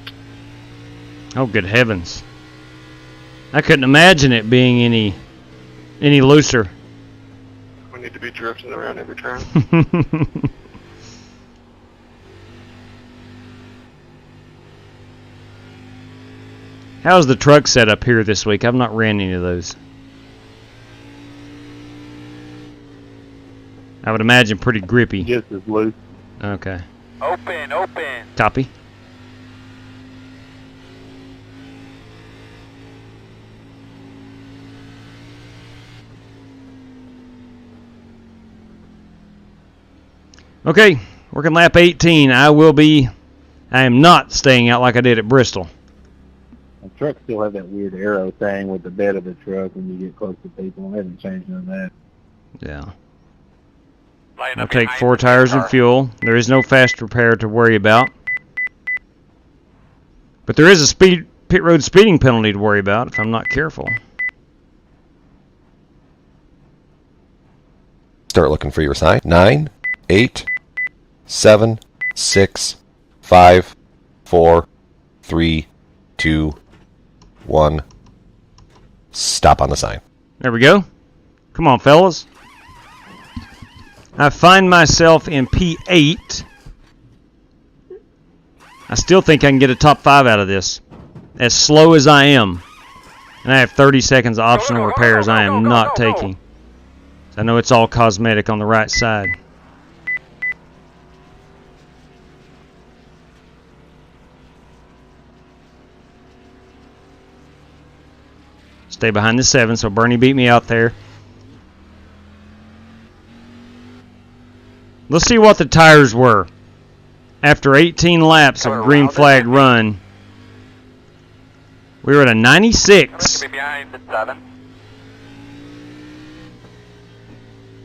[SPEAKER 5] Oh, good heavens. I couldn't imagine it being any looser.
[SPEAKER 6] We need to be drifting around every turn.
[SPEAKER 5] How's the truck set up here this week? I've not ran any of those. I would imagine pretty grippy.
[SPEAKER 7] Just as loose.
[SPEAKER 5] Okay.
[SPEAKER 11] Open, open.
[SPEAKER 5] Copy. Okay, working lap 18. I am not staying out like I did at Bristol.
[SPEAKER 7] The trucks still have that weird arrow thing with the bed of the truck when you get close to people. They haven't changed none of that.
[SPEAKER 5] Yeah. I'll take 4 tires and fuel. There is no fast repair to worry about. But there is a pit road speeding penalty to worry about if I'm not careful.
[SPEAKER 22] Start looking for your sign. 9, 8, 7, 6, 5, 4, 3, 2, 1. Stop on the sign.
[SPEAKER 5] There we go. Come on, fellas. I find myself in P8. I still think I can get a top 5 out of this. As slow as I am. And I have 30 seconds of optional repairs I am not taking. I know it's all cosmetic on the right side. Stay behind the 7, so Bernie beat me out there. Let's see what the tires were. After 18 laps of green flag run, we were at a 96.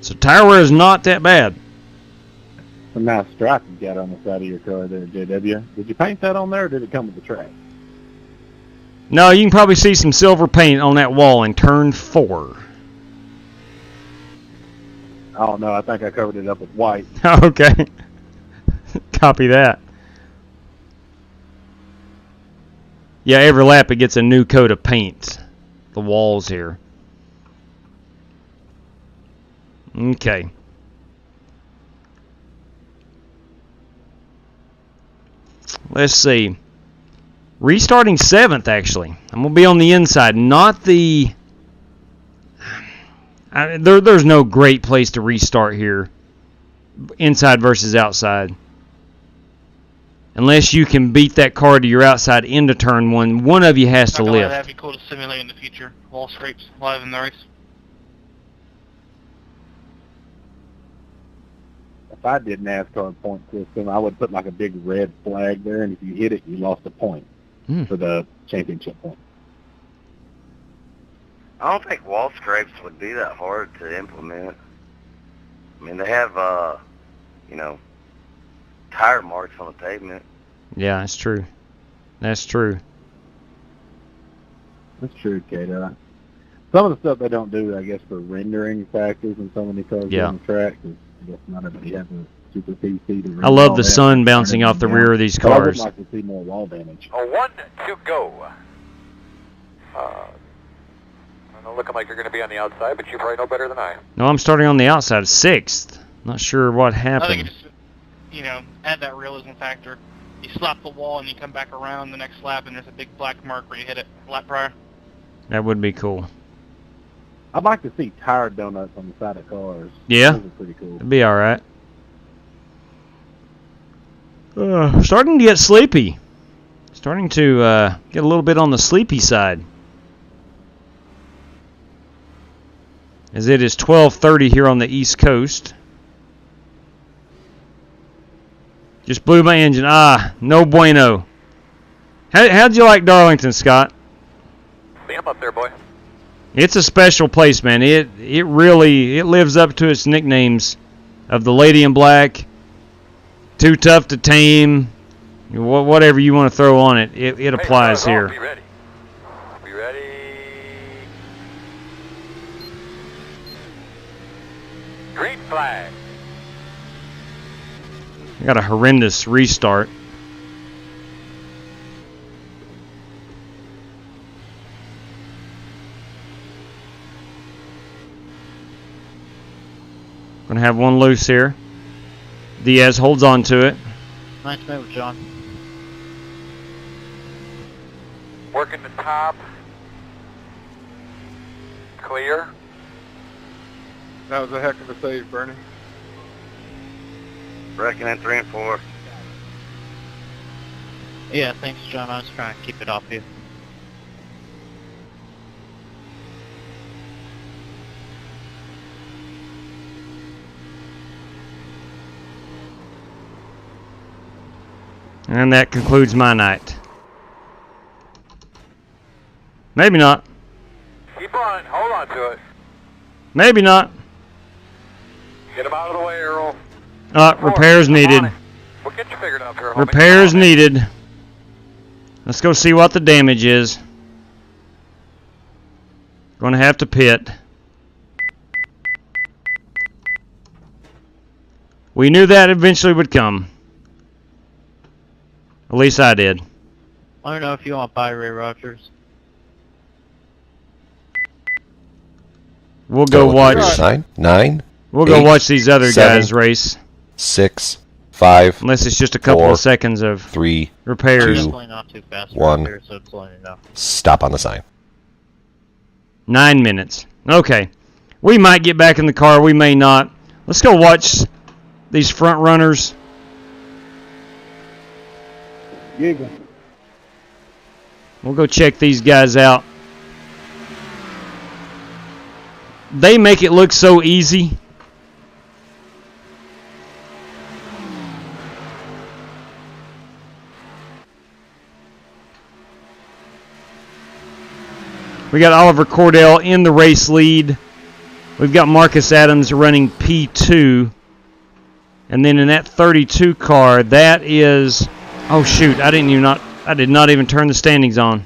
[SPEAKER 5] So tire wear is not that bad.
[SPEAKER 7] Some nice stripe you got on the side of your car there, JW. Did you paint that on there, or did it come with the track?
[SPEAKER 5] No, you can probably see some silver paint on that wall in turn 4.
[SPEAKER 7] Oh, no, I think I covered it up with white.
[SPEAKER 5] Okay. Copy that. Yeah, every lap it gets a new coat of paint. The walls here. Okay. Let's see. Restarting 7th, actually. I'm going to be on the inside, not the... there's no great place to restart here. Inside versus outside. Unless you can beat that car to your outside into turn 1. One of you has to lift.
[SPEAKER 10] That'd be cool to simulate in the future. Wall scrapes live in the race.
[SPEAKER 7] If I did NASCAR point system, I would put like a big red flag there, and if you hit it, you lost a point for the championship point.
[SPEAKER 14] I don't think wall scrapes would be that hard to implement. I mean, they have, you know, tire marks on the pavement.
[SPEAKER 5] Yeah, that's true. That's true.
[SPEAKER 7] That's true, Kato. Some of the stuff they don't do, I guess, for rendering factors and so many cars on the track, because I guess not everybody has a super PC to render.
[SPEAKER 5] I love the sun bouncing off the rear of these
[SPEAKER 7] But I would
[SPEAKER 5] cars.
[SPEAKER 7] like to see more wall damage.
[SPEAKER 11] A 1 to go. Looking like you're going to be on the outside, but you probably know better than I.
[SPEAKER 5] No, I'm starting on the outside, 6th. Not sure what happened.
[SPEAKER 10] I think just, you know, add that realism factor. You slap the wall and you come back around the next lap and there's a big black mark where you hit it lap prior.
[SPEAKER 5] That would be cool.
[SPEAKER 7] I'd like to see tire donuts on the side of cars.
[SPEAKER 5] Yeah,
[SPEAKER 7] Those are pretty cool.
[SPEAKER 5] it'd be alright. Starting to get sleepy. Starting to get a little bit on the sleepy side. As it is 12:30 here on the East Coast. Just blew my engine. No bueno. How'd you like Darlington, Scott?
[SPEAKER 11] See him up there, boy.
[SPEAKER 5] It's a special place, man. It really lives up to its nicknames of the Lady in Black, Too Tough to Tame, whatever you want to throw on it. It applies here.
[SPEAKER 11] Be ready. Be ready. Green flag.
[SPEAKER 5] I got a horrendous restart. Gonna have one loose here. Diaz holds on to it.
[SPEAKER 16] Nice move, John.
[SPEAKER 11] We're working the top. Clear.
[SPEAKER 12] That was a heck of a save, Bernie.
[SPEAKER 14] Wrecking in 3 and 4.
[SPEAKER 17] Yeah, thanks, John. I was trying to keep it off you.
[SPEAKER 5] And that concludes my night. Maybe not.
[SPEAKER 11] Keep on. Hold on to it.
[SPEAKER 5] Maybe not.
[SPEAKER 11] Get him out of the way, Earl.
[SPEAKER 5] Repairs needed.
[SPEAKER 11] We'll get you figured out here, homie.
[SPEAKER 5] Repairs needed. Let's go see what the damage is. Gonna have to pit. We knew that eventually would come. At least I did.
[SPEAKER 17] I don't know if you want to buy Ray Rogers.
[SPEAKER 5] We'll go watch.
[SPEAKER 22] 9.
[SPEAKER 5] We'll go watch these other
[SPEAKER 22] 7,
[SPEAKER 5] guys race.
[SPEAKER 22] 6, 5.
[SPEAKER 5] Unless it's just a couple
[SPEAKER 22] 4,
[SPEAKER 5] of seconds of
[SPEAKER 22] 3,
[SPEAKER 5] repairs.
[SPEAKER 22] 2,
[SPEAKER 17] Not too fast
[SPEAKER 22] 1.
[SPEAKER 17] repairs, so it's letting you know.
[SPEAKER 22] Stop on the sign.
[SPEAKER 5] 9 minutes. Okay. We might get back in the car. We may not. Let's go watch these front runners.
[SPEAKER 7] Giga.
[SPEAKER 5] We'll go check these guys out. They make it look so easy. We got Oliver Cordell in the race lead. We've got Marcus Adams running P2. And then in that 32 car, that is... Oh shoot, I did not even turn the standings on.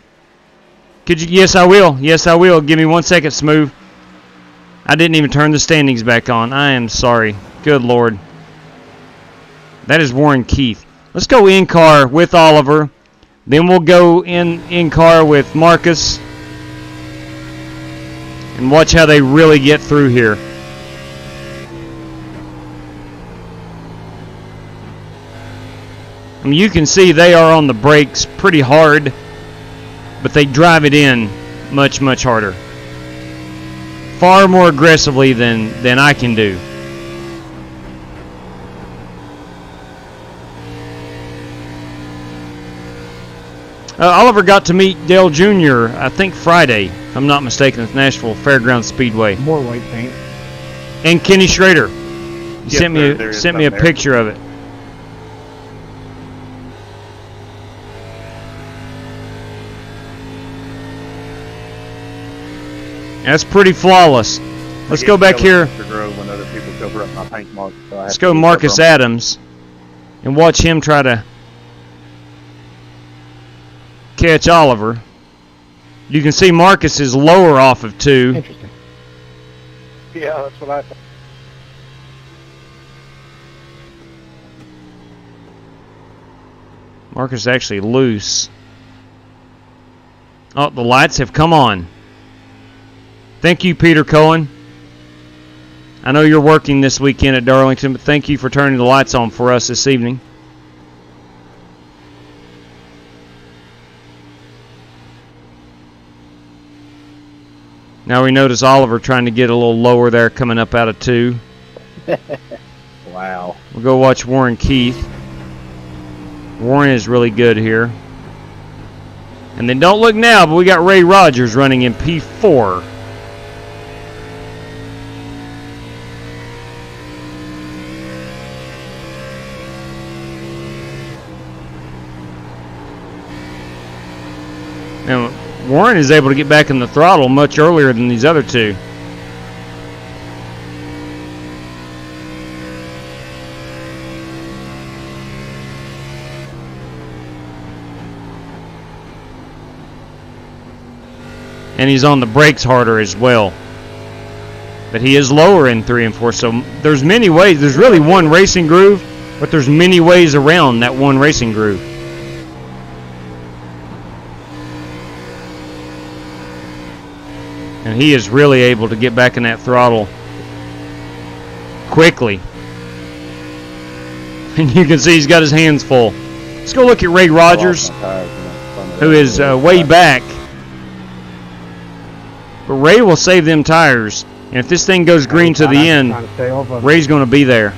[SPEAKER 5] Could you? Yes, I will. Yes, I will. Give me 1 second, Smooth. I didn't even turn the standings back on. I am sorry. Good Lord. That is Warren Keith. Let's go in car with Oliver. Then we'll go in car with Marcus. And watch how they really get through here. I mean, you can see they are on the brakes pretty hard, but they drive it in much, much harder. Far more aggressively than I can do. Oliver got to meet Dale Jr., I think Friday, if I'm not mistaken, at Nashville Fairgrounds Speedway.
[SPEAKER 2] More white paint.
[SPEAKER 5] And Kenny Schrader. He sent me a picture of it. That's pretty flawless. Let's go back here.
[SPEAKER 7] When other people cover up my paint marks, so
[SPEAKER 5] Let's go Marcus Adams and watch him try to catch Oliver. You can see Marcus is lower off of 2.
[SPEAKER 2] Interesting.
[SPEAKER 7] Yeah, that's what I thought.
[SPEAKER 5] Marcus is actually loose. Oh, the lights have come on. Thank you, Peter Cohen. I know you're working this weekend at Darlington, but thank you for turning the lights on for us this evening. Now we notice Oliver trying to get a little lower there, coming up out of 2.
[SPEAKER 7] Wow.
[SPEAKER 5] We'll go watch Warren Keith. Warren is really good here. And then don't look now, but we got Ray Rogers running in P4. Now, Warren is able to get back in the throttle much earlier than these other 2. And he's on the brakes harder as well. But he is lower in 3 and 4, so there's many ways. There's really one racing groove, but there's many ways around that one racing groove. And he is really able to get back in that throttle quickly. And you can see he's got his hands full. Let's go look at Ray Rogers. who is way back. But Ray will save them tires. And if this thing goes green to the end, Ray's going to be there.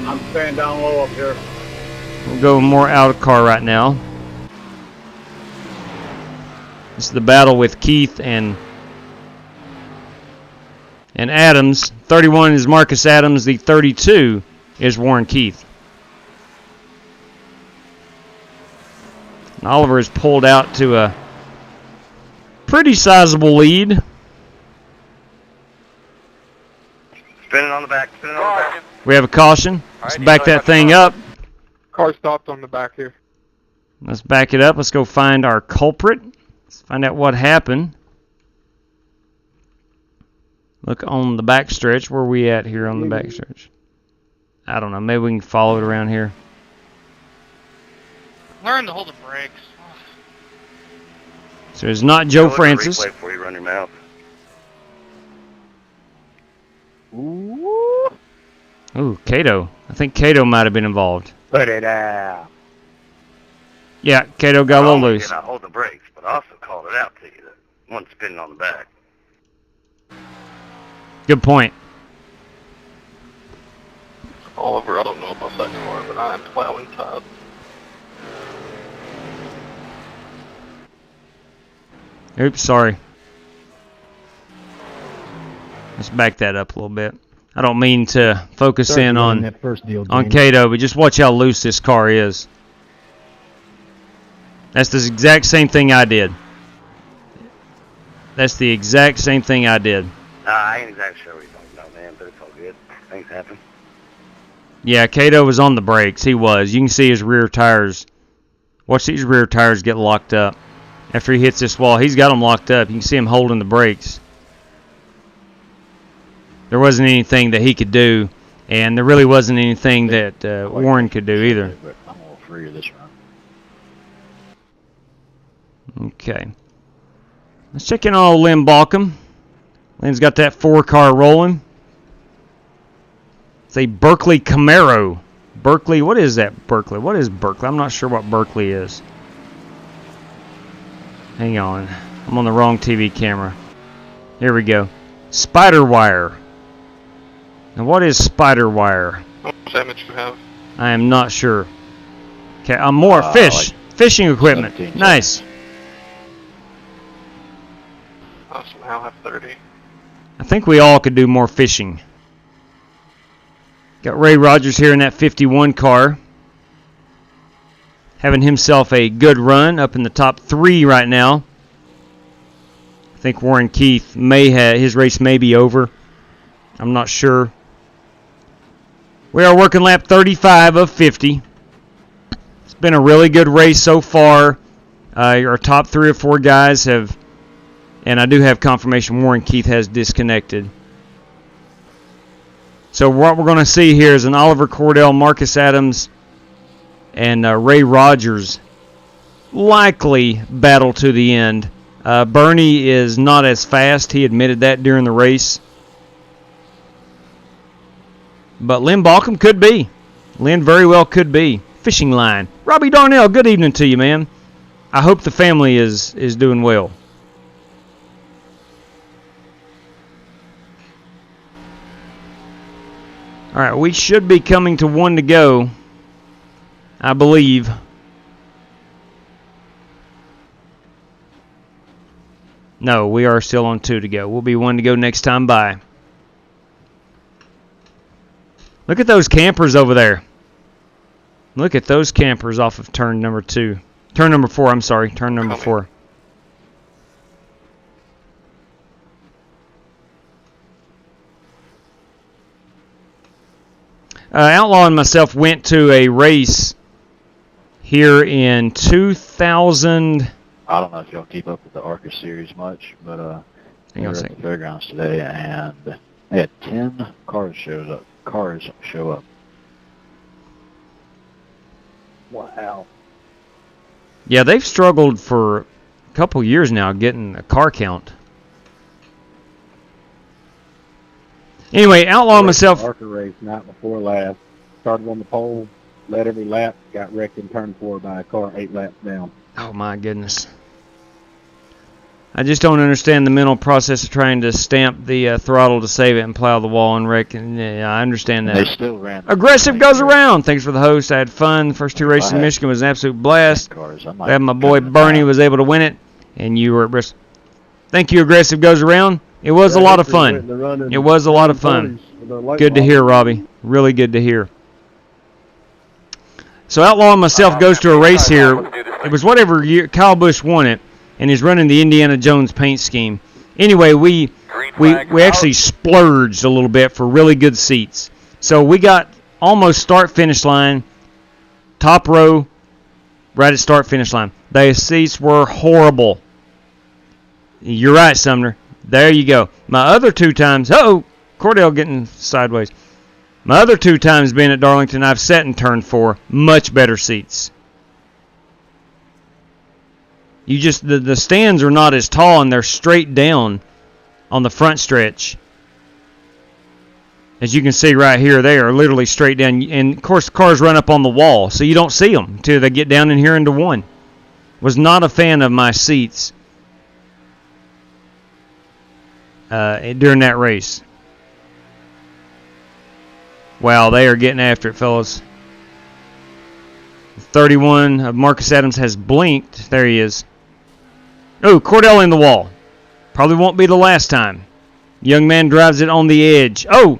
[SPEAKER 18] I'm staying down low up here.
[SPEAKER 5] We'll go more out of car right now. This is the battle with Keith and Adams. 31 is Marcus Adams. The 32 is Warren Keith. And Oliver is pulled out to a pretty sizable lead.
[SPEAKER 14] Spinning on the back, spinning on the back.
[SPEAKER 5] We have a caution. Let's back that thing up.
[SPEAKER 12] Car stopped on the back here.
[SPEAKER 5] Let's back it up. Let's go find our culprit. Let's find out what happened. Look on the back stretch. Where are we at here on the back stretch? I don't know. Maybe we can follow it around here.
[SPEAKER 10] Learn to hold the brakes.
[SPEAKER 5] So it's not Joe Francis.
[SPEAKER 14] Replay before you run your mouth.
[SPEAKER 5] Ooh, Cato. I think Cato might have been involved.
[SPEAKER 7] Put it out.
[SPEAKER 5] Yeah, Cato got a little loose.
[SPEAKER 14] I hold the brakes, but I also called it out to you that one spinning on the back.
[SPEAKER 5] Good point.
[SPEAKER 6] Oliver, I don't know about that car, but I am plowing top.
[SPEAKER 5] Oops, sorry. Let's back that up a little bit. I don't mean to focus in on Cato, but just watch how loose this car is. That's the exact same thing I did. That's the exact same thing I did.
[SPEAKER 14] I ain't exactly sure what you're talking about, man, but it's all good. Things happen.
[SPEAKER 5] Yeah, Cato was on the brakes. He was. You can see his rear tires. Watch these rear tires get locked up. After he hits this wall, he's got them locked up. You can see him holding the brakes. There wasn't anything that he could do, and there really wasn't anything that Warren could do either.
[SPEAKER 13] I'm all free of this run.
[SPEAKER 5] Okay. Let's check in on old Lynn Balcom. Lynn's got that 4-car rolling. It's a Berkeley Camaro. Berkeley, what is that Berkeley? What is Berkeley? I'm not sure what Berkeley is. Hang on. I'm on the wrong TV camera. Here we go. Spider wire. Now what is spider wire?
[SPEAKER 6] How much damage you have?
[SPEAKER 5] I am not sure. Okay, more fish. Like fishing equipment. Nice.
[SPEAKER 6] I somehow have 30.
[SPEAKER 5] I think we all could do more fishing. Got Ray Rogers here in that 51 car. Having himself a good run, up in the top 3 right now. I think Warren Keith may have, his race may be over. I'm not sure. We are working lap 35 of 50. It's been a really good race so far. Our top 3 or 4 guys have, and I do have confirmation Warren Keith has disconnected. So what we're going to see here is an Oliver Cordell, Marcus Adams, and Ray Rogers likely battle to the end. Bernie is not as fast. He admitted that during the race. But Lynn Balcom could be. Lynn very well could be. Fishing line. Robbie Darnell, good evening to you, man. I hope the family is doing well. All right, we should be coming to 1 to go, I believe. No, we are still on 2 to go. We'll be 1 to go next time by. Look at those campers over there. Look at those campers off of turn number 2. Turn number 4, I'm sorry. Turn number 4. Outlaw and myself went to a race here in 2000.
[SPEAKER 13] I don't know if y'all keep up with the ARCA series much, but we were at the fairgrounds today, and they had 10 cars show up.
[SPEAKER 7] Wow.
[SPEAKER 5] Yeah, they've struggled for a couple years now getting a car count. Anyway, Outlaw and myself.
[SPEAKER 7] ARCA race night before last. Started on the pole. led every lap, got wrecked in turn 4 by a car 8 laps down.
[SPEAKER 5] Oh my goodness. I just don't understand the mental process of trying to stamp the throttle to save it and plow the wall and wreck. And yeah, I understand that.
[SPEAKER 13] They still ran.
[SPEAKER 5] Aggressive goes around. Thanks for the host. I had fun. The first 2 races in Michigan was an absolute blast. Glad my boy Bernie was able to win it, and you were at Bristol. Thank you, Aggressive goes around. It was a lot of fun. It was a lot of fun. Good to hear, Robbie. Really good to hear. So Outlaw and myself goes to a race here. It was whatever year Kyle Busch won it, and he's running the Indiana Jones paint scheme. Anyway, we actually splurged a little bit for really good seats. So we got almost start-finish line, top row, right at start-finish line. The seats were horrible. You're right, Sumner. There you go. My other 2 times, Cordell getting sideways. My other 2 times being at Darlington, I've sat in turn 4, much better seats. You just the stands are not as tall and they're straight down on the front stretch. As you can see right here, they are literally straight down. And of course, cars run up on the wall, so you don't see them until they get down in here into 1. Was not a fan of my seats during that race. Wow, they are getting after it, fellas. 31 of Marcus Adams has blinked. There he is. Oh, Cordell in the wall. Probably won't be the last time. Young man drives it on the edge. Oh!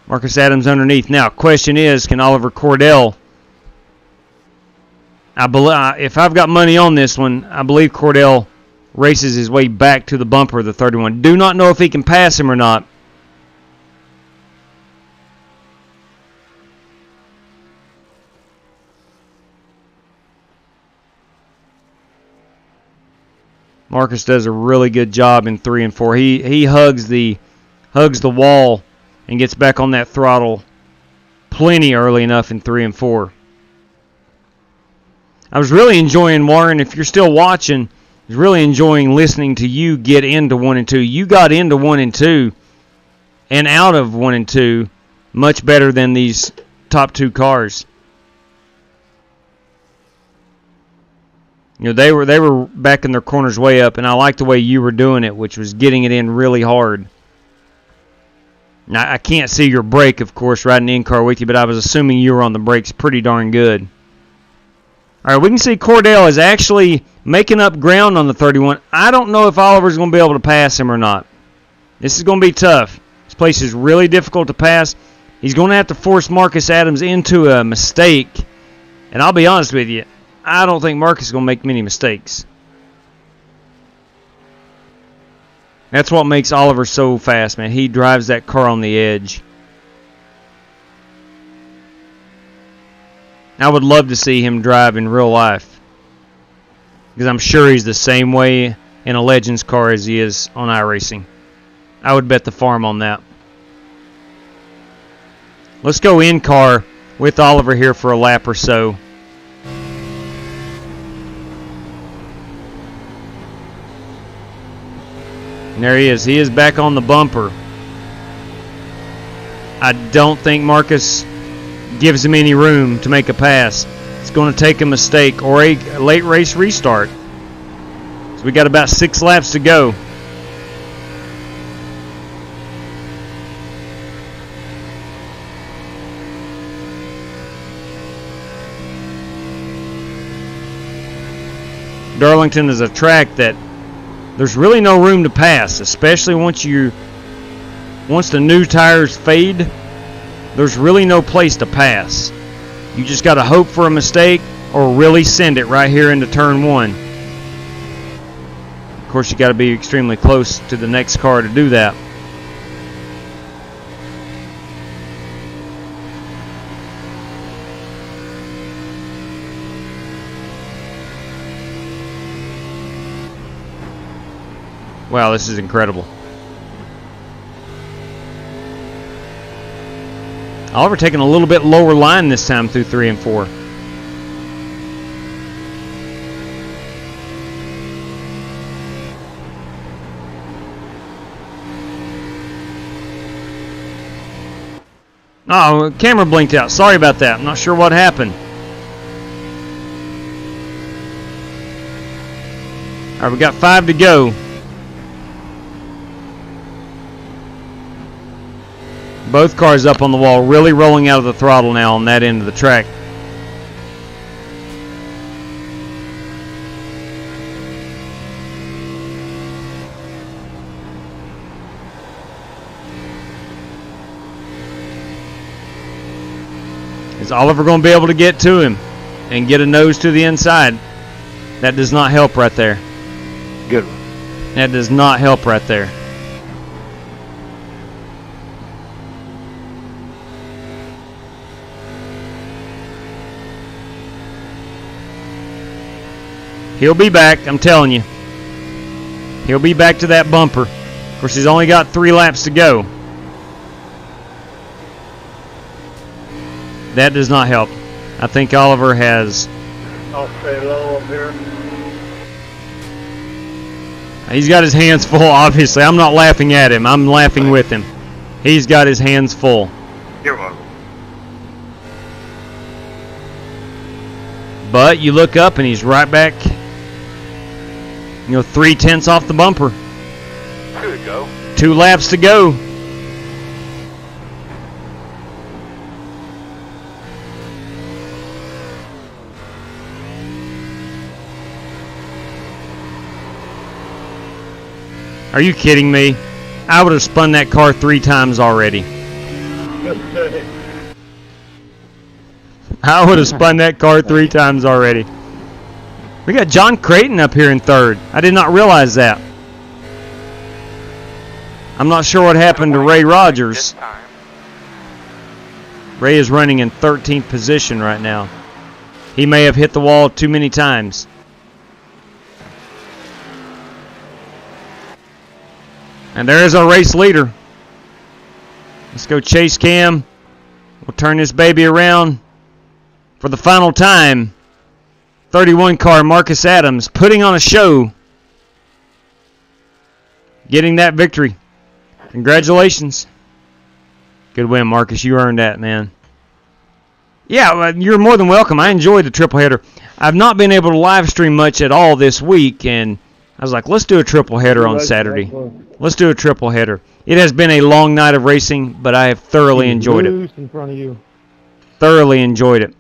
[SPEAKER 5] Marcus Adams underneath. Now, question is, can Oliver Cordell... if I've got money on this one, I believe Cordell races his way back to the bumper of the 31. Do not know if he can pass him or not. Marcus does a really good job in 3 and 4. He hugs the wall and gets back on that throttle plenty early enough in 3 and 4. I was really enjoying, Warren, if you're still watching, I was really enjoying listening to you get into 1 and 2. You got into 1 and 2 and out of 1 and 2 much better than these top 2 cars. You know, they were backing their corners way up, and I liked the way you were doing it, which was getting it in really hard. Now, I can't see your brake, of course, riding in car with you, but I was assuming you were on the brakes pretty darn good. All right, we can see Cordell is actually making up ground on the 31. I don't know if Oliver's going to be able to pass him or not. This is going to be tough. This place is really difficult to pass. He's going to have to force Marcus Adams into a mistake, and I'll be honest with you, I don't think Marcus is going to make many mistakes. That's what makes Oliver so fast, man. He drives that car on the edge. I would love to see him drive in real life, because I'm sure he's the same way in a Legends car as he is on iRacing. I would bet the farm on that. Let's go in car with Oliver here for a lap or so. And there he is. He is back on the bumper. I don't think Marcus gives him any room to make a pass. It's going to take a mistake or a late race restart. So we got about 6 laps to go. Darlington is a track that there's really no room to pass, especially once the new tires fade. There's really no place to pass. You just got to hope for a mistake or really send it right here into turn 1. Of course, you got to be extremely close to the next car to do that. Wow, this is incredible. Oliver taking a little bit lower line this time through 3 and 4. Oh, camera blinked out. Sorry about that. I'm not sure what happened. All right, we got 5 to go. Both cars up on the wall, really rolling out of the throttle now on that end of the track. Is Oliver going to be able to get to him and get a nose to the inside? That does not help right there.
[SPEAKER 21] Good one.
[SPEAKER 5] That does not help right there. He'll be back, I'm telling you. He'll be back to that bumper. Of course, he's only got 3 laps to go. That does not help. I think Oliver has...
[SPEAKER 2] I'll stay low up here.
[SPEAKER 5] He's got his hands full, obviously. I'm not laughing at him. I'm laughing with him. He's got his hands full.
[SPEAKER 14] You're welcome.
[SPEAKER 5] But you look up and he's right back, 3/10 off the bumper.
[SPEAKER 11] 2 to go.
[SPEAKER 5] 2 laps to go. Are you kidding me? I would have spun that car 3 times already. I would have spun that car 3 times already. We got John Creighton up here in 3rd. I did not realize that. I'm not sure what happened to Ray Rogers. Ray is running in 13th position right now. He may have hit the wall too many times. And there's our race leader. Let's go chase cam. We'll turn this baby around for the final time. 31 car Marcus Adams putting on a show. Getting that victory. Congratulations. Good win, Marcus. You earned that, man. Yeah, you're more than welcome. I enjoyed the triple header. I've not been able to live stream much at all this week, and I was like, let's do a triple header on Saturday. Let's do a triple header. It has been a long night of racing, but I have thoroughly enjoyed it.
[SPEAKER 2] In front of you.
[SPEAKER 5] Thoroughly enjoyed it.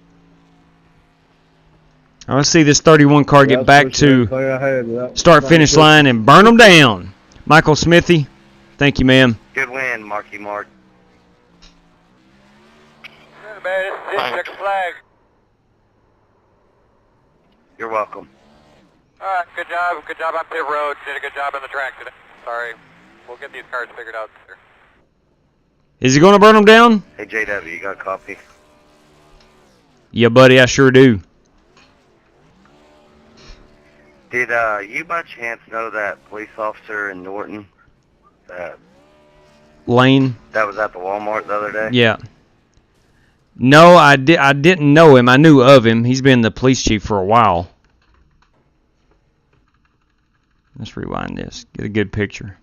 [SPEAKER 5] Now let's see this 31 car get back to start-finish line and burn them down. Michael Smithy, thank you, ma'am.
[SPEAKER 14] Good win, Marky Mark.
[SPEAKER 11] Check the flag.
[SPEAKER 14] You're welcome.
[SPEAKER 11] Alright, good job. Good job on pit road. Did a good job on the track today. Sorry. We'll get these cars figured out later.
[SPEAKER 5] Is he going to burn them down?
[SPEAKER 14] Hey, JW, you got coffee?
[SPEAKER 5] Yeah, buddy, I sure do.
[SPEAKER 14] Did you by chance know that police officer in Norton
[SPEAKER 5] Lane?
[SPEAKER 14] that was at the Walmart the other day?
[SPEAKER 5] Yeah. No, I didn't know him. I knew of him. He's been the police chief for a while. Let's rewind this. Get a good picture.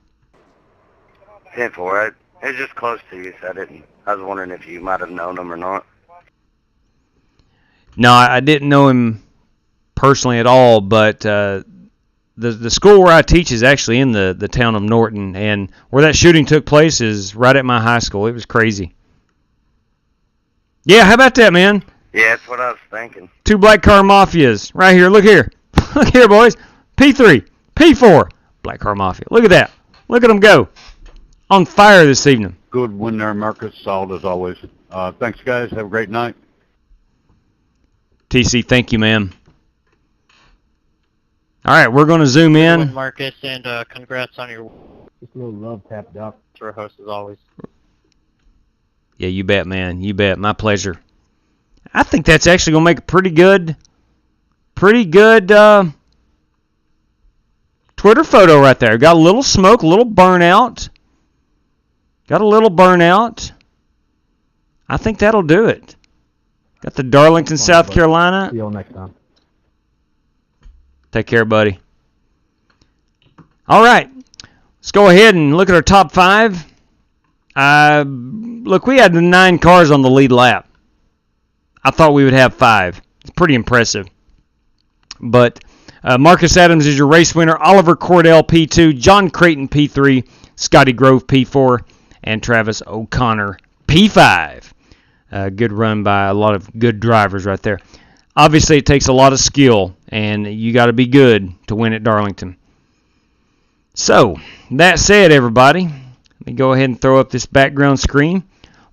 [SPEAKER 14] 10-4. It's just close to you, so I was wondering if you might have known him or not.
[SPEAKER 5] No, I didn't know him personally at all, but the school where I teach is actually in the town of Norton, and where that shooting took place is right at my high school. It was crazy. Yeah, how about that, man?
[SPEAKER 14] Yeah, that's what I was thinking.
[SPEAKER 5] 2 black car mafias right here. Look here. Look here, boys. P3, P4, black car mafia. Look at that. Look at them go. On fire this evening.
[SPEAKER 21] Good win there, Marcus. Solid as always. Thanks, guys. Have a great night.
[SPEAKER 5] TC, thank you, ma'am. All right, we're going to zoom in.
[SPEAKER 17] Good, Marcus, and congrats on your
[SPEAKER 2] Just a little love tap, Doc.
[SPEAKER 17] tour host as always.
[SPEAKER 5] Yeah, you bet, man. You bet. My pleasure. I think that's actually going to make a pretty good Twitter photo right there. Got a little smoke, a little burnout. Got a little burnout. I think that'll do it. Got the Darlington, South Carolina.
[SPEAKER 2] See you next time.
[SPEAKER 5] Take care, buddy. All right. Let's go ahead and look at our top 5. Look, we had 9 cars on the lead lap. I thought we would have 5. It's pretty impressive. But Marcus Adams is your race winner. Oliver Cordell, P2. John Creighton, P3. Scotty Grove, P4. And Travis O'Connor, P5. Good run by a lot of good drivers right there. Obviously, it takes a lot of skill, and you got to be good to win at Darlington. So, that said, everybody, let me go ahead and throw up this background screen.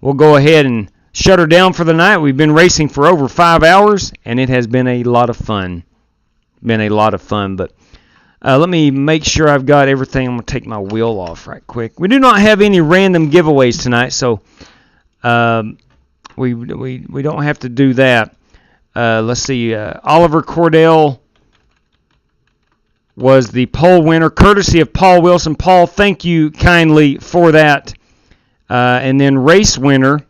[SPEAKER 5] We'll go ahead and shut her down for the night. We've been racing for over 5 hours, and it has been a lot of fun. But let me make sure I've got everything. I'm going to take my wheel off right quick. We do not have any random giveaways tonight, so we don't have to do that. Let's see. Oliver Cordell was the pole winner, courtesy of Paul Wilson. Paul, thank you kindly for that. And then race winner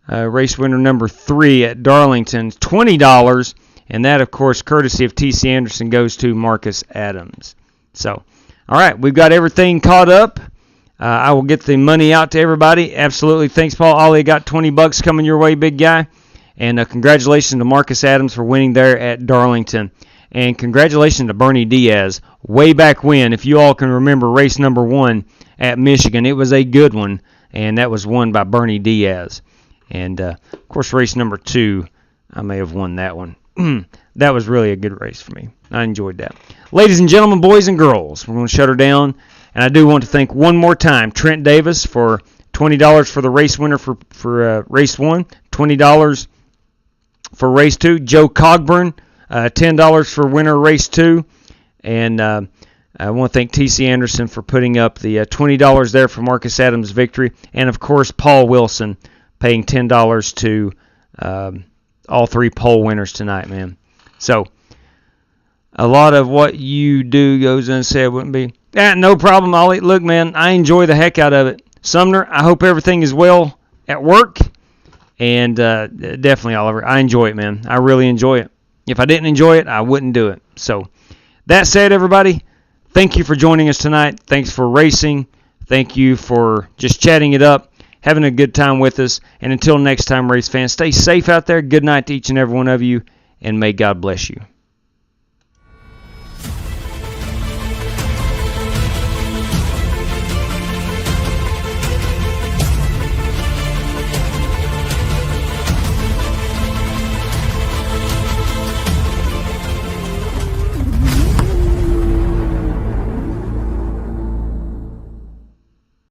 [SPEAKER 5] number 3 at Darlington, $20. And that, of course, courtesy of T.C. Anderson, goes to Marcus Adams. So, all right, we've got everything caught up. I will get the money out to everybody. Absolutely. Thanks, Paul. Ollie, got $20 coming your way, big guy. And congratulations to Marcus Adams for winning there at Darlington. And congratulations to Bernie Diaz. Way back when, if you all can remember race number 1 at Michigan, it was a good one. And that was won by Bernie Diaz. And, of course, race number 2, I may have won that one. That was really a good race for me. I enjoyed that. Ladies and gentlemen, boys and girls, we're going to shut her down. And I do want to thank one more time Trent Davis for $20 for the race winner for race 1, $20 for race 2. Joe Cogburn, $10 for winner race 2. And I want to thank T.C. Anderson for putting up the $20 there for Marcus Adams' victory. And, of course, Paul Wilson paying $10 to all 3 pole winners tonight, man. So, a lot of what you do goes unsaid, wouldn't be. No problem, Ollie. Look, man, I enjoy the heck out of it. Sumner, I hope everything is well at work. And definitely, Oliver, I enjoy it, man. I really enjoy it. If I didn't enjoy it, I wouldn't do it. So, that said, everybody, thank you for joining us tonight. Thanks for racing. Thank you for just chatting it up, having a good time with us. And until next time, race fans, stay safe out there. Good night to each and every one of you, and may God bless you.